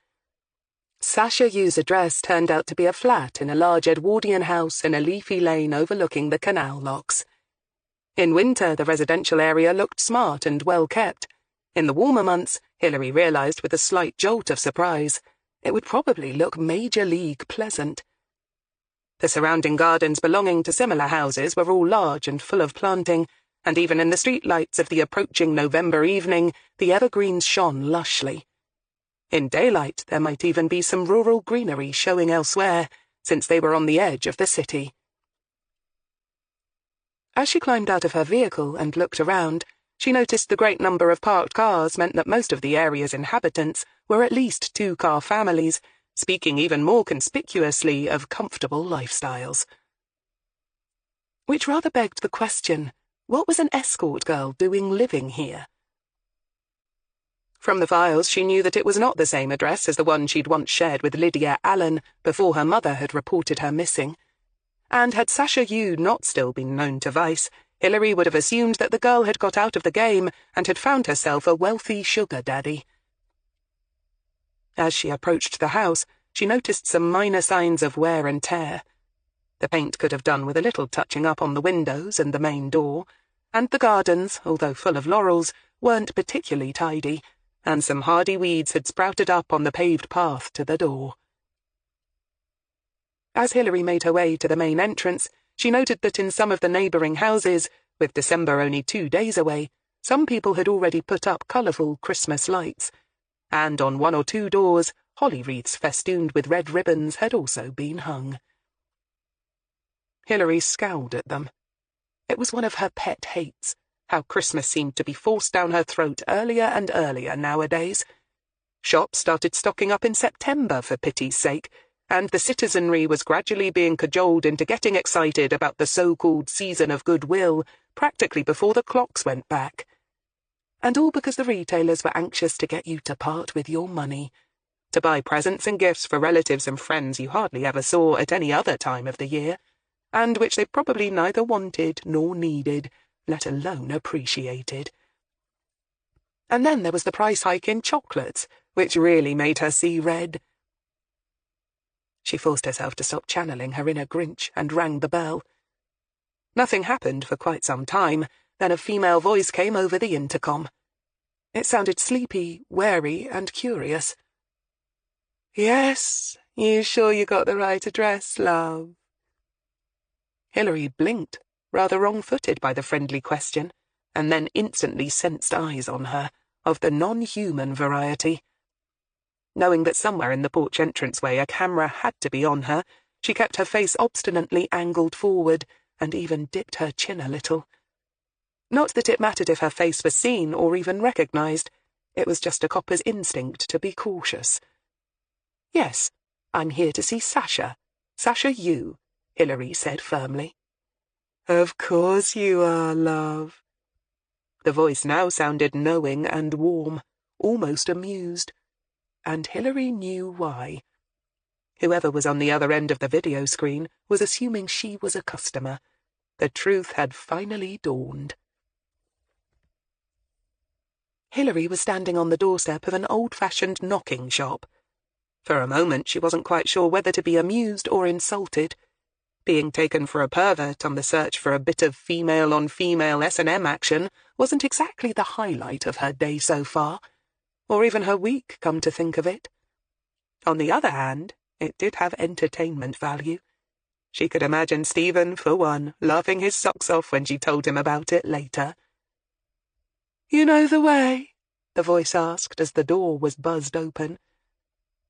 Sasha Yu's address turned out to be a flat in a large Edwardian house in a leafy lane overlooking the canal locks. In winter, the residential area looked smart and well kept. In the warmer months, Hilary realised with a slight jolt of surprise, it would probably look Major League pleasant. The surrounding gardens belonging to similar houses were all large and full of planting, and even in the streetlights of the approaching November evening, the evergreens shone lushly. In daylight, there might even be some rural greenery showing elsewhere, since they were on the edge of the city. As she climbed out of her vehicle and looked around, she noticed the great number of parked cars meant that most of the area's inhabitants were at least two-car families, speaking even more conspicuously of comfortable lifestyles. Which rather begged the question, what was an escort girl doing living here? From the files, she knew that it was not the same address as the one she'd once shared with Lydia Allen before her mother had reported her missing. And had Sasha Yu not still been known to Vice, Hilary would have assumed that the girl had got out of the game and had found herself a wealthy sugar daddy. As she approached the house, she noticed some minor signs of wear and tear. The paint could have done with a little touching up on the windows and the main door, and the gardens, although full of laurels, weren't particularly tidy, and some hardy weeds had sprouted up on the paved path to the door. As Hilary made her way to the main entrance, she noted that in some of the neighbouring houses, with December only 2 days away, some people had already put up colourful Christmas lights, and on 1 or 2 doors, holly wreaths festooned with red ribbons had also been hung. Hilary scowled at them. It was one of her pet hates, how Christmas seemed to be forced down her throat earlier and earlier nowadays. Shops started stocking up in September, for pity's sake, and the citizenry was gradually being cajoled into getting excited about the so-called season of goodwill practically before the clocks went back. And all because the retailers were anxious to get you to part with your money, to buy presents and gifts for relatives and friends you hardly ever saw at any other time of the year, and which they probably neither wanted nor needed, let alone appreciated. And then there was the price hike in chocolates, which really made her see red. She forced herself to stop channeling her inner Grinch and rang the bell. Nothing happened for quite some time, then a female voice came over the intercom. It sounded sleepy, wary, and curious. "Yes, you sure you got the right address, love?" Hilary blinked, rather wrong-footed by the friendly question, and then instantly sensed eyes on her, of the non-human variety. Knowing that somewhere in the porch entranceway a camera had to be on her, she kept her face obstinately angled forward, and even dipped her chin a little. Not that it mattered if her face was seen or even recognized. It was just a copper's instinct to be cautious. "Yes, I'm here to see Sasha. Sasha Yu," Hilary said firmly. "Of course you are, love." The voice now sounded knowing and warm, almost amused. And Hilary knew why. Whoever was on the other end of the video screen was assuming she was a customer. The truth had finally dawned. Hilary was standing on the doorstep of an old-fashioned knocking shop. For a moment she wasn't quite sure whether to be amused or insulted. Being taken for a pervert on the search for a bit of female-on-female S&M action wasn't exactly the highlight of her day so far, or even her week, come to think of it. On the other hand, it did have entertainment value. She could imagine Stephen, for one, laughing his socks off when she told him about it later. "You know the way?" the voice asked as the door was buzzed open.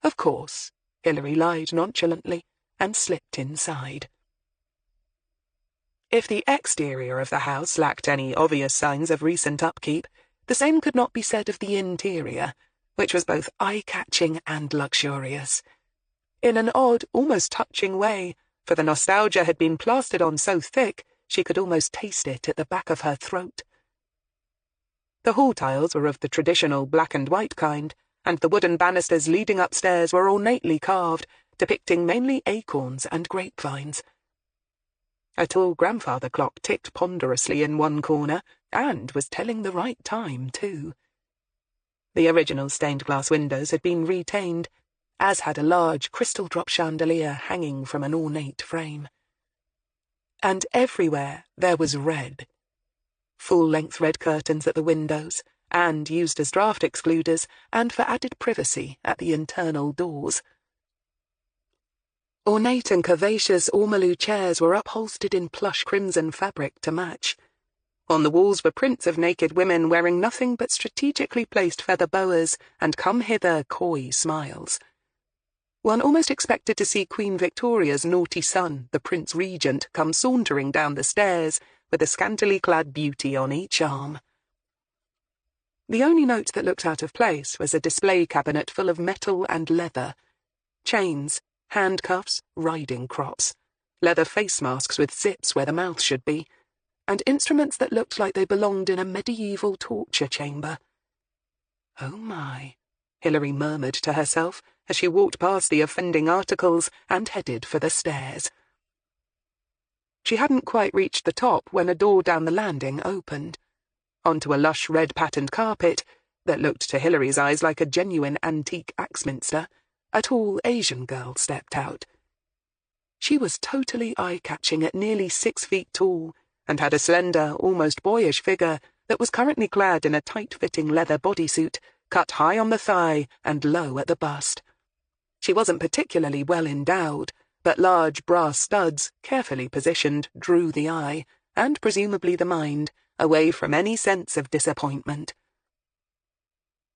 Of course, Hilary lied nonchalantly and slipped inside. If the exterior of the house lacked any obvious signs of recent upkeep, the same could not be said of the interior, which was both eye-catching and luxurious. In an odd, almost touching way, for the nostalgia had been plastered on so thick she could almost taste it at the back of her throat. The hall tiles were of the traditional black and white kind, and the wooden banisters leading upstairs were ornately carved, depicting mainly acorns and grapevines. A tall grandfather clock ticked ponderously in one corner, and was telling the right time, too. The original stained-glass windows had been retained, as had a large crystal-drop chandelier hanging from an ornate frame. And everywhere there was red. Full-length red curtains at the windows, and used as draught excluders, and for added privacy at the internal doors. Ornate and curvaceous ormolu chairs were upholstered in plush crimson fabric to match. On the walls were prints of naked women wearing nothing but strategically placed feather boas and come-hither coy smiles. One almost expected to see Queen Victoria's naughty son, the Prince Regent, come sauntering down the stairs, with a scantily clad beauty on each arm. The only note that looked out of place was a display cabinet full of metal and leather. Chains, handcuffs, riding crops, leather face masks with zips where the mouth should be, and instruments that looked like they belonged in a medieval torture chamber. "Oh my," Hilary murmured to herself as she walked past the offending articles and headed for the stairs. She hadn't quite reached the top when a door down the landing opened. Onto a lush red-patterned carpet, that looked to Hilary's eyes like a genuine antique Axminster, a tall Asian girl stepped out. She was totally eye-catching at nearly 6 feet tall, and had a slender, almost boyish figure that was currently clad in a tight-fitting leather bodysuit, cut high on the thigh and low at the bust. She wasn't particularly well endowed, but large brass studs, carefully positioned, drew the eye, and presumably the mind, away from any sense of disappointment.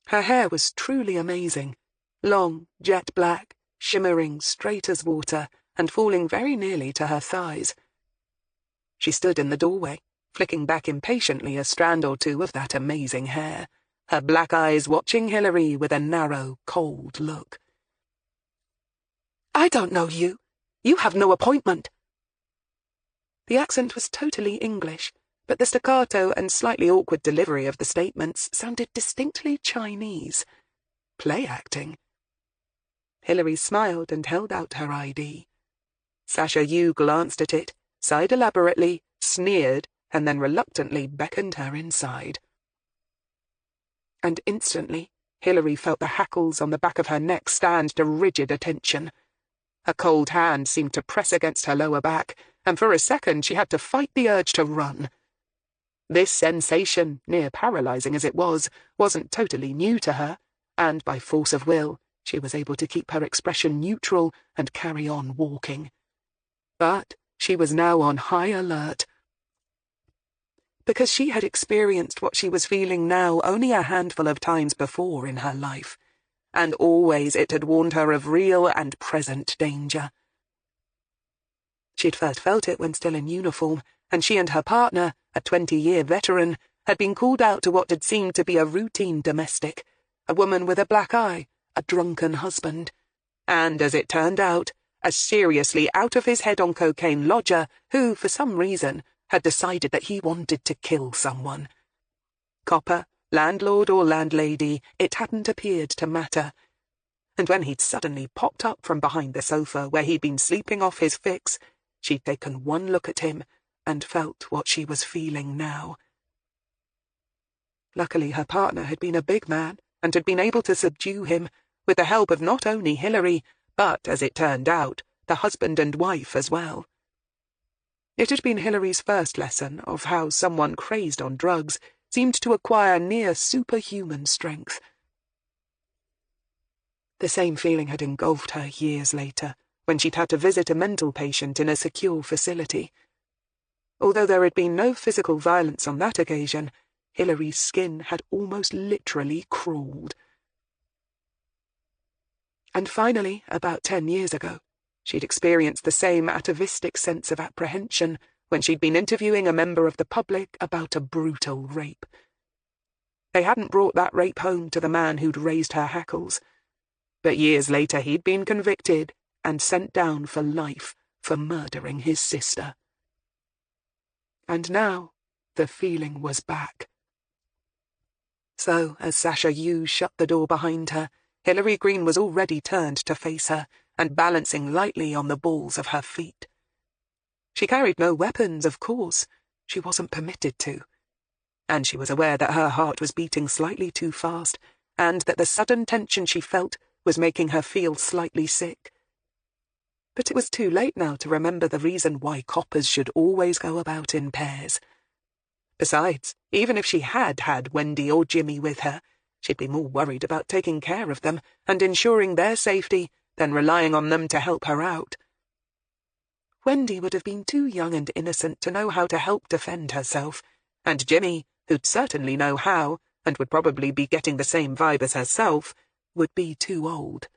Her hair was truly amazing, long, jet black, shimmering, straight as water, and falling very nearly to her thighs. She stood in the doorway, flicking back impatiently a strand or two of that amazing hair, her black eyes watching Hilary with a narrow, cold look. "I don't know you. You have no appointment." The accent was totally English, but the staccato and slightly awkward delivery of the statements sounded distinctly Chinese. Play acting. Hilary smiled and held out her ID. Sasha Yu glanced at it, sighed elaborately, sneered, and then reluctantly beckoned her inside. And instantly, Hilary felt the hackles on the back of her neck stand to rigid attention. A cold hand seemed to press against her lower back, and for a second she had to fight the urge to run. This sensation, near paralyzing as it was, wasn't totally new to her, and by force of will, she was able to keep her expression neutral and carry on walking. But she was now on high alert. because she had experienced what she was feeling now only a handful of times before in her life, and always it had warned her of real and present danger. She'd first felt it when still in uniform, and she and her partner, a 20-year veteran, had been called out to what had seemed to be a routine domestic, a woman with a black eye, a drunken husband, and, as it turned out, a seriously out-of-his-head-on-cocaine lodger who, for some reason, had decided that he wanted to kill someone. Copper, landlord or landlady, it hadn't appeared to matter. And when he'd suddenly popped up from behind the sofa where he'd been sleeping off his fix, she'd taken one look at him and felt what she was feeling now. Luckily, her partner had been a big man and had been able to subdue him, with the help of not only Hilary, but, as it turned out, the husband and wife as well. It had been Hilary's first lesson of how someone crazed on drugs seemed to acquire near superhuman strength. The same feeling had engulfed her years later, when she'd had to visit a mental patient in a secure facility. Although there had been no physical violence on that occasion, Hilary's skin had almost literally crawled. And finally, about 10 years ago, she'd experienced the same atavistic sense of apprehension when she'd been interviewing a member of the public about a brutal rape. They hadn't brought that rape home to the man who'd raised her hackles, but years later he'd been convicted and sent down for life for murdering his sister. And now the feeling was back. So, as Sasha Yu shut the door behind her, Hilary Greene was already turned to face her and balancing lightly on the balls of her feet. She carried no weapons, of course. She wasn't permitted to. And she was aware that her heart was beating slightly too fast, and that the sudden tension she felt was making her feel slightly sick. But it was too late now to remember the reason why coppers should always go about in pairs. Besides, even if she had had Wendy or Jimmy with her, she'd be more worried about taking care of them and ensuring their safety than relying on them to help her out. Wendy would have been too young and innocent to know how to help defend herself, and Jimmy, who'd certainly know how, and would probably be getting the same vibe as herself, would be too old,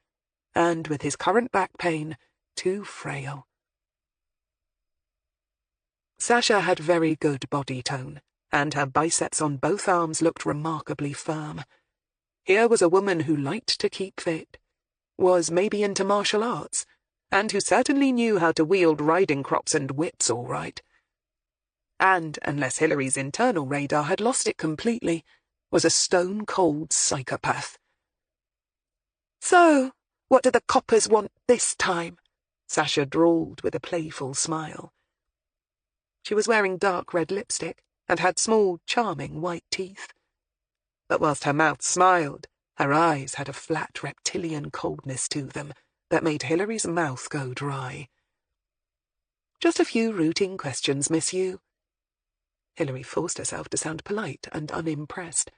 and with his current back pain, too frail. Sasha had very good body tone, and her biceps on both arms looked remarkably firm. Here was a woman who liked to keep fit, was maybe into martial arts, and who certainly knew how to wield riding crops and whips all right. And, unless Hilary's internal radar had lost it completely, was a stone-cold psychopath. "So, what do the coppers want this time?" Sasha drawled with a playful smile. She was wearing dark red lipstick and had small, charming white teeth. But whilst her mouth smiled, her eyes had a flat reptilian coldness to them that made Hilary's mouth go dry. "Just a few routine questions, Miss Yu." Hilary forced herself to sound polite and unimpressed.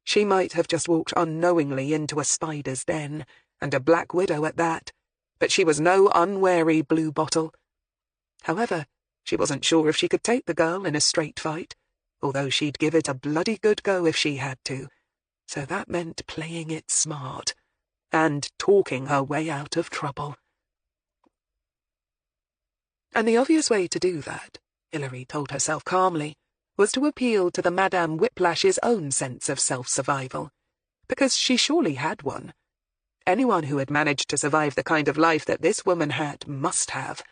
She might have just walked unknowingly into a spider's den, and a black widow at that, but she was no unwary bluebottle. However, she wasn't sure if she could take the girl in a straight fight, although she'd give it a bloody good go if she had to, so that meant playing it smart, and talking her way out of trouble. And the obvious way to do that, Hilary told herself calmly, was to appeal to the Madame Whiplash's own sense of self-survival, because she surely had one. Anyone who had managed to survive the kind of life that this woman had must have.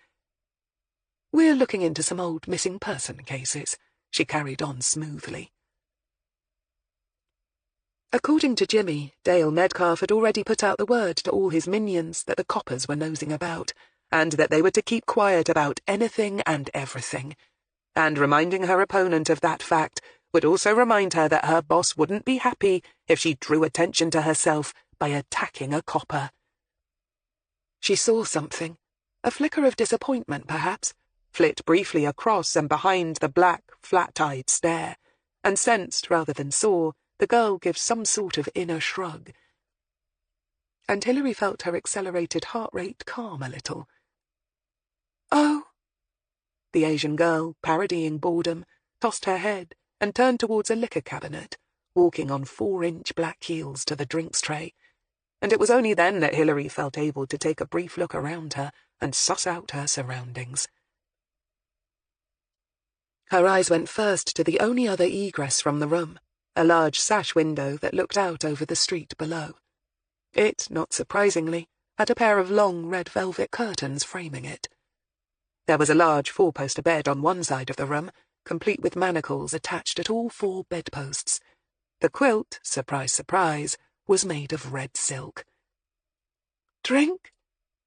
"We're looking into some old missing person cases," she carried on smoothly. According to Jimmy, Dale Medcalf had already put out the word to all his minions that the coppers were nosing about, and that they were to keep quiet about anything and everything. And reminding her opponent of that fact would also remind her that her boss wouldn't be happy if she drew attention to herself by attacking a copper. She saw something, a flicker of disappointment perhaps, flit briefly across and behind the black, flat-eyed stare, and sensed, rather than saw, the girl give some sort of inner shrug. And Hilary felt her accelerated heart rate calm a little. "Oh," the Asian girl, parodying boredom, tossed her head, and turned towards a liquor cabinet, walking on 4-inch black heels to the drinks tray, and it was only then that Hilary felt able to take a brief look around her and suss out her surroundings. Her eyes went first to the only other egress from the room, a large sash window that looked out over the street below. It, not surprisingly, had a pair of long red velvet curtains framing it. There was a large 4-poster bed on one side of the room, complete with manacles attached at all 4 bedposts. The quilt, surprise, surprise, was made of red silk. "Drink?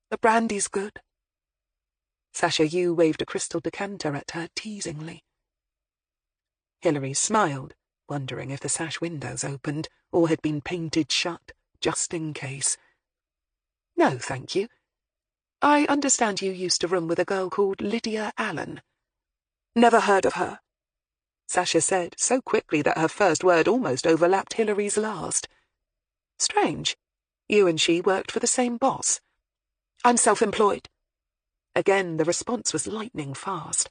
The brandy's good." Sasha Yu waved a crystal decanter at her teasingly. Hilary smiled, wondering if the sash windows opened or had been painted shut, just in case. "No, thank you. I understand you used to room with a girl called Lydia Allen." "Never heard of her," Sasha said, so quickly that her first word almost overlapped Hilary's last. "Strange. You and she worked for the same boss." "I'm self-employed." Again, the response was lightning fast.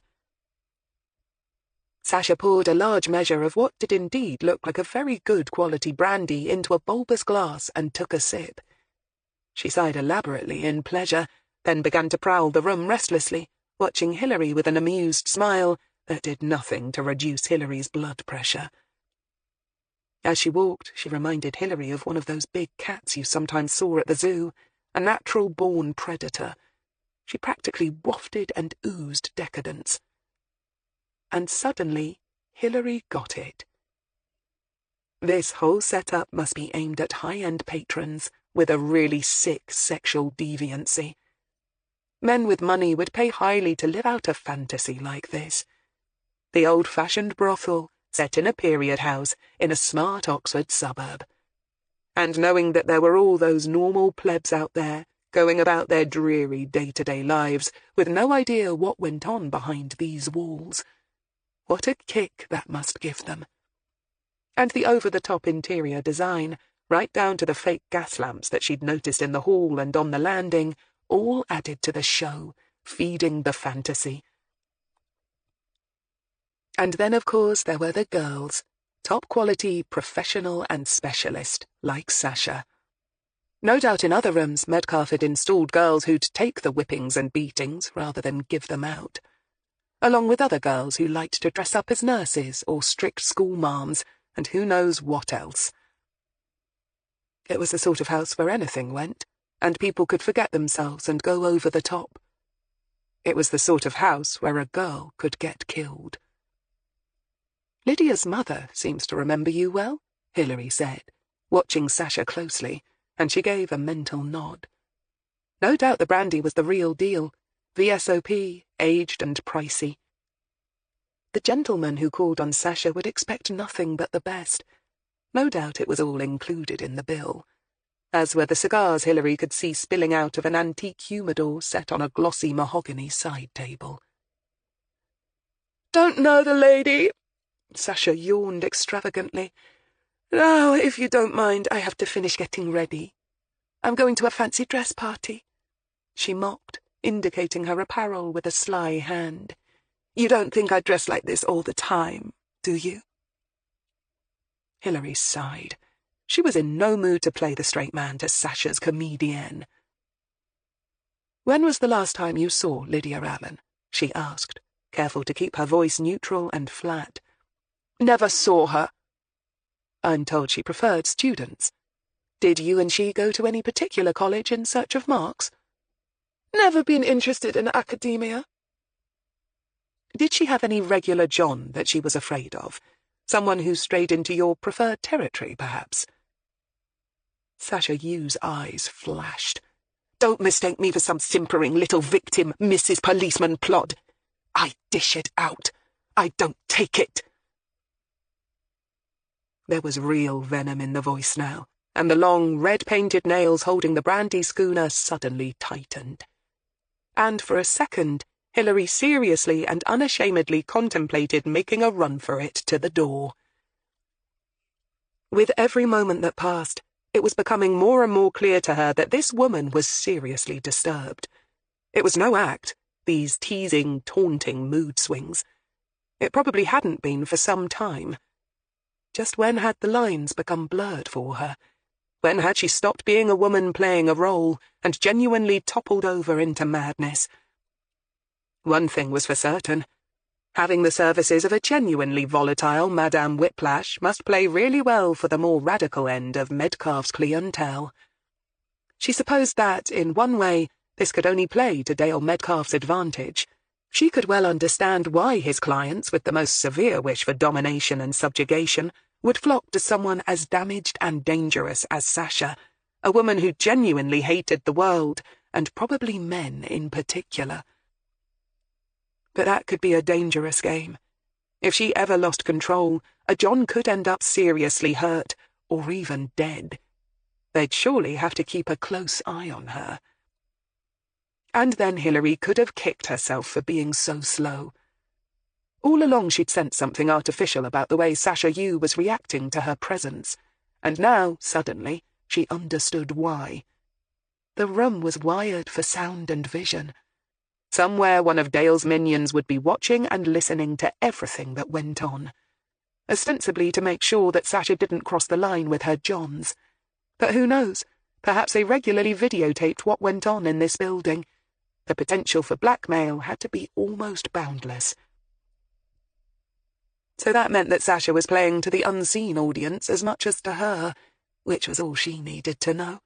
Sasha poured a large measure of what did indeed look like a very good quality brandy into a bulbous glass and took a sip. She sighed elaborately in pleasure, then began to prowl the room restlessly, watching Hilary with an amused smile that did nothing to reduce Hilary's blood pressure. As she walked, she reminded Hilary of one of those big cats you sometimes saw at the zoo, a natural-born predator. She practically wafted and oozed decadence. And suddenly, Hilary got it. This whole setup must be aimed at high-end patrons with a really sick sexual deviancy. Men with money would pay highly to live out a fantasy like this. The old-fashioned brothel, set in a period house in a smart Oxford suburb. And knowing that there were all those normal plebs out there, going about their dreary day-to-day lives with no idea what went on behind these walls. What a kick that must give them. And the over-the-top interior design, right down to the fake gas lamps that she'd noticed in the hall and on the landing, all added to the show, feeding the fantasy. And then, of course, there were the girls, top-quality, professional and specialist, like Sasha. No doubt in other rooms Metcalf had installed girls who'd take the whippings and beatings rather than give them out, along with other girls who liked to dress up as nurses or strict schoolmarms, and who knows what else. It was the sort of house where anything went, and people could forget themselves and go over the top. It was the sort of house where a girl could get killed. "Lydia's mother seems to remember you well," Hilary said, watching Sasha closely, and she gave a mental nod. No doubt the brandy was the real deal, VSOP, aged and pricey. The gentleman who called on Sasha would expect nothing but the best. No doubt it was all included in the bill, as were the cigars Hilary could see spilling out of an antique humidor set on a glossy mahogany side table. "Don't know the lady," Sasha yawned extravagantly. "Now, if you don't mind, I have to finish getting ready. I'm going to a fancy dress party," she mocked, indicating her apparel with a sly hand. "You don't think I dress like this all the time, do you?" Hilary sighed. She was in no mood to play the straight man to Sasha's comedienne. "When was the last time you saw Lydia Allen?" she asked, careful to keep her voice neutral and flat. "Never saw her." "I'm told she preferred students. Did you and she go to any particular college in search of marks?" "Never been interested in academia." "Did she have any regular John that she was afraid of? Someone who strayed into your preferred territory, perhaps?" Sasha Yu's eyes flashed. "Don't mistake me for some simpering little victim, Mrs. Policeman Plod. I dish it out. I don't take it." There was real venom in the voice now, and the long, red-painted nails holding the brandy schooner suddenly tightened. And for a second, Hilary seriously and unashamedly contemplated making a run for it to the door. With every moment that passed, it was becoming more and more clear to her that this woman was seriously disturbed. It was no act, these teasing, taunting mood swings. It probably hadn't been for some time. Just when had the lines become blurred for her? When had she stopped being a woman playing a role and genuinely toppled over into madness? One thing was for certain. Having the services of a genuinely volatile Madame Whiplash must play really well for the more radical end of Metcalfe's clientele. She supposed that, in one way, this could only play to Dale Metcalfe's advantage. She could well understand why his clients, with the most severe wish for domination and subjugation, would flock to someone as damaged and dangerous as Sasha, a woman who genuinely hated the world, and probably men in particular. But that could be a dangerous game. If she ever lost control, a John could end up seriously hurt, or even dead. They'd surely have to keep a close eye on her. And then Hilary could have kicked herself for being so slow. All along she'd sensed something artificial about the way Sasha Yu was reacting to her presence, and now, suddenly, she understood why. The room was wired for sound and vision. Somewhere one of Dale's minions would be watching and listening to everything that went on, ostensibly to make sure that Sasha didn't cross the line with her Johns. But who knows? Perhaps they regularly videotaped what went on in this building. The potential for blackmail had to be almost boundless. So that meant that Sasha was playing to the unseen audience as much as to her, which was all she needed to know.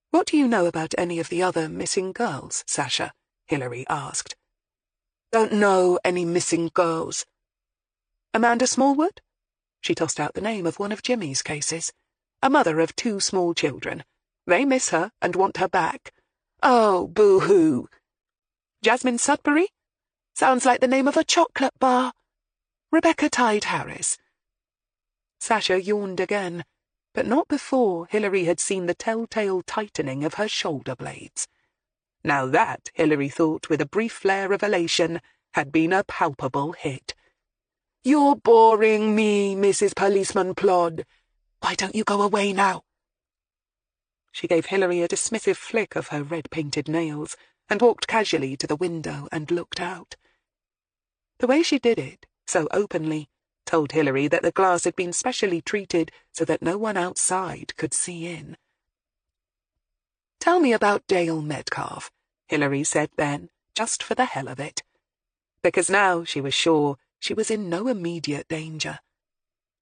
"What do you know about any of the other missing girls, Sasha?" Hilary asked. "Don't know any missing girls." "Amanda Smallwood?" She tossed out the name of one of Jimmy's cases. "A mother of 2 small children. They miss her and want her back." "Oh, boo-hoo." "Jasmine Sudbury? Sounds like the name of a chocolate bar." "Rebecca Tide Harris." Sasha yawned again, but not before Hilary had seen the telltale tightening of her shoulder blades. Now that, Hilary thought with a brief flare of elation, had been a palpable hit. "You're boring me, Mrs. Policeman Plod. Why don't you go away now?" She gave Hilary a dismissive flick of her red-painted nails and walked casually to the window and looked out. The way she did it, so openly, told Hilary that the glass had been specially treated so that no one outside could see in. "Tell me about Dale Metcalfe," Hilary said then, just for the hell of it. Because now, she was sure, she was in no immediate danger.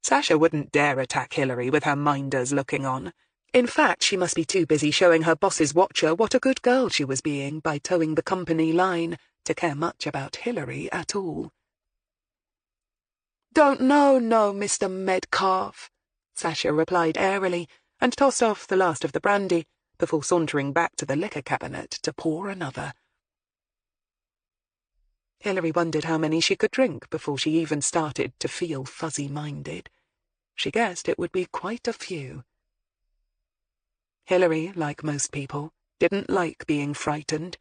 Sasha wouldn't dare attack Hilary with her minders looking on. In fact, she must be too busy showing her boss's watcher what a good girl she was being by towing the company line to care much about Hilary at all. "Don't know, no, Mr. Metcalfe," Sasha replied airily, and tossed off the last of the brandy, before sauntering back to the liquor cabinet to pour another. Hilary wondered how many she could drink before she even started to feel fuzzy-minded. She guessed it would be quite a few. Hilary, like most people, didn't like being frightened.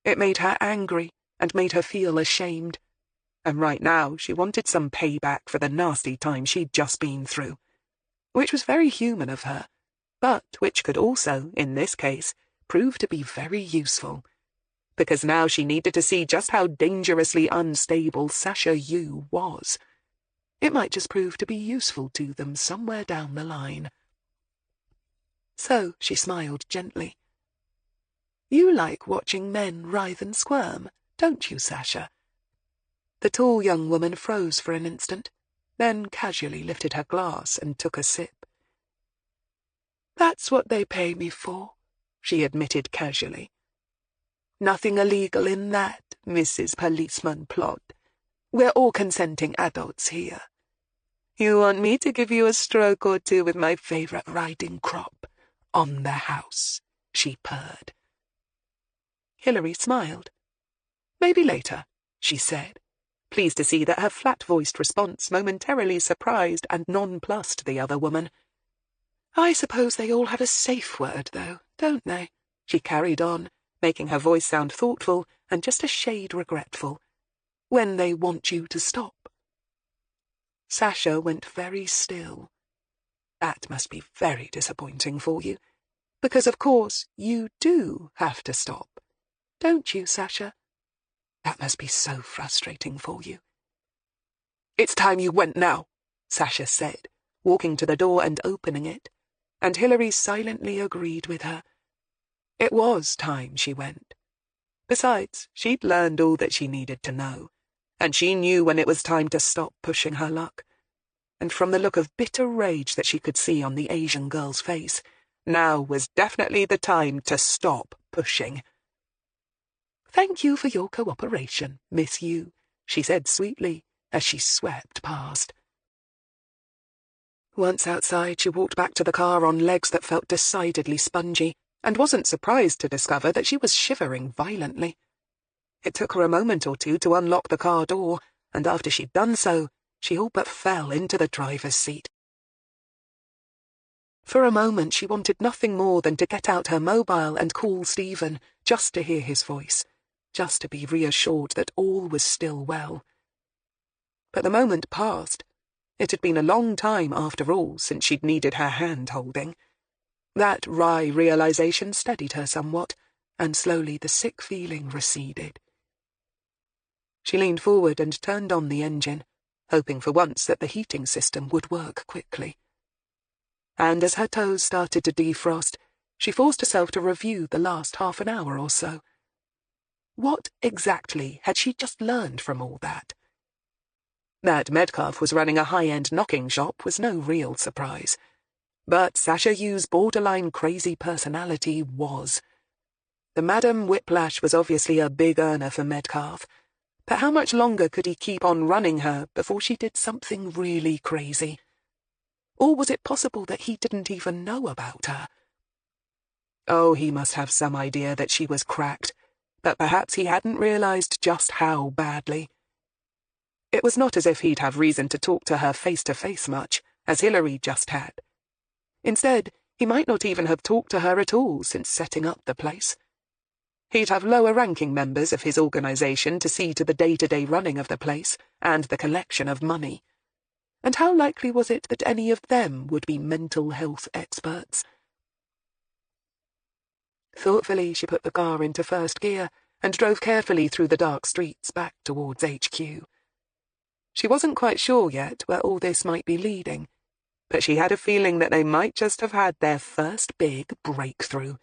It made her angry and made her feel ashamed. And right now she wanted some payback for the nasty time she'd just been through. Which was very human of her, but which could also, in this case, prove to be very useful. Because now she needed to see just how dangerously unstable Sasha Yu was. It might just prove to be useful to them somewhere down the line. So she smiled gently. "You like watching men writhe and squirm, don't you, Sasha?" The tall young woman froze for an instant, then casually lifted her glass and took a sip. "That's what they pay me for," she admitted casually. "Nothing illegal in that, Mrs. Policeman Plod. We're all consenting adults here. You want me to give you a stroke or two with my favorite riding crop on the house," she purred. Hilary smiled. "Maybe later," she said, pleased to see that her flat-voiced response momentarily surprised and nonplussed the other woman. "I suppose they all have a safe word, though, don't they?" she carried on, making her voice sound thoughtful and just a shade regretful. "When they want you to stop." Sasha went very still. That must be very disappointing for you, because of course you do have to stop, don't you, Sasha? That must be so frustrating for you. It's time you went now, Sasha said, walking to the door and opening it, and Hilary silently agreed with her. It was time she went. Besides, she'd learned all that she needed to know, and she knew when it was time to stop pushing her luck. And from the look of bitter rage that she could see on the Asian girl's face, now was definitely the time to stop pushing. "Thank you for your cooperation, Miss Yu," she said sweetly as she swept past. Once outside, she walked back to the car on legs that felt decidedly spongy, and wasn't surprised to discover that she was shivering violently. It took her a moment or two to unlock the car door, and after she'd done so, she all but fell into the driver's seat. For a moment, she wanted nothing more than to get out her mobile and call Stephen, just to hear his voice, just to be reassured that all was still well. But the moment passed. It had been a long time, after all, since she'd needed her hand-holding. That wry realization steadied her somewhat, and slowly the sick feeling receded. She leaned forward and turned on the engine, hoping for once that the heating system would work quickly. And as her toes started to defrost, she forced herself to review the last half an hour or so. What exactly had she just learned from all that? That Metcalf was running a high-end knocking shop was no real surprise. But Sasha Yu's borderline crazy personality was. The Madam Whiplash was obviously a big earner for Metcalf, but how much longer could he keep on running her before she did something really crazy? Or was it possible that he didn't even know about her? Oh, he must have some idea that she was cracked, but perhaps he hadn't realized just how badly. It was not as if he'd have reason to talk to her face-to-face much, as Hilary just had. Instead, he might not even have talked to her at all since setting up the place. He'd have lower-ranking members of his organization to see to the day-to-day running of the place and the collection of money. And how likely was it that any of them would be mental health experts? Thoughtfully, she put the car into first gear and drove carefully through the dark streets back towards HQ. She wasn't quite sure yet where all this might be leading, but she had a feeling that they might just have had their first big breakthrough.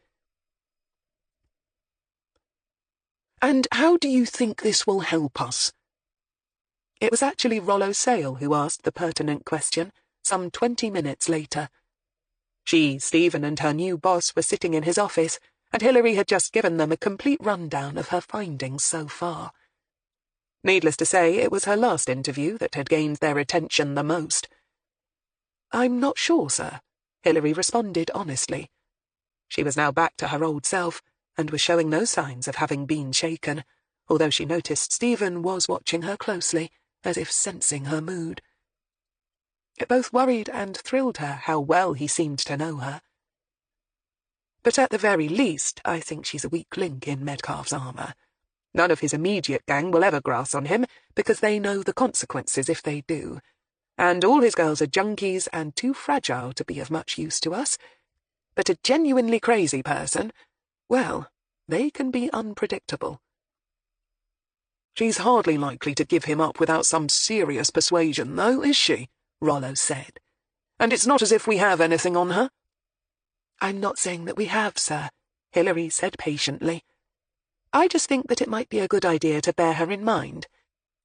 "And how do you think this will help us?" It was actually Rollo Sale who asked the pertinent question, some 20 minutes later. She, Stephen, and her new boss were sitting in his office, and Hilary had just given them a complete rundown of her findings so far. Needless to say, it was her last interview that had gained their attention the most. "I'm not sure, sir," Hilary responded honestly. She was now back to her old self, and was showing no signs of having been shaken, although she noticed Stephen was watching her closely, as if sensing her mood. It both worried and thrilled her how well he seemed to know her. "But at the very least, I think she's a weak link in Metcalf's armour. None of his immediate gang will ever grass on him, because they know the consequences if they do. And all his girls are junkies and too fragile to be of much use to us. But a genuinely crazy person, well, they can be unpredictable." "She's hardly likely to give him up without some serious persuasion, though, is she?" Rollo said. "And it's not as if we have anything on her." "I'm not saying that we have, sir," Hilary said patiently. "I just think that it might be a good idea to bear her in mind.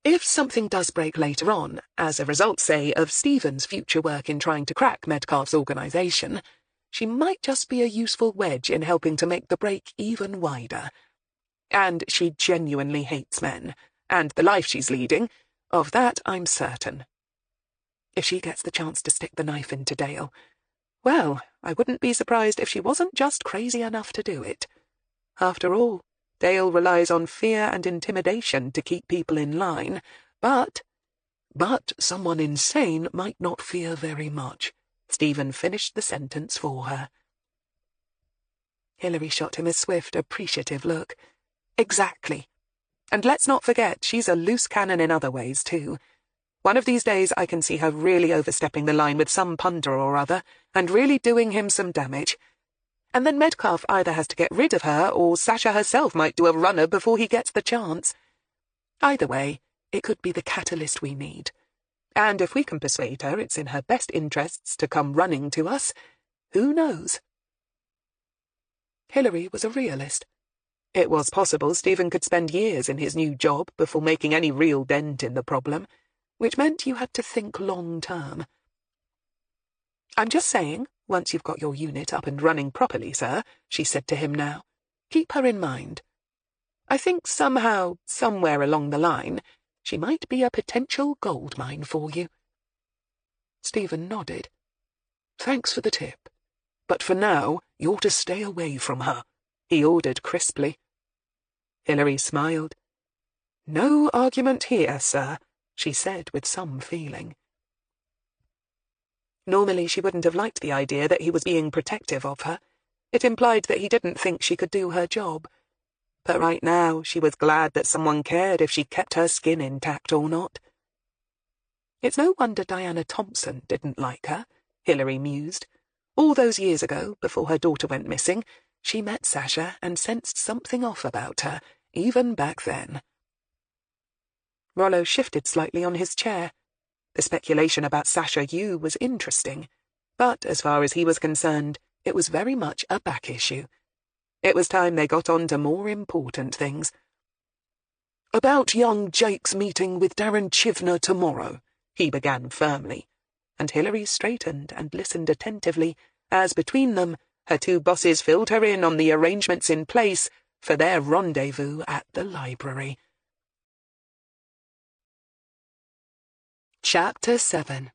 If something does break later on, as a result, say, of Stephen's future work in trying to crack Metcalf's organization, she might just be a useful wedge in helping to make the break even wider. And she genuinely hates men, and the life she's leading, of that I'm certain. If she gets the chance to stick the knife into Dale, well, I wouldn't be surprised if she wasn't just crazy enough to do it. After all, Dale relies on fear and intimidation to keep people in line, but someone insane might not fear very much." Stephen finished the sentence for her. Hilary shot him a swift, appreciative look. "Exactly. And let's not forget, she's a loose cannon in other ways, too. One of these days I can see her really overstepping the line with some punter or other, and really doing him some damage. And then Metcalf either has to get rid of her, or Sasha herself might do a runner before he gets the chance. Either way, it could be the catalyst we need. And if we can persuade her it's in her best interests to come running to us, who knows? Hilary was a realist. It was possible Stephen could spend years in his new job before making any real dent in the problem, which meant you had to think long-term. "I'm just saying, once you've got your unit up and running properly, sir," she said to him now, "keep her in mind. I think somehow, somewhere along the line, she might be a potential gold mine for you." Stephen nodded. "Thanks for the tip. But for now, you're to stay away from her," he ordered crisply. Hilary smiled. "No argument here, sir," she said with some feeling. Normally she wouldn't have liked the idea that he was being protective of her. It implied that he didn't think she could do her job. But right now she was glad that someone cared if she kept her skin intact or not. It's no wonder Diana Thompson didn't like her, Hilary mused. All those years ago, before her daughter went missing, she met Sasha and sensed something off about her, even back then. Rollo shifted slightly on his chair. The speculation about Sasha Yu was interesting, but as far as he was concerned, it was very much a back issue. It was time they got on to more important things. "About young Jake's meeting with Darren Chivner tomorrow," he began firmly, and Hilary straightened and listened attentively as, between them, her two bosses filled her in on the arrangements in place for their rendezvous at the library. Chapter 7.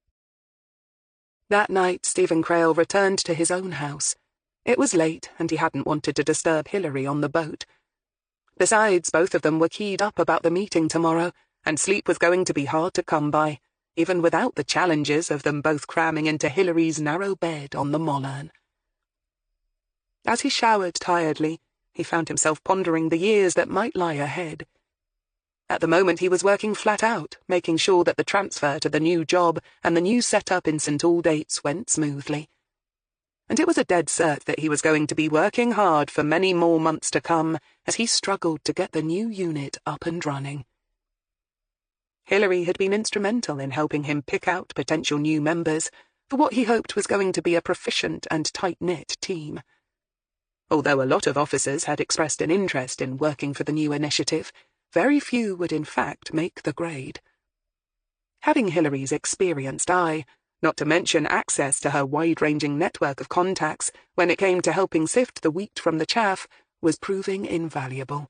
That night Stephen Crail returned to his own house. It was late, and he hadn't wanted to disturb Hilary on the boat. Besides, both of them were keyed up about the meeting tomorrow, and sleep was going to be hard to come by, even without the challenges of them both cramming into Hilary's narrow bed on the Mollern. As he showered tiredly, he found himself pondering the years that might lie ahead. At the moment he was working flat out, making sure that the transfer to the new job and the new setup in St. Aldate's went smoothly. And it was a dead cert that he was going to be working hard for many more months to come as he struggled to get the new unit up and running. Hilary had been instrumental in helping him pick out potential new members for what he hoped was going to be a proficient and tight-knit team. Although a lot of officers had expressed an interest in working for the new initiative, very few would in fact make the grade. Having Hilary's experienced eye, not to mention access to her wide-ranging network of contacts when it came to helping sift the wheat from the chaff, was proving invaluable.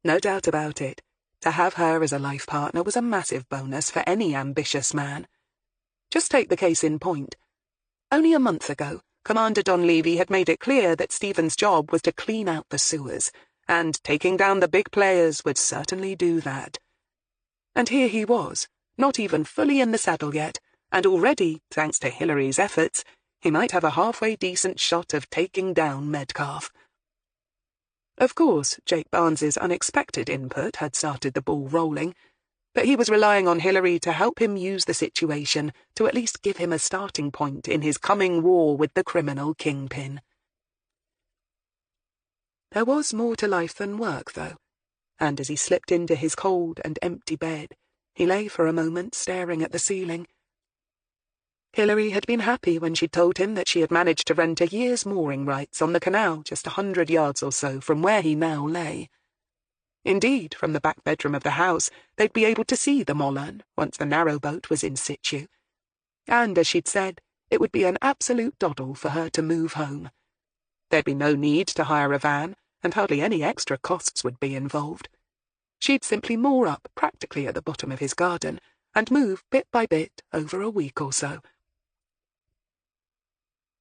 No doubt about it, to have her as a life partner was a massive bonus for any ambitious man. Just take the case in point. Only a month ago, Commander Donlevy had made it clear that Stephen's job was to clean out the sewers, and taking down the big players would certainly do that. And here he was, not even fully in the saddle yet, and already, thanks to Hilary's efforts, he might have a halfway decent shot of taking down Metcalf. Of course, Jake Barnes's unexpected input had started the ball rolling, but he was relying on Hilary to help him use the situation to at least give him a starting point in his coming war with the criminal kingpin. There was more to life than work, though, and as he slipped into his cold and empty bed, he lay for a moment staring at the ceiling. Hilary had been happy when she'd told him that she had managed to rent a year's mooring rights on the canal just 100 yards or so from where he now lay. Indeed, from the back bedroom of the house, they'd be able to see the Mollern once the narrowboat was in situ. And, as she'd said, it would be an absolute doddle for her to move home. There'd be no need to hire a van, and hardly any extra costs would be involved. She'd simply moor up practically at the bottom of his garden, and move bit by bit over a week or so.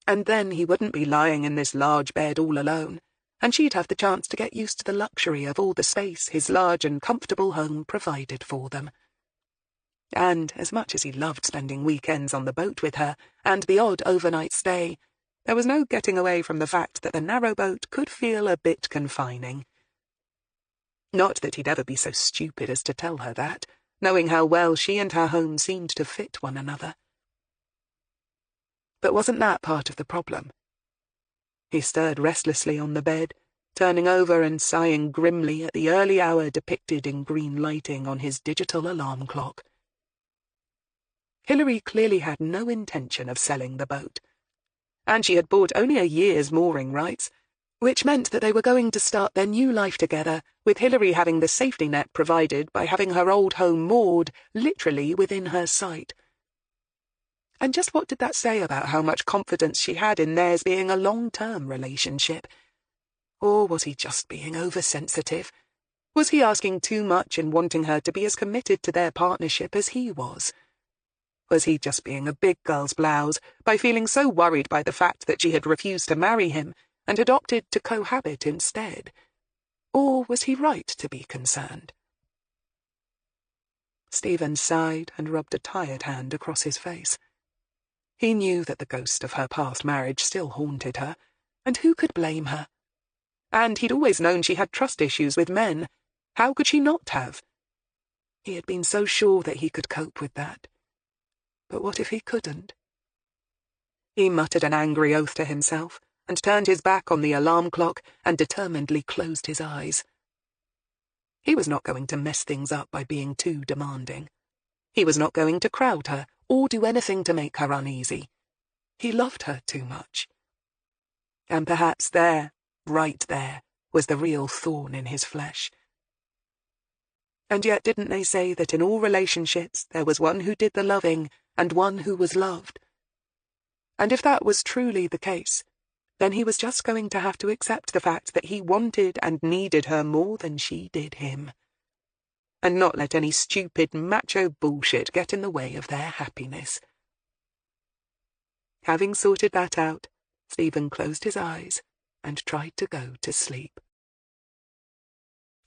And then he wouldn't be lying in this large bed all alone, and she'd have the chance to get used to the luxury of all the space his large and comfortable home provided for them. And, as much as he loved spending weekends on the boat with her, and the odd overnight stay, there was no getting away from the fact that the narrowboat could feel a bit confining. Not that he'd ever be so stupid as to tell her that, knowing how well she and her home seemed to fit one another. But wasn't that part of the problem? He stirred restlessly on the bed, turning over and sighing grimly at the early hour depicted in green lighting on his digital alarm clock. Hilary clearly had no intention of selling the boat, and she had bought only a year's mooring rights, which meant that they were going to start their new life together, with Hilary having the safety net provided by having her old home moored literally within her sight. And just what did that say about how much confidence she had in theirs being a long-term relationship? Or was he just being oversensitive? Was he asking too much in wanting her to be as committed to their partnership as he was? Was he just being a big girl's blouse by feeling so worried by the fact that she had refused to marry him and had opted to cohabit instead? Or was he right to be concerned? Stephen sighed and rubbed a tired hand across his face. He knew that the ghost of her past marriage still haunted her, and who could blame her? And he'd always known she had trust issues with men. How could she not have? He had been so sure that he could cope with that. But what if he couldn't? He muttered an angry oath to himself, and turned his back on the alarm clock and determinedly closed his eyes. He was not going to mess things up by being too demanding. He was not going to crowd her or do anything to make her uneasy. He loved her too much. And perhaps there, right there, was the real thorn in his flesh. And yet didn't they say that in all relationships there was one who did the loving and one who was loved? And if that was truly the case, then he was just going to have to accept the fact that he wanted and needed her more than she did him, and not let any stupid macho bullshit get in the way of their happiness. Having sorted that out, Stephen closed his eyes and tried to go to sleep.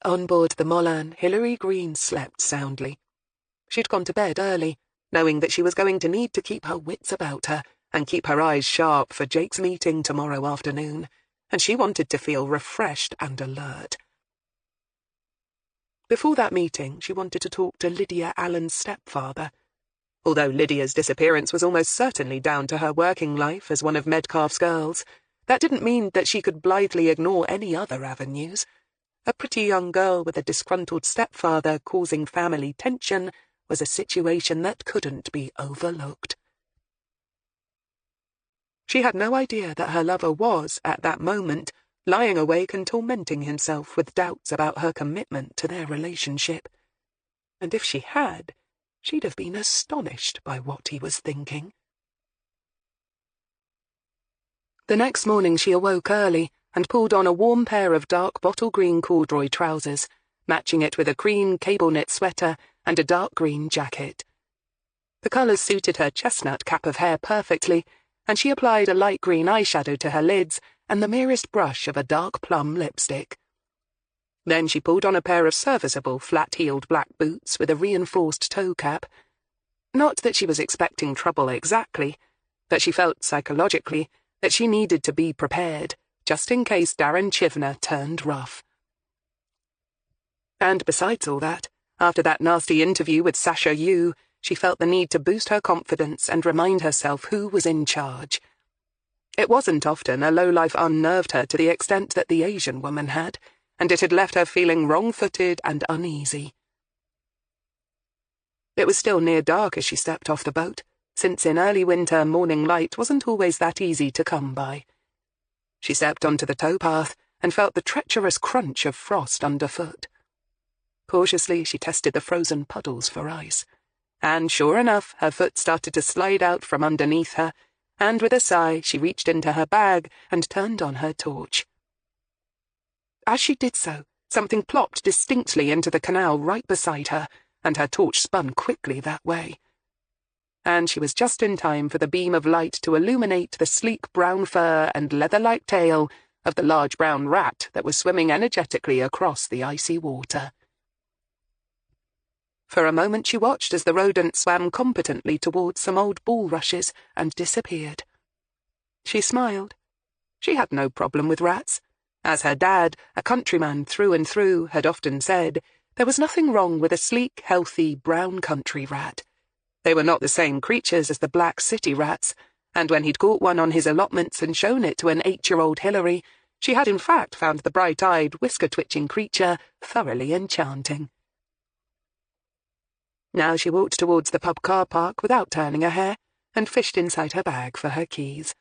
On board the Molan, Hilary Greene slept soundly. She'd gone to bed early, knowing that she was going to need to keep her wits about her and keep her eyes sharp for Jake's meeting tomorrow afternoon, and she wanted to feel refreshed and alert. Before that meeting, she wanted to talk to Lydia Allen's stepfather. Although Lydia's disappearance was almost certainly down to her working life as one of Metcalfe's girls, that didn't mean that she could blithely ignore any other avenues. A pretty young girl with a disgruntled stepfather causing family tension was a situation that couldn't be overlooked. She had no idea that her lover was, at that moment, lying awake and tormenting himself with doubts about her commitment to their relationship. And if she had, she'd have been astonished by what he was thinking. The next morning she awoke early and pulled on a warm pair of dark bottle green corduroy trousers, matching it with a cream cable-knit sweater and a dark green jacket. The colours suited her chestnut cap of hair perfectly, and she applied a light green eyeshadow to her lids and the merest brush of a dark plum lipstick. Then she pulled on a pair of serviceable flat-heeled black boots with a reinforced toe cap. Not that she was expecting trouble exactly, but she felt psychologically that she needed to be prepared, just in case Darren Chivner turned rough. And besides all that, after that nasty interview with Sasha Yu, she felt the need to boost her confidence and remind herself who was in charge. It wasn't often a lowlife unnerved her to the extent that the Asian woman had, and it had left her feeling wrong-footed and uneasy. It was still near dark as she stepped off the boat, since in early winter morning light wasn't always that easy to come by. She stepped onto the towpath and felt the treacherous crunch of frost underfoot. Cautiously she tested the frozen puddles for ice, and sure enough her foot started to slide out from underneath her, and with a sigh she reached into her bag and turned on her torch. As she did so, something plopped distinctly into the canal right beside her, and her torch spun quickly that way. And she was just in time for the beam of light to illuminate the sleek brown fur and leather-like tail of the large brown rat that was swimming energetically across the icy water. For a moment she watched as the rodent swam competently towards some old bulrushes and disappeared. She smiled. She had no problem with rats. As her dad, a countryman through and through, had often said, there was nothing wrong with a sleek, healthy, brown country rat. They were not the same creatures as the black city rats, and when he'd caught one on his allotments and shown it to an 8-year-old Hilary, She had in fact found the bright-eyed, whisker-twitching creature thoroughly enchanting. Now she walked towards the pub car park without turning a hair, and fished inside her bag for her keys.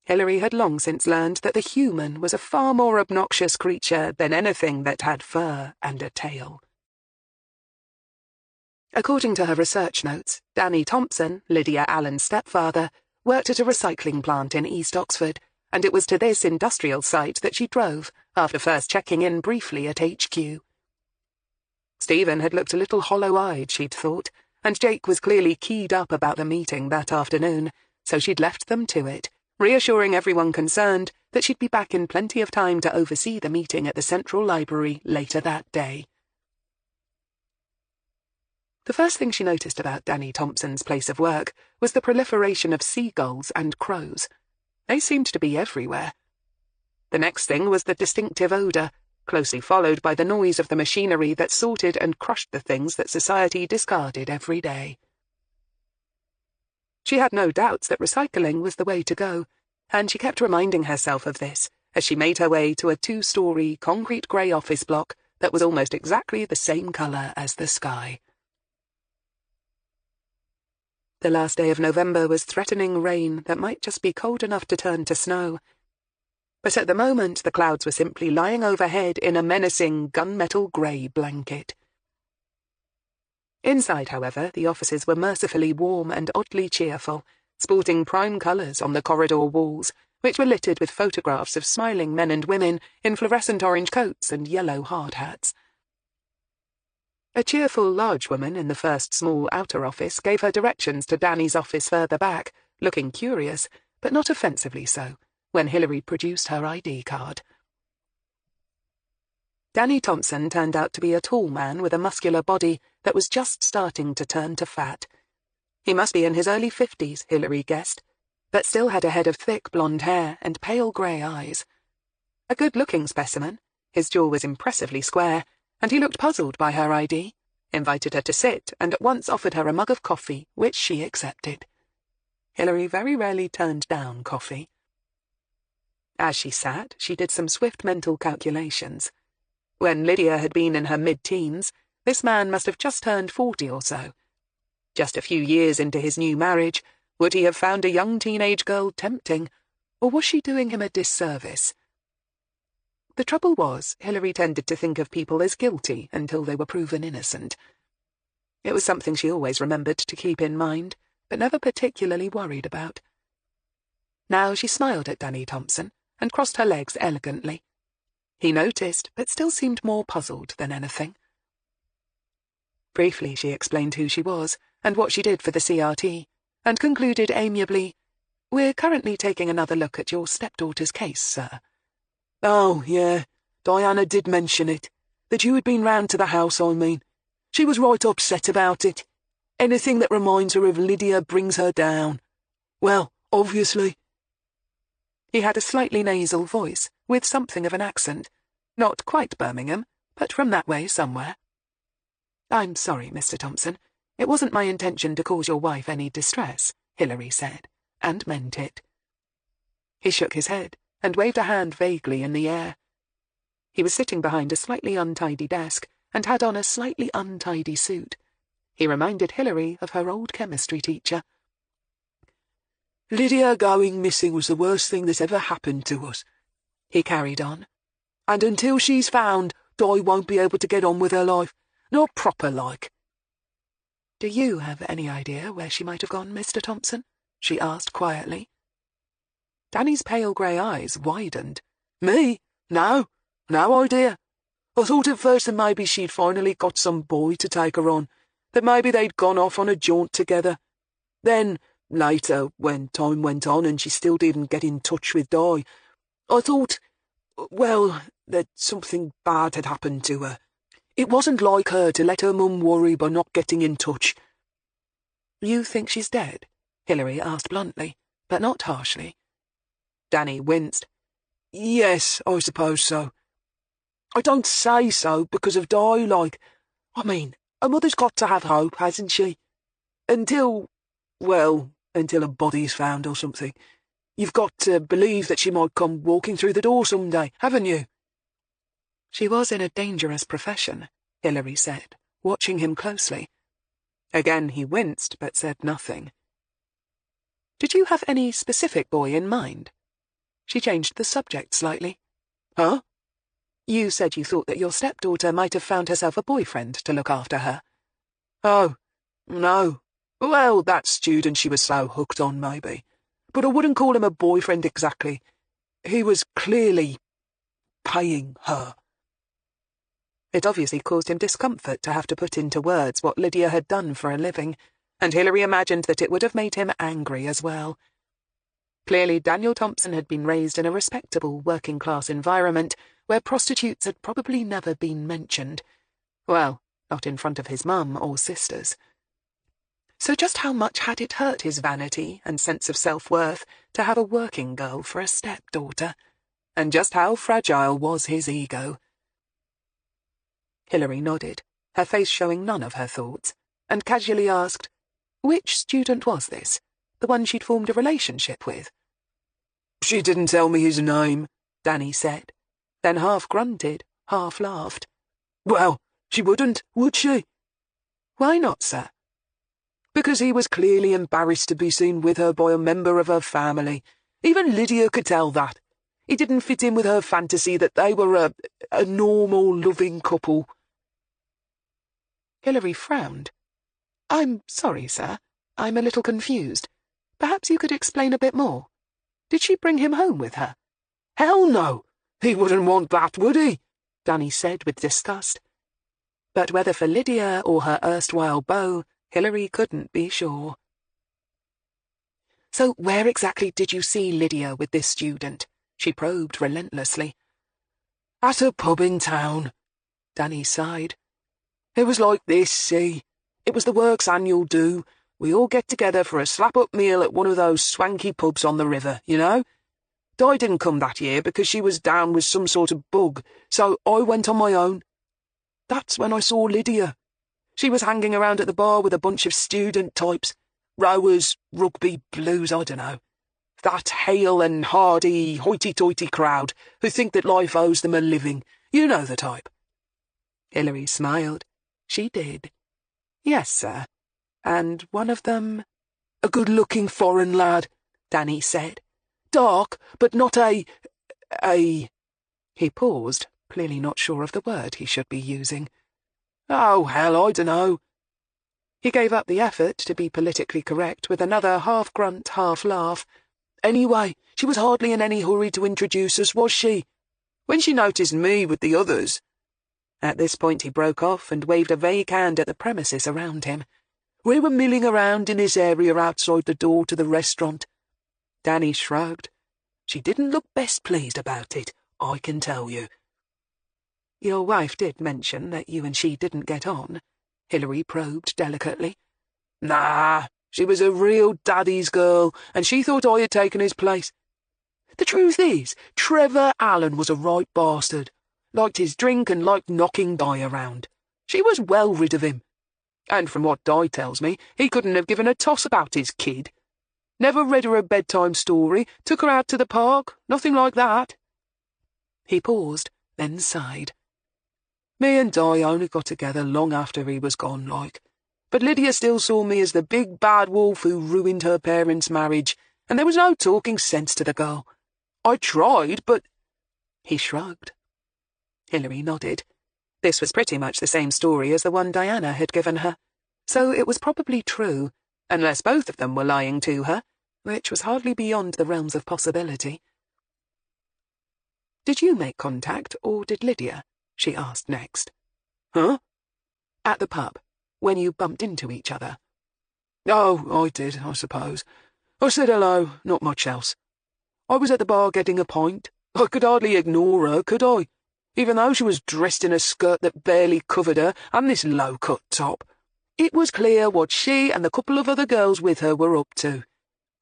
Hilary had long since learned that the human was a far more obnoxious creature than anything that had fur and a tail. According to her research notes, Danny Thompson, Lydia Allen's stepfather, worked at a recycling plant in East Oxford, and it was to this industrial site that she drove, after first checking in briefly at HQ. Stephen had looked a little hollow-eyed, she'd thought, and Jake was clearly keyed up about the meeting that afternoon, so she'd left them to it, reassuring everyone concerned that she'd be back in plenty of time to oversee the meeting at the Central Library later that day. The first thing she noticed about Danny Thompson's place of work was the proliferation of seagulls and crows. They seemed to be everywhere. The next thing was the distinctive odour, closely followed by the noise of the machinery that sorted and crushed the things that society discarded every day. She had no doubts that recycling was the way to go, and she kept reminding herself of this as she made her way to a 2-story concrete grey office block that was almost exactly the same colour as the sky. The last day of November was threatening rain that might just be cold enough to turn to snow. But at the moment the clouds were simply lying overhead in a menacing gunmetal grey blanket. Inside, however, the offices were mercifully warm and oddly cheerful, sporting prime colours on the corridor walls, which were littered with photographs of smiling men and women in fluorescent orange coats and yellow hard hats. A cheerful large woman in the first small outer office gave her directions to Danny's office further back, looking curious, but not offensively so, when Hilary produced her ID card. Danny Thompson turned out to be a tall man with a muscular body that was just starting to turn to fat. He must be in his early 50s, Hilary guessed, but still had a head of thick blonde hair and pale grey eyes. A good-looking specimen, his jaw was impressively square, and he looked puzzled by her ID, invited her to sit, and at once offered her a mug of coffee, which she accepted. Hilary very rarely turned down coffee. As she sat, she did some swift mental calculations. When Lydia had been in her mid-teens, this man must have just turned 40 or so. Just a few years into his new marriage, would he have found a young teenage girl tempting, or was she doing him a disservice? The trouble was, Hilary tended to think of people as guilty until they were proven innocent. It was something she always remembered to keep in mind, but never particularly worried about. Now she smiled at Danny Thompson and crossed her legs elegantly. He noticed, but still seemed more puzzled than anything. Briefly she explained who she was and what she did for the CRT, and concluded amiably, "We're currently taking another look at your stepdaughter's case, sir." Oh, yeah, Diana did mention it. That you had been round to the house, I mean. She was right upset about it. Anything that reminds her of Lydia brings her down. Well, obviously. He had a slightly nasal voice, with something of an accent. Not quite Birmingham, but from that way somewhere. "I'm sorry, Mr. Thompson. It wasn't my intention to cause your wife any distress," Hilary said, and meant it. He shook his head and waved a hand vaguely in the air. He was sitting behind a slightly untidy desk and had on a slightly untidy suit. He reminded Hilary of her old chemistry teacher. "Lydia going missing was the worst thing that's ever happened to us," he carried on. "And until she's found, Di won't be able to get on with her life. Not proper like." "Do you have any idea where she might have gone, Mr. Thompson?" she asked quietly. Danny's pale grey eyes widened. "Me? No idea. I thought at first that maybe she'd finally got some boy to take her on, that maybe they'd gone off on a jaunt together. Then, later, when time went on and she still didn't get in touch with Di, I thought, well, that something bad had happened to her. It wasn't like her to let her mum worry by not getting in touch." "You think she's dead?" Hilary asked bluntly, but not harshly. Danny winced. "Yes, I suppose so. I don't say so because of Di, like. I mean, a mother's got to have hope, hasn't she? Until a body's found or something. You've got to believe that she might come walking through the door some day, haven't you?" She was in a dangerous profession, Hilary said, watching him closely. Again he winced, but said nothing. "Did you have any specific boy in mind?" She changed the subject slightly. "Huh?" "You said you thought that your stepdaughter might have found herself a boyfriend to look after her." "Oh, no. Well, that student she was so hooked on, maybe. But I wouldn't call him a boyfriend exactly. He was clearly paying her." It obviously caused him discomfort to have to put into words what Lydia had done for a living, and Hilary imagined that it would have made him angry as well. Clearly, Daniel Thompson had been raised in a respectable working-class environment where prostitutes had probably never been mentioned. Well, not in front of his mum or sisters. So just how much had it hurt his vanity and sense of self-worth to have a working girl for a stepdaughter? And just how fragile was his ego? Hilary nodded, her face showing none of her thoughts, and casually asked, "Which student was this? The one she'd formed a relationship with?" "She didn't tell me his name," Danny said, then half grunted, half laughed. "Well, she wouldn't, would she?" "Why not, sir?" "Because he was clearly embarrassed to be seen with her by a member of her family. Even Lydia could tell that. It didn't fit in with her fantasy that they were a normal, loving couple." Hilary frowned. "I'm sorry, sir. I'm a little confused. Perhaps you could explain a bit more. Did she bring him home with her?" "Hell no! He wouldn't want that, would he?" Danny said with disgust. But whether for Lydia or her erstwhile beau, Hilary couldn't be sure. "So where exactly did you see Lydia with this student?" She probed relentlessly. "At a pub in town." Danny sighed. "It was like this, see? It was the work's annual do. We all get together for a slap-up meal at one of those swanky pubs on the river, you know? Di didn't come that year because she was down with some sort of bug, so I went on my own. That's when I saw Lydia. She was hanging around at the bar with a bunch of student types. Rowers, rugby, blues, I dunno. That hale and hardy, hoity-toity crowd who think that life owes them a living. You know the type." Hilary smiled. She did. "Yes, sir. And one of them—" "A good-looking foreign lad," Danny said. "Dark, but not a... He paused, clearly not sure of the word he should be using. "Oh, hell, I dunno." He gave up the effort to be politically correct with another half-grunt, half-laugh. "Anyway, she was hardly in any hurry to introduce us, was she? When she noticed me with the others—" At this point he broke off and waved a vague hand at the premises around him. "We were milling around in this area outside the door to the restaurant." Danny shrugged. "She didn't look best pleased about it, I can tell you." "Your wife did mention that you and she didn't get on?" Hilary probed delicately. "Nah, she was a real daddy's girl, and she thought I had taken his place. The truth is, Trevor Allen was a right bastard. Liked his drink and liked knocking Di around. She was well rid of him. And from what Di tells me, he couldn't have given a toss about his kid. Never read her a bedtime story, took her out to the park, nothing like that." He paused, then sighed. "Me and Di only got together long after he was gone, like. But Lydia still saw me as the big bad wolf who ruined her parents' marriage, and there was no talking sense to the girl. I tried, but—" He shrugged. Hilary nodded. This was pretty much the same story as the one Diana had given her, so it was probably true, unless both of them were lying to her, which was hardly beyond the realms of possibility. "Did you make contact, or did Lydia?" she asked next. "Huh?" "At the pub, when you bumped into each other." "Oh, I did, I suppose. I said hello, not much else. I was at the bar getting a pint. I could hardly ignore her, could I? Even though she was dressed in a skirt that barely covered her, and this low-cut top. It was clear what she and the couple of other girls with her were up to.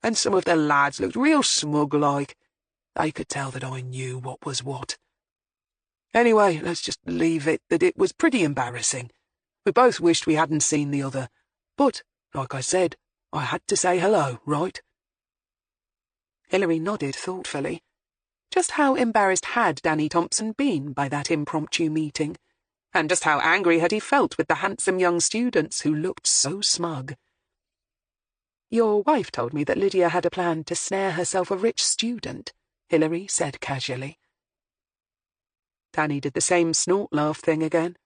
And some of the lads looked real smug-like. They could tell that I knew what was what. Anyway, let's just leave it that it was pretty embarrassing. We both wished we hadn't seen the other. But, like I said, I had to say hello, right?" Hilary nodded thoughtfully. Just how embarrassed had Danny Thompson been by that impromptu meeting? And just how angry had he felt with the handsome young students who looked so smug? "Your wife told me that Lydia had a plan to snare herself a rich student," Hilary said casually. Danny did the same snort-laugh thing again.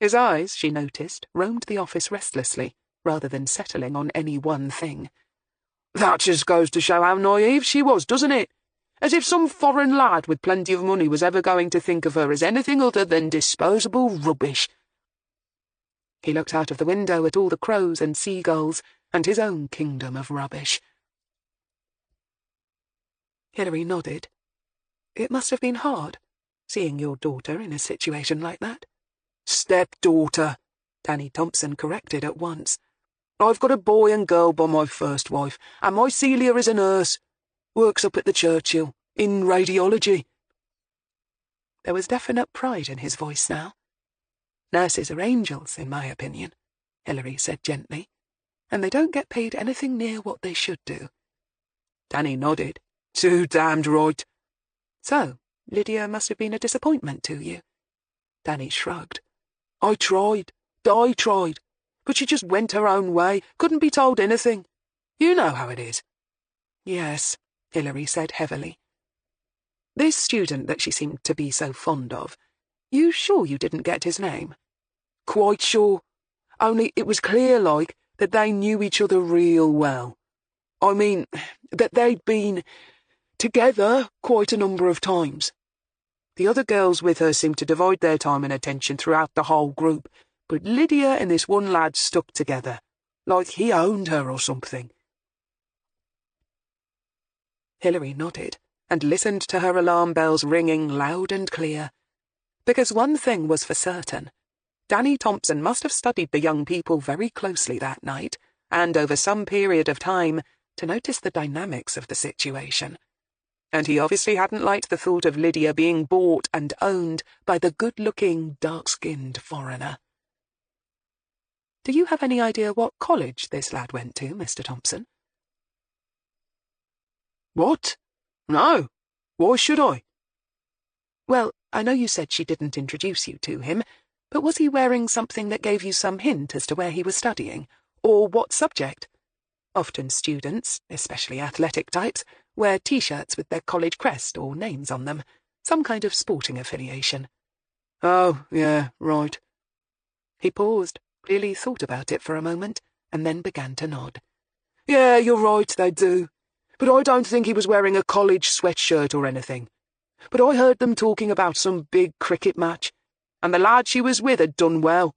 His eyes, she noticed, roamed the office restlessly, rather than settling on any one thing. That just goes to show how naive she was, doesn't it? As if some foreign lad with plenty of money was ever going to think of her as anything other than disposable rubbish. He looked out of the window at all the crows and seagulls and his own kingdom of rubbish. Hilary nodded. It must have been hard, seeing your daughter in a situation like that. Stepdaughter, Danny Thompson corrected at once. I've got a boy and girl by my first wife, and my Celia is a nurse. Works up at the Churchill, in radiology. There was definite pride in his voice now. Nurses are angels, in my opinion, Hilary said gently, and they don't get paid anything near what they should do. Danny nodded. Too damned right. So, Lydia must have been a disappointment to you. Danny shrugged. I tried, but she just went her own way, couldn't be told anything. You know how it is. Yes, Hilary said heavily. This student that she seemed to be so fond of, you sure you didn't get his name? Quite sure. Only it was clear, like, that they knew each other real well. I mean, that they'd been together quite a number of times. The other girls with her seemed to divide their time and attention throughout the whole group, but Lydia and this one lad stuck together, like he owned her or something. Hilary nodded and listened to her alarm bells ringing loud and clear. Because one thing was for certain. Danny Thompson must have studied the young people very closely that night, and over some period of time, to notice the dynamics of the situation. And he obviously hadn't liked the thought of Lydia being bought and owned by the good-looking, dark-skinned foreigner. Do you have any idea what college this lad went to, Mr. Thompson? What? No. Why should I? Well, I know you said she didn't introduce you to him, but was he wearing something that gave you some hint as to where he was studying, or what subject? Often students, especially athletic types, wear T-shirts with their college crest or names on them, some kind of sporting affiliation. Oh, yeah, right. He paused, clearly thought about it for a moment, and then began to nod. Yeah, you're right, they do. But I don't think he was wearing a college sweatshirt or anything. But I heard them talking about some big cricket match, and the lad she was with had done well.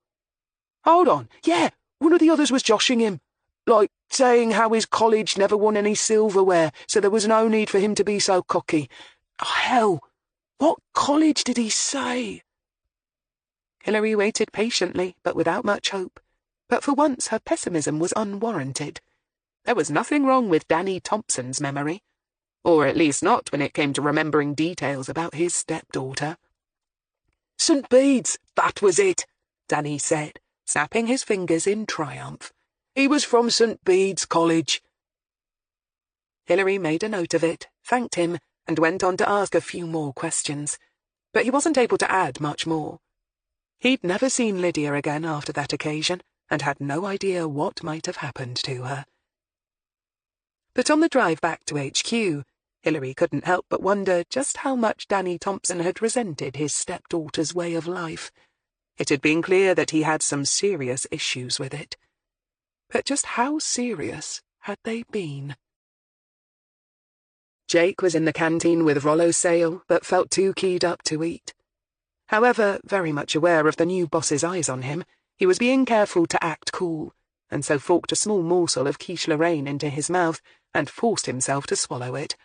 Hold on, yeah, one of the others was joshing him, like saying how his college never won any silverware, so there was no need for him to be so cocky. Oh, hell, what college did he say? Hilary waited patiently, but without much hope. But for once her pessimism was unwarranted. There was nothing wrong with Danny Thompson's memory, or at least not when it came to remembering details about his stepdaughter. St. Bede's, that was it, Danny said, snapping his fingers in triumph. He was from St. Bede's College. Hilary made a note of it, thanked him, and went on to ask a few more questions. But he wasn't able to add much more. He'd never seen Lydia again after that occasion, and had no idea what might have happened to her. But on the drive back to HQ, Hilary couldn't help but wonder just how much Danny Thompson had resented his stepdaughter's way of life. It had been clear that he had some serious issues with it. But just how serious had they been? Jake was in the canteen with Rollo Sale, but felt too keyed up to eat. However, very much aware of the new boss's eyes on him, he was being careful to act cool, and so forked a small morsel of quiche Lorraine into his mouth and forced himself to swallow it.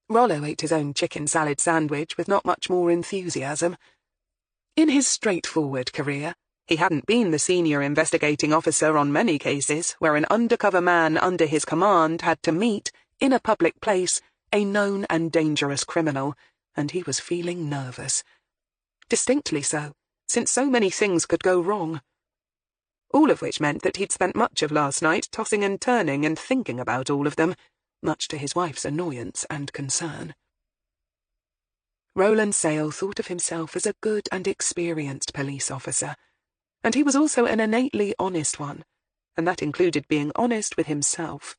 Rollo ate his own chicken salad sandwich with not much more enthusiasm. In his straightforward career, he hadn't been the senior investigating officer on many cases where an undercover man under his command had to meet, in a public place, a known and dangerous criminal, and he was feeling nervous. Distinctly so, since so many things could go wrong. All of which meant that he'd spent much of last night tossing and turning and thinking about all of them, much to his wife's annoyance and concern. Roland Sale thought of himself as a good and experienced police officer, and he was also an innately honest one, and that included being honest with himself.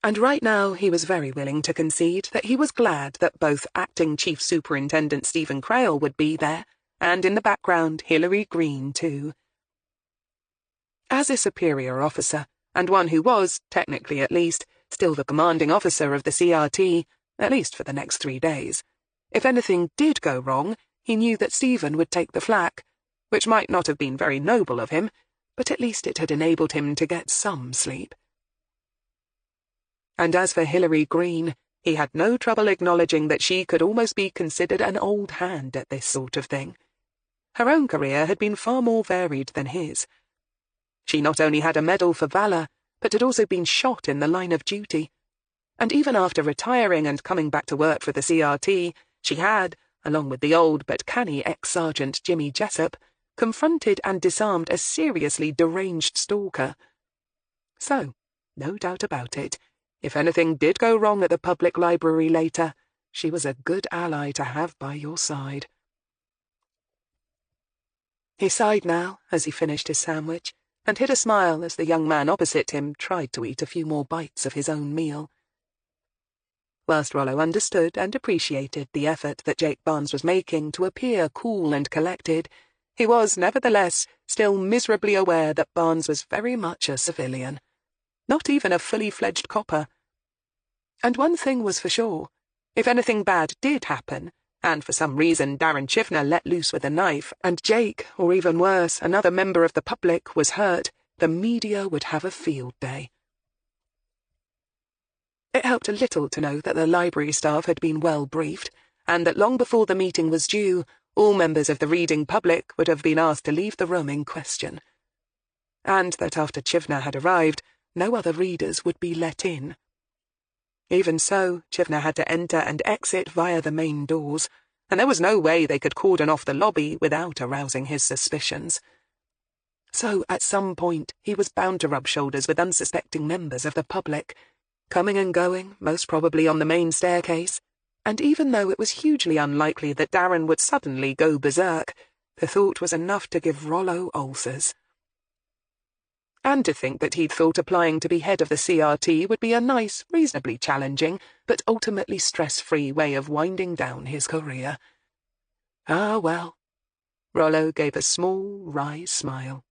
And right now he was very willing to concede that he was glad that both Acting Chief Superintendent Stephen Crail would be there, and in the background Hilary Greene too. As a superior officer, and one who was, technically at least, still the commanding officer of the CRT, at least for the next 3 days, if anything did go wrong, he knew that Stephen would take the flak, which might not have been very noble of him, but at least it had enabled him to get some sleep. And as for Hilary Greene, he had no trouble acknowledging that she could almost be considered an old hand at this sort of thing. Her own career had been far more varied than his. She not only had a medal for valour, but had also been shot in the line of duty. And even after retiring and coming back to work for the CRT, she had, along with the old but canny ex-sergeant Jimmy Jessup, confronted and disarmed a seriously deranged stalker. So, no doubt about it, if anything did go wrong at the public library later, she was a good ally to have by your side. He sighed now as he finished his sandwich, and hid a smile as the young man opposite him tried to eat a few more bites of his own meal. Whilst Rollo understood and appreciated the effort that Jake Barnes was making to appear cool and collected, he was, nevertheless, still miserably aware that Barnes was very much a civilian, not even a fully-fledged copper. And one thing was for sure, if anything bad did happen, and for some reason Darren Chivner let loose with a knife, and Jake, or even worse, another member of the public, was hurt, the media would have a field day. It helped a little to know that the library staff had been well briefed, and that long before the meeting was due, all members of the reading public would have been asked to leave the room in question. And that after Chivner had arrived, no other readers would be let in. Even so, Chivner had to enter and exit via the main doors, and there was no way they could cordon off the lobby without arousing his suspicions. So, at some point, he was bound to rub shoulders with unsuspecting members of the public, coming and going, most probably on the main staircase, and even though it was hugely unlikely that Darren would suddenly go berserk, the thought was enough to give Rollo ulcers. And to think that he'd thought applying to be head of the CRT would be a nice, reasonably challenging, but ultimately stress-free way of winding down his career. Ah, well. Rollo gave a small, wry smile.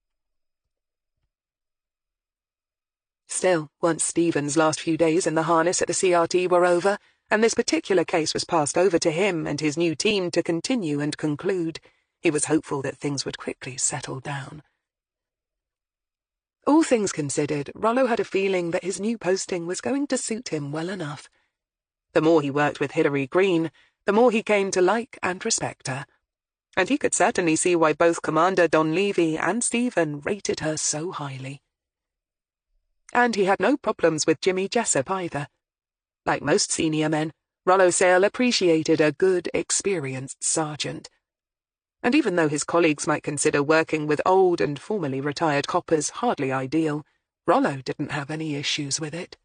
Still, once Stephen's last few days in the harness at the CRT were over, and this particular case was passed over to him and his new team to continue and conclude, he was hopeful that things would quickly settle down. All things considered, Rollo had a feeling that his new posting was going to suit him well enough. The more he worked with Hilary Greene, the more he came to like and respect her, and he could certainly see why both Commander Donlevy and Stephen rated her so highly. And he had no problems with Jimmy Jessup either. Like most senior men, Rollo Sale appreciated a good, experienced sergeant. And even though his colleagues might consider working with old and formerly retired coppers hardly ideal, Rollo didn't have any issues with it.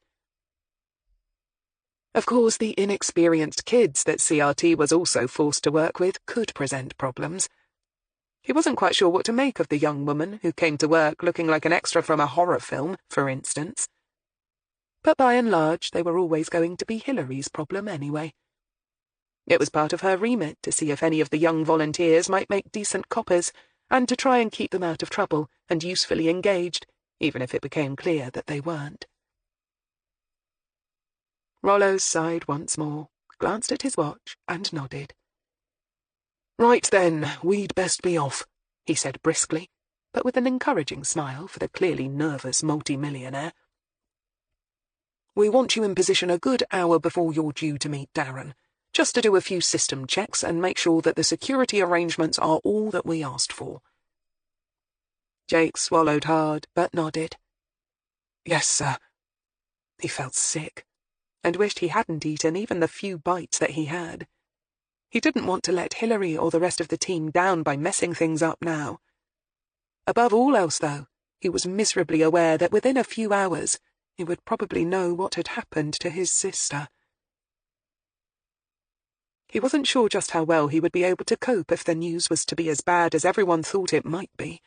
Of course, the inexperienced kids that CRT was also forced to work with could present problems. He wasn't quite sure what to make of the young woman who came to work looking like an extra from a horror film, for instance. But by and large, they were always going to be Hilary's problem anyway. It was part of her remit to see if any of the young volunteers might make decent coppers, and to try and keep them out of trouble and usefully engaged, even if it became clear that they weren't. Rollo sighed once more, glanced at his watch, and nodded. "Right then, we'd best be off," he said briskly, but with an encouraging smile for the clearly nervous multi-millionaire. "We want you in position a good hour before you're due to meet Darren, just to do a few system checks and make sure that the security arrangements are all that we asked for." Jake swallowed hard, but nodded. "Yes, sir." He felt sick, and wished he hadn't eaten even the few bites that he had. He didn't want to let Hilary or the rest of the team down by messing things up now. Above all else, though, he was miserably aware that within a few hours, he would probably know what had happened to his sister. He wasn't sure just how well he would be able to cope if the news was to be as bad as everyone thought it might be.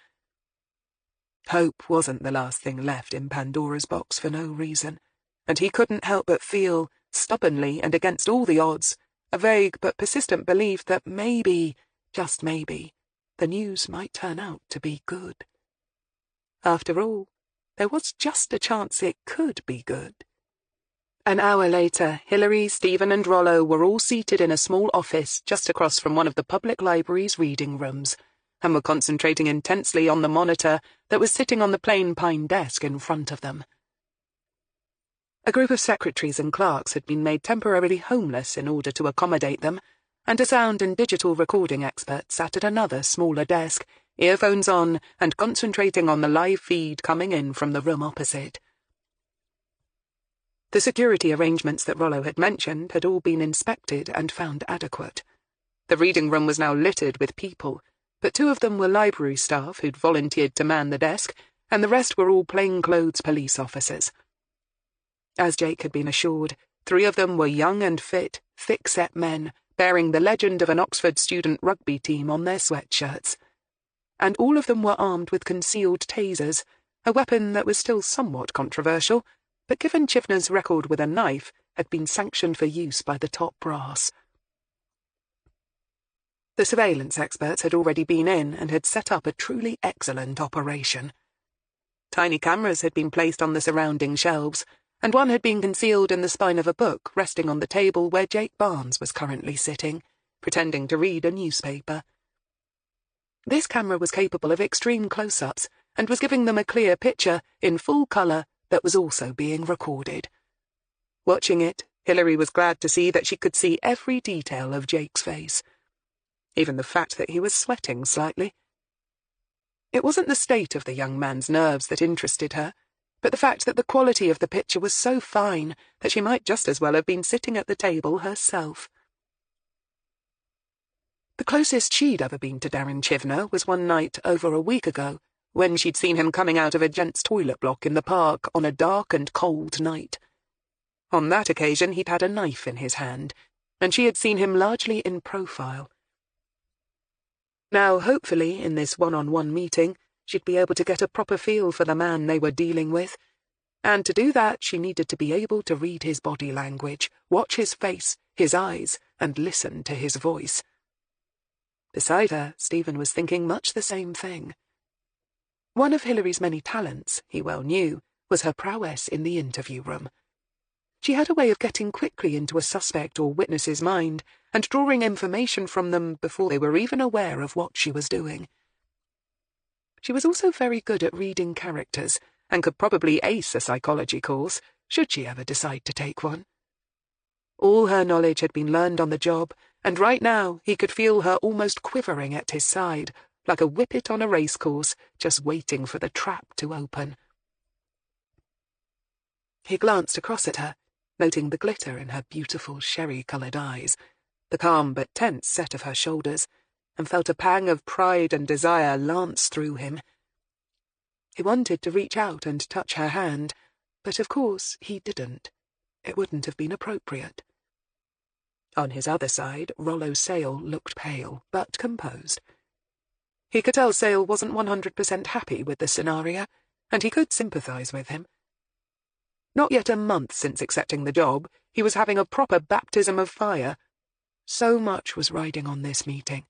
Hope wasn't the last thing left in Pandora's box for no reason, and he couldn't help but feel, stubbornly and against all the odds, a vague but persistent belief that maybe, just maybe, the news might turn out to be good. After all, there was just a chance it could be good. An hour later, Hilary, Stephen and Rollo were all seated in a small office just across from one of the public library's reading rooms, and were concentrating intensely on the monitor that was sitting on the plain pine desk in front of them. A group of secretaries and clerks had been made temporarily homeless in order to accommodate them, and a sound and digital recording expert sat at another smaller desk, earphones on and concentrating on the live feed coming in from the room opposite. The security arrangements that Rollo had mentioned had all been inspected and found adequate. The reading room was now littered with people, but 2 of them were library staff who'd volunteered to man the desk, and the rest were all plainclothes police officers. As Jake had been assured, 3 of them were young and fit, thick-set men, bearing the legend of an Oxford student rugby team on their sweatshirts. And all of them were armed with concealed tasers, a weapon that was still somewhat controversial, but given Chivner's record with a knife, had been sanctioned for use by the top brass. The surveillance experts had already been in and had set up a truly excellent operation. Tiny cameras had been placed on the surrounding shelves, and one had been concealed in the spine of a book resting on the table where Jake Barnes was currently sitting, pretending to read a newspaper. This camera was capable of extreme close-ups, and was giving them a clear picture, in full colour, that was also being recorded. Watching it, Hilary was glad to see that she could see every detail of Jake's face. Even the fact that he was sweating slightly. It wasn't the state of the young man's nerves that interested her, but the fact that the quality of the picture was so fine that she might just as well have been sitting at the table herself. The closest she'd ever been to Darren Chivner was one night over a week ago, when she'd seen him coming out of a gents' toilet block in the park on a dark and cold night. On that occasion he'd had a knife in his hand, and she had seen him largely in profile. Now, hopefully, in this one-on-one meeting, she'd be able to get a proper feel for the man they were dealing with, and to do that she needed to be able to read his body language, watch his face, his eyes, and listen to his voice. Beside her, Stephen was thinking much the same thing. One of Hilary's many talents, he well knew, was her prowess in the interview room. She had a way of getting quickly into a suspect or witness's mind and drawing information from them before they were even aware of what she was doing. She was also very good at reading characters, and could probably ace a psychology course, should she ever decide to take one. All her knowledge had been learned on the job, and right now he could feel her almost quivering at his side, like a whippet on a racecourse, just waiting for the trap to open. He glanced across at her, noting the glitter in her beautiful sherry-coloured eyes, the calm but tense set of her shoulders, and felt a pang of pride and desire lance through him. He wanted to reach out and touch her hand, but of course he didn't. It wouldn't have been appropriate. On his other side, Rollo Sale looked pale, but composed. He could tell Sale wasn't 100% happy with the scenario, and he could sympathise with him. Not yet a month since accepting the job, he was having a proper baptism of fire. So much was riding on this meeting.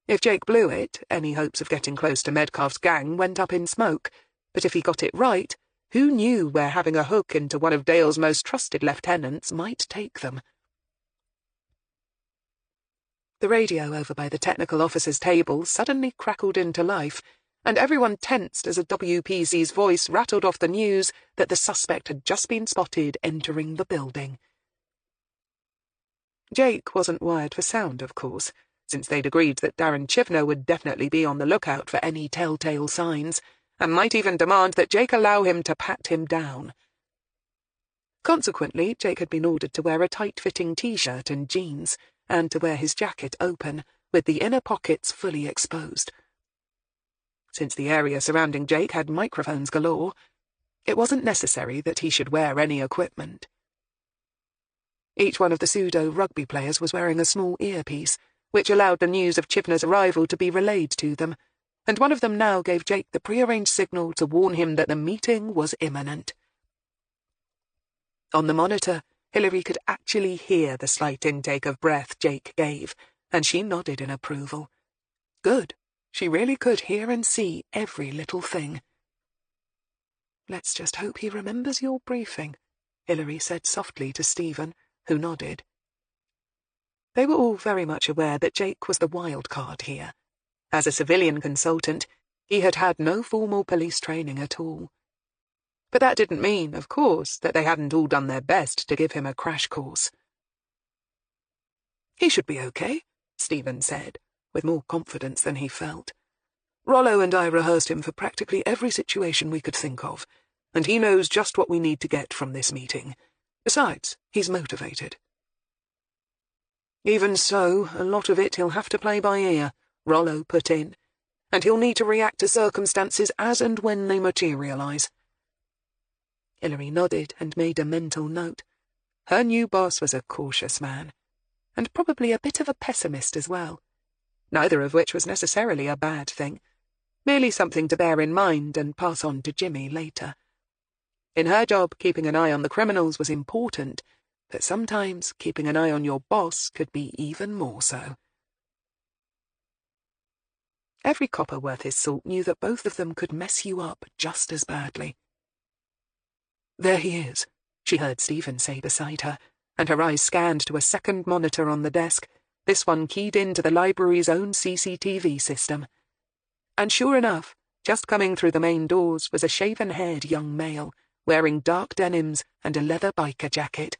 If Jake blew it, any hopes of getting close to Medcalf's gang went up in smoke, but if he got it right, who knew where having a hook into one of Dale's most trusted lieutenants might take them? The radio over by the technical officer's table suddenly crackled into life, and everyone tensed as a WPC's voice rattled off the news that the suspect had just been spotted entering the building. Jake wasn't wired for sound, of course, since they'd agreed that Darren Chivner would definitely be on the lookout for any telltale signs, and might even demand that Jake allow him to pat him down. Consequently, Jake had been ordered to wear a tight-fitting t-shirt and jeans, and to wear his jacket open, with the inner pockets fully exposed. Since the area surrounding Jake had microphones galore, It wasn't necessary that he should wear any equipment. Each one of the pseudo-rugby players was wearing a small earpiece, which allowed the news of Chibnall's arrival to be relayed to them, and one of them now gave Jake the prearranged signal to warn him that the meeting was imminent. On the monitor, Hilary could actually hear the slight intake of breath Jake gave, and she nodded in approval. Good. She really could hear and see every little thing. "Let's just hope he remembers your briefing," Hilary said softly to Stephen, who nodded. They were all very much aware that Jake was the wild card here. As a civilian consultant, he had had no formal police training at all. But that didn't mean, of course, that they hadn't all done their best to give him a crash course. "He should be okay," Stephen said, with more confidence than he felt. "Rollo and I rehearsed him for practically every situation we could think of, and he knows just what we need to get from this meeting. Besides, he's motivated." "Even so, a lot of it he'll have to play by ear," Rollo put in, "and he'll need to react to circumstances as and when they materialize." Hilary nodded and made a mental note. Her new boss was a cautious man, and probably a bit of a pessimist as well, neither of which was necessarily a bad thing, merely something to bear in mind and pass on to Jimmy later. In her job, keeping an eye on the criminals was important, but sometimes keeping an eye on your boss could be even more so. Every copper worth his salt knew that both of them could mess you up just as badly. "There he is," she heard Stephen say beside her, and her eyes scanned to a second monitor on the desk, this one keyed into the library's own CCTV system. And sure enough, just coming through the main doors was a shaven-haired young male, wearing dark denims and a leather biker jacket.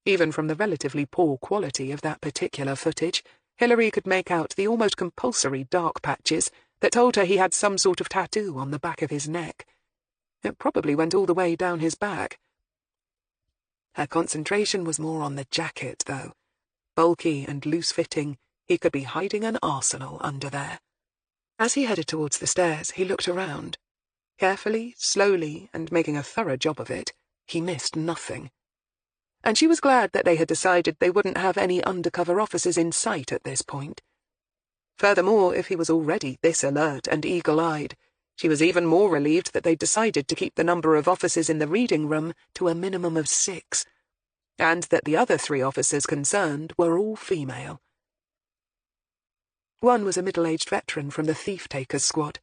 Even from the relatively poor quality of that particular footage, Hilary could make out the almost compulsory dark patches that told her he had some sort of tattoo on the back of his neck. It probably went all the way down his back. Her concentration was more on the jacket, though. Bulky and loose-fitting, he could be hiding an arsenal under there. As he headed towards the stairs, he looked around. Carefully, slowly, and making a thorough job of it, he missed nothing. And she was glad that they had decided they wouldn't have any undercover officers in sight at this point. Furthermore, if he was already this alert and eagle-eyed, she was even more relieved that they'd decided to keep the number of officers in the reading room to a minimum of 6, and that the other 3 officers concerned were all female. One was a middle-aged veteran from the thief-takers squad.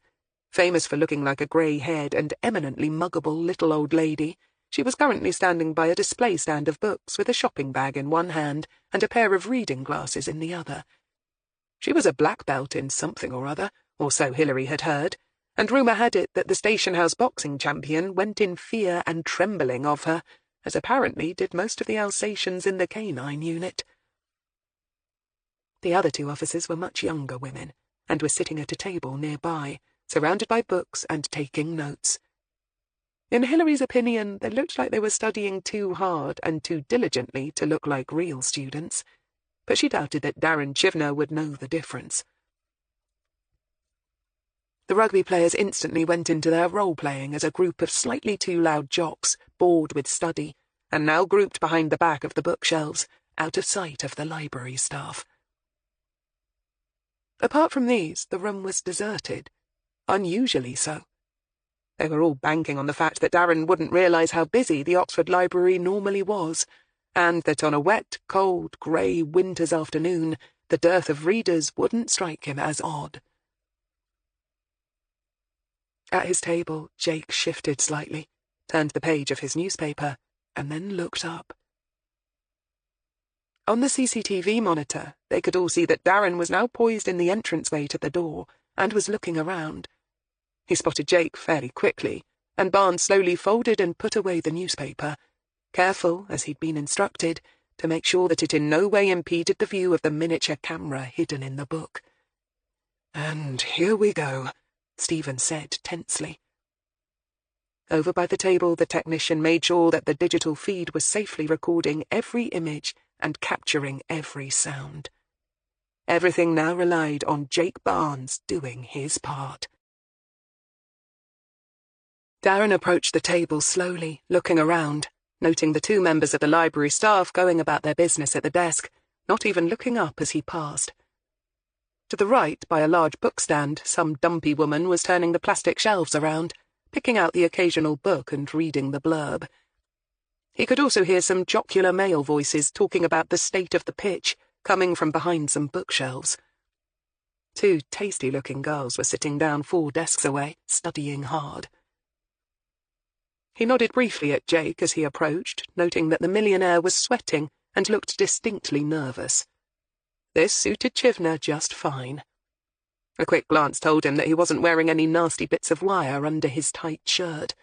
Famous for looking like a grey-haired and eminently muggable little old lady, she was currently standing by a display stand of books with a shopping bag in one hand and a pair of reading glasses in the other. She was a black belt in something or other, or so Hilary had heard, and rumour had it that the station house boxing champion went in fear and trembling of her, as apparently did most of the Alsatians in the canine unit. The other 2 officers were much younger women, and were sitting at a table nearby, surrounded by books and taking notes. In Hilary's opinion, they looked like they were studying too hard and too diligently to look like real students, but she doubted that Darren Chivner would know the difference. The rugby players instantly went into their role-playing as a group of slightly too loud jocks, bored with study, and now grouped behind the back of the bookshelves, out of sight of the library staff. Apart from these, the room was deserted, unusually so. They were all banking on the fact that Darren wouldn't realise how busy the Oxford Library normally was, and that on a wet, cold, grey winter's afternoon, the dearth of readers wouldn't strike him as odd. At his table, Jake shifted slightly, turned the page of his newspaper, and then looked up. On the CCTV monitor, they could all see that Darren was now poised in the entranceway to the door, and was looking around. He spotted Jake fairly quickly, and Barnes slowly folded and put away the newspaper, careful, as he'd been instructed, to make sure that it in no way impeded the view of the miniature camera hidden in the book. "And here we go," Stephen said tensely. Over by the table, the technician made sure that the digital feed was safely recording every image and capturing every sound. Everything now relied on Jake Barnes doing his part. Darren approached the table slowly, looking around, noting the 2 members of the library staff going about their business at the desk, not even looking up as he passed. To the right, by a large bookstand, some dumpy woman was turning the plastic shelves around, picking out the occasional book and reading the blurb. He could also hear some jocular male voices talking about the state of the pitch, coming from behind some bookshelves. 2 tasty-looking girls were sitting down 4 desks away, studying hard. He nodded briefly at Jake as he approached, noting that the millionaire was sweating and looked distinctly nervous. This suited Chivner just fine. A quick glance told him that he wasn't wearing any nasty bits of wire under his tight shirt.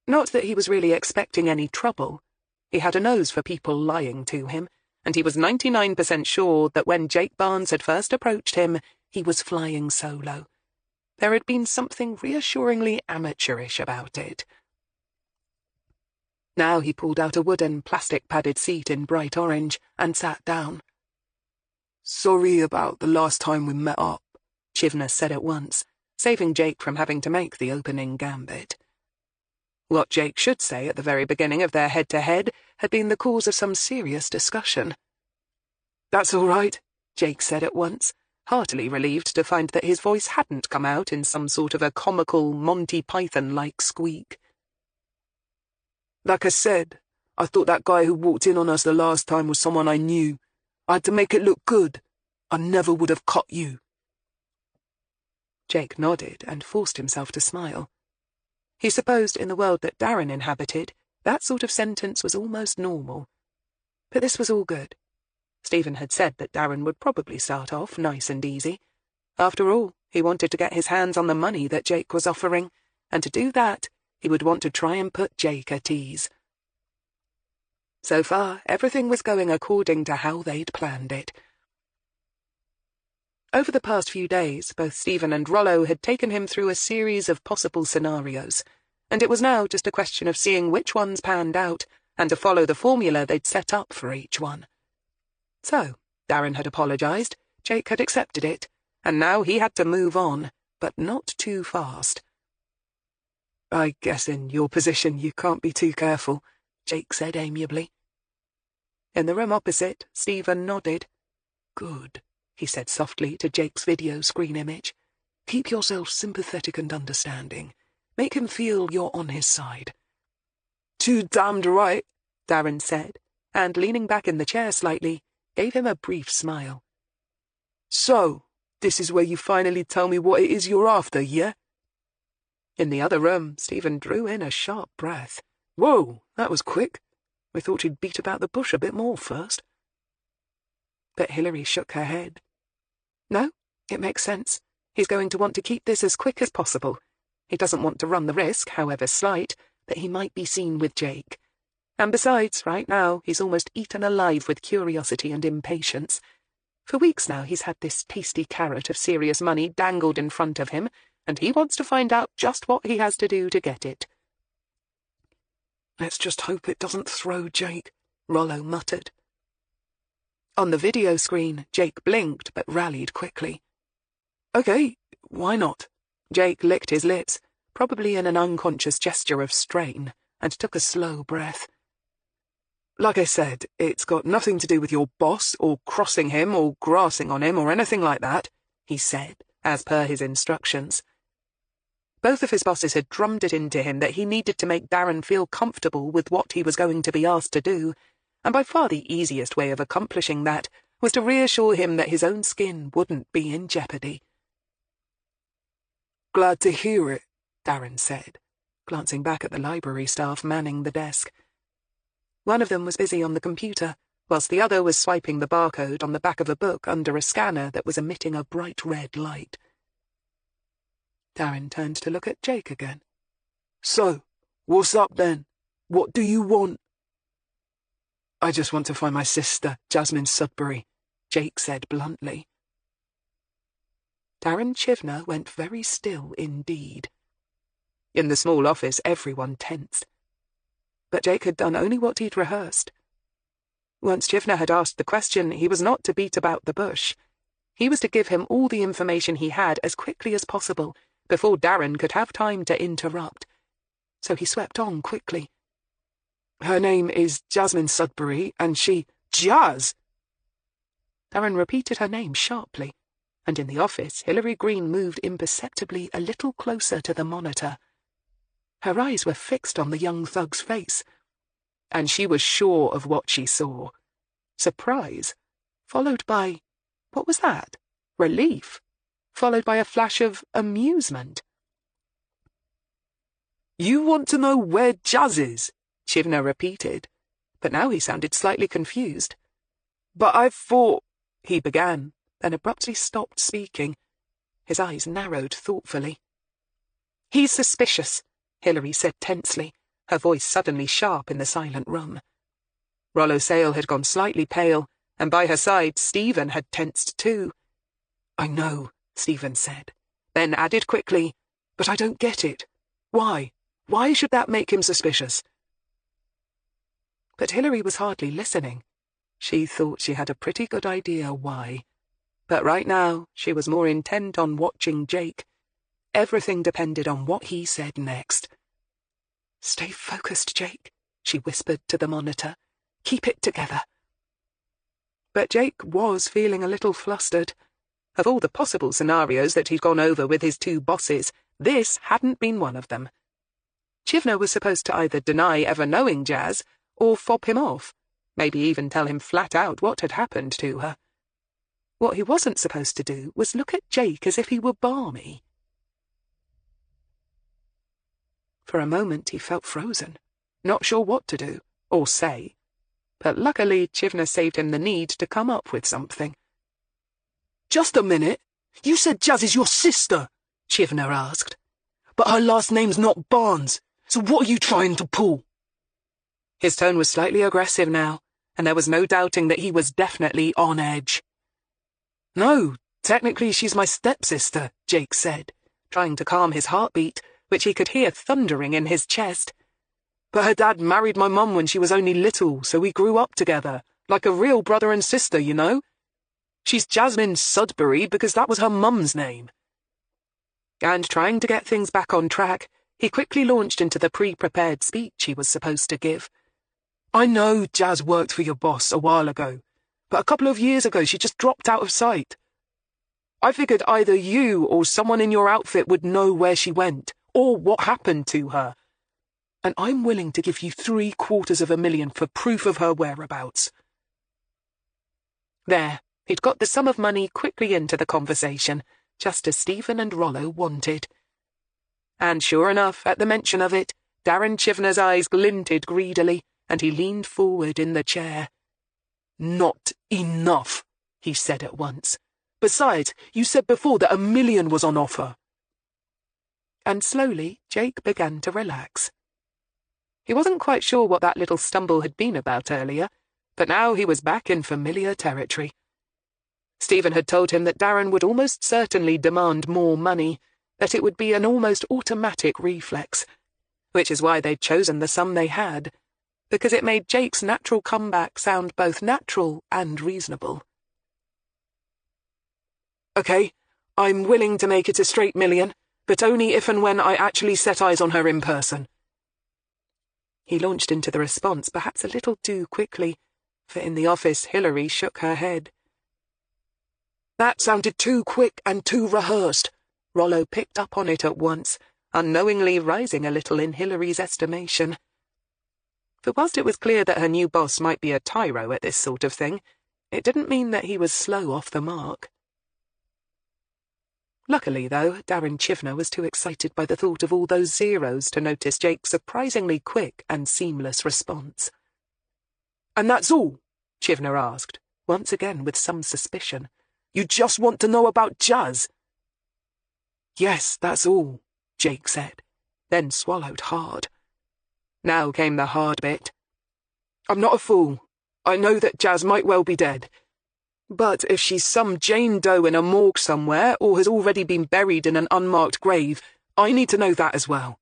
Not that he was really expecting any trouble. He had a nose for people lying to him, and he was 99% sure that when Jake Barnes had first approached him, he was flying solo. There had been something reassuringly amateurish about it. Now he pulled out a wooden, plastic-padded seat in bright orange and sat down. "Sorry about the last time we met up," Chivner said at once, saving Jake from having to make the opening gambit. What Jake should say at the very beginning of their head-to-head had been the cause of some serious discussion. "That's all right," Jake said at once, heartily relieved to find that his voice hadn't come out in some sort of a comical Monty Python-like squeak. "Like I said, I thought that guy who walked in on us the last time was someone I knew. I had to make it look good. I never would have caught you." Jake nodded and forced himself to smile. He supposed in the world that Darren inhabited, that sort of sentence was almost normal. But this was all good. Stephen had said that Darren would probably start off nice and easy. After all, he wanted to get his hands on the money that Jake was offering, and to do that, he would want to try and put Jake at ease. So far, everything was going according to how they'd planned it. Over the past few days, both Stephen and Rollo had taken him through a series of possible scenarios, and it was now just a question of seeing which ones panned out, and to follow the formula they'd set up for each one. So, Darren had apologized, Jake had accepted it, and now he had to move on, but not too fast. "I guess in your position you can't be too careful," Jake said amiably. In the room opposite, Stephen nodded. "Good," he said softly to Jake's video screen image. "Keep yourself sympathetic and understanding. Make him feel you're on his side." "Too damned right," Darren said, and leaning back in the chair slightly, gave him a brief smile. "So, this is where you finally tell me what it is you're after, yeah?" In the other room, Stephen drew in a sharp breath. "Whoa, that was quick. We thought you'd beat about the bush a bit more first." But Hilary shook her head. "No, it makes sense. He's going to want to keep this as quick as possible. He doesn't want to run the risk, however slight, that he might be seen with Jake. And besides, right now, he's almost eaten alive with curiosity and impatience. For weeks now he's had this tasty carrot of serious money dangled in front of him, and he wants to find out just what he has to do to get it." "Let's just hope it doesn't throw Jake," Rollo muttered. On the video screen, Jake blinked but rallied quickly. "Okay, why not?" Jake licked his lips, probably in an unconscious gesture of strain, and took a slow breath. "Like I said, it's got nothing to do with your boss, or crossing him, or grassing on him, or anything like that," he said, as per his instructions. Both of his bosses had drummed it into him that he needed to make Darren feel comfortable with what he was going to be asked to do, and by far the easiest way of accomplishing that was to reassure him that his own skin wouldn't be in jeopardy. "Glad to hear it," Darren said, glancing back at the library staff manning the desk. One of them was busy on the computer, whilst the other was swiping the barcode on the back of a book under a scanner that was emitting a bright red light. Darren turned to look at Jake again. "So, what's up then? What do you want?" "I just want to find my sister, Jasmine Sudbury," Jake said bluntly. Darren Chivner went very still indeed. In the small office, everyone tensed. But Jake had done only what he'd rehearsed. Once Chivner had asked the question, he was not to beat about the bush. He was to give him all the information he had as quickly as possible, before Darren could have time to interrupt, so he swept on quickly. Her name is Jasmine Sudbury, and she— Jazz! Darren repeated her name sharply, and in the office Hilary Greene moved imperceptibly a little closer to the monitor. Her eyes were fixed on the young thug's face, and she was sure of what she saw. Surprise, followed by— what was that? Relief, followed by a flash of amusement. "You want to know where Jazz is?" Chivner repeated, but now he sounded slightly confused. "But I thought—" he began, then abruptly stopped speaking. His eyes narrowed thoughtfully. "He's suspicious," Hilary said tensely, her voice suddenly sharp in the silent room. Rollo Sale had gone slightly pale, and by her side Stephen had tensed too. "I know," Stephen said, then added quickly, "but I don't get it. Why? Why should that make him suspicious?" But Hilary was hardly listening. She thought she had a pretty good idea why. But right now she was more intent on watching Jake. Everything depended on what he said next. "Stay focused, Jake," she whispered to the monitor. "Keep it together." But Jake was feeling a little flustered. Of all the possible scenarios that he'd gone over with his two bosses, this hadn't been one of them. Chivner was supposed to either deny ever knowing Jazz, or fob him off, maybe even tell him flat out what had happened to her. What he wasn't supposed to do was look at Jake as if he were balmy. For a moment he felt frozen, not sure what to do, or say. But luckily Chivner saved him the need to come up with something. "Just a minute. You said Jazz is your sister," Chivner asked. "But her last name's not Barnes, so what are you trying to pull?" His tone was slightly aggressive now, and there was no doubting that he was definitely on edge. "No, technically she's my stepsister," Jake said, trying to calm his heartbeat, which he could hear thundering in his chest. "But her dad married my mum when she was only little, so we grew up together, like a real brother and sister, you know? She's Jasmine Sudbury because that was her mum's name." And trying to get things back on track, he quickly launched into the pre-prepared speech he was supposed to give. "I know Jazz worked for your boss a while ago, but a couple of years ago she just dropped out of sight. I figured either you or someone in your outfit would know where she went, or what happened to her. And I'm willing to give you $750,000 for proof of her whereabouts." There, he'd got the sum of money quickly into the conversation, just as Stephen and Rollo wanted. And sure enough, at the mention of it, Darren Chivner's eyes glinted greedily, and he leaned forward in the chair. "Not enough," he said at once. "Besides, you said before that $1 million was on offer." And slowly, Jake began to relax. He wasn't quite sure what that little stumble had been about earlier, but now he was back in familiar territory. Stephen had told him that Darren would almost certainly demand more money, that it would be an almost automatic reflex, which is why they'd chosen the sum they had, because it made Jake's natural comeback sound both natural and reasonable. "Okay, I'm willing to make it a straight $1 million, but only if and when I actually set eyes on her in person." He launched into the response perhaps a little too quickly, for in the office Hilary shook her head. "That sounded too quick and too rehearsed." Rollo picked up on it at once, unknowingly rising a little in Hilary's estimation. For whilst it was clear that her new boss might be a tyro at this sort of thing, it didn't mean that he was slow off the mark. Luckily, though, Darren Chivner was too excited by the thought of all those zeros to notice Jake's surprisingly quick and seamless response. "And that's all?" Chivner asked, once again with some suspicion. "You just want to know about Jazz?" "Yes, that's all," Jake said, then swallowed hard. Now came the hard bit. "I'm not a fool. I know that Jazz might well be dead. But if she's some Jane Doe in a morgue somewhere or has already been buried in an unmarked grave, I need to know that as well.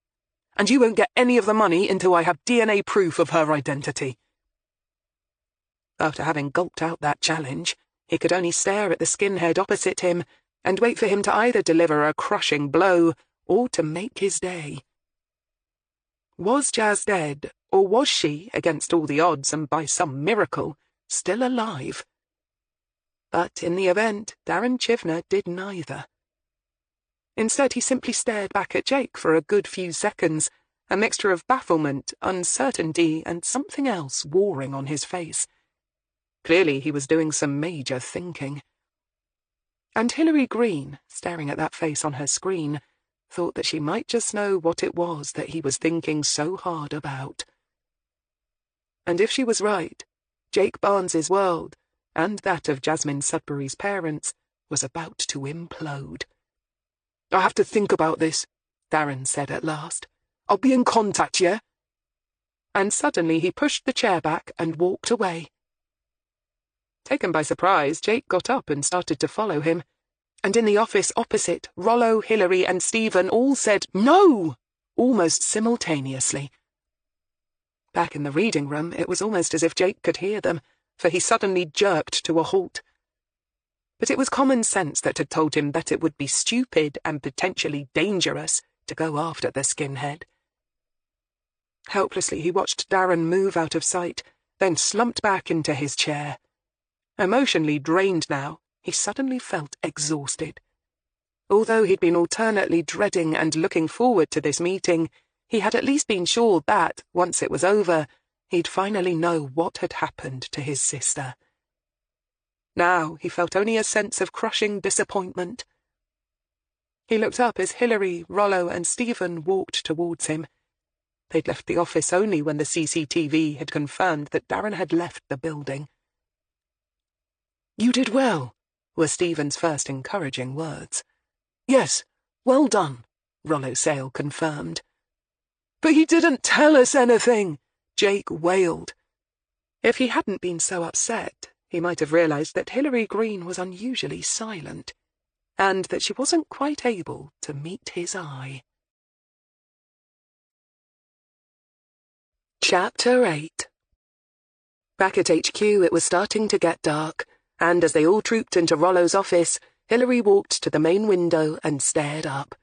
And you won't get any of the money until I have DNA proof of her identity." After having gulped out that challenge, he could only stare at the skinhead opposite him and wait for him to either deliver a crushing blow or to make his day. Was Jazz dead, or was she, against all the odds and by some miracle, still alive? But in the event, Darren Chivner did neither. Instead, he simply stared back at Jake for a good few seconds, a mixture of bafflement, uncertainty, and something else warring on his face. Clearly, he was doing some major thinking. And Hilary Greene, staring at that face on her screen, thought that she might just know what it was that he was thinking so hard about. And if she was right, Jake Barnes's world, and that of Jasmine Sudbury's parents, was about to implode. "I have to think about this," Darren said at last. "I'll be in contact, yeah?" And suddenly he pushed the chair back and walked away. Taken by surprise, Jake got up and started to follow him. And in the office opposite, Rollo, Hilary, and Stephen all said "No!" almost simultaneously. Back in the reading room, it was almost as if Jake could hear them, for he suddenly jerked to a halt. But it was common sense that had told him that it would be stupid and potentially dangerous to go after the skinhead. Helplessly, he watched Darren move out of sight, then slumped back into his chair. Emotionally drained now, he suddenly felt exhausted. Although he'd been alternately dreading and looking forward to this meeting, he had at least been sure that, once it was over, he'd finally know what had happened to his sister. Now he felt only a sense of crushing disappointment. He looked up as Hilary, Rollo, and Stephen walked towards him. They'd left the office only when the CCTV had confirmed that Darren had left the building. "You did well," were Stephen's first encouraging words. "Yes, well done," Rollo Sale confirmed. "But he didn't tell us anything," Jake wailed. If he hadn't been so upset, he might have realized that Hilary Greene was unusually silent, and that she wasn't quite able to meet his eye. Chapter 8. Back at HQ, it was starting to get dark, and as they all trooped into Rollo's office, Hilary walked to the main window and stared up.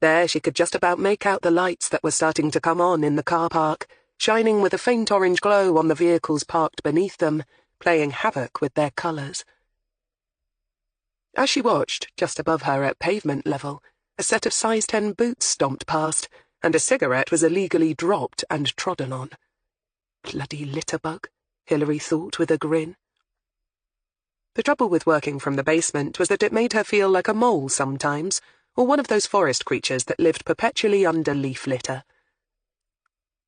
There she could just about make out the lights that were starting to come on in the car park, shining with a faint orange glow on the vehicles parked beneath them, playing havoc with their colours. As she watched, just above her at pavement level, a set of size 10 boots stomped past, and a cigarette was illegally dropped and trodden on. Bloody litterbug, Hilary thought with a grin. The trouble with working from the basement was that it made her feel like a mole sometimes, or one of those forest creatures that lived perpetually under leaf litter.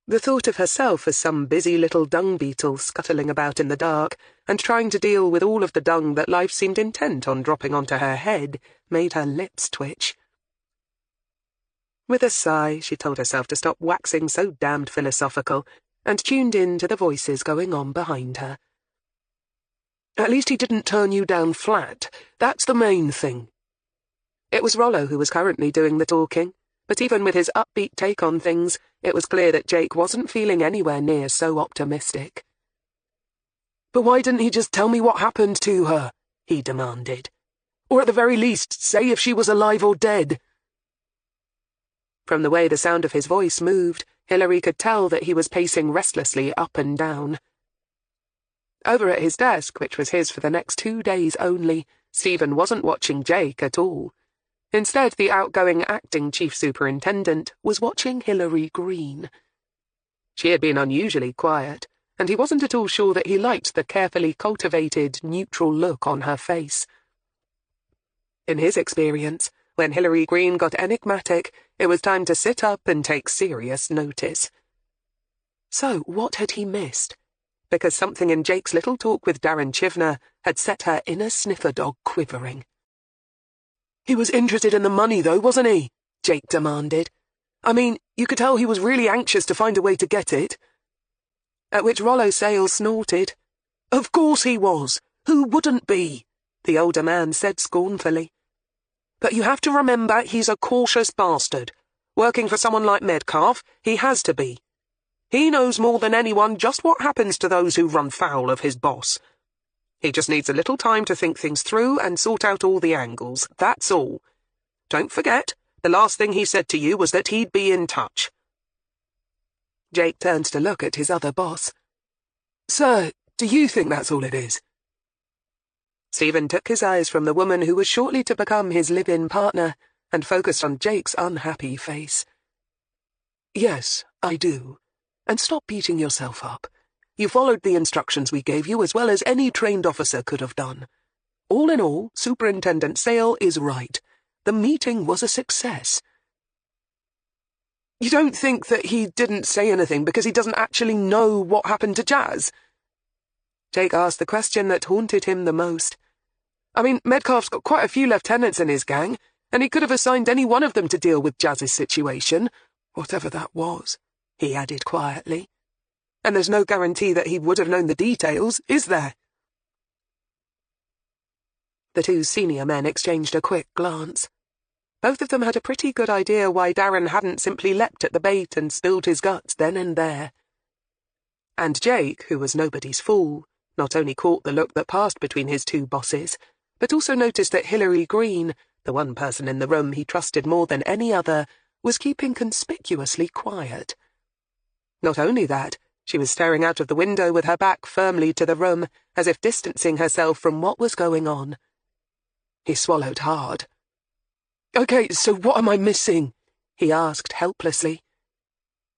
The thought of herself as some busy little dung beetle scuttling about in the dark and trying to deal with all of the dung that life seemed intent on dropping onto her head made her lips twitch. With a sigh, she told herself to stop waxing so damned philosophical and tuned in to the voices going on behind her. "At least he didn't turn you down flat. That's the main thing." It was Rollo who was currently doing the talking, but even with his upbeat take on things, it was clear that Jake wasn't feeling anywhere near so optimistic. "But why didn't he just tell me what happened to her?" he demanded. "Or at the very least, say if she was alive or dead." From the way the sound of his voice moved, Hilary could tell that he was pacing restlessly up and down. Over at his desk, which was his for the next 2 days only, Stephen wasn't watching Jake at all. Instead, the outgoing acting chief superintendent was watching Hilary Greene. She had been unusually quiet, and he wasn't at all sure that he liked the carefully cultivated, neutral look on her face. In his experience, when Hilary Greene got enigmatic, it was time to sit up and take serious notice. So what had he missed? Because something in Jake's little talk with Darren Chivner had set her inner sniffer dog quivering. "He was interested in the money, though, wasn't he?" Jake demanded. "I mean, you could tell he was really anxious to find a way to get it." At which Rollo Sale snorted. "Of course he was. Who wouldn't be?" the older man said scornfully. "But you have to remember he's a cautious bastard. Working for someone like Metcalf, he has to be. He knows more than anyone just what happens to those who run foul of his boss. He just needs a little time to think things through and sort out all the angles, that's all. Don't forget, the last thing he said to you was that he'd be in touch." Jake turned to look at his other boss. "Sir, do you think that's all it is?" Stephen took his eyes from the woman who was shortly to become his live-in partner and focused on Jake's unhappy face. "Yes, I do. And stop beating yourself up. You followed the instructions we gave you as well as any trained officer could have done. All in all, Superintendent Sale is right. The meeting was a success." "You don't think that he didn't say anything because he doesn't actually know what happened to Jazz?" Jake asked the question that haunted him the most. "I mean, Metcalf's got quite a few lieutenants in his gang, and he could have assigned any one of them to deal with Jazz's situation, whatever that was," he added quietly. "And there's no guarantee that he would have known the details, is there?" The two senior men exchanged a quick glance. Both of them had a pretty good idea why Darren hadn't simply leapt at the bait and spilled his guts then and there. And Jake, who was nobody's fool, not only caught the look that passed between his two bosses, but also noticed that Hilary Greene, the one person in the room he trusted more than any other, was keeping conspicuously quiet. Not only that, she was staring out of the window with her back firmly to the room, as if distancing herself from what was going on. He swallowed hard. "Okay, so what am I missing?" he asked helplessly.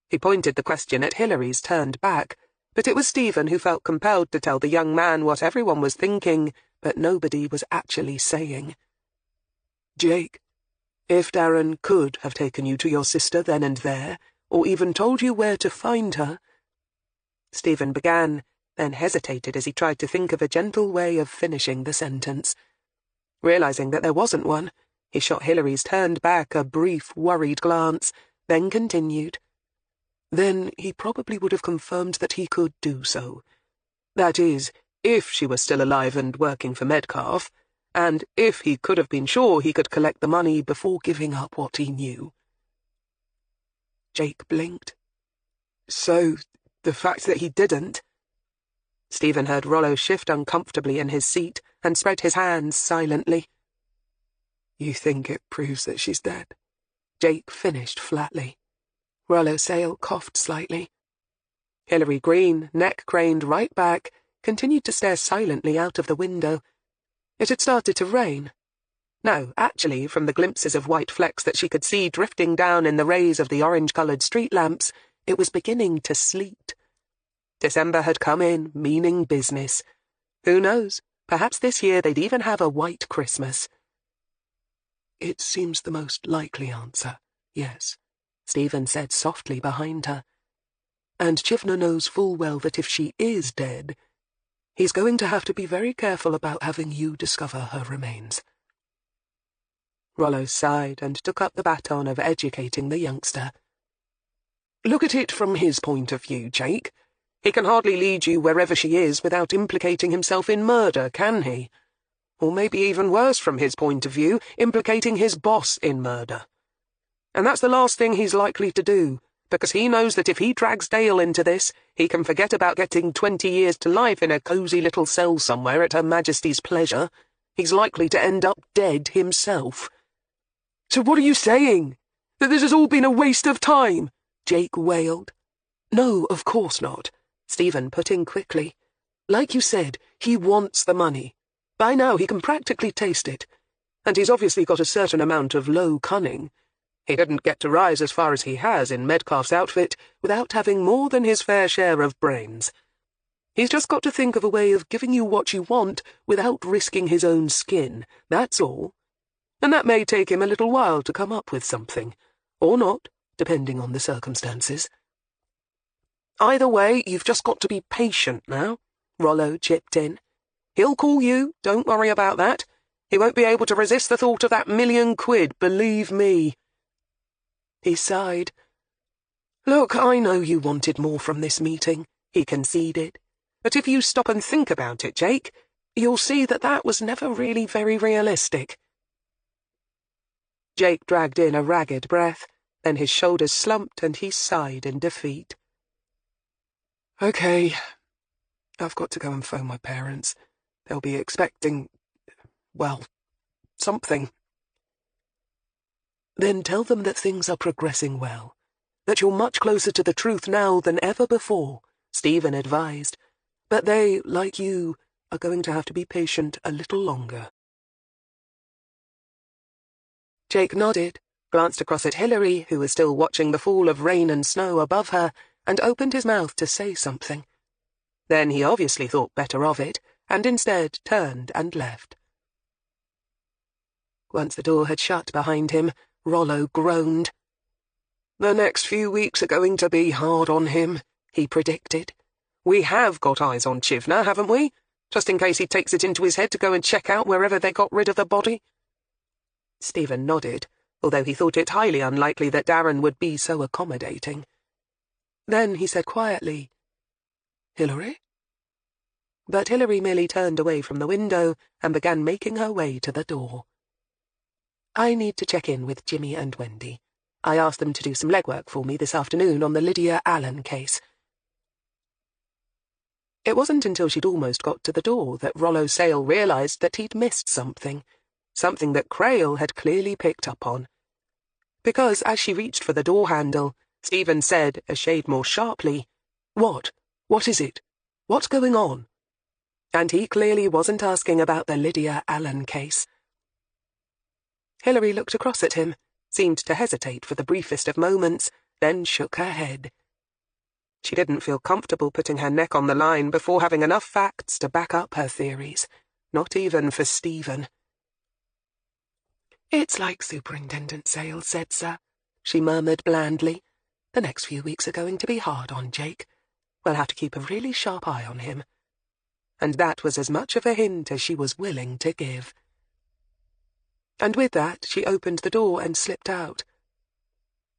He pointed the question at Hilary's turned back, but it was Stephen who felt compelled to tell the young man what everyone was thinking, but nobody was actually saying. "Jake, if Darren could have taken you to your sister then and there, or even told you where to find her—" Stephen began, then hesitated as he tried to think of a gentle way of finishing the sentence. Realizing that there wasn't one, he shot Hilary's turned back a brief, worried glance, then continued. "Then he probably would have confirmed that he could do so. That is, if she was still alive and working for Metcalf, and if he could have been sure he could collect the money before giving up what he knew." Jake blinked. "So, the fact that he didn't—" Stephen heard Rollo shift uncomfortably in his seat and spread his hands silently. "You think it proves that she's dead?" Jake finished flatly. Rollo Sale coughed slightly. Hilary Greene, neck craned right back, continued to stare silently out of the window. It had started to rain. No, actually, from the glimpses of white flecks that she could see drifting down in the rays of the orange-coloured street lamps, it was beginning to sleet. December had come in, meaning business. Who knows, perhaps this year they'd even have a white Christmas. "It seems the most likely answer, yes," Stephen said softly behind her. "And Chivner knows full well that if she is dead, he's going to have to be very careful about having you discover her remains." Rollo sighed and took up the baton of educating the youngster. "Look at it from his point of view, Jake. He can hardly lead you wherever she is without implicating himself in murder, can he? Or maybe even worse from his point of view, implicating his boss in murder. And that's the last thing he's likely to do, because he knows that if he drags Dale into this, he can forget about getting 20 years to life in a cosy little cell somewhere at Her Majesty's pleasure. He's likely to end up dead himself." "So what are you saying? That this has all been a waste of time?" Jake wailed. "No, of course not," Stephen put in quickly. "Like you said, he wants the money. By now he can practically taste it. And he's obviously got a certain amount of low cunning. He didn't get to rise as far as he has in Metcalf's outfit without having more than his fair share of brains. He's just got to think of a way of giving you what you want without risking his own skin, that's all. And that may take him a little while to come up with something. Or not, depending on the circumstances." "Either way, you've just got to be patient now," Rollo chipped in. "He'll call you, don't worry about that. He won't be able to resist the thought of that £1,000,000, believe me." He sighed. "Look, I know you wanted more from this meeting," he conceded. "But if you stop and think about it, Jake, you'll see that that was never really very realistic." Jake dragged in a ragged breath, then his shoulders slumped and he sighed in defeat. "Okay, I've got to go and phone my parents. They'll be expecting, well, something." "Then tell them that things are progressing well. that you're much closer to the truth now than ever before, Stephen advised. But they, like you, are going to have to be patient a little longer. Jake nodded, glanced across at Hilary, who was still watching the fall of rain and snow above her, and opened his mouth to say something. Then he obviously thought better of it, and instead turned and left. Once the door had shut behind him, Rollo groaned. "The next few weeks are going to be hard on him," he predicted. "We have got eyes on Chivner, haven't we? Just in case he takes it into his head to go and check out wherever they got rid of the body." Stephen nodded, although he thought it highly unlikely that Darren would be so accommodating. Then he said quietly, "Hilary?" But Hilary merely turned away from the window and began making her way to the door. "I need to check in with Jimmy and Wendy. I asked them to do some legwork for me this afternoon on the Lydia Allen case." It wasn't until she'd almost got to the door that Rollo Sale realized that he'd missed something that Crail had clearly picked up on. Because as she reached for the door handle, Stephen said, a shade more sharply, "What? What is it? What's going on?" And he clearly wasn't asking about the Lydia Allen case. Hilary looked across at him, seemed to hesitate for the briefest of moments, then shook her head. She didn't feel comfortable putting her neck on the line before having enough facts to back up her theories, not even for Stephen. "It's like Superintendent Sale said, sir," she murmured blandly. "The next few weeks are going to be hard on Jake. We'll have to keep a really sharp eye on him." And that was as much of a hint as she was willing to give. And with that, she opened the door and slipped out.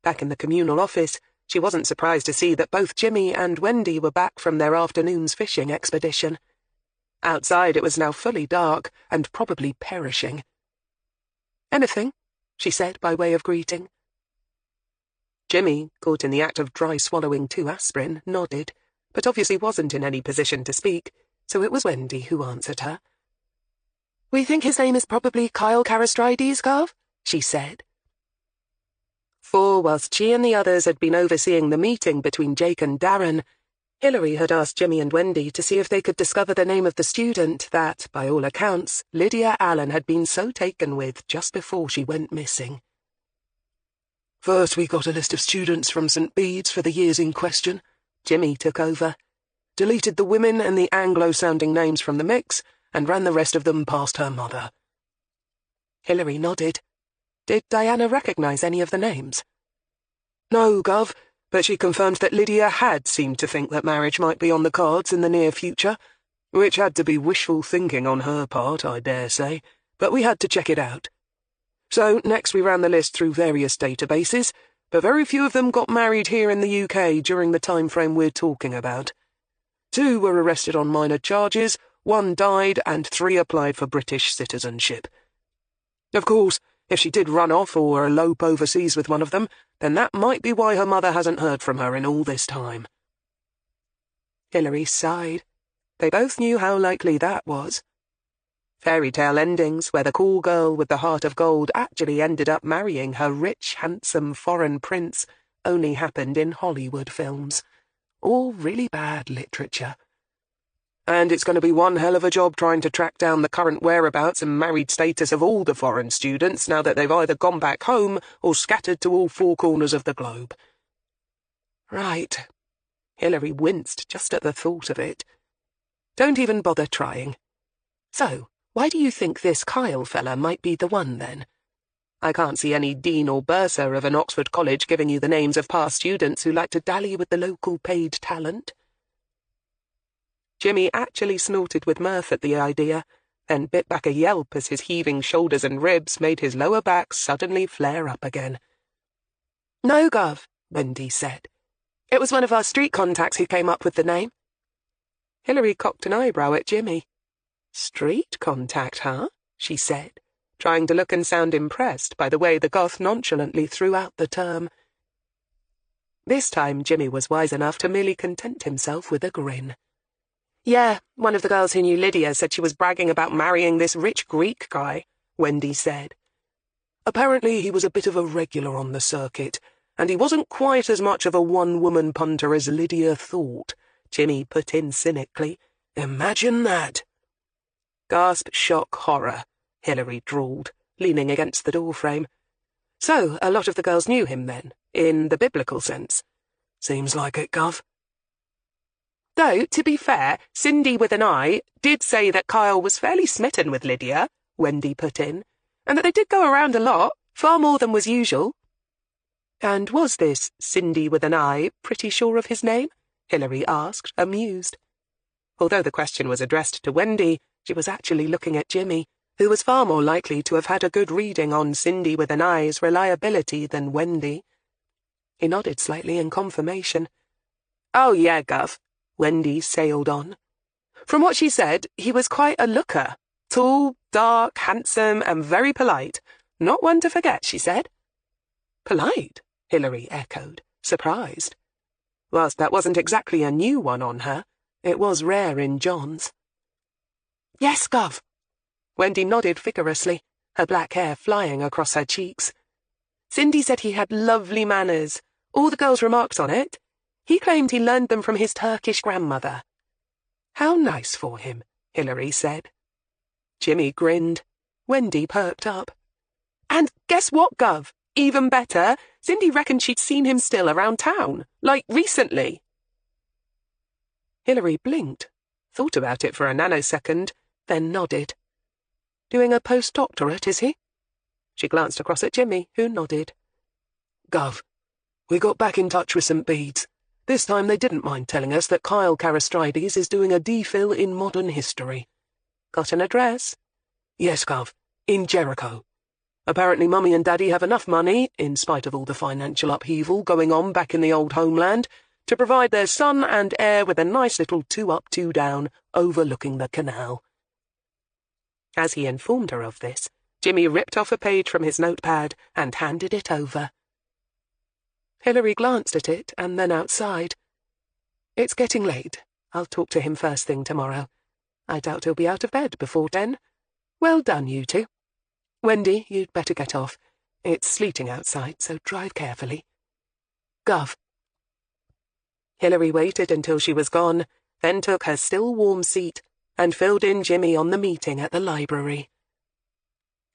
Back in the communal office, she wasn't surprised to see that both Jimmy and Wendy were back from their afternoon's fishing expedition. Outside it was now fully dark and probably perishing. "Anything?" she said by way of greeting. Jimmy, caught in the act of dry swallowing 2 aspirin, nodded, but obviously wasn't in any position to speak, so it was Wendy who answered her. "We think his name is probably Kyle Carastrides, Gov," she said. For whilst she and the others had been overseeing the meeting between Jake and Darren, Hilary had asked Jimmy and Wendy to see if they could discover the name of the student that, by all accounts, Lydia Allen had been so taken with just before she went missing. "First we got a list of students from St. Bede's for the years in question," Jimmy took over. "Deleted the women and the Anglo-sounding names from the mix, and ran the rest of them past her mother." Hilary nodded. Did Diana recognise any of the names? "No, Gov, but she confirmed that Lydia had seemed to think that marriage might be on the cards in the near future, which had to be wishful thinking on her part, I dare say, but we had to check it out. So next we ran the list through various databases, but very few of them got married here in the UK during the time frame we're talking about. 2 were arrested on minor charges, 1 died, and 3 applied for British citizenship. Of course, if she did run off or elope overseas with one of them, then that might be why her mother hasn't heard from her in all this time." Hilary sighed. They both knew how likely that was. Fairy tale endings where the cool girl with the heart of gold actually ended up marrying her rich, handsome foreign prince only happened in Hollywood films. All really bad literature. And it's going to be one hell of a job trying to track down the current whereabouts and married status of all the foreign students now that they've either gone back home or scattered to all 4 corners of the globe. Right. Hilary winced just at the thought of it. Don't even bother trying. So, why do you think this Kyle fella might be the one, then? I can't see any dean or bursar of an Oxford college giving you the names of past students who like to dally with the local paid talent. Jimmy actually snorted with mirth at the idea, then bit back a yelp as his heaving shoulders and ribs made his lower back suddenly flare up again. "No, Gov," Wendy said. "It was one of our street contacts who came up with the name." Hilary cocked an eyebrow at Jimmy. "Street contact, huh?" she said, trying to look and sound impressed by the way the goth nonchalantly threw out the term. This time Jimmy was wise enough to merely content himself with a grin. "Yeah, one of the girls who knew Lydia said she was bragging about marrying this rich Greek guy," Wendy said. "Apparently he was a bit of a regular on the circuit, And he wasn't quite as much of a one-woman punter as Lydia thought, Jimmy put in cynically. Imagine that. Gasp, shock, horror, Hilary drawled, leaning against the doorframe. So, a lot of the girls knew him then, in the biblical sense. Seems like it, Gov. Though, to be fair, Cindy with an eye did say that Kyle was fairly smitten with Lydia, Wendy put in, and that they did go around a lot, far more than was usual. And was this Cindy with an eye pretty sure of his name? Hilary asked, amused. Although the question was addressed to Wendy, she was actually looking at Jimmy, who was far more likely to have had a good reading on Cindy with an eye's reliability than Wendy. He nodded slightly in confirmation. Oh, yeah, Gov. Wendy sailed on. From what she said, he was quite a looker. Tall, dark, handsome, and very polite. Not one to forget, she said. Polite? Hilary echoed, surprised. Whilst that wasn't exactly a new one on her, it was rare in John's. Yes, Gov. Wendy nodded vigorously, her black hair flying across her cheeks. Cindy said he had lovely manners. All the girls remarked on it. He claimed he learned them from his Turkish grandmother. How nice for him, Hilary said. Jimmy grinned. Wendy perked up. And guess what, Gov? Even better, Cindy reckoned she'd seen him still around town, like recently. Hilary blinked, thought about it for a nanosecond, then nodded. Doing a postdoctorate, is he? She glanced across at Jimmy, who nodded. Gov, we got back in touch with St. Bede's. This time they didn't mind telling us that Kyle Carastrides is doing a DPhil in modern history. Got an address? Yes, Gov, in Jericho. Apparently Mummy and Daddy have enough money, in spite of all the financial upheaval going on back in the old homeland, to provide their son and heir with a nice little 2-up, 2-down overlooking the canal. As he informed her of this, Jimmy ripped off a page from his notepad and handed it over. Hilary glanced at it and then outside. It's getting late. I'll talk to him first thing tomorrow. I doubt he'll be out of bed before 10. Well done, you two. Wendy, you'd better get off. It's sleeting outside, so drive carefully. Gov. Hilary waited until she was gone, then took her still warm seat and filled in Jimmy on the meeting at the library.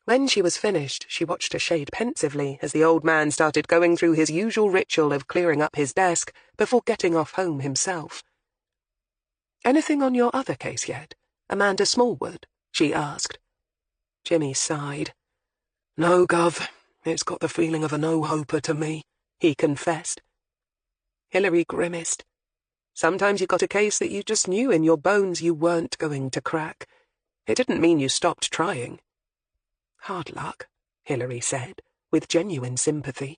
When she was finished, she watched a shade pensively as the old man started going through his usual ritual of clearing up his desk before getting off home himself. Anything on your other case yet? Amanda Smallwood? She asked. Jimmy sighed. No, Gov. It's got the feeling of a no-hoper to me, he confessed. Hilary grimaced. Sometimes you got a case that you just knew in your bones you weren't going to crack. It didn't mean you stopped trying. Hard luck, Hilary said, with genuine sympathy.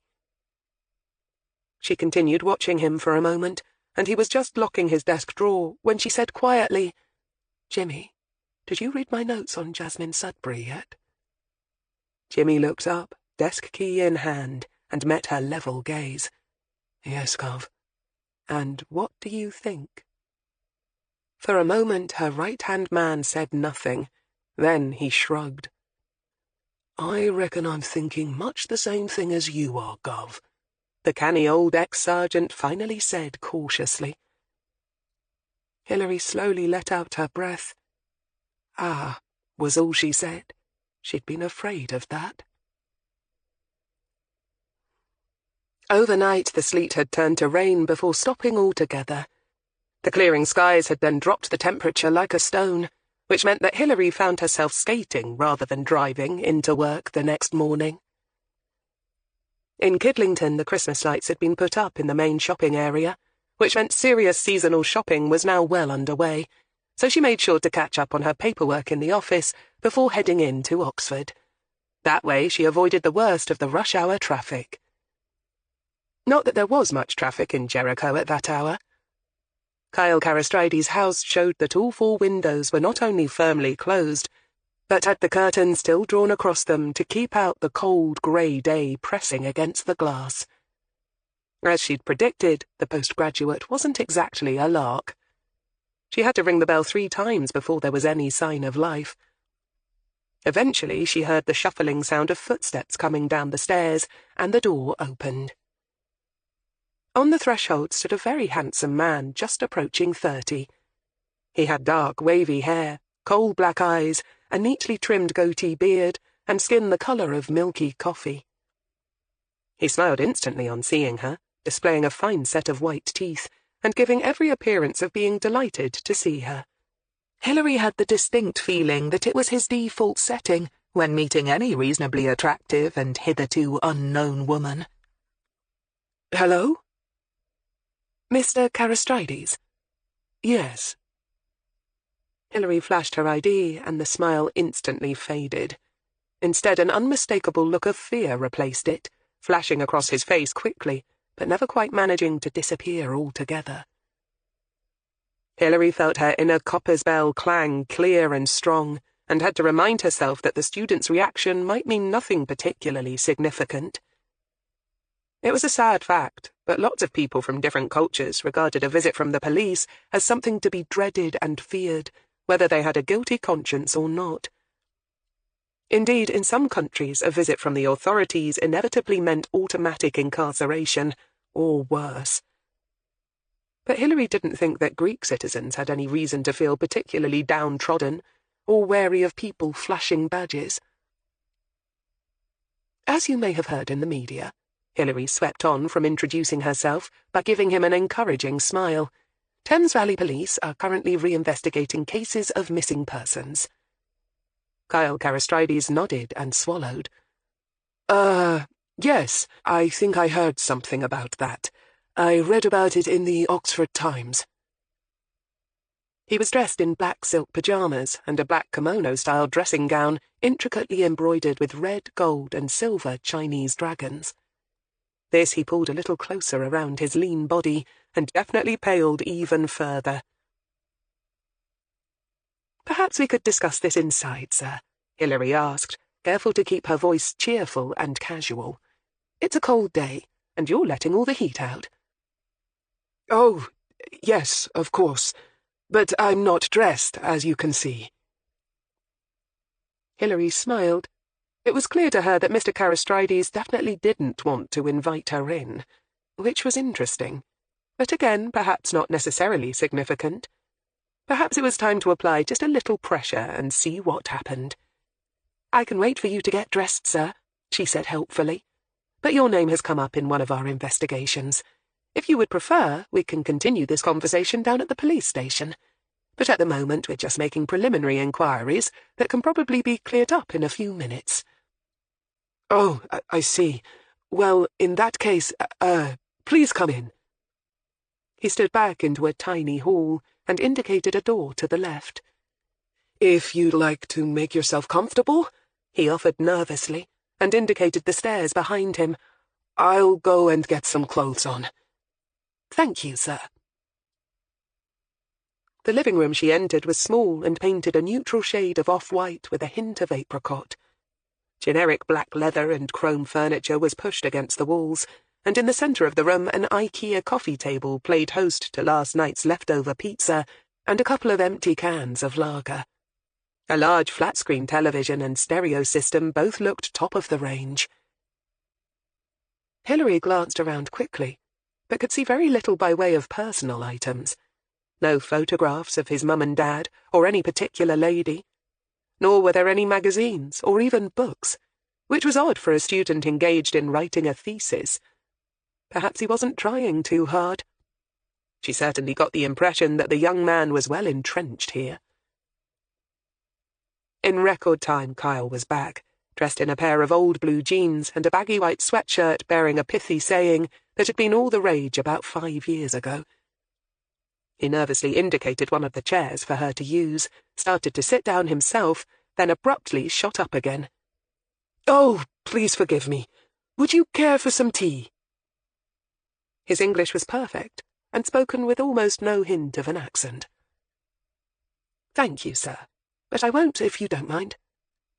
She continued watching him for a moment, and he was just locking his desk drawer when she said quietly, Jimmy, did you read my notes on Jasmine Sudbury yet? Jimmy looked up, desk key in hand, and met her level gaze. Yes, Gov. And what do you think? For a moment her right-hand man said nothing. Then he shrugged. I reckon I'm thinking much the same thing as you are, Gov, the canny old ex-sergeant finally said cautiously. Hilary slowly let out her breath. Ah, was all she said. She'd been afraid of that. Overnight the sleet had turned to rain before stopping altogether. The clearing skies had then dropped the temperature like a stone, which meant that Hilary found herself skating rather than driving into work the next morning. In Kidlington, the Christmas lights had been put up in the main shopping area, which meant serious seasonal shopping was now well underway, so she made sure to catch up on her paperwork in the office before heading in to Oxford. That way she avoided the worst of the rush-hour traffic. Not that there was much traffic in Jericho at that hour. Kyle Carastrides' house showed that all 4 windows were not only firmly closed, but had the curtains still drawn across them to keep out the cold grey day pressing against the glass. As she'd predicted, the postgraduate wasn't exactly a lark. She had to ring the bell 3 times before there was any sign of life. Eventually she heard the shuffling sound of footsteps coming down the stairs, and the door opened. On the threshold stood a very handsome man just approaching 30. He had dark, wavy hair, coal-black eyes, a neatly trimmed goatee beard, and skin the colour of milky coffee. He smiled instantly on seeing her, displaying a fine set of white teeth, and giving every appearance of being delighted to see her. Hilary had the distinct feeling that it was his default setting when meeting any reasonably attractive and hitherto unknown woman. "Hello? Mr. Carastrides?" Yes." Hilary flashed her ID, and the smile instantly faded. Instead, an unmistakable look of fear replaced it, flashing across his face quickly, but never quite managing to disappear altogether. Hilary felt her inner copper's bell clang clear and strong, and had to remind herself that the student's reaction might mean nothing particularly significant. It was a sad fact, but lots of people from different cultures regarded a visit from the police as something to be dreaded and feared, whether they had a guilty conscience or not. Indeed, in some countries, a visit from the authorities inevitably meant automatic incarceration, or worse. But Hilary didn't think that Greek citizens had any reason to feel particularly downtrodden, or wary of people flashing badges. As you may have heard in the media, Hilary swept on from introducing herself by giving him an encouraging smile. Thames Valley Police are currently reinvestigating cases of missing persons. Kyle Carastrides nodded and swallowed. Yes, I think I heard something about that. I read about it in the Oxford Times." He was dressed in black silk pyjamas and a black kimono-style dressing gown intricately embroidered with red, gold, and silver Chinese dragons. This he pulled a little closer around his lean body and definitely paled even further. "Perhaps we could discuss this inside, sir," Hilary asked, careful to keep her voice cheerful and casual. "It's a cold day, and you're letting all the heat out." "Oh, yes, of course. But I'm not dressed, as you can see." Hilary smiled. It was clear to her that Mr. Carastrides definitely didn't want to invite her in, which was interesting, but again, perhaps not necessarily significant. Perhaps it was time to apply just a little pressure and see what happened. "I can wait for you to get dressed, sir," she said helpfully. "But your name has come up in one of our investigations. If you would prefer, we can continue this conversation down at the police station. But at the moment, we're just making preliminary inquiries that can probably be cleared up in a few minutes." "Oh, I see. Well, in that case, please come in." He stood back into a tiny hall and indicated a door to the left. "If you'd like to make yourself comfortable," he offered nervously, and indicated the stairs behind him. "I'll go and get some clothes on." "Thank you, sir." The living room she entered was small and painted a neutral shade of off-white with a hint of apricot. Generic black leather and chrome furniture was pushed against the walls, and in the centre of the room an IKEA coffee table played host to last night's leftover pizza and a couple of empty cans of lager. A large flat-screen television and stereo system both looked top of the range. Hilary glanced around quickly, but could see very little by way of personal items. No photographs of his mum and dad, or any particular lady. Nor were there any magazines, or even books, which was odd for a student engaged in writing a thesis. Perhaps he wasn't trying too hard. She certainly got the impression that the young man was well entrenched here. In record time, Kyle was back, dressed in a pair of old blue jeans and a baggy white sweatshirt bearing a pithy saying that had been all the rage about 5 years ago. He nervously indicated one of the chairs for her to use, started to sit down himself, then abruptly shot up again. "Oh, please forgive me. Would you care for some tea?" His English was perfect, and spoken with almost no hint of an accent. "Thank you, sir, but I won't if you don't mind.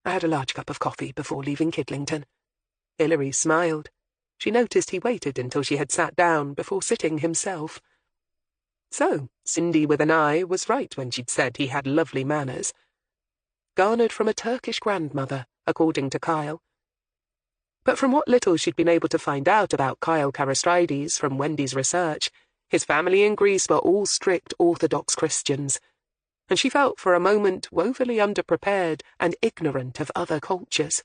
I had a large cup of coffee before leaving Kidlington." Hilary smiled. She noticed he waited until she had sat down before sitting himself. So, Cindy with an eye was right when she'd said he had lovely manners. Garnered from a Turkish grandmother, according to Kyle. But from what little she'd been able to find out about Kyle Karastrides from Wendy's research, his family in Greece were all strict Orthodox Christians, and she felt for a moment woefully underprepared and ignorant of other cultures.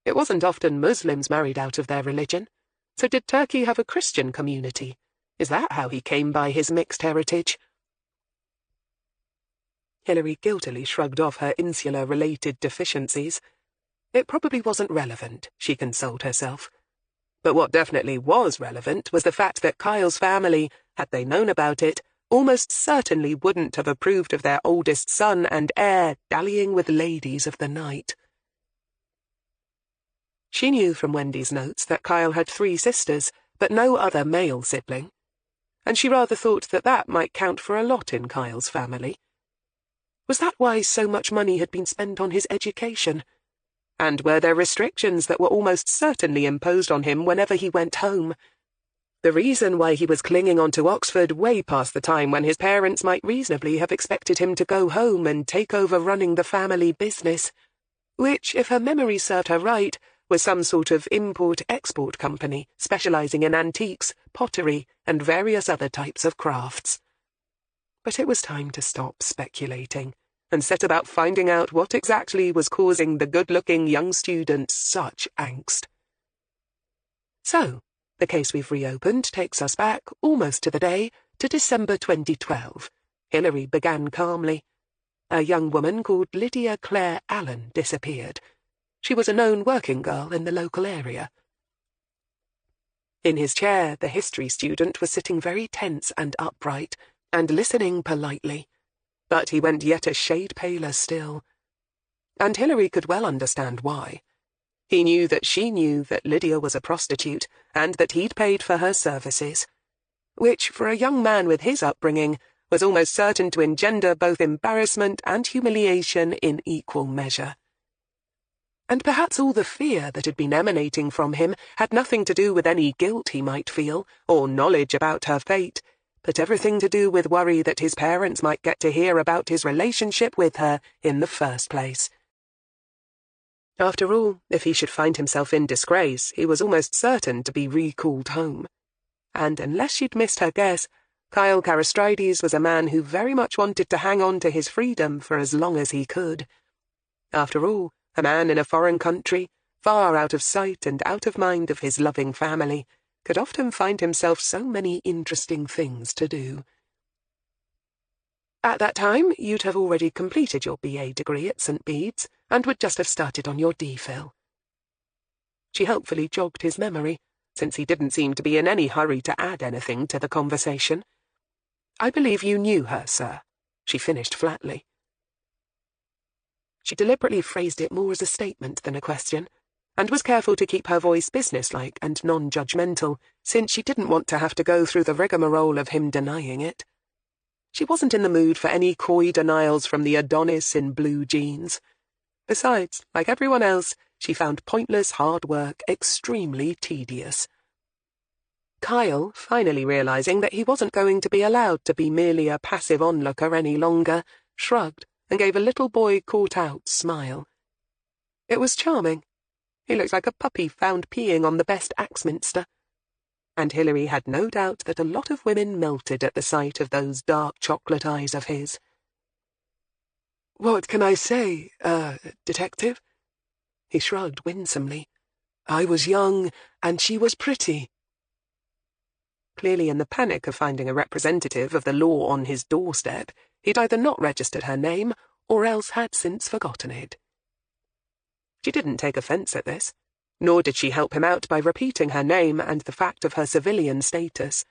It wasn't often Muslims married out of their religion, so did Turkey have a Christian community? Is that how he came by his mixed heritage? Hilary guiltily shrugged off her insular-related deficiencies. It probably wasn't relevant, she consoled herself. But what definitely was relevant was the fact that Kyle's family, had they known about it, almost certainly wouldn't have approved of their oldest son and heir dallying with ladies of the night. She knew from Wendy's notes that Kyle had 3 sisters, but no other male sibling, and she rather thought that that might count for a lot in Kyle's family. Was that why so much money had been spent on his education? And were there restrictions that were almost certainly imposed on him whenever he went home? The reason why he was clinging on to Oxford way past the time when his parents might reasonably have expected him to go home and take over running the family business, which, if her memory served her right, was some sort of import-export company specializing in antiques, pottery, and various other types of crafts. But it was time to stop speculating and set about finding out what exactly was causing the good-looking young student such angst. So, the case we've reopened takes us back, almost to the day, to December 2012. Hilary began calmly. A young woman called Lydia Claire Allen disappeared. She was a known working girl in the local area. In his chair, the history student was sitting very tense and upright, and listening politely. But he went yet a shade paler still. And Hilary could well understand why. He knew that she knew that Lydia was a prostitute, and that he'd paid for her services, which, for a young man with his upbringing, was almost certain to engender both embarrassment and humiliation in equal measure. And perhaps all the fear that had been emanating from him had nothing to do with any guilt he might feel, or knowledge about her fate, but everything to do with worry that his parents might get to hear about his relationship with her in the first place. After all, if he should find himself in disgrace, he was almost certain to be recalled home. And unless she'd missed her guess, Kyle Karastrides was a man who very much wanted to hang on to his freedom for as long as he could. After all, a man in a foreign country, far out of sight and out of mind of his loving family, could often find himself so many interesting things to do. At that time, you'd have already completed your BA degree at St. Bede's, and would just have started on your DPhil. She helpfully jogged his memory, since he didn't seem to be in any hurry to add anything to the conversation. I believe you knew her, sir, she finished flatly. She deliberately phrased it more as a statement than a question, and was careful to keep her voice businesslike and non-judgmental, since she didn't want to have to go through the rigmarole of him denying it. She wasn't in the mood for any coy denials from the Adonis in blue jeans. Besides, like everyone else, she found pointless hard work extremely tedious. Kyle, finally realizing that he wasn't going to be allowed to be merely a passive onlooker any longer, shrugged and gave a little boy caught-out smile. It was charming. He looked like a puppy found peeing on the best Axminster. And Hilary had no doubt that a lot of women melted at the sight of those dark chocolate eyes of his. "What can I say, detective?" He shrugged winsomely. "I was young, and she was pretty." Clearly in the panic of finding a representative of the law on his doorstep, he'd either not registered her name, or else had since forgotten it. She didn't take offence at this, nor did she help him out by repeating her name and the fact of her civilian status.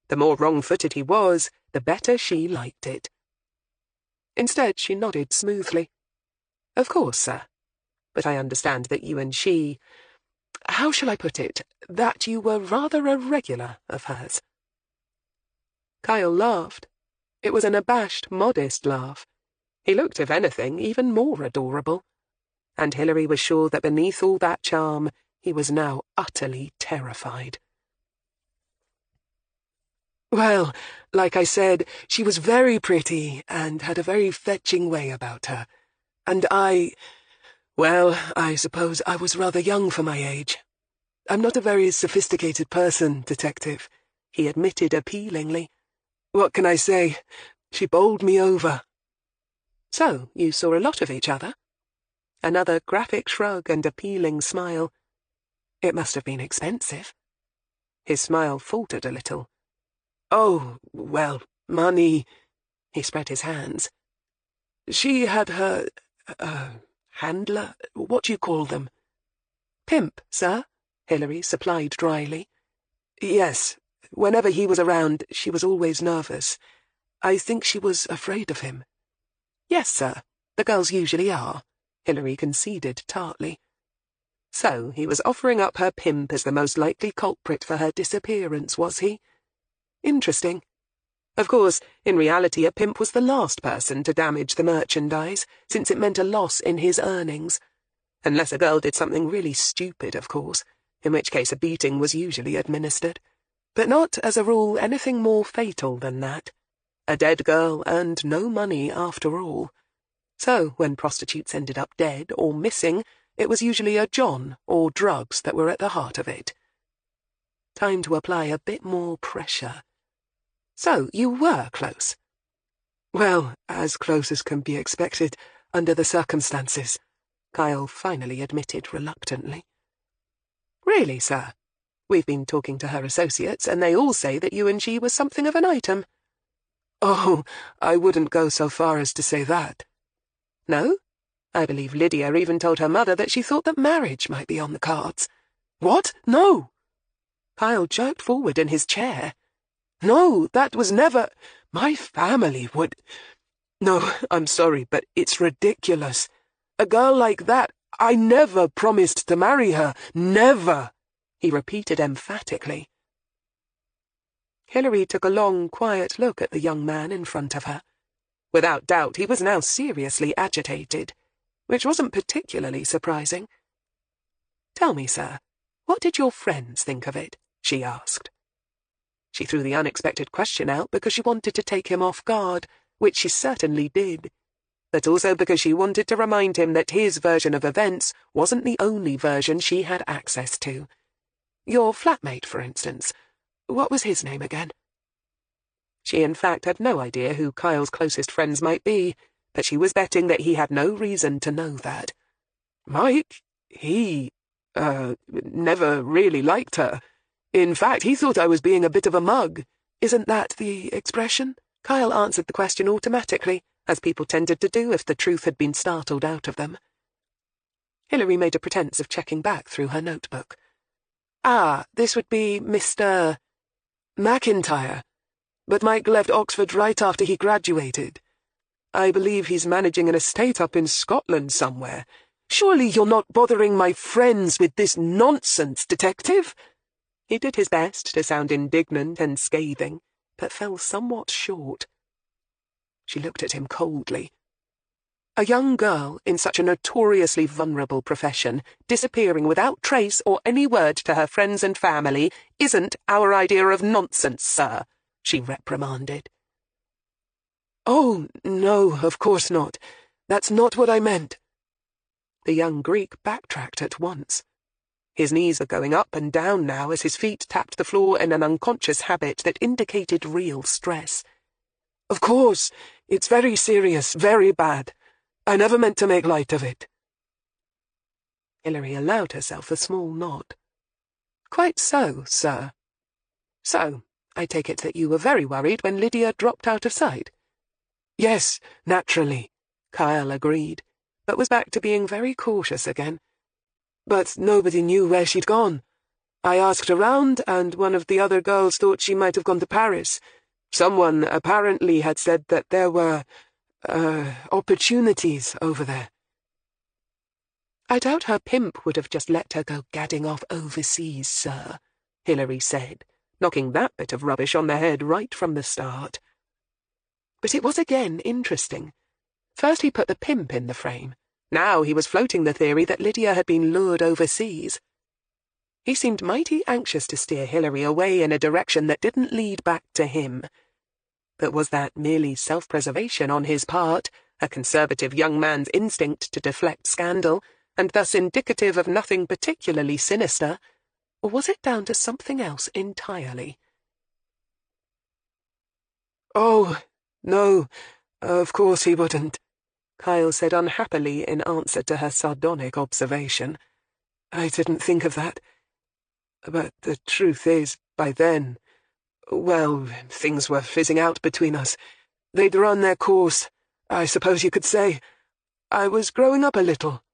The more wrong-footed he was, the better she liked it. Instead, she nodded smoothly. "Of course, sir. But I understand that you and she— how shall I put it? That you were rather a regular of hers." Kyle laughed. It was an abashed, modest laugh. He looked, if anything, even more adorable. And Hilary was sure that beneath all that charm, he was now utterly terrified. "Well, like I said, she was very pretty and had a very fetching way about her. And Well, I suppose I was rather young for my age. I'm not a very sophisticated person, Detective, he admitted appealingly. What can I say? She bowled me over. So, you saw a lot of each other? Another graphic shrug and appealing smile. It must have been expensive. His smile faltered a little. Oh, well, money. He spread his hands. She had her, handler? What do you call them? Pimp, sir, Hilary supplied dryly. Yes. Whenever he was around, she was always nervous. I think she was afraid of him. Yes, sir. The girls usually are, Hilary conceded tartly. So he was offering up her pimp as the most likely culprit for her disappearance, was he? Interesting. Of course, in reality, a pimp was the last person to damage the merchandise, since it meant a loss in his earnings. Unless a girl did something really stupid, of course, in which case a beating was usually administered. But not, as a rule, anything more fatal than that. A dead girl earned no money after all. So, when prostitutes ended up dead or missing, it was usually a John or drugs that were at the heart of it. Time to apply a bit more pressure. So, you were close? Well, as close as can be expected under the circumstances, Kyle finally admitted reluctantly. Really, sir? We've been talking to her associates, and they all say that you and she were something of an item. Oh, I wouldn't go so far as to say that. No? I believe Lydia even told her mother that she thought that marriage might be on the cards. What? No! Kyle jerked forward in his chair. No, that was never... My family would... No, I'm sorry, but it's ridiculous. A girl like that, I never promised to marry her. Never! He repeated emphatically. Hilary took a long, quiet look at the young man in front of her. Without doubt, he was now seriously agitated, which wasn't particularly surprising. Tell me, sir, what did your friends think of it? She asked. She threw the unexpected question out because she wanted to take him off guard, which she certainly did, but also because she wanted to remind him that his version of events wasn't the only version she had access to. Your flatmate, for instance. What was his name again? She in fact had no idea who Kyle's closest friends might be, but she was betting that he had no reason to know that. Mike, he, never really liked her. In fact, he thought I was being a bit of a mug. Isn't that the expression? Kyle answered the question automatically, as people tended to do if the truth had been startled out of them. Hilary made a pretense of checking back through her notebook. Ah, this would be Mr. McIntyre. But Mike left Oxford right after he graduated. I believe he's managing an estate up in Scotland somewhere. Surely you're not bothering my friends with this nonsense, Detective? He did his best to sound indignant and scathing, but fell somewhat short. She looked at him coldly. A young girl in such a notoriously vulnerable profession, disappearing without trace or any word to her friends and family, isn't our idea of nonsense, sir, she reprimanded. Oh, no, of course not. That's not what I meant. The young Greek backtracked at once. His knees were going up and down now as his feet tapped the floor in an unconscious habit that indicated real stress. Of course, it's very serious, very bad. I never meant to make light of it. Hilary allowed herself a small nod. Quite so, sir. So, I take it that you were very worried when Lydia dropped out of sight? Yes, naturally, Kyle agreed, but was back to being very cautious again. But nobody knew where she'd gone. I asked around, and one of the other girls thought she might have gone to Paris. Someone apparently had said that there were, opportunities over there. I doubt her pimp would have just let her go gadding off overseas, sir, Hilary said, knocking that bit of rubbish on the head right from the start. But it was again interesting. First he put the pimp in the frame. Now he was floating the theory that Lydia had been lured overseas. He seemed mighty anxious to steer Hilary away in a direction that didn't lead back to him. But was that merely self-preservation on his part, a conservative young man's instinct to deflect scandal, and thus indicative of nothing particularly sinister, or was it down to something else entirely? "Oh, no, of course he wouldn't," Kyle said unhappily in answer to her sardonic observation. "I didn't think of that. But the truth is, by then, well, things were fizzing out between us. They'd run their course, I suppose you could say. I was growing up a little."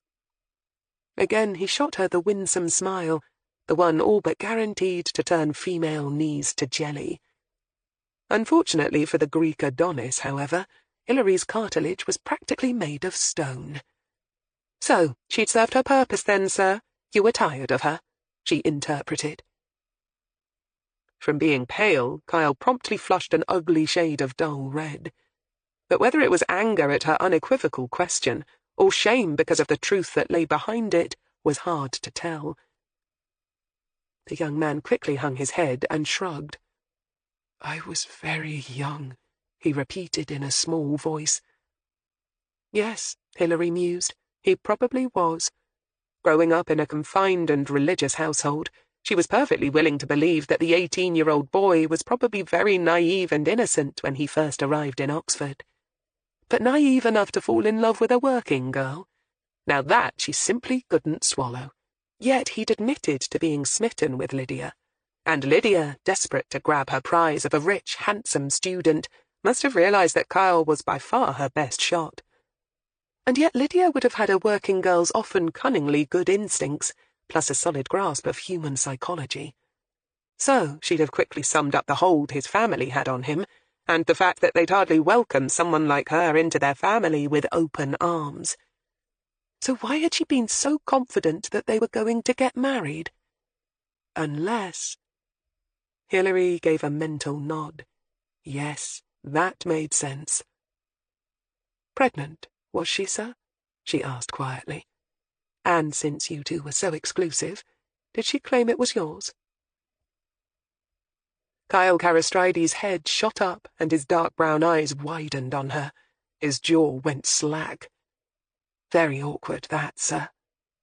Again he shot her the winsome smile, the one all but guaranteed to turn female knees to jelly. Unfortunately for the Greek Adonis, however, Hilary's cartilage was practically made of stone. "So, she'd served her purpose then, sir? You were tired of her?" she interpreted. From being pale, Kyle promptly flushed an ugly shade of dull red. But whether it was anger at her unequivocal question, or shame because of the truth that lay behind it, was hard to tell. The young man quickly hung his head and shrugged. "I was very young," he repeated in a small voice. Yes, Hilary mused, he probably was. Growing up in a confined and religious household, she was perfectly willing to believe that the 18-year-old boy was probably very naive and innocent when he first arrived in Oxford. But naive enough to fall in love with a working girl? Now that she simply couldn't swallow. Yet he'd admitted to being smitten with Lydia. And Lydia, desperate to grab her prize of a rich, handsome student, must have realized that Kyle was by far her best shot. And yet Lydia would have had a working girl's often cunningly good instincts, plus a solid grasp of human psychology. So she'd have quickly summed up the hold his family had on him, and the fact that they'd hardly welcome someone like her into their family with open arms. So why had she been so confident that they were going to get married? Unless... Hilary gave a mental nod. Yes, that made sense. "Pregnant, was she, sir?" she asked quietly. "And since you two were so exclusive, did she claim it was yours?" Kyle Carastrides' head shot up and his dark brown eyes widened on her. His jaw went slack. "Very awkward, that, sir."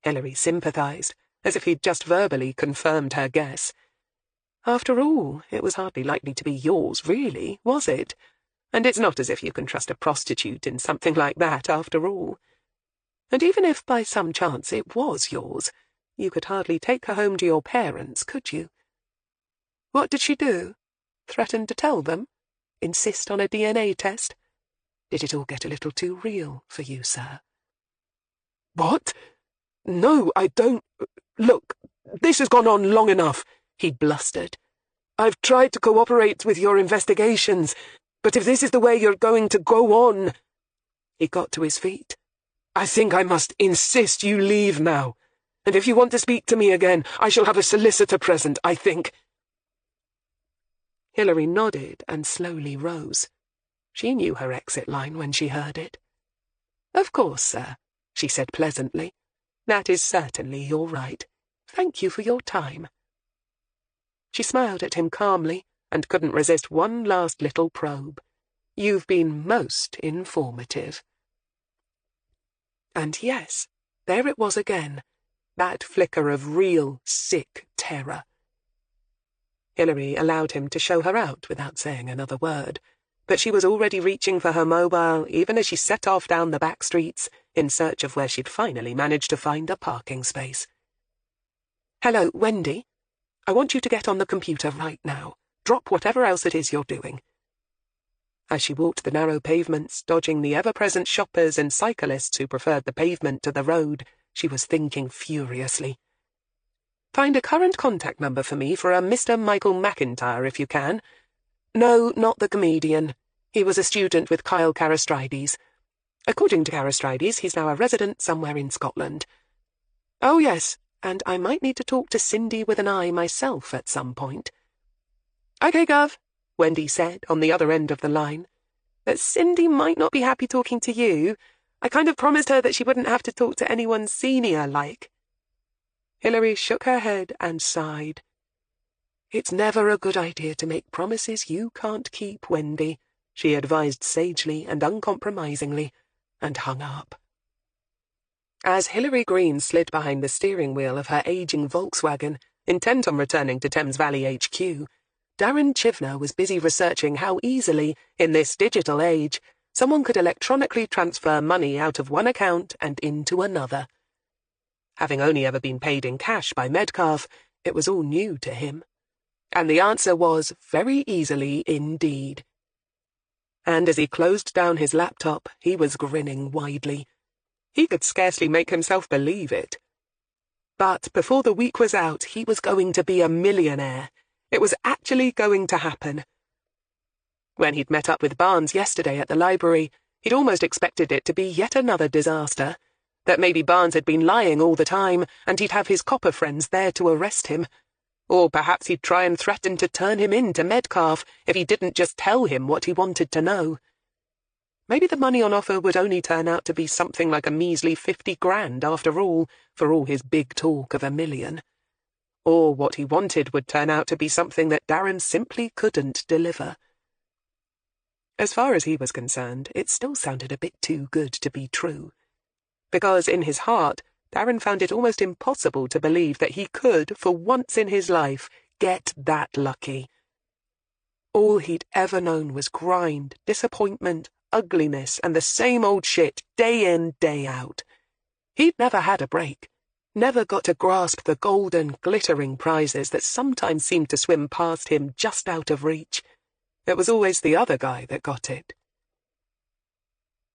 Hilary sympathized, as if he'd just verbally confirmed her guess. After all, it was hardly likely to be yours, really, was it? And it's not as if you can trust a prostitute in something like that, after all. And even if by some chance it was yours, you could hardly take her home to your parents, could you? What did she do? Threaten to tell them? Insist on a DNA test? Did it all get a little too real for you, sir? "What? No, I don't. Look, this has gone on long enough," he blustered. "I've tried to cooperate with your investigations, but if this is the way you're going to go on—" He got to his feet. "I think I must insist you leave now. And if you want to speak to me again, I shall have a solicitor present, I think." Hilary nodded and slowly rose. She knew her exit line when she heard it. "Of course, sir," she said pleasantly. "That is certainly your right. Thank you for your time." She smiled at him calmly and couldn't resist one last little probe. "You've been most informative." And yes, there it was again, that flicker of real, sick terror. Hilary allowed him to show her out without saying another word, but she was already reaching for her mobile even as she set off down the back streets in search of where she'd finally managed to find a parking space. "Hello, Wendy. I want you to get on the computer right now. Drop whatever else it is you're doing." As she walked the narrow pavements, dodging the ever-present shoppers and cyclists who preferred the pavement to the road, she was thinking furiously. "Find a current contact number for me for a Mr. Michael McIntyre, if you can. No, not the comedian. He was a student with Kyle Carastrides. According to Carastrides, he's now a resident somewhere in Scotland. Oh, yes, and I might need to talk to Cindy with an I myself at some point." "Okay, Gov," Wendy said on the other end of the line. "But Cindy might not be happy talking to you. I kind of promised her that she wouldn't have to talk to anyone senior-like." Hilary shook her head and sighed. "It's never a good idea to make promises you can't keep, Wendy," she advised sagely and uncompromisingly, and hung up. As Hilary Greene slid behind the steering wheel of her aging Volkswagen, intent on returning to Thames Valley HQ, Darren Chivner was busy researching how easily, in this digital age, someone could electronically transfer money out of one account and into another. Having only ever been paid in cash by Metcalfe, it was all new to him. And the answer was very easily indeed. And as he closed down his laptop, he was grinning widely. He could scarcely make himself believe it. But before the week was out, he was going to be a millionaire. It was actually going to happen. When he'd met up with Barnes yesterday at the library, he'd almost expected it to be yet another disaster. That maybe Barnes had been lying all the time, and he'd have his copper friends there to arrest him. Or perhaps he'd try and threaten to turn him in to Metcalfe if he didn't just tell him what he wanted to know. Maybe the money on offer would only turn out to be something like a measly 50 grand after all, for all his big talk of $1 million. Or what he wanted would turn out to be something that Darren simply couldn't deliver. As far as he was concerned, it still sounded a bit too good to be true. Because in his heart, Darren found it almost impossible to believe that he could, for once in his life, get that lucky. All he'd ever known was grind, disappointment, ugliness, and the same old shit, day in, day out. He'd never had a break, never got to grasp the golden, glittering prizes that sometimes seemed to swim past him just out of reach. It was always the other guy that got it.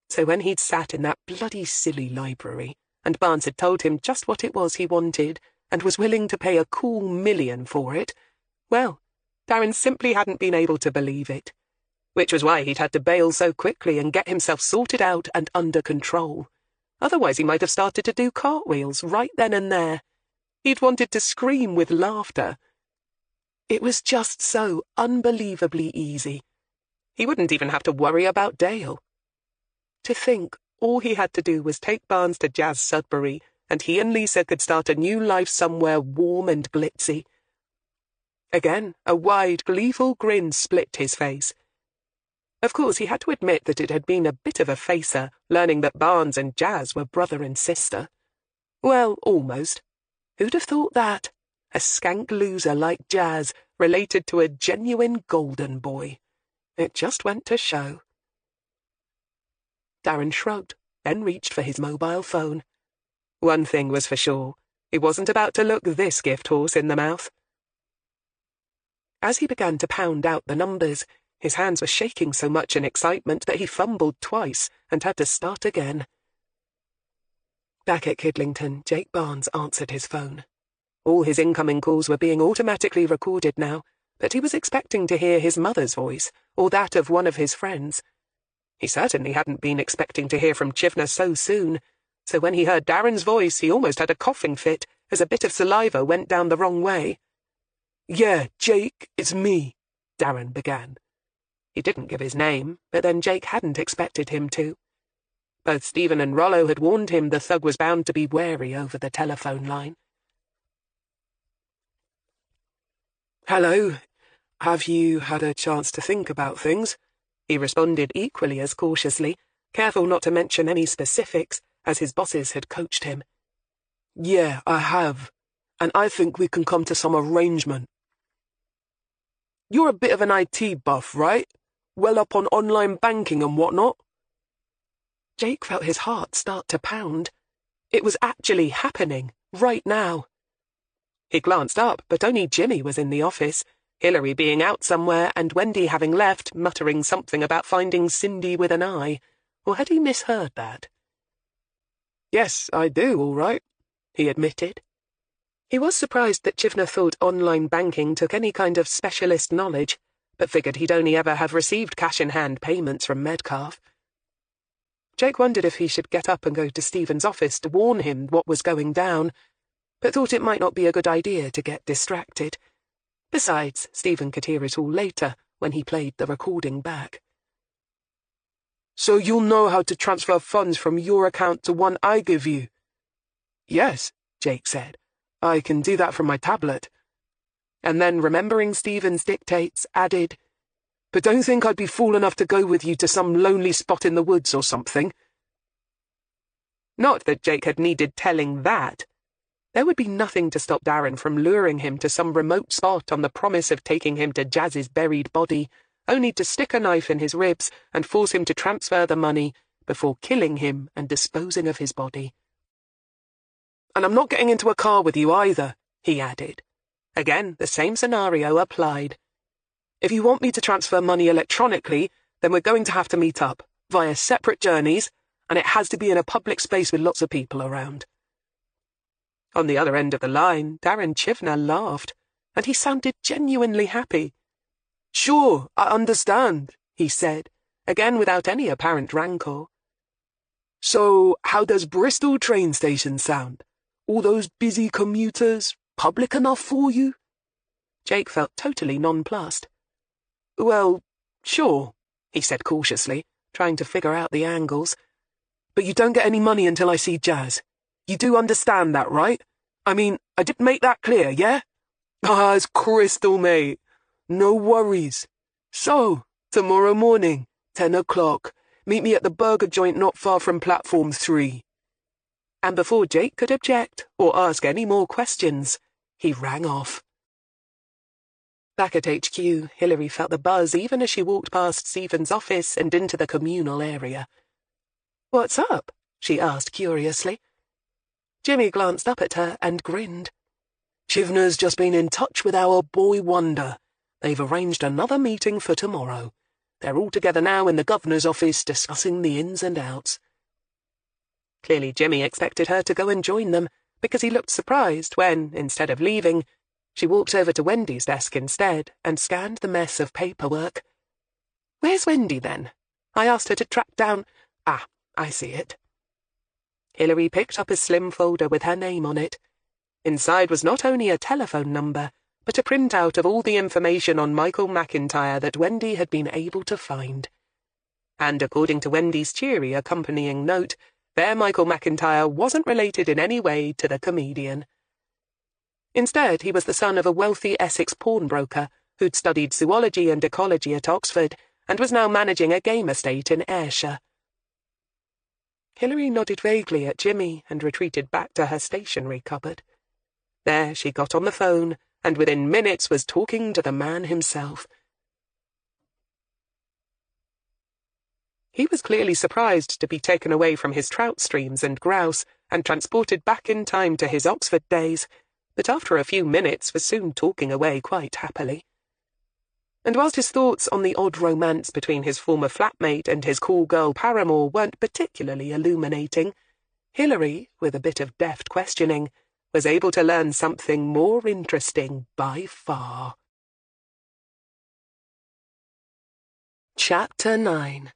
So when he'd sat in that bloody silly library, and Barnes had told him just what it was he wanted, and was willing to pay a cool $1 million for it, well, Darren simply hadn't been able to believe it. Which was why he'd had to bail so quickly and get himself sorted out and under control. Otherwise he might have started to do cartwheels right then and there. He'd wanted to scream with laughter. It was just so unbelievably easy. He wouldn't even have to worry about Dale. To think all he had to do was take Barnes to Jazz Sudbury, and he and Lisa could start a new life somewhere warm and glitzy. Again, a wide, gleeful grin split his face. Of course, he had to admit that it had been a bit of a facer, learning that Barnes and Jazz were brother and sister. Well, almost. Who'd have thought that? A skank loser like Jazz, related to a genuine golden boy. It just went to show. Darren shrugged, then reached for his mobile phone. One thing was for sure, he wasn't about to look this gift horse in the mouth. As he began to pound out the numbers, his hands were shaking so much in excitement that he fumbled twice and had to start again. Back at Kidlington, Jake Barnes answered his phone. All his incoming calls were being automatically recorded now, but he was expecting to hear his mother's voice, or that of one of his friends. He certainly hadn't been expecting to hear from Chivner so soon, so when he heard Darren's voice he almost had a coughing fit as a bit of saliva went down the wrong way. "Yeah, Jake, it's me," Darren began. He didn't give his name, but then Jake hadn't expected him to. Both Stephen and Rollo had warned him the thug was bound to be wary over the telephone line. "Hello. Have you had a chance to think about things?" he responded equally as cautiously, careful not to mention any specifics, as his bosses had coached him. "Yeah, I have, and I think we can come to some arrangement." "You're a bit of an IT buff, right? Well up on online banking and whatnot?" Jake felt his heart start to pound. It was actually happening, right now. He glanced up, but only Jimmy was in the office, Hilary being out somewhere and Wendy having left, muttering something about finding Cindy with an eye. Or had he misheard that? "Yes, I do, all right," he admitted. He was surprised that Chivner thought online banking took any kind of specialist knowledge, but figured he'd only ever have received cash-in-hand payments from Metcalfe. Jake wondered if he should get up and go to Stephen's office to warn him what was going down, but thought it might not be a good idea to get distracted. Besides, Stephen could hear it all later, when he played the recording back. "So you'll know how to transfer funds from your account to one I give you?" "Yes," Jake said. "I can do that from my tablet." And then, remembering Stephen's dictates, added, "But don't think I'd be fool enough to go with you to some lonely spot in the woods or something." Not that Jake had needed telling that. There would be nothing to stop Darren from luring him to some remote spot on the promise of taking him to Jazz's buried body, only to stick a knife in his ribs and force him to transfer the money before killing him and disposing of his body. "And I'm not getting into a car with you either," he added. Again, the same scenario applied. "If you want me to transfer money electronically, then we're going to have to meet up, via separate journeys, and it has to be in a public space with lots of people around." On the other end of the line, Darren Chivner laughed, and he sounded genuinely happy. "Sure, I understand," he said, again without any apparent rancour. "So, how does Bristol train station sound? All those busy commuters, public enough for you?" Jake felt totally nonplussed. "Well, sure," he said cautiously, trying to figure out the angles. "But you don't get any money until I see Jazz. You do understand that, right? I mean, I did make that clear, yeah?" "Ah, it's crystal, mate. No worries. So, tomorrow morning, 10 o'clock, meet me at the burger joint not far from platform 3. And before Jake could object or ask any more questions, he rang off. Back at HQ, Hilary felt the buzz even as she walked past Stephen's office and into the communal area. "What's up?" she asked curiously. Jimmy glanced up at her and grinned. "Chivner's just been in touch with our boy Wonder. They've arranged another meeting for tomorrow. They're all together now in the governor's office discussing the ins and outs." Clearly Jimmy expected her to go and join them, because he looked surprised when, instead of leaving, she walked over to Wendy's desk instead and scanned the mess of paperwork. "Where's Wendy, then? I asked her to track down—" "Ah, I see it." Hilary picked up a slim folder with her name on it. Inside was not only a telephone number, but a printout of all the information on Michael McIntyre that Wendy had been able to find. And according to Wendy's cheery accompanying note, their Michael McIntyre wasn't related in any way to the comedian. Instead, he was the son of a wealthy Essex pawnbroker who'd studied zoology and ecology at Oxford and was now managing a game estate in Ayrshire. Hilary nodded vaguely at Jimmy and retreated back to her stationery cupboard. There she got on the phone and within minutes was talking to the man himself. He was clearly surprised to be taken away from his trout streams and grouse and transported back in time to his Oxford days, but after a few minutes was soon talking away quite happily. And whilst his thoughts on the odd romance between his former flatmate and his cool girl paramour weren't particularly illuminating, Hilary, with a bit of deft questioning, was able to learn something more interesting by far. Chapter 9.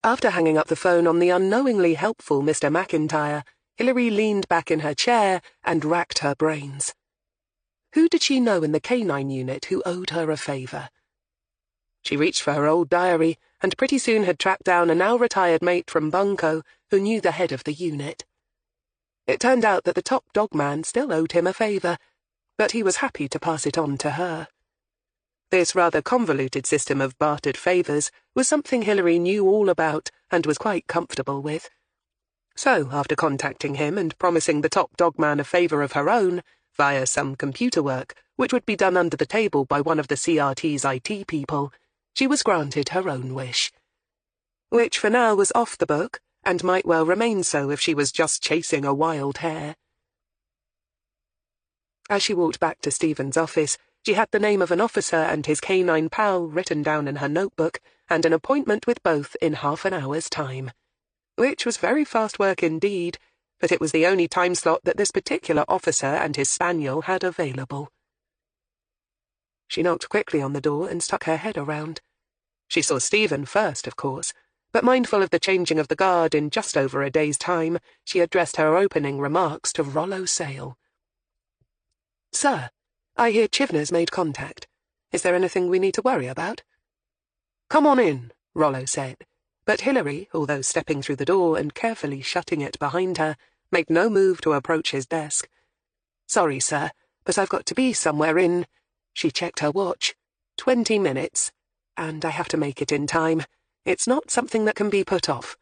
After hanging up the phone on the unknowingly helpful Mr. McIntyre, Hilary leaned back in her chair and racked her brains. Who did she know in the canine unit who owed her a favour? She reached for her old diary and pretty soon had tracked down a now-retired mate from Bunko who knew the head of the unit. It turned out that the top dogman still owed him a favour, but he was happy to pass it on to her. This rather convoluted system of bartered favours was something Hilary knew all about and was quite comfortable with. So, after contacting him and promising the top dogman a favour of her own, via some computer work, which would be done under the table by one of the CRT's IT people, she was granted her own wish. Which for now was off the book, and might well remain so if she was just chasing a wild hare. As she walked back to Stephen's office, she had the name of an officer and his canine pal written down in her notebook, and an appointment with both in half an hour's time. Which was very fast work indeed, but it was the only time slot that this particular officer and his spaniel had available. She knocked quickly on the door and stuck her head around. She saw Stephen first, of course, but mindful of the changing of the guard in just over a day's time, she addressed her opening remarks to Rollo Sale. "Sir, I hear Chivner's made contact. Is there anything we need to worry about?" "Come on in," Rollo said, but Hilary, although stepping through the door and carefully shutting it behind her, made no move to approach his desk. "Sorry, sir, but I've got to be somewhere in—" She checked her watch. 20 minutes. And I have to make it in time. It's not something that can be put off."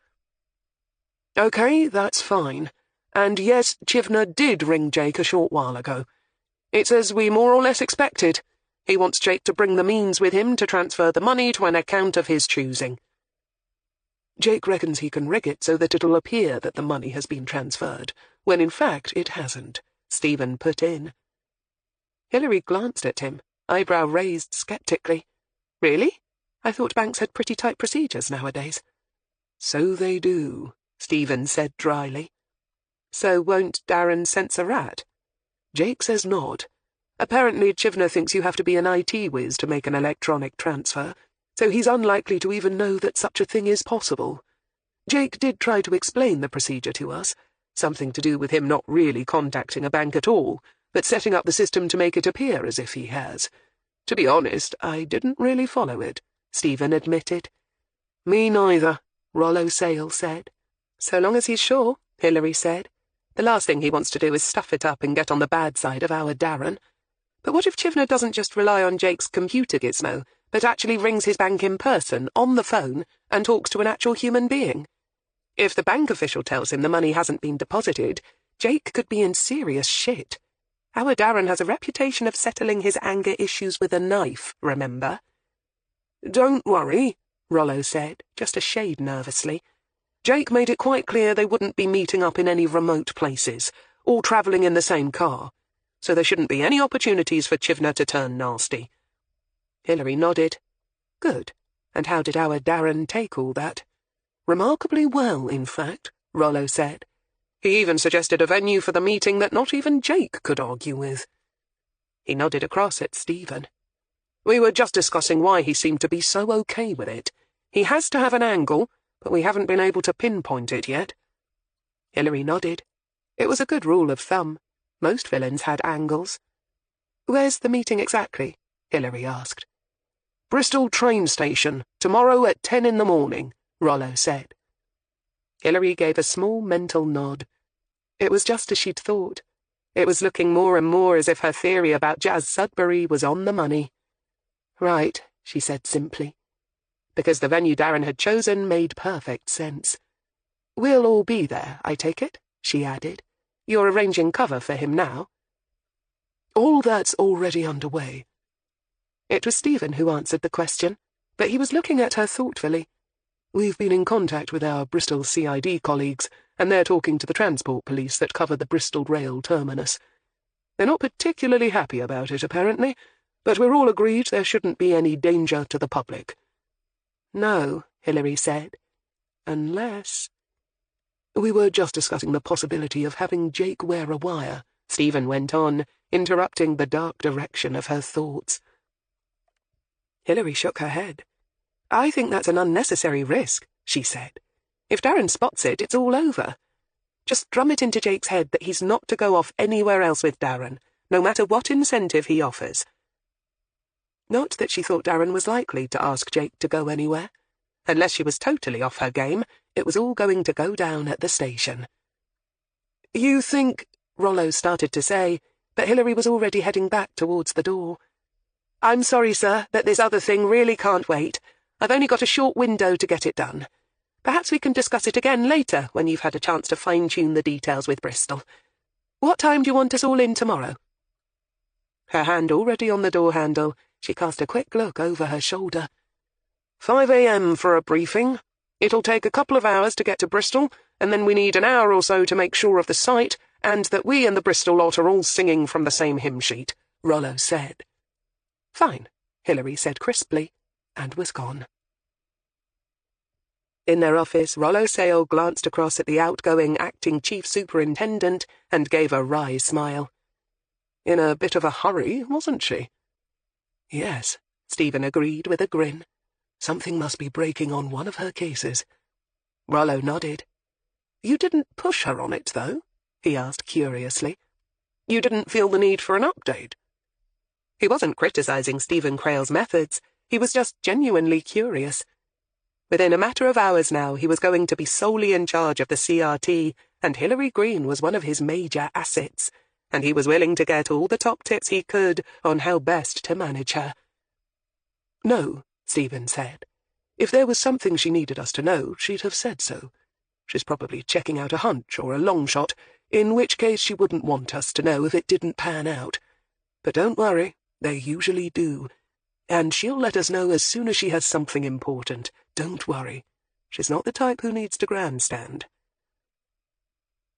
OK, that's fine. And yes, Chivner did ring Jake a short while ago. It's as we more or less expected. He wants Jake to bring the means with him to transfer the money to an account of his choosing. Jake reckons he can rig it so that it'll appear that the money has been transferred, when in fact it hasn't, Stephen put in. Hilary glanced at him, eyebrow raised sceptically. Really? I thought banks had pretty tight procedures nowadays. So they do, Stephen said dryly. So won't Darren sense a rat? Jake says not. Apparently Chivner thinks you have to be an IT whiz to make an electronic transfer, so he's unlikely to even know that such a thing is possible. Jake did try to explain the procedure to us, something to do with him not really contacting a bank at all, but setting up the system to make it appear as if he has. To be honest, I didn't really follow it, Stephen admitted. Me neither, Rollo Sale said. So long as he's sure, Hilary said. The last thing he wants to do is stuff it up and get on the bad side of our Darren. But what if Chivner doesn't just rely on Jake's computer gizmo, but actually rings his bank in person, on the phone, and talks to an actual human being? If the bank official tells him the money hasn't been deposited, Jake could be in serious shit. Our Darren has a reputation of settling his anger issues with a knife, remember? Don't worry, Rollo said, just a shade nervously. Jake made it quite clear they wouldn't be meeting up in any remote places, or travelling in the same car, so there shouldn't be any opportunities for Chivner to turn nasty. Hilary nodded. Good. And how did our Darren take all that? Remarkably well, in fact, Rollo said. He even suggested a venue for the meeting that not even Jake could argue with. He nodded across at Stephen. We were just discussing why he seemed to be so okay with it. He has to have an angle, but we haven't been able to pinpoint it yet. Hilary nodded. It was a good rule of thumb. Most villains had angles. Where's the meeting exactly? Hilary asked. Bristol train station, tomorrow at 10 in the morning, Rollo said. Hilary gave a small mental nod. It was just as she'd thought. It was looking more and more as if her theory about Jazz Sudbury was on the money. Right, she said simply. Because the venue Darren had chosen made perfect sense. We'll all be there, I take it, she added. You're arranging cover for him now. All that's already underway. It was Stephen who answered the question, but he was looking at her thoughtfully. We've been in contact with our Bristol CID colleagues, and they're talking to the transport police that cover the Bristol rail terminus. They're not particularly happy about it, apparently, but we're all agreed there shouldn't be any danger to the public. No, Hilary said. Unless... We were just discussing the possibility of having Jake wear a wire, Stephen went on, interrupting the dark direction of her thoughts. Hilary shook her head. I think that's an unnecessary risk, she said. If Darren spots it, it's all over. Just drum it into Jake's head that he's not to go off anywhere else with Darren, no matter what incentive he offers. Not that she thought Darren was likely to ask Jake to go anywhere. Unless she was totally off her game, it was all going to go down at the station. You think, Rollo started to say, but Hilary was already heading back towards the door. I'm sorry, sir, but this other thing really can't wait. I've only got a short window to get it done. Perhaps we can discuss it again later when you've had a chance to fine-tune the details with Bristol. What time do you want us all in tomorrow? Her hand already on the door handle, she cast a quick look over her shoulder. 5 a.m. for a briefing. It'll take a couple of hours to get to Bristol, and then we need an hour or so to make sure of the site, and that we and the Bristol lot are all singing from the same hymn sheet, Rollo said. Fine, Hilary said crisply, and was gone. In their office, Rollo Sale glanced across at the outgoing acting chief superintendent and gave a wry smile. In a bit of a hurry, wasn't she? Yes, Stephen agreed with a grin. Something must be breaking on one of her cases. Rollo nodded. You didn't push her on it, though? He asked curiously. You didn't feel the need for an update? He wasn't criticizing Stephen Crail's methods. He was just genuinely curious. Within a matter of hours now, he was going to be solely in charge of the CRT, and Hilary Greene was one of his major assets, and he was willing to get all the top tips he could on how best to manage her. No, Stephen said. If there was something she needed us to know, she'd have said so. She's probably checking out a hunch or a long shot, in which case she wouldn't want us to know if it didn't pan out. But don't worry, they usually do. And she'll let us know as soon as she has something important. Don't worry. She's not the type who needs to grandstand.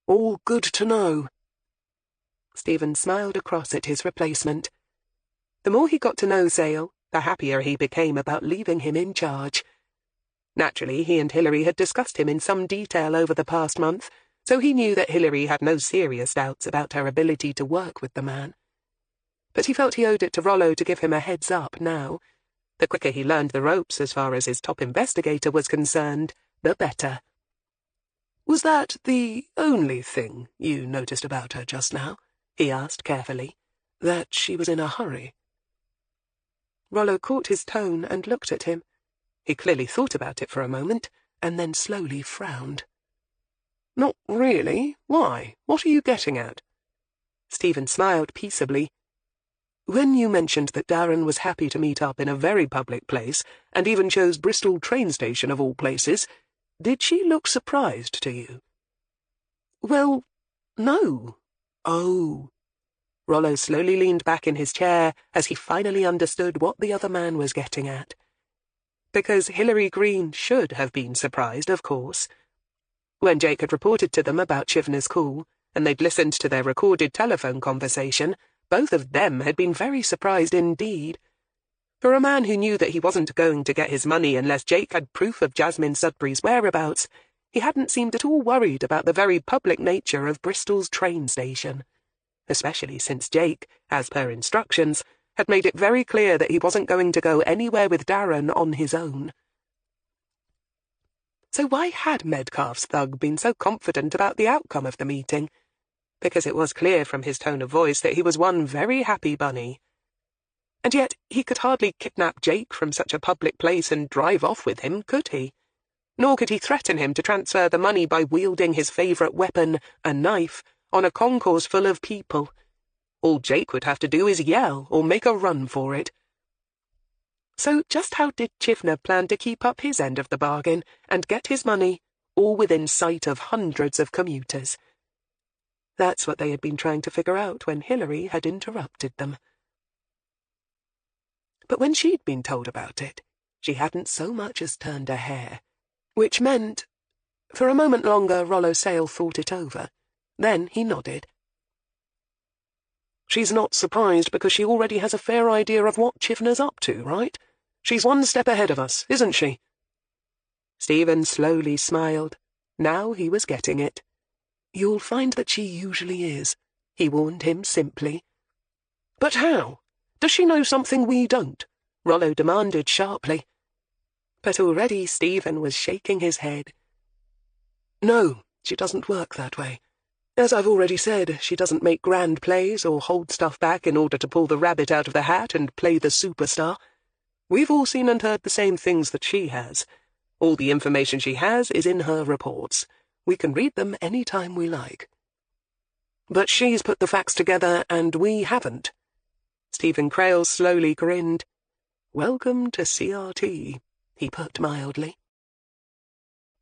All good to know. Stephen smiled across at his replacement. The more he got to know Sale, the happier he became about leaving him in charge. Naturally, he and Hilary had discussed him in some detail over the past month, so he knew that Hilary had no serious doubts about her ability to work with the man. But he felt he owed it to Rollo to give him a heads-up now. The quicker he learned the ropes as far as his top investigator was concerned, the better. Was that the only thing you noticed about her just now? He asked carefully. That she was in a hurry? Rollo caught his tone and looked at him. He clearly thought about it for a moment, and then slowly frowned. Not really. Why? What are you getting at? Stephen smiled peaceably. When you mentioned that Darren was happy to meet up in a very public place, and even chose Bristol train station of all places, did she look surprised to you? Well, no. Oh. Rollo slowly leaned back in his chair as he finally understood what the other man was getting at. Because Hilary Greene should have been surprised, of course. When Jake had reported to them about Chivner's call, and they'd listened to their recorded telephone conversation, both of them had been very surprised indeed. For a man who knew that he wasn't going to get his money unless Jake had proof of Jasmine Sudbury's whereabouts, he hadn't seemed at all worried about the very public nature of Bristol's train station. Especially since Jake, as per instructions, had made it very clear that he wasn't going to go anywhere with Darren on his own. So why had Metcalfe's thug been so confident about the outcome of the meeting? Because it was clear from his tone of voice that he was one very happy bunny. And yet he could hardly kidnap Jake from such a public place and drive off with him, could he? Nor could he threaten him to transfer the money by wielding his favourite weapon, a knife, on a concourse full of people. All Jake would have to do is yell or make a run for it. So just how did Chivner plan to keep up his end of the bargain and get his money, all within sight of hundreds of commuters? That's what they had been trying to figure out when Hilary had interrupted them. But when she'd been told about it, she hadn't so much as turned a hair, which meant... For a moment longer, Rollo Sale thought it over. Then he nodded. She's not surprised because she already has a fair idea of what Chivner's up to, right? She's one step ahead of us, isn't she? Stephen slowly smiled. Now he was getting it. You'll find that she usually is, he warned him simply. But how? Does she know something we don't? Rollo demanded sharply. But already Stephen was shaking his head. No, she doesn't work that way. As I've already said, she doesn't make grand plays or hold stuff back in order to pull the rabbit out of the hat and play the superstar. We've all seen and heard the same things that she has. All the information she has is in her reports. We can read them any time we like. But she's put the facts together and we haven't. Stephen Crale slowly grinned. Welcome to CRT, he put mildly.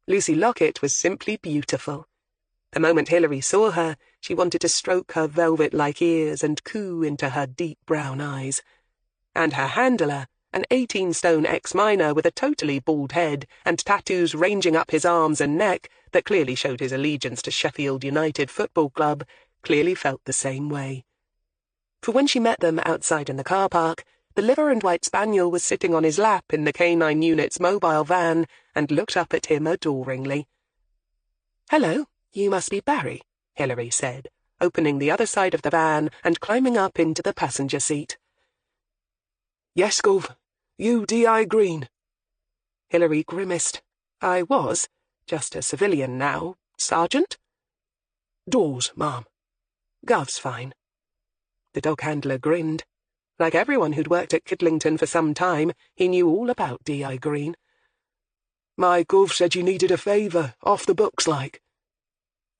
Lucy Lockett was simply beautiful. The moment Hilary saw her, she wanted to stroke her velvet-like ears and coo into her deep brown eyes. And her handler, an 18-stone ex-miner with a totally bald head and tattoos ranging up his arms and neck that clearly showed his allegiance to Sheffield United Football Club, clearly felt the same way. For when she met them outside in the car park, the liver and white spaniel was sitting on his lap in the K9 unit's mobile van and looked up at him adoringly. "Hello. You must be Barry," Hilary said, opening the other side of the van and climbing up into the passenger seat. "Yes, Gov. You D.I. Greene." Hilary grimaced. "I was, just a civilian now. Sergeant?" "Dawes, ma'am." "Gov's fine." The dog handler grinned. Like everyone who'd worked at Kidlington for some time, he knew all about D.I. Greene. "My Gov said you needed a favour, off the books like."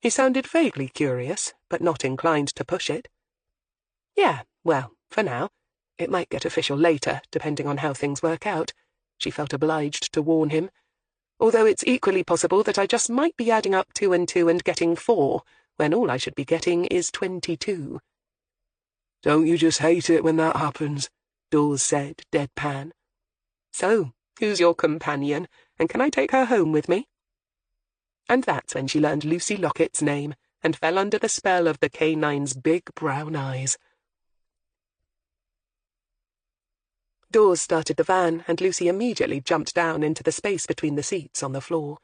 He sounded vaguely curious, but not inclined to push it. "Yeah, well, for now. It might get official later, depending on how things work out," she felt obliged to warn him. although it's equally possible that I just might be adding up 2 and 2 and getting 4, when all I should be getting is 22. Don't you just hate it when that happens? Dawes said, deadpan. So, who's your companion, and can I take her home with me? And that's when she learned Lucy Lockett's name, and fell under the spell of the canine's big brown eyes. Dawes started the van, and Lucy immediately jumped down into the space between the seats on the floor.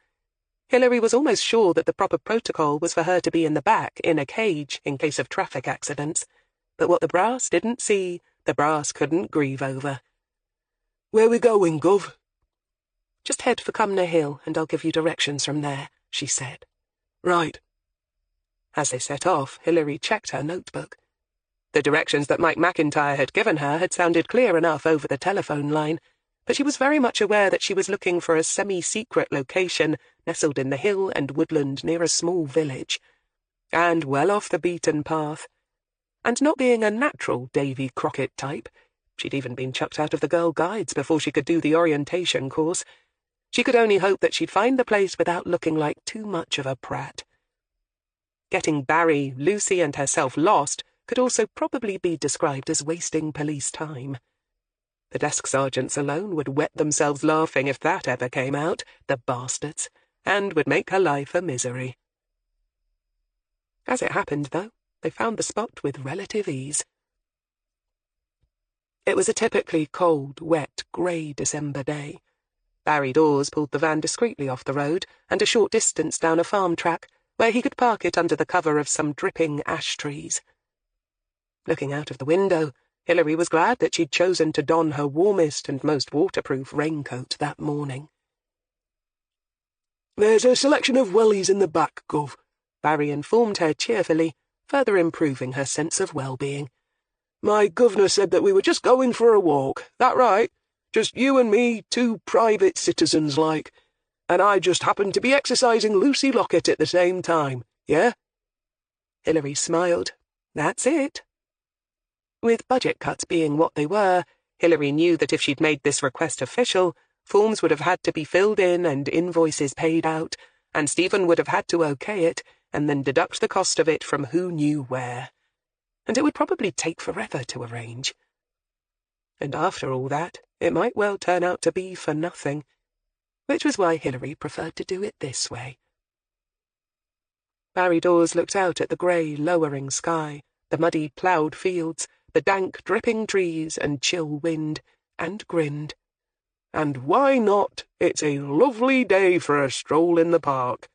Hilary was almost sure that the proper protocol was for her to be in the back, in a cage, in case of traffic accidents. But what the brass didn't see, the brass couldn't grieve over. Where we going, Gov? Just head for Cumnor Hill, and I'll give you directions from there, she said. Right. As they set off, Hilary checked her notebook. The directions that Mike McIntyre had given her had sounded clear enough over the telephone line, but she was very much aware that she was looking for a semi-secret location nestled in the hill and woodland near a small village, and well off the beaten path. And not being a natural Davy Crockett type, she'd even been chucked out of the Girl Guides before she could do the orientation course, she could only hope that she'd find the place without looking like too much of a prat. Getting Barry, Lucy, and herself lost could also probably be described as wasting police time. The desk sergeants alone would wet themselves laughing if that ever came out, the bastards, and would make her life a misery. As it happened, though, they found the spot with relative ease. It was a typically cold, wet, grey December day. Barry Dawes pulled the van discreetly off the road and a short distance down a farm track, where he could park it under the cover of some dripping ash trees. Looking out of the window, Hilary was glad that she'd chosen to don her warmest and most waterproof raincoat that morning. There's a selection of wellies in the back, Gov, Barry informed her cheerfully, further improving her sense of well-being. My governor said that we were just going for a walk. That right? Just you and me, 2 private citizens like. And I just happened to be exercising Lucy Lockett at the same time, yeah? Hilary smiled. That's it. With budget cuts being what they were, Hilary knew that if she'd made this request official, forms would have had to be filled in and invoices paid out, and Stephen would have had to okay it and then deduct the cost of it from who knew where. And it would probably take forever to arrange. And after all that, it might well turn out to be for nothing, which was why Hilary preferred to do it this way. Barry Dawes looked out at the grey, lowering sky, the muddy, ploughed fields, the dank, dripping trees and chill wind, and grinned. And why not? It's a lovely day for a stroll in the park.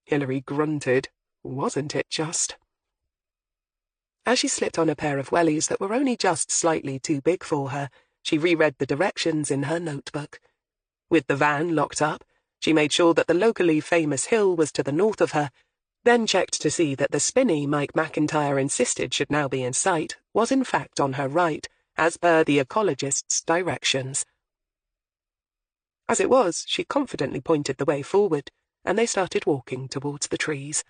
Hilary grunted. Wasn't it just? As she slipped on a pair of wellies that were only just slightly too big for her, she reread the directions in her notebook. With the van locked up, she made sure that the locally famous hill was to the north of her, then checked to see that the spinney Mike McIntyre insisted should now be in sight was in fact on her right, as per the ecologist's directions. As it was, she confidently pointed the way forward, and they started walking towards the trees.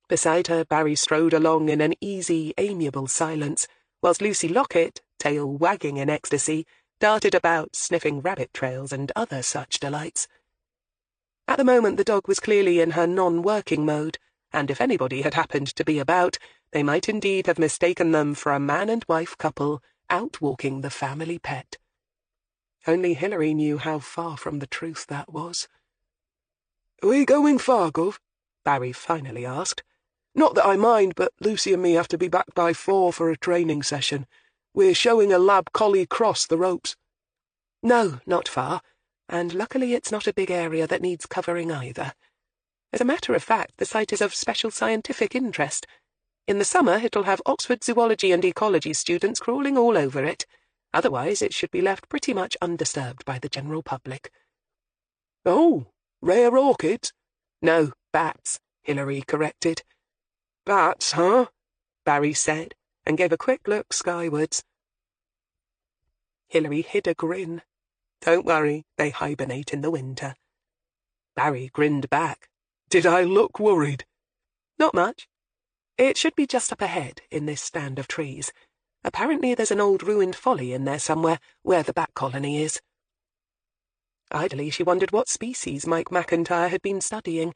Beside her, Barry strode along in an easy, amiable silence, whilst Lucy Lockett, tail wagging in ecstasy, darted about, sniffing rabbit trails and other such delights. At the moment the dog was clearly in her non-working mode, and if anybody had happened to be about, they might indeed have mistaken them for a man and wife couple out walking the family pet. Only Hilary knew how far from the truth that was. Are we going far, Gov? Barry finally asked. Not that I mind, but Lucy and me have to be back by 4 for a training session. We're showing a lab collie cross the ropes. No, not far, and luckily it's not a big area that needs covering either. As a matter of fact, the site is of special scientific interest. In the summer it'll have Oxford zoology and ecology students crawling all over it. Otherwise it should be left pretty much undisturbed by the general public. Oh, rare orchids? No, bats, Hilary corrected. Bats, huh? Barry said, and gave a quick look skywards. Hilary hid a grin. Don't worry, they hibernate in the winter. Barry grinned back. Did I look worried? Not much. It should be just up ahead, in this stand of trees. Apparently there's an old ruined folly in there somewhere, where the bat colony is. Idly she wondered what species Mike McIntyre had been studying,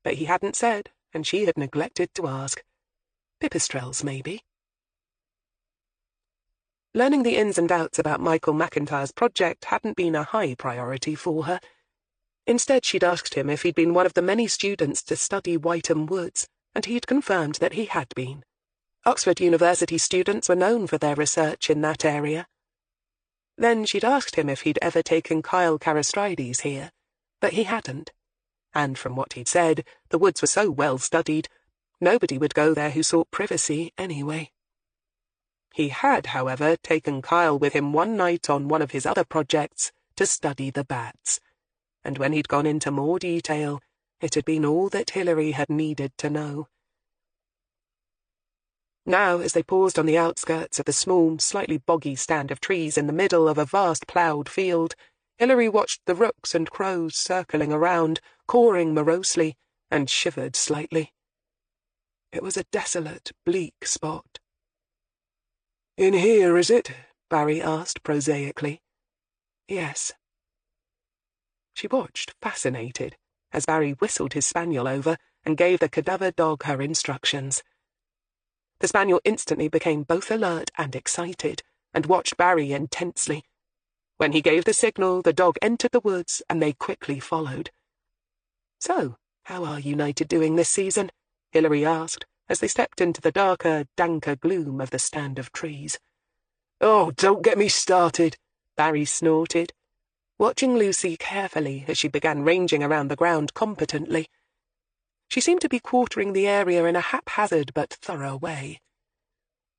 but he hadn't said, and she had neglected to ask. Pipistrelles, maybe. Learning the ins and outs about Michael McIntyre's project hadn't been a high priority for her. Instead, she'd asked him if he'd been one of the many students to study Whiteham Woods, and he'd confirmed that he had been. Oxford University students were known for their research in that area. Then she'd asked him if he'd ever taken Kyle Karastrides here, but he hadn't. And from what he'd said, the woods were so well studied, nobody would go there who sought privacy anyway. He had, however, taken Kyle with him one night on one of his other projects to study the bats, and when he'd gone into more detail, it had been all that Hilary had needed to know. Now, as they paused on the outskirts of the small, slightly boggy stand of trees in the middle of a vast ploughed field, Hilary watched the rooks and crows circling around, cawing morosely, and shivered slightly. It was a desolate, bleak spot. "In here, is it?" Barry asked prosaically. Yes. She watched, fascinated, as Barry whistled his spaniel over and gave the cadaver dog her instructions. The spaniel instantly became both alert and excited, and watched Barry intensely. When he gave the signal, the dog entered the woods, and they quickly followed. "So, how are United doing this season?" Hilary asked, as they stepped into the darker, danker gloom of the stand of trees. "Oh, don't get me started," Barry snorted, watching Lucy carefully as she began ranging around the ground competently. She seemed to be quartering the area in a haphazard but thorough way.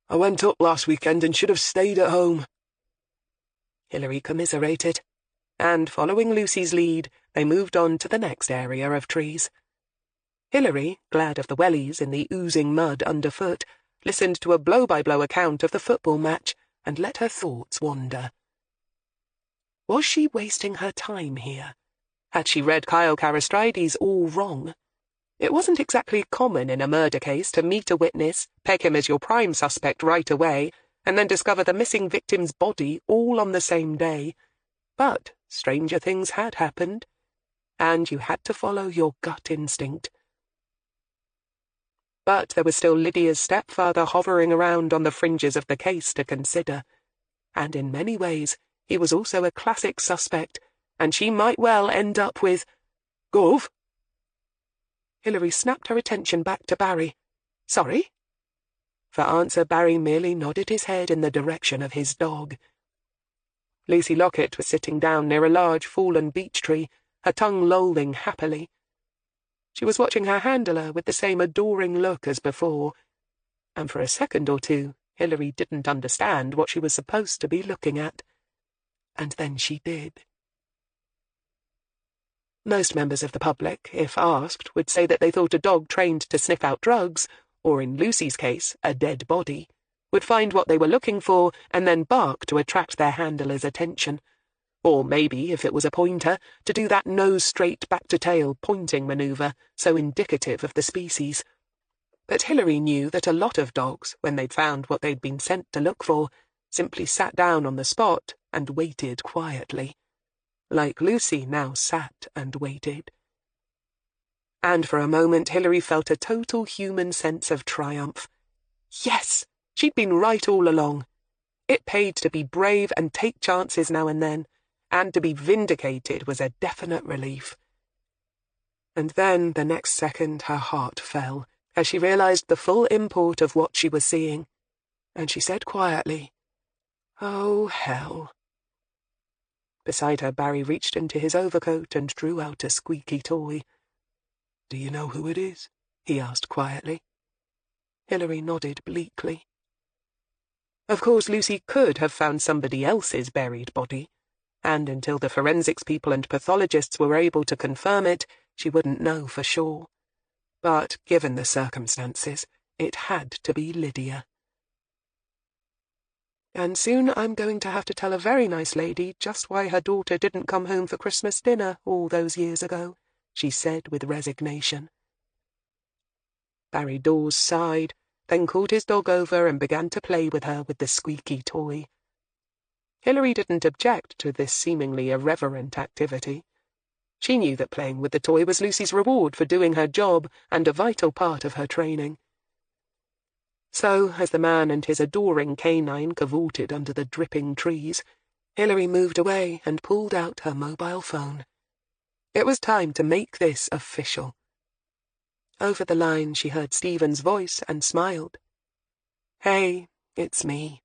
"I went up last weekend and should have stayed at home." Hilary commiserated, and following Lucy's lead, they moved on to the next area of trees. Hilary, glad of the wellies in the oozing mud underfoot, listened to a blow-by-blow account of the football match and let her thoughts wander. Was she wasting her time here? Had she read Kyle Karastrides all wrong? It wasn't exactly common in a murder case to meet a witness, peg him as your prime suspect right away, and then discover the missing victim's body all on the same day. But stranger things had happened, and you had to follow your gut instinct. But there was still Lydia's stepfather hovering around on the fringes of the case to consider, and in many ways he was also a classic suspect, and she might well end up with... "Gov?" Hilary snapped her attention back to Barry. "Sorry?" For answer, Barry merely nodded his head in the direction of his dog. Lucy Lockett was sitting down near a large fallen beech tree, her tongue lolling happily. She was watching her handler with the same adoring look as before, and for a second or two Hilary didn't understand what she was supposed to be looking at. And then she did. Most members of the public, if asked, would say that they thought a dog trained to sniff out drugs, or in Lucy's case, a dead body, would find what they were looking for and then bark to attract their handler's attention. Or maybe, if it was a pointer, to do that nose-straight back-to-tail pointing manoeuvre, so indicative of the species. But Hilary knew that a lot of dogs, when they'd found what they'd been sent to look for, simply sat down on the spot and waited quietly. Like Lucy now sat and waited. And for a moment Hilary felt a total human sense of triumph. Yes, she'd been right all along. It paid to be brave and take chances now and then, and to be vindicated was a definite relief. And then, the next second, her heart fell, as she realized the full import of what she was seeing, and she said quietly, "Oh, hell." Beside her, Barry reached into his overcoat and drew out a squeaky toy. "Do you know who it is?" he asked quietly. Hilary nodded bleakly. Of course, Lucy could have found somebody else's buried body, and until the forensics people and pathologists were able to confirm it, she wouldn't know for sure. But, given the circumstances, it had to be Lydia. "And soon I'm going to have to tell a very nice lady just why her daughter didn't come home for Christmas dinner all those years ago," she said with resignation. Barry Dawes sighed, then called his dog over and began to play with her with the squeaky toy. Hilary didn't object to this seemingly irreverent activity. She knew that playing with the toy was Lucy's reward for doing her job and a vital part of her training. So, as the man and his adoring canine cavorted under the dripping trees, Hilary moved away and pulled out her mobile phone. It was time to make this official. Over the line she heard Stephen's voice and smiled. "Hey, it's me,"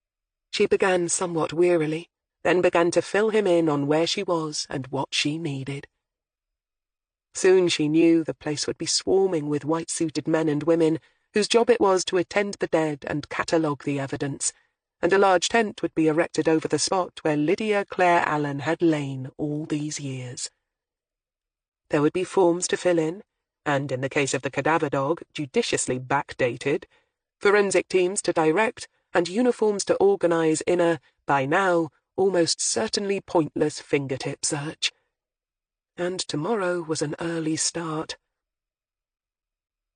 she began somewhat wearily, then began to fill him in on where she was and what she needed. Soon she knew the place would be swarming with white-suited men and women whose job it was to attend the dead and catalogue the evidence, and a large tent would be erected over the spot where Lydia Clare Allen had lain all these years. There would be forms to fill in, and in the case of the cadaver dog, judiciously backdated, forensic teams to direct, and uniforms to organise in a, by now, almost certainly pointless fingertip search. And tomorrow was an early start.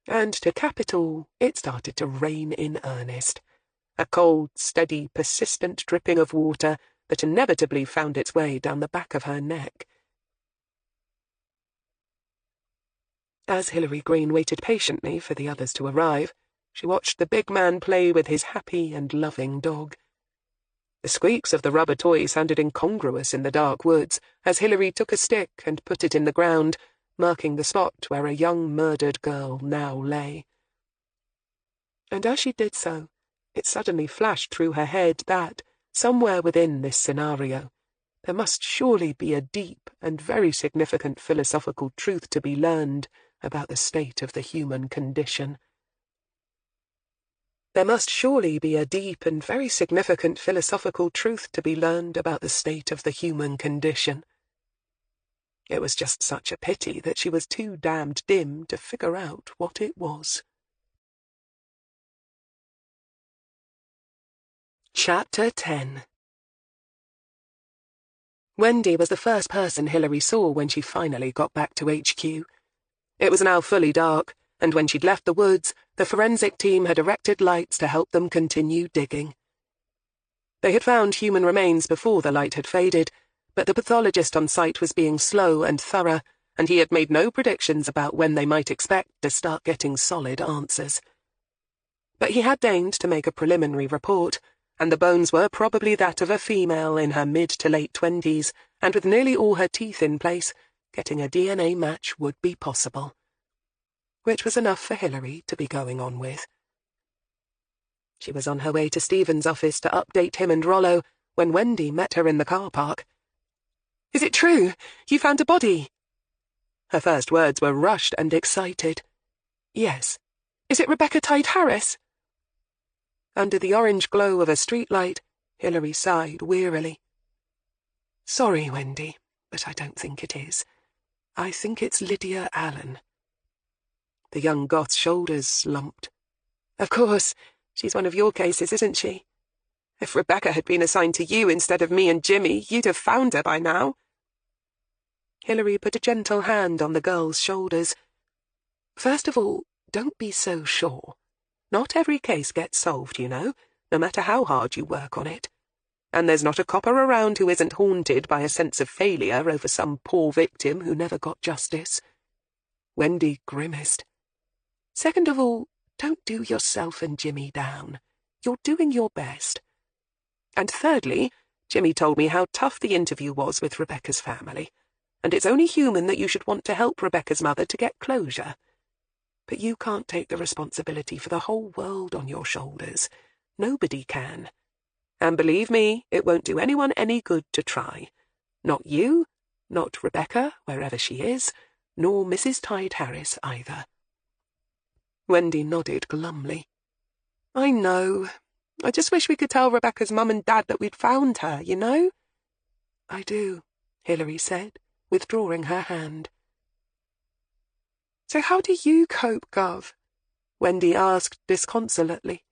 And to cap it all, it started to rain in earnest. A cold, steady, persistent dripping of water that inevitably found its way down the back of her neck. As Hilary Greene waited patiently for the others to arrive, she watched the big man play with his happy and loving dog. The squeaks of the rubber toy sounded incongruous in the dark woods as Hilary took a stick and put it in the ground, marking the spot where a young murdered girl now lay. And as she did so, it suddenly flashed through her head that, somewhere within this scenario, there must surely be a deep and very significant philosophical truth to be learned about the state of the human condition. There must surely be a deep and very significant philosophical truth to be learned about the state of the human condition. It was just such a pity that she was too damned dim to figure out what it was. Chapter 10. Wendy was the first person Hilary saw when she finally got back to HQ. It was now fully dark, and when she'd left the woods, the forensic team had erected lights to help them continue digging. They had found human remains before the light had faded, but the pathologist on site was being slow and thorough, and he had made no predictions about when they might expect to start getting solid answers. But he had deigned to make a preliminary report, and the bones were probably that of a female in her mid to late 20s, and with nearly all her teeth in place, getting a DNA match would be possible. Which was enough for Hilary to be going on with. She was on her way to Stephen's office to update him and Rollo when Wendy met her in the car park. "Is it true? You found a body?" Her first words were rushed and excited. "Yes. Is it Rebecca Tide Harris?" Under the orange glow of a streetlight, Hilary sighed wearily. "Sorry, Wendy, but I don't think it is. I think it's Lydia Allen." The young goth's shoulders slumped. "Of course, she's one of your cases, isn't she? If Rebecca had been assigned to you instead of me and Jimmy, you'd have found her by now." Hilary put a gentle hand on the girl's shoulders. "First of all, don't be so sure. Not every case gets solved, you know, no matter how hard you work on it. And there's not a copper around who isn't haunted by a sense of failure over some poor victim who never got justice." Wendy grimaced. "Second of all, don't do yourself and Jimmy down. You're doing your best. And thirdly, Jimmy told me how tough the interview was with Rebecca's family, and it's only human that you should want to help Rebecca's mother to get closure. But you can't take the responsibility for the whole world on your shoulders. Nobody can. And believe me, it won't do anyone any good to try. Not you, not Rebecca, wherever she is, nor Mrs. Tide Harris either." Wendy nodded glumly. "I know. I just wish we could tell Rebecca's mum and dad that we'd found her, you know?" "I do," Hilary said, withdrawing her hand. "So how do you cope, Gov?" Wendy asked disconsolately.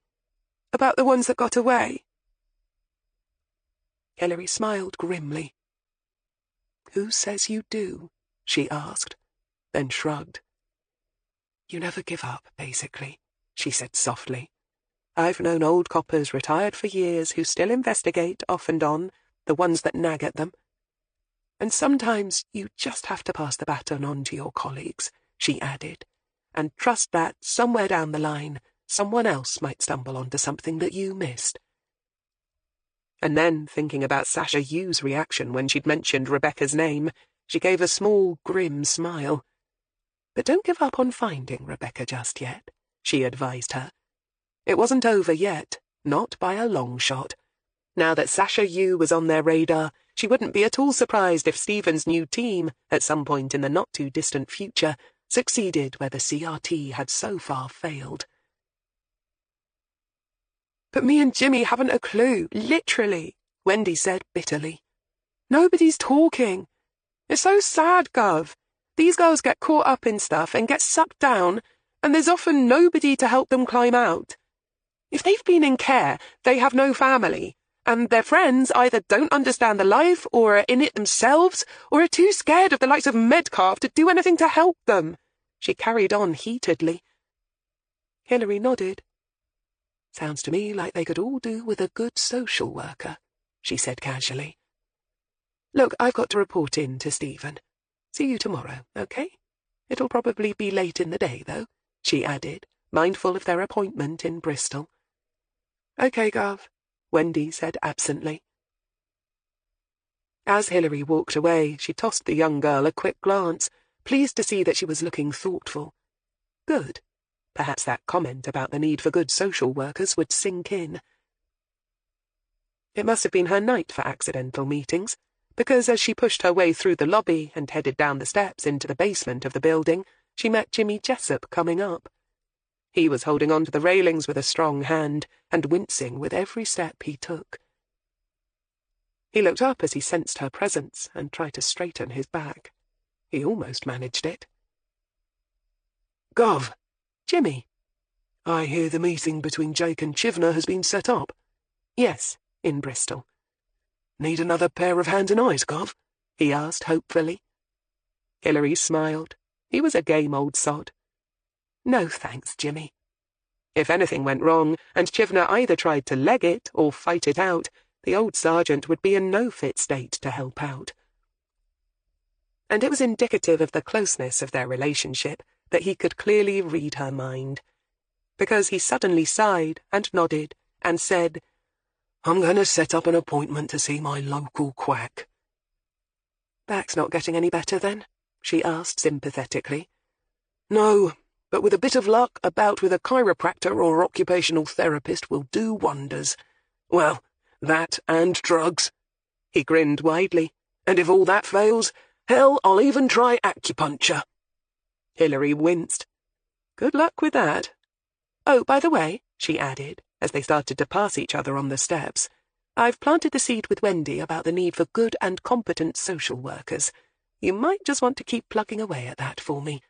"About the ones that got away?" Hilary smiled grimly. "Who says you do?" she asked, then shrugged. "You never give up, basically," she said softly. "I've known old coppers retired for years who still investigate off and on, the ones that nag at them. And sometimes you just have to pass the baton on to your colleagues, she added, and trust that somewhere down the line, someone else might stumble onto something that you missed. And then, thinking about Sasha Yu's reaction when she'd mentioned Rebecca's name, she gave a small, grim smile. But don't give up on finding Rebecca just yet, she advised her. It wasn't over yet, not by a long shot. Now that Sasha Yu was on their radar, she wouldn't be at all surprised if Stephen's new team, at some point in the not-too-distant future, succeeded where the CRT had so far failed. "But me and Jimmy haven't a clue, literally," Wendy said bitterly. "Nobody's talking. It's so sad, Gov. These girls get caught up in stuff and get sucked down, and there's often nobody to help them climb out. If they've been in care, they have no family, and their friends either don't understand the life or are in it themselves or are too scared of the likes of Medcalf to do anything to help them," she carried on heatedly. Hilary nodded. "Sounds to me like they could all do with a good social worker," she said casually. "Look, I've got to report in to Stephen. See you tomorrow, okay? It'll probably be late in the day, though," she added, mindful of their appointment in Bristol. "Okay, Gov," Wendy said absently. As Hilary walked away, she tossed the young girl a quick glance, pleased to see that she was looking thoughtful. Good. Perhaps that comment about the need for good social workers would sink in. It must have been her night for accidental meetings, because as she pushed her way through the lobby and headed down the steps into the basement of the building, she met Jimmy Jessup coming up. He was holding on to the railings with a strong hand and wincing with every step he took. He looked up as he sensed her presence and tried to straighten his back. He almost managed it. "Gov." "Jimmy." "I hear the meeting between Jake and Chivner has been set up." "Yes, in Bristol." "Need another pair of hands and eyes, Gov?" he asked hopefully. Hilary smiled. He was a game old sod. "No thanks, Jimmy." If anything went wrong, and Chivner either tried to leg it or fight it out, the old sergeant would be in no fit state to help out. And it was indicative of the closeness of their relationship that he could clearly read her mind, because he suddenly sighed and nodded and said, "I'm going to set up an appointment to see my local quack." "Back's not getting any better, then?" she asked sympathetically. "No, but with a bit of luck, a bout with a chiropractor or occupational therapist will do wonders. Well, that and drugs." He grinned widely. "And if all that fails, hell, I'll even try acupuncture." Hilary winced. "Good luck with that. Oh, by the way," she added, as they started to pass each other on the steps, "I've planted the seed with Wendy about the need for good and competent social workers. You might just want to keep plugging away at that for me."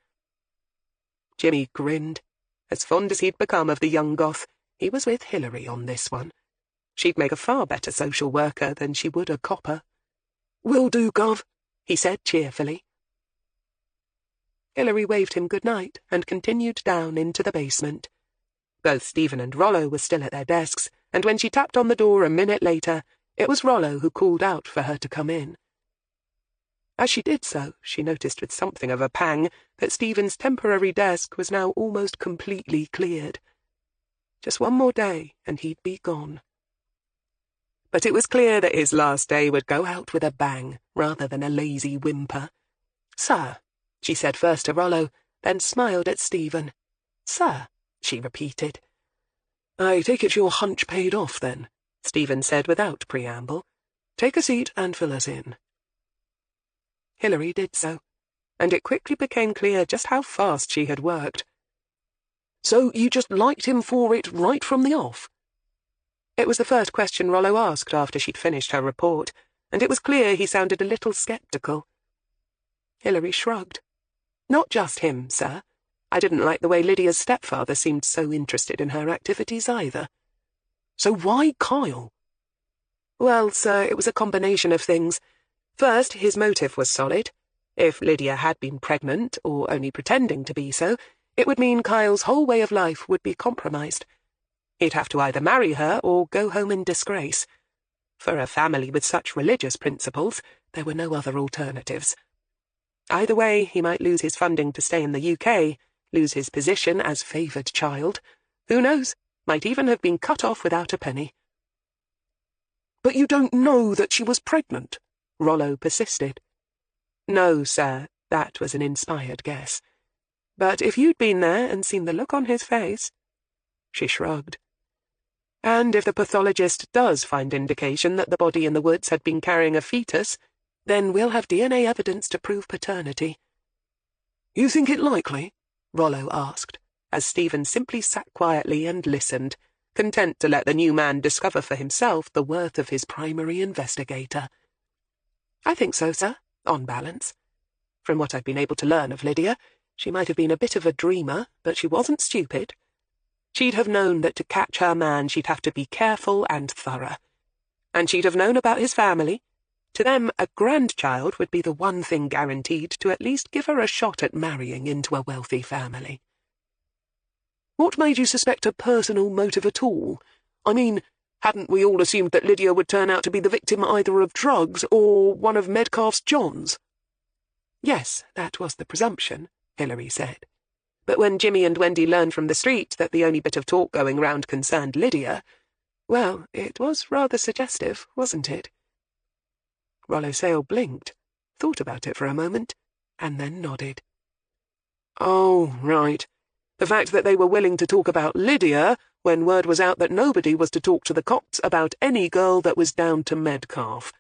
Jimmy grinned. As fond as he'd become of the young goth, he was with Hilary on this one. She'd make a far better social worker than she would a copper. "Will do, Gov," he said cheerfully. Hilary waved him good night and continued down into the basement. Both Stephen and Rollo were still at their desks, and when she tapped on the door a minute later, it was Rollo who called out for her to come in. As she did so, she noticed with something of a pang that Stephen's temporary desk was now almost completely cleared. Just one more day, and he'd be gone. But it was clear that his last day would go out with a bang, rather than a lazy whimper. "Sir," she said first to Rollo, then smiled at Stephen. "Sir," she repeated. "I take it your hunch paid off, then," Stephen said without preamble. "Take a seat and fill us in." Hilary did so, and it quickly became clear just how fast she had worked. "So you just liked him for it right from the off?" It was the first question Rollo asked after she'd finished her report, and it was clear he sounded a little sceptical. Hilary shrugged. "Not just him, sir. I didn't like the way Lydia's stepfather seemed so interested in her activities either." "So why Kyle?" "Well, sir, it was a combination of things. First, his motive was solid. If Lydia had been pregnant, or only pretending to be so, it would mean Kyle's whole way of life would be compromised. He'd have to either marry her or go home in disgrace. For a family with such religious principles, there were no other alternatives. Either way, he might lose his funding to stay in the UK, lose his position as favoured child. Who knows, might even have been cut off without a penny. "But you don't know that she was pregnant?" Rollo persisted. No, sir, that was an inspired guess. But if you'd been there and seen the look on his face— She shrugged. And if the pathologist does find indication that the body in the woods had been carrying a fetus, then we'll have DNA evidence to prove paternity. "You think it likely?" Rollo asked, as Stephen simply sat quietly and listened, content to let the new man discover for himself the worth of his primary investigator. "I think so, sir, on balance. From what I've been able to learn of Lydia, she might have been a bit of a dreamer, but she wasn't stupid. She'd have known that to catch her man she'd have to be careful and thorough. And she'd have known about his family. To them, a grandchild would be the one thing guaranteed to at least give her a shot at marrying into a wealthy family." "What made you suspect a personal motive at all? I mean, hadn't we all assumed that Lydia would turn out to be the victim either of drugs or one of Metcalfe's Johns?" "Yes, that was the presumption," Hilary said. But when Jimmy and Wendy learned from the street that the only bit of talk going round concerned Lydia, well, it was rather suggestive, wasn't it? Rollo Sale blinked, thought about it for a moment, and then nodded. "Oh, right. The fact that they were willing to talk about Lydia when word was out that nobody was to talk to the cops about any girl that was down to Metcalfe."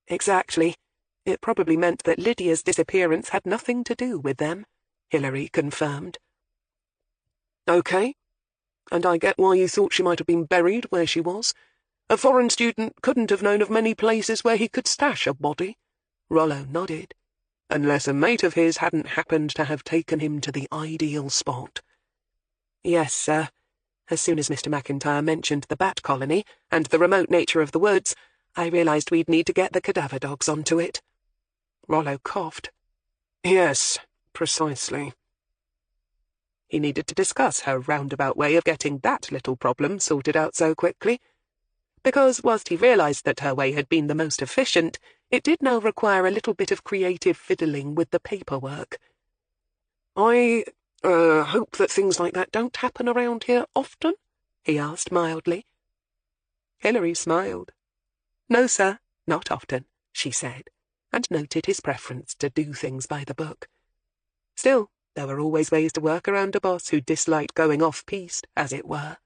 "Exactly. It probably meant that Lydia's disappearance had nothing to do with them," Hilary confirmed. "OK. And I get why you thought she might have been buried where she was. A foreign student couldn't have known of many places where he could stash a body." Rollo nodded. "Unless a mate of his hadn't happened to have taken him to the ideal spot." "Yes, sir. As soon as Mr. McIntyre mentioned the bat colony and the remote nature of the woods, I realised we'd need to get the cadaver dogs onto it." Rollo coughed. "Yes, precisely." He needed to discuss her roundabout way of getting that little problem sorted out so quickly. Because, whilst he realised that her way had been the most efficient, it did now require a little bit of creative fiddling with the paperwork. "I hope that things like that don't happen around here often?" he asked mildly. Hilary smiled. "No, sir, not often," she said, and noted his preference to do things by the book. Still, there were always ways to work around a boss who disliked going off-piste, as it were.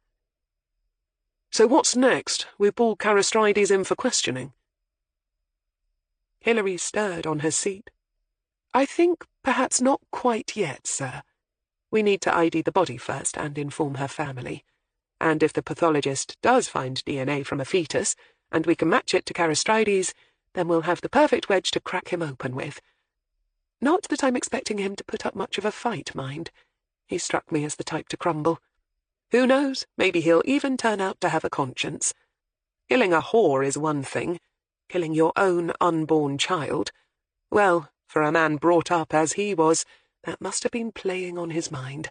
"So what's next? We pull Carastrides in for questioning." Hilary stirred on her seat. "I think perhaps not quite yet, sir. We need to ID the body first and inform her family. And if the pathologist does find DNA from a fetus, and we can match it to Carastrides, then we'll have the perfect wedge to crack him open with. Not that I'm expecting him to put up much of a fight, mind. He struck me as the type to crumble. Who knows, maybe he'll even turn out to have a conscience. Killing a whore is one thing. Killing your own unborn child— well, for a man brought up as he was, that must have been playing on his mind.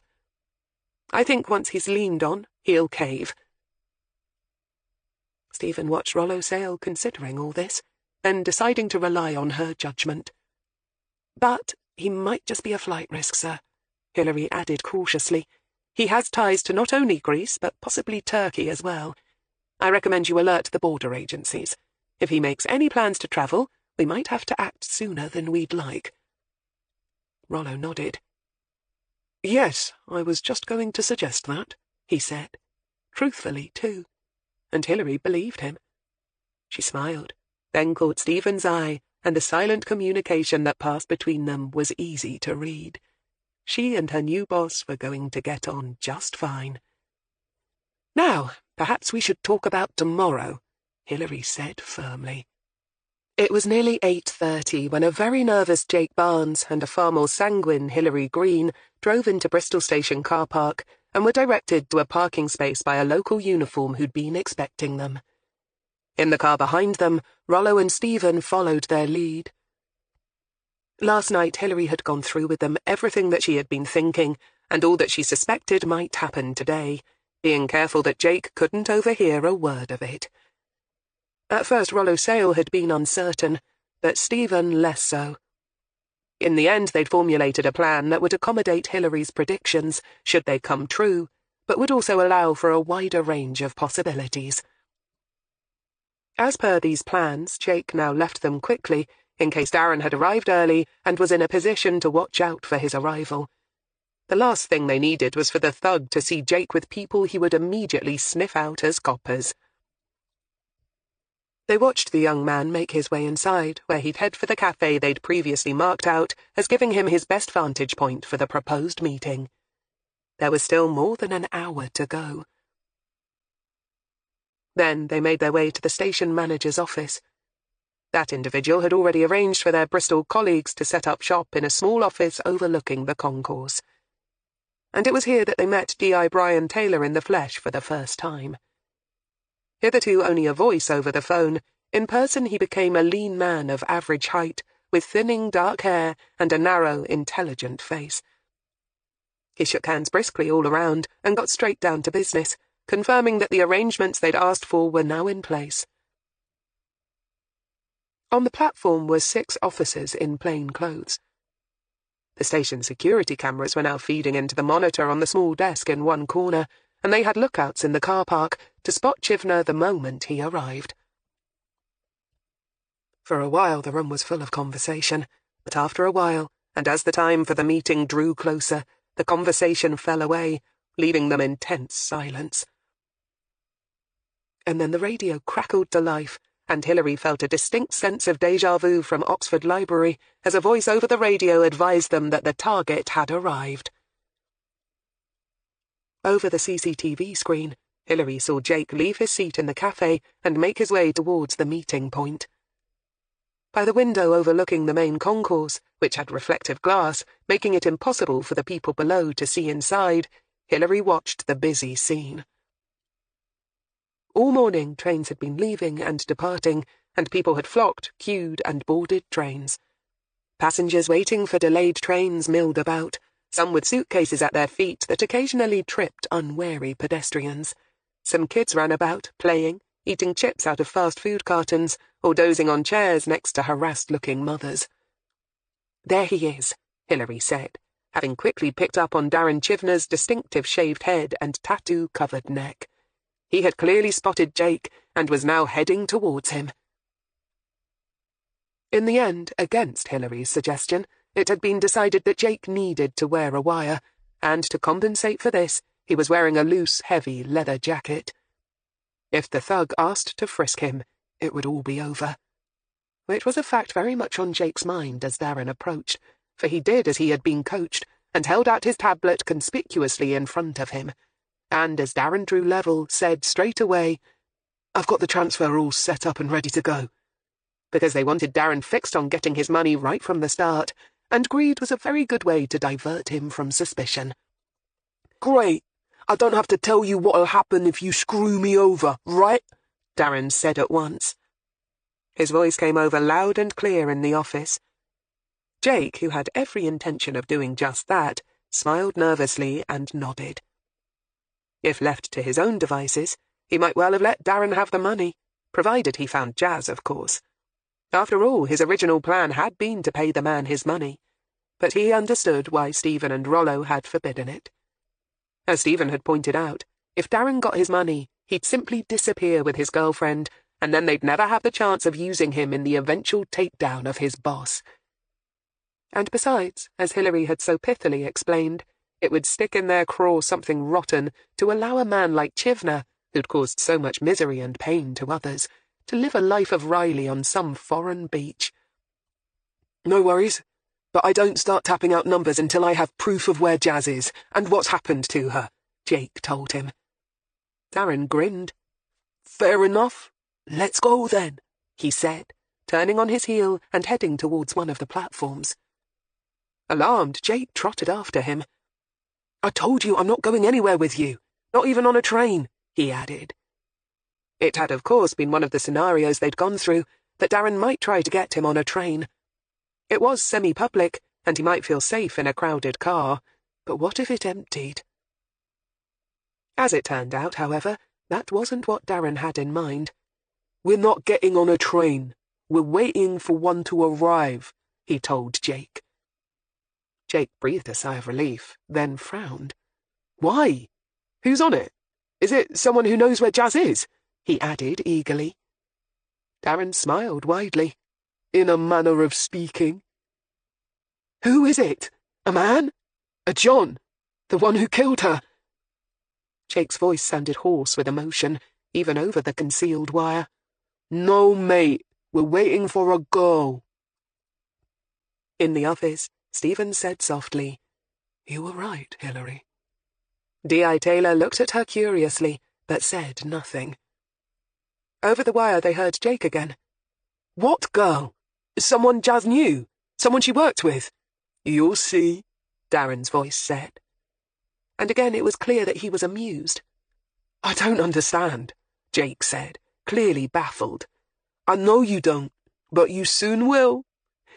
I think once he's leaned on, he'll cave." Stephen watched Rollo Sale considering all this, then deciding to rely on her judgment. "But he might just be a flight risk, sir," Hilary added cautiously. "He has ties to not only Greece, but possibly Turkey as well. I recommend you alert the border agencies. If he makes any plans to travel, we might have to act sooner than we'd like." Rollo nodded. "Yes, I was just going to suggest that," he said. Truthfully, too. And Hilary believed him. She smiled, then caught Stephen's eye, and the silent communication that passed between them was easy to read. She and her new boss were going to get on just fine. "Now, perhaps we should talk about tomorrow," Hilary said firmly. It was nearly 8:30 when a very nervous Jake Barnes and a far more sanguine Hilary Greene drove into Bristol Station car park and were directed to a parking space by a local uniform who'd been expecting them. In the car behind them, Rollo and Stephen followed their lead. Last night, Hilary had gone through with them everything that she had been thinking, and all that she suspected might happen today, being careful that Jake couldn't overhear a word of it. At first Rollo Sale had been uncertain, but Stephen less so. In the end, they'd formulated a plan that would accommodate Hilary's predictions, should they come true, but would also allow for a wider range of possibilities. As per these plans, Jake now left them quickly, in case Darren had arrived early and was in a position to watch out for his arrival. The last thing they needed was for the thug to see Jake with people he would immediately sniff out as coppers. They watched the young man make his way inside, where he'd head for the cafe they'd previously marked out as giving him his best vantage point for the proposed meeting. There was still more than an hour to go. Then they made their way to the station manager's office. That individual had already arranged for their Bristol colleagues to set up shop in a small office overlooking the concourse. And it was here that they met D.I. Brian Taylor in the flesh for the first time. Hitherto only a voice over the phone, in person he became a lean man of average height, with thinning dark hair and a narrow, intelligent face. He shook hands briskly all around and got straight down to business, confirming that the arrangements they'd asked for were now in place. On the platform were 6 officers in plain clothes. The station security cameras were now feeding into the monitor on the small desk in one corner, and they had lookouts in the car park to spot Chivner the moment he arrived. For a while the room was full of conversation, but after a while, and as the time for the meeting drew closer, the conversation fell away, leaving them in tense silence. And then the radio crackled to life, and Hilary felt a distinct sense of déjà vu from Oxford Library as a voice over the radio advised them that the target had arrived. Over the CCTV screen, Hilary saw Jake leave his seat in the cafe and make his way towards the meeting point. By the window overlooking the main concourse, which had reflective glass, making it impossible for the people below to see inside, Hilary watched the busy scene. All morning trains had been leaving and departing, and people had flocked, queued, and boarded trains. Passengers waiting for delayed trains milled about, some with suitcases at their feet that occasionally tripped unwary pedestrians. Some kids ran about, playing, eating chips out of fast food cartons, or dozing on chairs next to harassed-looking mothers. "There he is," Hilary said, having quickly picked up on Darren Chivner's distinctive shaved head and tattoo-covered neck. He had clearly spotted Jake and was now heading towards him. In the end, against Hilary's suggestion, it had been decided that Jake needed to wear a wire, and to compensate for this, he was wearing a loose, heavy leather jacket. If the thug asked to frisk him, it would all be over. Which was a fact very much on Jake's mind as Darren approached, for he did as he had been coached, and held out his tablet conspicuously in front of him. And as Darren drew level, said straight away, "I've got the transfer all set up and ready to go," because they wanted Darren fixed on getting his money right from the start, and greed was a very good way to divert him from suspicion. "Great. I don't have to tell you what'll happen if you screw me over, right?" Darren said at once. His voice came over loud and clear in the office. Jake, who had every intention of doing just that, smiled nervously and nodded. If left to his own devices, he might well have let Darren have the money, provided he found Jazz, of course. After all, his original plan had been to pay the man his money, but he understood why Stephen and Rollo had forbidden it. As Stephen had pointed out, if Darren got his money, he'd simply disappear with his girlfriend, and then they'd never have the chance of using him in the eventual takedown of his boss. And besides, as Hilary had so pithily explained, it would stick in their craw something rotten to allow a man like Chivner, who'd caused so much misery and pain to others, to live a life of Riley on some foreign beach. "No worries, but I don't start tapping out numbers until I have proof of where Jazz is and what's happened to her," Jake told him. Darren grinned. "Fair enough. Let's go then," he said, turning on his heel and heading towards one of the platforms. Alarmed, Jake trotted after him. "I told you I'm not going anywhere with you, not even on a train," he added. It had, of course, been one of the scenarios they'd gone through, that Darren might try to get him on a train. It was semi-public, and he might feel safe in a crowded car, but what if it emptied? As it turned out, however, that wasn't what Darren had in mind. "We're not getting on a train. We're waiting for one to arrive," he told Jake. Jake breathed a sigh of relief, then frowned. "Why? Who's on it? Is it someone who knows where Jazz is?" he added eagerly. Darren smiled widely. "In a manner of speaking." "Who is it? A man? A John? The one who killed her?" Jake's voice sounded hoarse with emotion, even over the concealed wire. "No, mate. We're waiting for a girl." In the office, Stephen said softly, "You were right, Hilary." D.I. Taylor looked at her curiously, but said nothing. Over the wire they heard Jake again. "What girl? Someone Jazz knew? Someone she worked with?" "You'll see," Darren's voice said. And again it was clear that he was amused. "I don't understand," Jake said, clearly baffled. "I know you don't, but you soon will.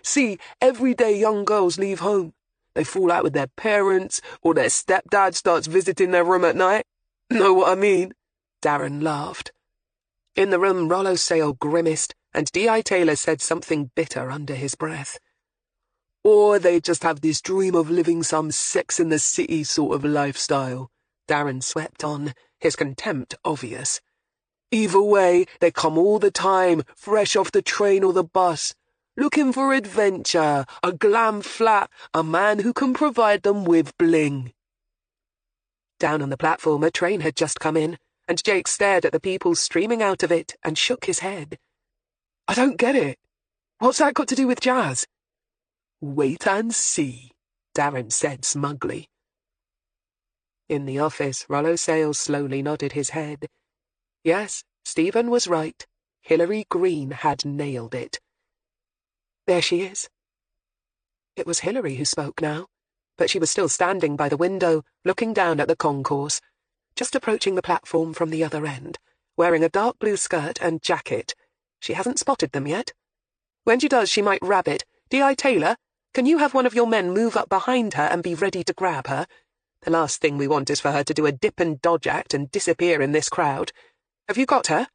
See, every day young girls leave home. They fall out with their parents, or their stepdad starts visiting their room at night. Know what I mean?" Darren laughed. In the room, Rollo Sale grimaced, and D.I. Taylor said something bitter under his breath. "Or they just have this dream of living some Sex in the City sort of lifestyle," Darren swept on, his contempt obvious. "Either way, they come all the time, fresh off the train or the bus, looking for adventure, a glam flat, a man who can provide them with bling." Down on the platform, a train had just come in, and Jake stared at the people streaming out of it and shook his head. "I don't get it. What's that got to do with Jazz?" "Wait and see," Darren said smugly. In the office, Rollo Sale slowly nodded his head. Yes, Stephen was right. Hilary Greene had nailed it. "There she is." It was Hilary who spoke now, but she was still standing by the window, looking down at the concourse, just approaching the platform from the other end, wearing a dark blue skirt and jacket. She hasn't spotted them yet. When she does, she might rabbit. D.I. Taylor, can you have one of your men move up behind her and be ready to grab her? The last thing we want is for her to do a dip and dodge act and disappear in this crowd. Have you got her?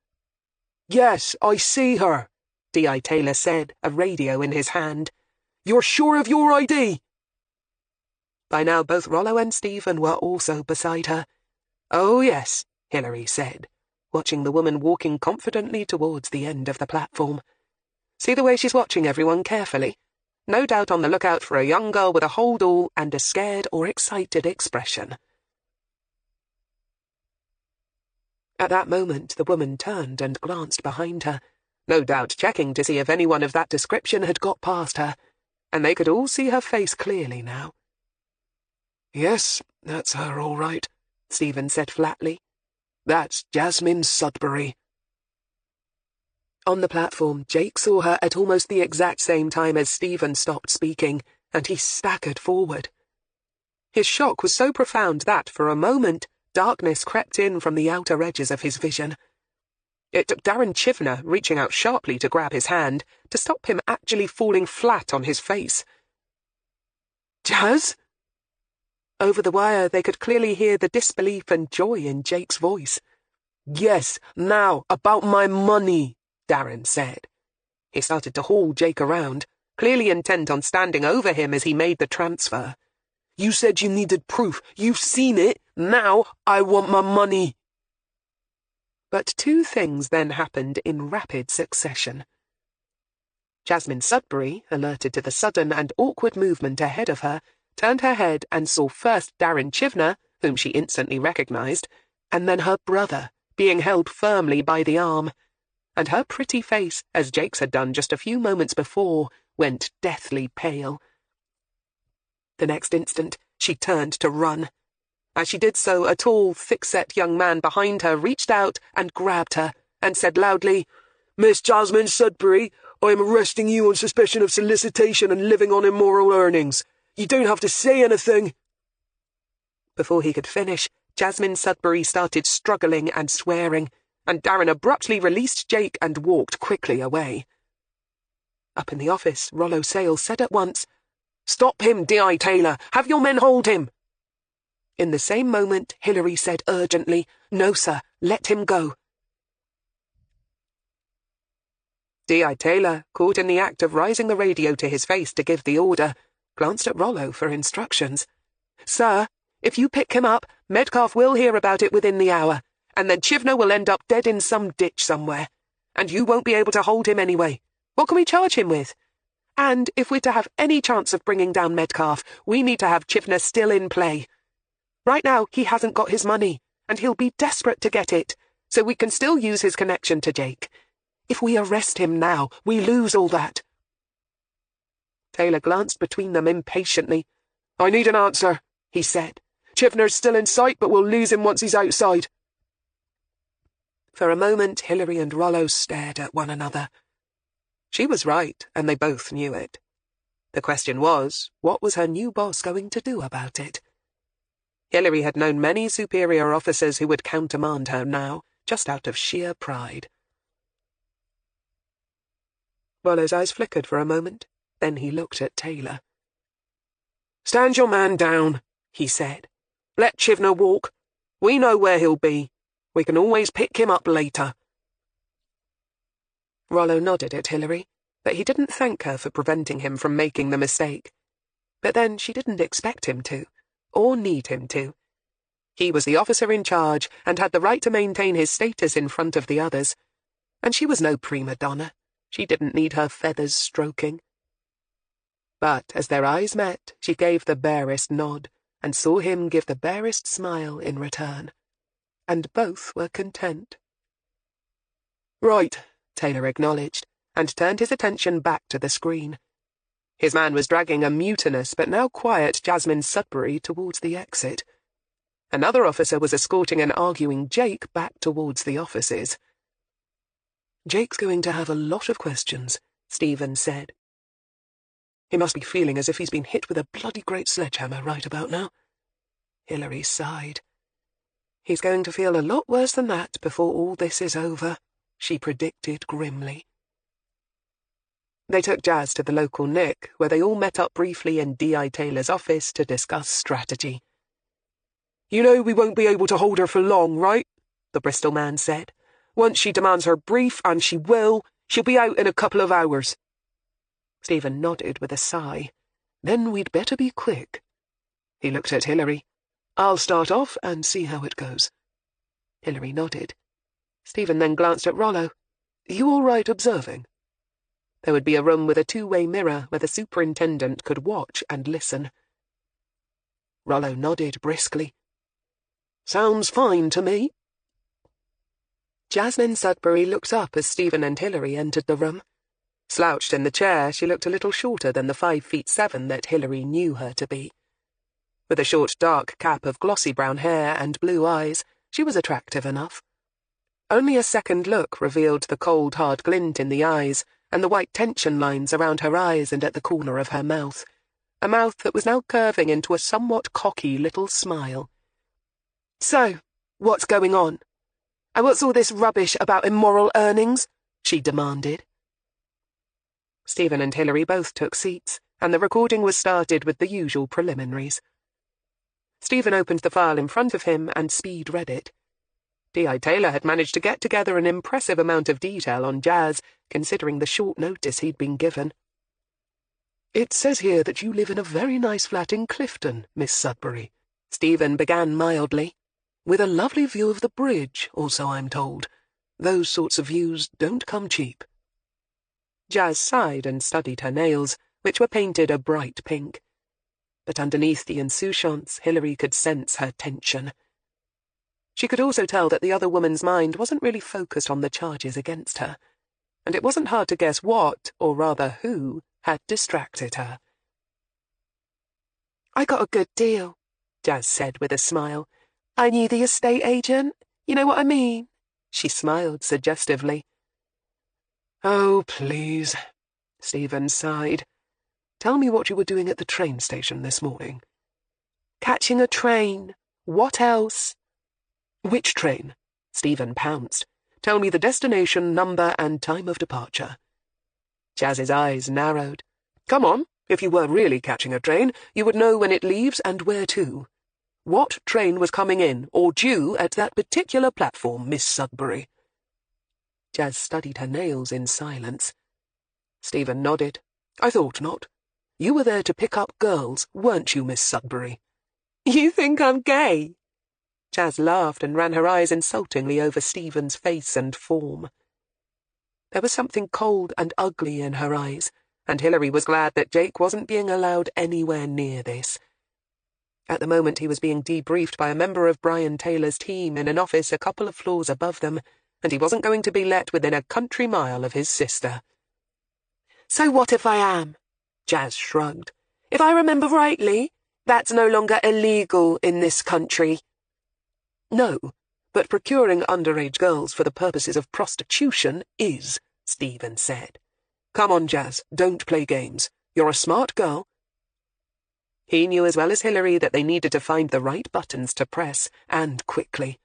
"Yes, I see her," D.I. Taylor said, a radio in his hand. "You're sure of your ID?" By now both Rollo and Stephen were also beside her. "Oh, yes," Hilary said, watching the woman walking confidently towards the end of the platform. "See the way she's watching everyone carefully? No doubt on the lookout for a young girl with a hold-all and a scared or excited expression." At that moment the woman turned and glanced behind her, no doubt checking to see if anyone of that description had got past her, and they could all see her face clearly now. "Yes, that's her all right," Stephen said flatly. "That's Jasmine Sudbury." On the platform, Jake saw her at almost the exact same time as Stephen stopped speaking, and he staggered forward. His shock was so profound that, for a moment, darkness crept in from the outer edges of his vision. It took Darren Chivner reaching out sharply to grab his hand to stop him actually falling flat on his face. "Jazz?" Over the wire, they could clearly hear the disbelief and joy in Jake's voice. "Yes, now, about my money," Darren said. He started to haul Jake around, clearly intent on standing over him as he made the transfer. "You said you needed proof. You've seen it. Now, I want my money." But two things then happened in rapid succession. Jasmine Sudbury, alerted to the sudden and awkward movement ahead of her, turned her head and saw first Darren Chivner, whom she instantly recognized, and then her brother, being held firmly by the arm. And her pretty face, as Jake's had done just a few moments before, went deathly pale. The next instant, she turned to run. As she did so, a tall, thick-set young man behind her reached out and grabbed her, and said loudly, "Miss Jasmine Sudbury, I am arresting you on suspicion of solicitation and living on immoral earnings. You don't have to say anything." Before he could finish, Jasmine Sudbury started struggling and swearing, and Darren abruptly released Jake and walked quickly away. Up in the office, Rollo Sale said at once, "Stop him, D.I. Taylor! Have your men hold him!" In the same moment, Hilary said urgently, "No, sir, let him go." D.I. Taylor, caught in the act of raising the radio to his face to give the order, glanced at Rollo for instructions. "Sir, if you pick him up, Metcalf will hear about it within the hour, and then Chivner will end up dead in some ditch somewhere. And you won't be able to hold him anyway. What can we charge him with? And if we're to have any chance of bringing down Metcalf, we need to have Chivner still in play. Right now, he hasn't got his money, and he'll be desperate to get it, so we can still use his connection to Jake. If we arrest him now, we lose all that." Taylor glanced between them impatiently. "I need an answer," he said. "Chivner's still in sight, but we'll lose him once he's outside." For a moment, Hilary and Rollo stared at one another. She was right, and they both knew it. The question was, what was her new boss going to do about it? Hilary had known many superior officers who would countermand her now, just out of sheer pride. Rollo's eyes flickered for a moment. Then he looked at Taylor. "Stand your man down," he said. "Let Chivner walk. We know where he'll be. We can always pick him up later." Rollo nodded at Hilary, but he didn't thank her for preventing him from making the mistake. But then she didn't expect him to, or need him to. He was the officer in charge and had the right to maintain his status in front of the others. And she was no prima donna. She didn't need her feathers stroking. But as their eyes met, she gave the barest nod, and saw him give the barest smile in return. And both were content. "Right," Taylor acknowledged, and turned his attention back to the screen. His man was dragging a mutinous but now quiet Jasmine Sudbury towards the exit. Another officer was escorting an arguing Jake back towards the offices. "Jake's going to have a lot of questions," Stephen said. "He must be feeling as if he's been hit with a bloody great sledgehammer right about now." Hilary sighed. "He's going to feel a lot worse than that before all this is over," she predicted grimly. They took Jazz to the local Nick, where they all met up briefly in D.I. Taylor's office to discuss strategy. "You know we won't be able to hold her for long, right?" the Bristol man said. "Once she demands her brief, and she will, she'll be out in a couple of hours." Stephen nodded with a sigh. "Then we'd better be quick." He looked at Hilary. "I'll start off and see how it goes." Hilary nodded. Stephen then glanced at Rollo. "You all right observing?" There would be a room with a two-way mirror where the superintendent could watch and listen. Rollo nodded briskly. "Sounds fine to me." Jasmine Sudbury looked up as Stephen and Hilary entered the room. Slouched in the chair, she looked a little shorter than the 5'7" that Hilary knew her to be. With a short dark cap of glossy brown hair and blue eyes, she was attractive enough. Only a second look revealed the cold, hard glint in the eyes and the white tension lines around her eyes and at the corner of her mouth, a mouth that was now curving into a somewhat cocky little smile. "So, what's going on? And what's all this rubbish about immoral earnings?" she demanded. Stephen and Hilary both took seats, and the recording was started with the usual preliminaries. Stephen opened the file in front of him and speed-read it. D.I. Taylor had managed to get together an impressive amount of detail on Jazz, considering the short notice he'd been given. "It says here that you live in a very nice flat in Clifton, Miss Sudbury," Stephen began mildly. "With a lovely view of the bridge, also I'm told. Those sorts of views don't come cheap." Jazz sighed and studied her nails, which were painted a bright pink. But underneath the insouciance, Hilary could sense her tension. She could also tell that the other woman's mind wasn't really focused on the charges against her, and it wasn't hard to guess what, or rather who, had distracted her. "I got a good deal," Jazz said with a smile. "I knew the estate agent. You know what I mean?" She smiled suggestively. "Oh, please," Stephen sighed. "Tell me what you were doing at the train station this morning." "Catching a train. What else?" "Which train?" Stephen pounced. "Tell me the destination, number, and time of departure." Jazz's eyes narrowed. "Come on, if you were really catching a train, you would know when it leaves and where to. What train was coming in, or due, at that particular platform, Miss Sudbury?" Jazz studied her nails in silence. Stephen nodded. I thought not. You were there to pick up girls, weren't you, Miss Sudbury? You think I'm gay? Jazz laughed and ran her eyes insultingly over Stephen's face and form. There was something cold and ugly in her eyes, and Hilary was glad that Jake wasn't being allowed anywhere near this. At the moment he was being debriefed by a member of Brian Taylor's team in an office a couple of floors above them, and he wasn't going to be let within a country mile of his sister. So what if I am? Jazz shrugged. If I remember rightly, that's no longer illegal in this country. No, but procuring underage girls for the purposes of prostitution is, Stephen said. Come on, Jazz, don't play games. You're a smart girl. He knew as well as Hilary that they needed to find the right buttons to press, and quickly.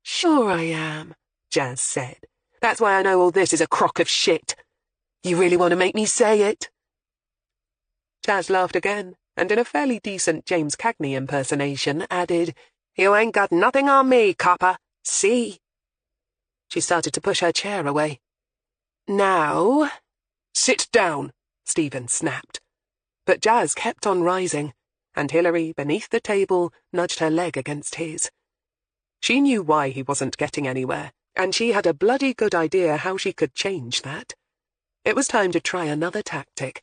Sure I am, Jazz said. That's why I know all this is a crock of shit. You really want to make me say it? Jazz laughed again, and in a fairly decent James Cagney impersonation added, You ain't got nothing on me, copper. See? She started to push her chair away. Now... Sit down, Stephen snapped. But Jazz kept on rising, and Hilary, beneath the table, nudged her leg against his. She knew why he wasn't getting anywhere, and she had a bloody good idea how she could change that. It was time to try another tactic.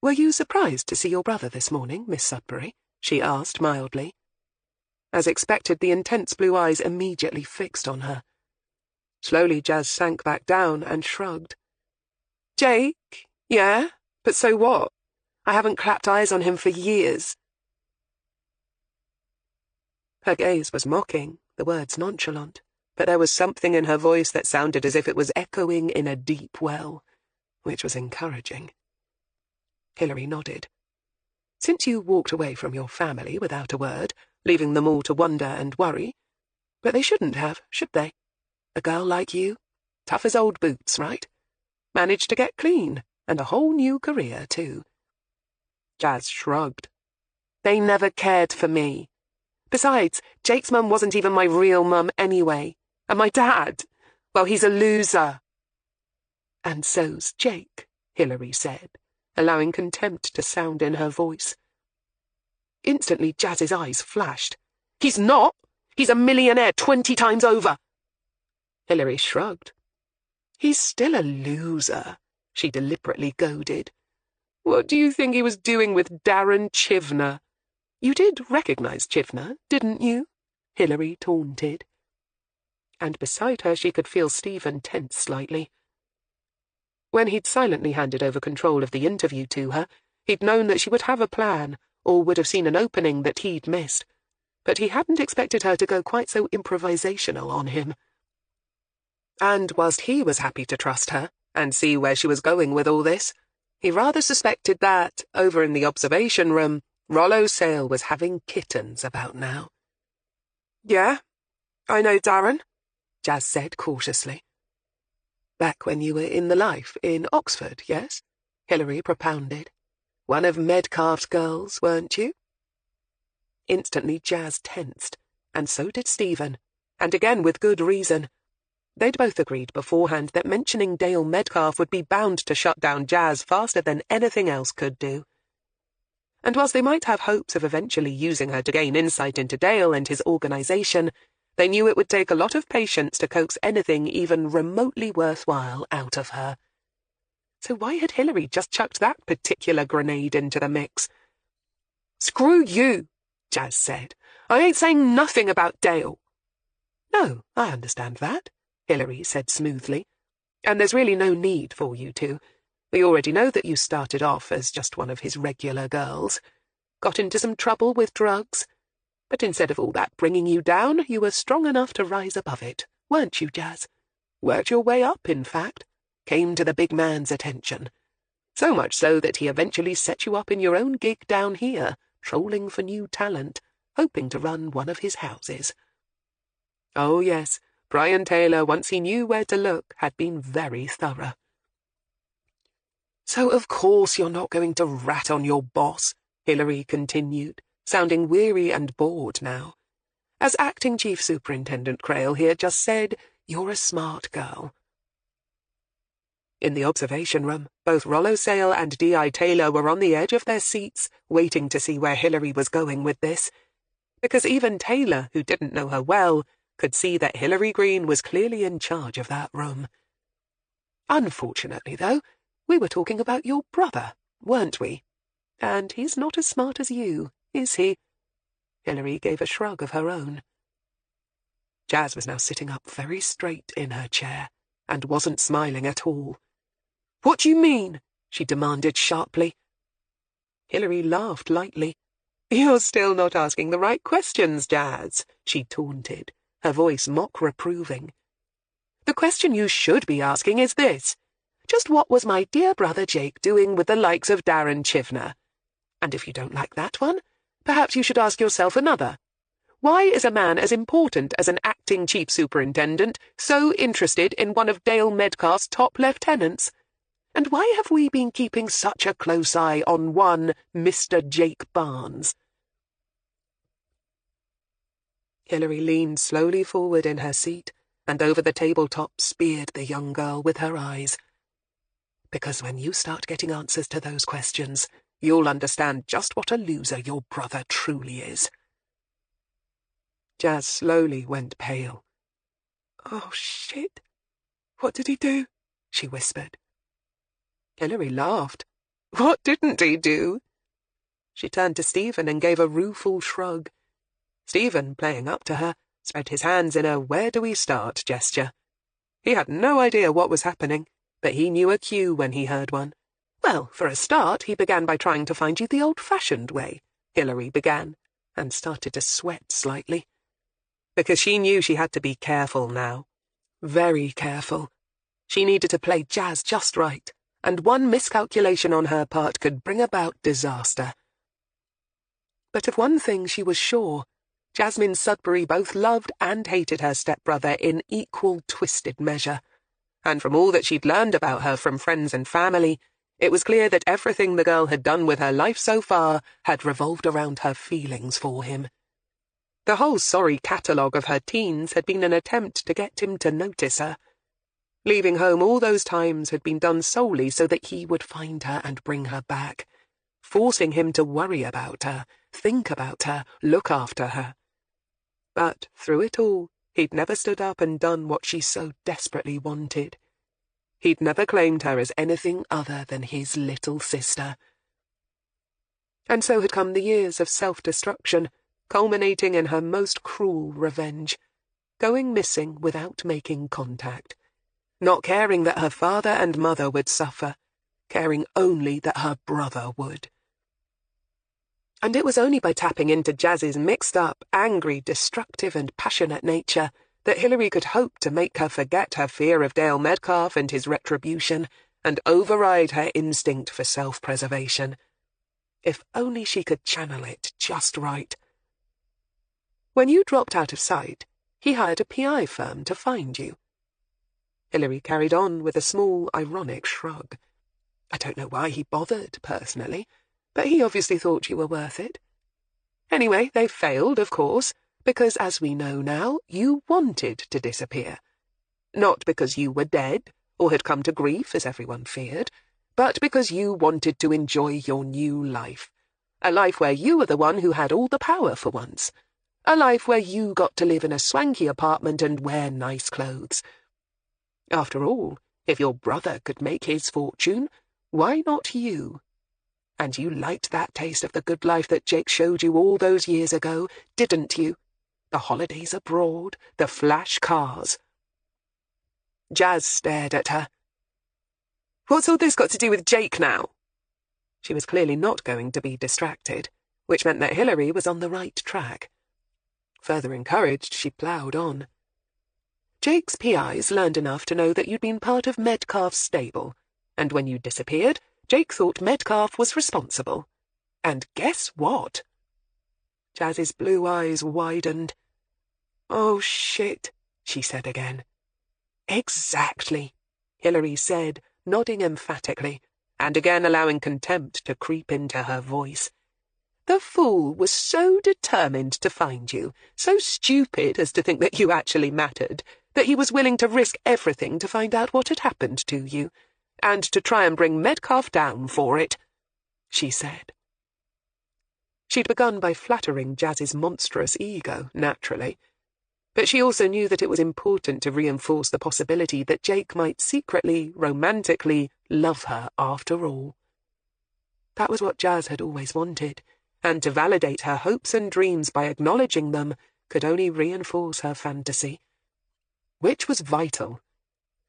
Were you surprised to see your brother this morning, Miss Sudbury? She asked mildly. As expected, the intense blue eyes immediately fixed on her. Slowly Jazz sank back down and shrugged. Jake? Yeah? But so what? I haven't clapped eyes on him for years. Her gaze was mocking, the words nonchalant, but there was something in her voice that sounded as if it was echoing in a deep well, which was encouraging. Hilary nodded. Since you walked away from your family without a word, leaving them all to wonder and worry, but they shouldn't have, should they? A girl like you, tough as old boots, right? Managed to get clean, and a whole new career, too. Jazz shrugged. They never cared for me. Besides, Jake's mum wasn't even my real mum anyway. And my dad, well, he's a loser. And so's Jake, Hilary said, allowing contempt to sound in her voice. Instantly, Jazz's eyes flashed. He's not! He's a millionaire 20 times over! Hilary shrugged. He's still a loser, she deliberately goaded. What do you think he was doing with Darren Chivner? You did recognize Chivner, didn't you? Hilary taunted. And beside her she could feel Stephen tense slightly. When he'd silently handed over control of the interview to her, he'd known that she would have a plan, or would have seen an opening that he'd missed. But he hadn't expected her to go quite so improvisational on him. And whilst he was happy to trust her, and see where she was going with all this, he rather suspected that, over in the observation room, Rollo Sale was having kittens about now. Yeah, I know Darren, Jazz said cautiously. Back when you were in the life in Oxford, yes? Hilary propounded. One of Medcalf's girls, weren't you? Instantly Jazz tensed, and so did Stephen, and again with good reason. They'd both agreed beforehand that mentioning Dale Medcalf would be bound to shut down Jazz faster than anything else could do. And whilst they might have hopes of eventually using her to gain insight into Dale and his organisation, they knew it would take a lot of patience to coax anything even remotely worthwhile out of her. So why had Hilary just chucked that particular grenade into the mix? Screw you, Jazz said. I ain't saying nothing about Dale. No, I understand that, Hilary said smoothly. And there's really no need for you to. We already know that you started off as just one of his regular girls. Got into some trouble with drugs. But instead of all that bringing you down, you were strong enough to rise above it, weren't you, Jazz? Worked your way up, in fact. Came to the big man's attention. So much so that he eventually set you up in your own gig down here, trolling for new talent, hoping to run one of his houses. Oh yes, Brian Taylor, once he knew where to look, had been very thorough. So of course you're not going to rat on your boss, Hilary continued, sounding weary and bored now. As Acting Chief Superintendent Crail here just said, You're a smart girl." In the observation room, both Rollo Sale and D.I. Taylor were on the edge of their seats, waiting to see where Hilary was going with this. Because even Taylor, who didn't know her well, could see that Hilary Greene was clearly in charge of that room. "Unfortunately, though, we were talking about your brother, weren't we? And he's not as smart as you, is he?" Hilary gave a shrug of her own. Jazz was now sitting up very straight in her chair, and wasn't smiling at all. "What do you mean?" she demanded sharply. Hilary laughed lightly. "You're still not asking the right questions, Jazz," she taunted, her voice mock-reproving. "The question you should be asking is this. Just what was my dear brother Jake doing with the likes of Darren Chivner? And if you don't like that one, perhaps you should ask yourself another. Why is a man as important as an acting chief superintendent so interested in one of Dale Medcalf's top lieutenants? And why have we been keeping such a close eye on one Mr. Jake Barnes?" Hilary leaned slowly forward in her seat, and over the tabletop speared the young girl with her eyes. "Because when you start getting answers to those questions, you'll understand just what a loser your brother truly is." Jazz slowly went pale. "Oh, shit. What did he do?" she whispered. Hilary laughed. "What didn't he do?" She turned to Stephen and gave a rueful shrug. Stephen, playing up to her, spread his hands in a where-do-we-start gesture. He had no idea what was happening, but he knew a cue when he heard one. "Well, for a start, he began by trying to find you the old-fashioned way," Hilary began, and started to sweat slightly. Because she knew she had to be careful now. Very careful. She needed to play Jazz just right, and one miscalculation on her part could bring about disaster. But of one thing she was sure. Jasmine Sudbury both loved and hated her stepbrother in equal twisted measure, and from all that she'd learned about her from friends and family, it was clear that everything the girl had done with her life so far had revolved around her feelings for him. The whole sorry catalogue of her teens had been an attempt to get him to notice her. Leaving home all those times had been done solely so that he would find her and bring her back, forcing him to worry about her, think about her, look after her. But through it all, he'd never stood up and done what she so desperately wanted. He'd never claimed her as anything other than his little sister. And so had come the years of self-destruction, culminating in her most cruel revenge, going missing without making contact, not caring that her father and mother would suffer, caring only that her brother would. And it was only by tapping into Jazz's mixed-up, angry, destructive and passionate nature that Hilary could hope to make her forget her fear of Dale Medcalf and his retribution, and override her instinct for self-preservation. If only she could channel it just right. "When you dropped out of sight, he hired a PI firm to find you." Hilary carried on with a small, ironic shrug. "I don't know why he bothered, personally, but he obviously thought you were worth it. Anyway, they failed, of course, because, as we know now, you wanted to disappear. Not because you were dead, or had come to grief, as everyone feared, but because you wanted to enjoy your new life. A life where you were the one who had all the power for once. A life where you got to live in a swanky apartment and wear nice clothes. After all, if your brother could make his fortune, why not you? And you liked that taste of the good life that Jake showed you all those years ago, didn't you? The holidays abroad, the flash cars." Jazz stared at her. "What's all this got to do with Jake now?" She was clearly not going to be distracted, which meant that Hilary was on the right track. Further encouraged, she ploughed on. "Jake's PIs learned enough to know that you'd been part of Medcalf's stable, and when you disappeared, Jake thought Medcalf was responsible. And guess what?" Jazz's blue eyes widened. "Oh, shit," she said again. "Exactly," Hilary said, nodding emphatically, and again allowing contempt to creep into her voice. "The fool was so determined to find you, so stupid as to think that you actually mattered, that he was willing to risk everything to find out what had happened to you, and to try and bring Metcalfe down for it," she said. She'd begun by flattering Jazz's monstrous ego, naturally, but she also knew that it was important to reinforce the possibility that Jake might secretly, romantically love her after all. That was what Jazz had always wanted, and to validate her hopes and dreams by acknowledging them could only reinforce her fantasy. Which was vital,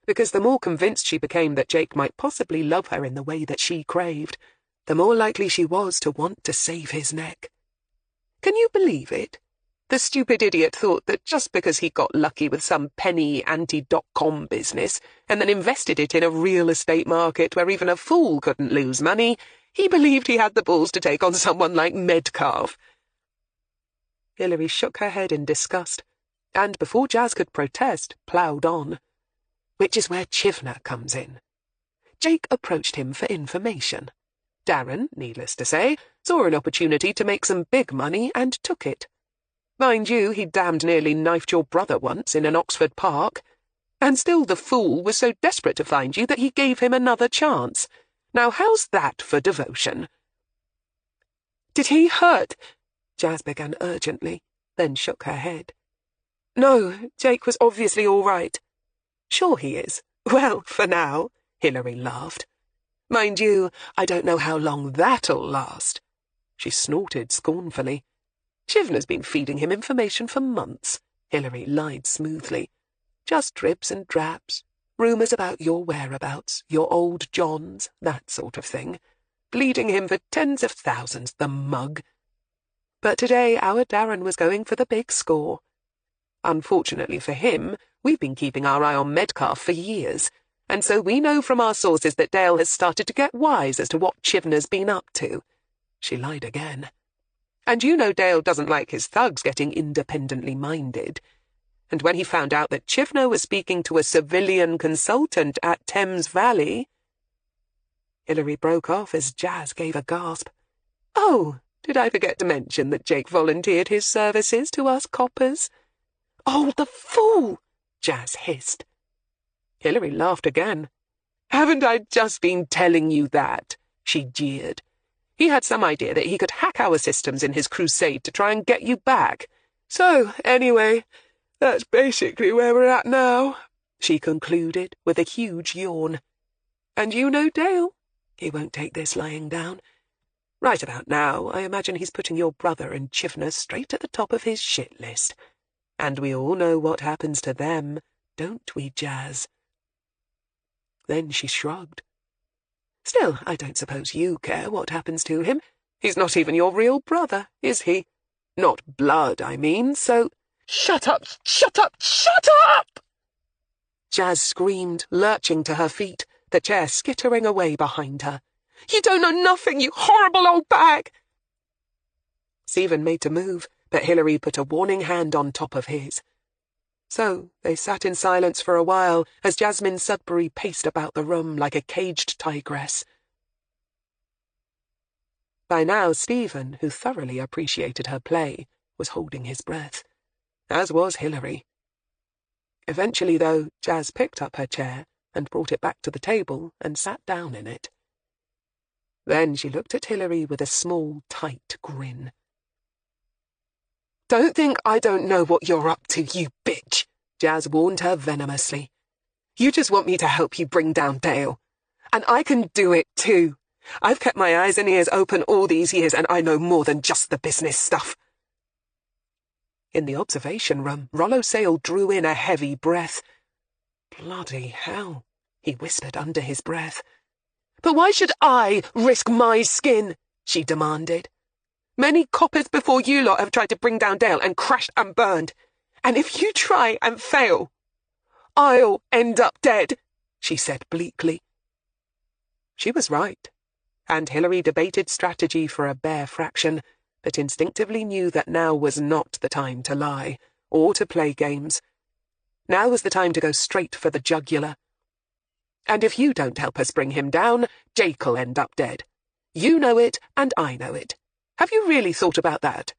because the more convinced she became that Jake might possibly love her in the way that she craved, the more likely she was to want to save his neck. Can you believe it? The stupid idiot thought that just because he got lucky with some penny anti.com business and then invested it in a real estate market where even a fool couldn't lose money, he believed he had the balls to take on someone like Metcalfe. Hilary shook her head in disgust, and before Jazz could protest, ploughed on. Which is where Chivner comes in. Jake approached him for information. Darren, needless to say, saw an opportunity to make some big money and took it. Mind you, he damned nearly knifed your brother once in an Oxford park. And still the fool was so desperate to find you that he gave him another chance. Now how's that for devotion? Did he hurt? Jazz began urgently, then shook her head. No, Jake was obviously all right. Sure he is. Well, for now, Hilary laughed. Mind you, I don't know how long that'll last. She snorted scornfully. Chivner's been feeding him information for months, Hilary lied smoothly. Just dribs and drabs, rumours about your whereabouts, your old Johns, that sort of thing. Bleeding him for tens of thousands, the mug. But today our Darren was going for the big score. Unfortunately for him, we've been keeping our eye on Metcalfe for years, and so we know from our sources that Dale has started to get wise as to what Chivner's been up to. She lied again. And you know Dale doesn't like his thugs getting independently minded. And when he found out that Chivner was speaking to a civilian consultant at Thames Valley... Hilary broke off as Jazz gave a gasp. Oh, did I forget to mention that Jake volunteered his services to us coppers? Oh, the fool! Jazz hissed. Hilary laughed again. Haven't I just been telling you that? She jeered. He had some idea that he could hack our systems in his crusade to try and get you back. So, anyway, that's basically where we're at now, she concluded with a huge yawn. And you know Dale. He won't take this lying down. Right about now, I imagine he's putting your brother and Chivner straight at the top of his shit list. And we all know what happens to them, don't we, Jazz? Then she shrugged. Still, I don't suppose you care what happens to him. He's not even your real brother, is he? Not blood, I mean, so... Shut up! Shut up! Shut up! Jazz screamed, lurching to her feet, the chair skittering away behind her. You don't know nothing, you horrible old bag! Stephen made to move, but Hilary put a warning hand on top of his. So they sat in silence for a while as Jasmine Sudbury paced about the room like a caged tigress. By now Stephen, who thoroughly appreciated her play, was holding his breath, as was Hilary. Eventually, though, Jazz picked up her chair and brought it back to the table and sat down in it. Then she looked at Hilary with a small, tight grin. Don't think I don't know what you're up to, you bitch, Jazz warned her venomously. You just want me to help you bring down Dale. And I can do it too. I've kept my eyes and ears open all these years, and I know more than just the business stuff. In the observation room, Rollo Sale drew in a heavy breath. Bloody hell, he whispered under his breath. But why should I risk my skin? She demanded. Many coppers before you lot have tried to bring down Dale and crashed and burned. And if you try and fail, I'll end up dead, she said bleakly. She was right, and Hilary debated strategy for a bare fraction, but instinctively knew that now was not the time to lie, or to play games. Now was the time to go straight for the jugular. And if you don't help us bring him down, Jake'll end up dead. You know it, and I know it. Have you really thought about that?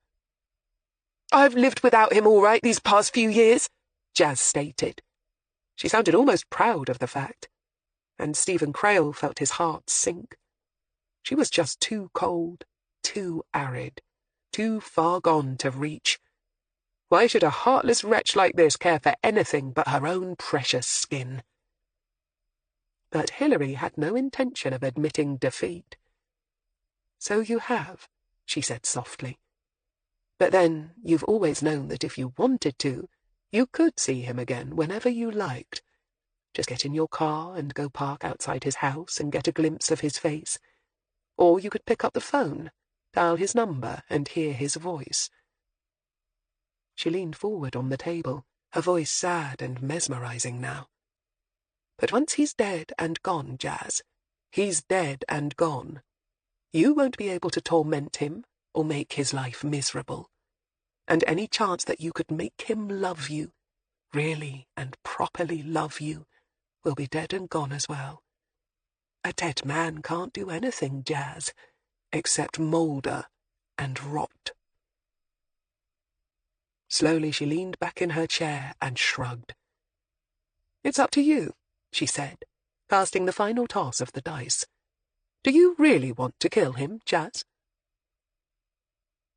I've lived without him all right these past few years, Jazz stated, She sounded almost proud of the fact, and Stephen Crail felt his heart sink. She was just too cold, too arid, too far gone to reach. Why should a heartless wretch like this care for anything but her own precious skin? But Hilary had no intention of admitting defeat. "So you have," she said softly. "But then you've always known that if you wanted to, you could see him again whenever you liked. Just get in your car and go park outside his house and get a glimpse of his face. Or you could pick up the phone, dial his number, and hear his voice." She leaned forward on the table, her voice sad and mesmerizing now. "But once he's dead and gone, Jazz, he's dead and gone. You won't be able to torment him or make his life miserable. And any chance that you could make him love you, really and properly love you, will be dead and gone as well. A dead man can't do anything, Jazz, except moulder and rot." Slowly she leaned back in her chair and shrugged. "It's up to you," she said, casting the final toss of the dice. "Do you really want to kill him, Jazz?"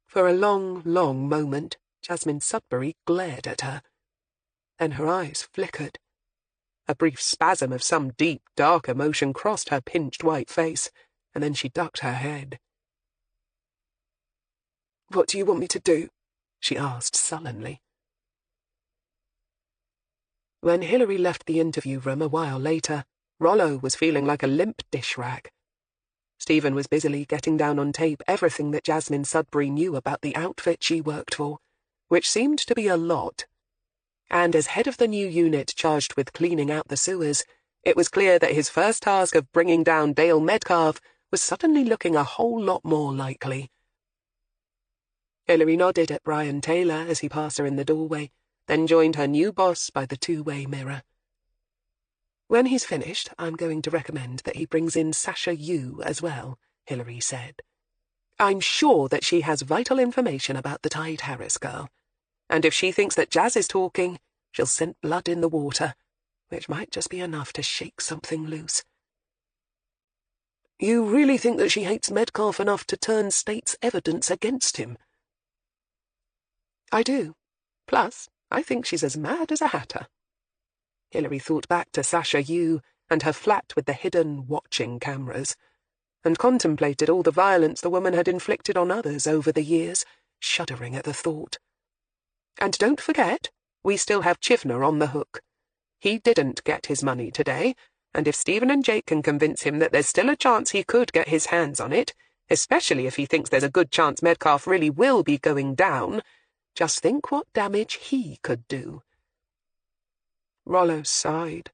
For a long, long moment, Jasmine Sudbury glared at her. Then her eyes flickered. A brief spasm of some deep, dark emotion crossed her pinched white face, and then she ducked her head. "What do you want me to do?" she asked sullenly. When Hilary left the interview room a while later, Rollo was feeling like a limp dish rag. Stephen was busily getting down on tape everything that Jasmine Sudbury knew about the outfit she worked for, which seemed to be a lot. And as head of the new unit charged with cleaning out the sewers, it was clear that his first task of bringing down Dale Metcalfe was suddenly looking a whole lot more likely. Hilary nodded at Brian Taylor as he passed her in the doorway, then joined her new boss by the two-way mirror. "When he's finished, I'm going to recommend that he brings in Sasha Yu as well," Hilary said. "I'm sure that she has vital information about the Tide Harris girl. And if she thinks that Jazz is talking, she'll scent blood in the water, which might just be enough to shake something loose." "You really think that she hates Metcalfe enough to turn state's evidence against him?" "I do. Plus, I think she's as mad as a hatter." Hilary thought back to Sasha Yu and her flat with the hidden, watching cameras, and contemplated all the violence the woman had inflicted on others over the years, shuddering at the thought. "And don't forget, we still have Chivner on the hook. He didn't get his money today, and if Stephen and Jake can convince him that there's still a chance he could get his hands on it, especially if he thinks there's a good chance Metcalfe really will be going down, just think what damage he could do." Rollo sighed.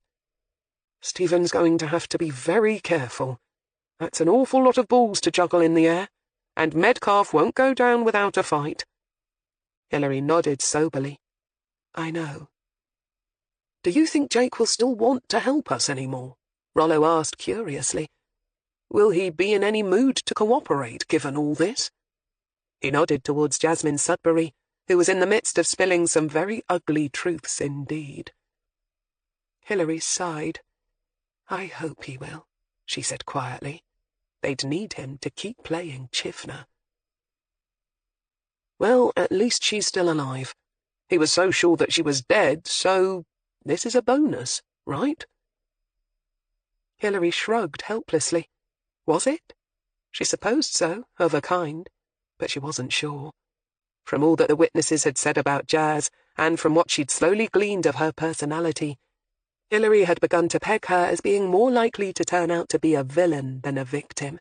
"Stephen's going to have to be very careful. That's an awful lot of balls to juggle in the air, and Metcalfe won't go down without a fight." Hilary nodded soberly. "I know." "Do you think Jake will still want to help us anymore?" Rollo asked curiously. "Will he be in any mood to cooperate, given all this?" He nodded towards Jasmine Sudbury, who was in the midst of spilling some very ugly truths indeed. Hilary sighed. "I hope he will," she said quietly. They'd need him to keep playing Chivner. "Well, at least she's still alive. He was so sure that she was dead, so this is a bonus, right?" Hilary shrugged helplessly. Was it? She supposed so, of a kind, but she wasn't sure. From all that the witnesses had said about Jazz, and from what she'd slowly gleaned of her personality, Hilary had begun to peg her as being more likely to turn out to be a villain than a victim.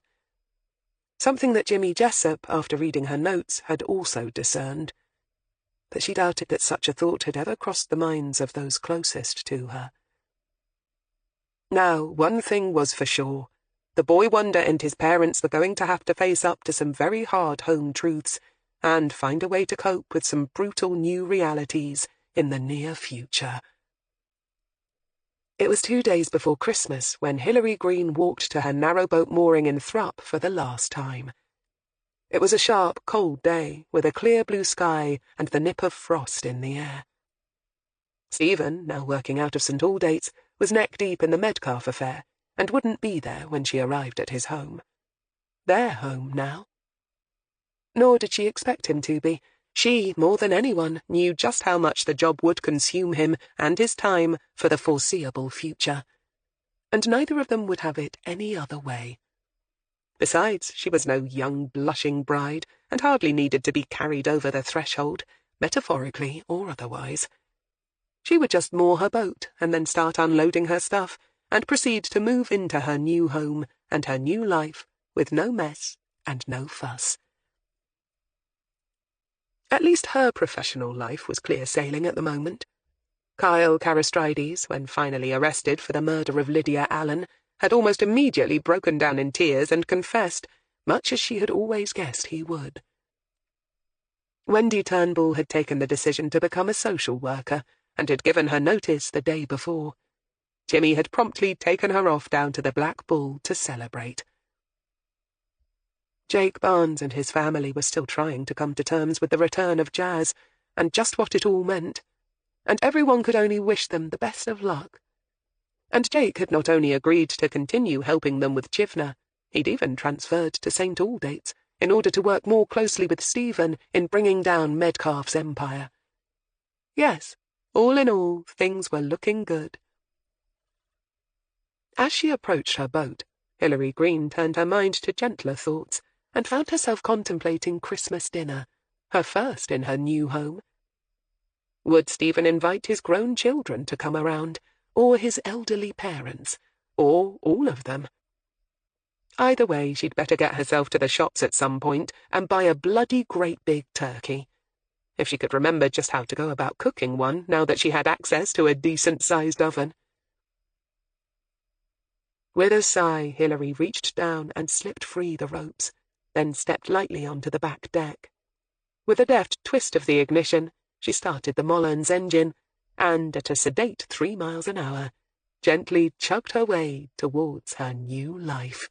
Something that Jimmy Jessup, after reading her notes, had also discerned. But she doubted that such a thought had ever crossed the minds of those closest to her. Now, one thing was for sure. The boy wonder and his parents were going to have to face up to some very hard home truths, and find a way to cope with some brutal new realities in the near future. It was 2 days before Christmas when Hilary Greene walked to her narrowboat mooring in Thrupp for the last time. It was a sharp, cold day, with a clear blue sky and the nip of frost in the air. Stephen, now working out of St. Aldate's, was neck-deep in the Medcalf affair, and wouldn't be there when she arrived at his home. Their home now. Nor did she expect him to be. She, more than anyone, knew just how much the job would consume him and his time for the foreseeable future. And neither of them would have it any other way. Besides, she was no young, blushing bride, and hardly needed to be carried over the threshold, metaphorically or otherwise. She would just moor her boat and then start unloading her stuff, and proceed to move into her new home and her new life with no mess and no fuss. At least her professional life was clear sailing at the moment. Kyle Carastrides, when finally arrested for the murder of Lydia Allen, had almost immediately broken down in tears and confessed, much as she had always guessed he would. Wendy Turnbull had taken the decision to become a social worker, and had given her notice the day before. Jimmy had promptly taken her off down to the Black Bull to celebrate. Jake Barnes and his family were still trying to come to terms with the return of Jazz, and just what it all meant, and everyone could only wish them the best of luck. And Jake had not only agreed to continue helping them with Chivner, he'd even transferred to St. Aldate's in order to work more closely with Stephen in bringing down Medcalf's empire. Yes, all in all, things were looking good. As she approached her boat, Hilary Greene turned her mind to gentler thoughts, and found herself contemplating Christmas dinner, her first in her new home. Would Stephen invite his grown children to come around, or his elderly parents, or all of them? Either way, she'd better get herself to the shops at some point and buy a bloody great big turkey. If she could remember just how to go about cooking one, now that she had access to a decent-sized oven. With a sigh, Hilary reached down and slipped free the ropes, then stepped lightly onto the back deck. With a deft twist of the ignition, she started the Mollen's engine, and at a sedate 3 miles an hour, gently chugged her way towards her new life.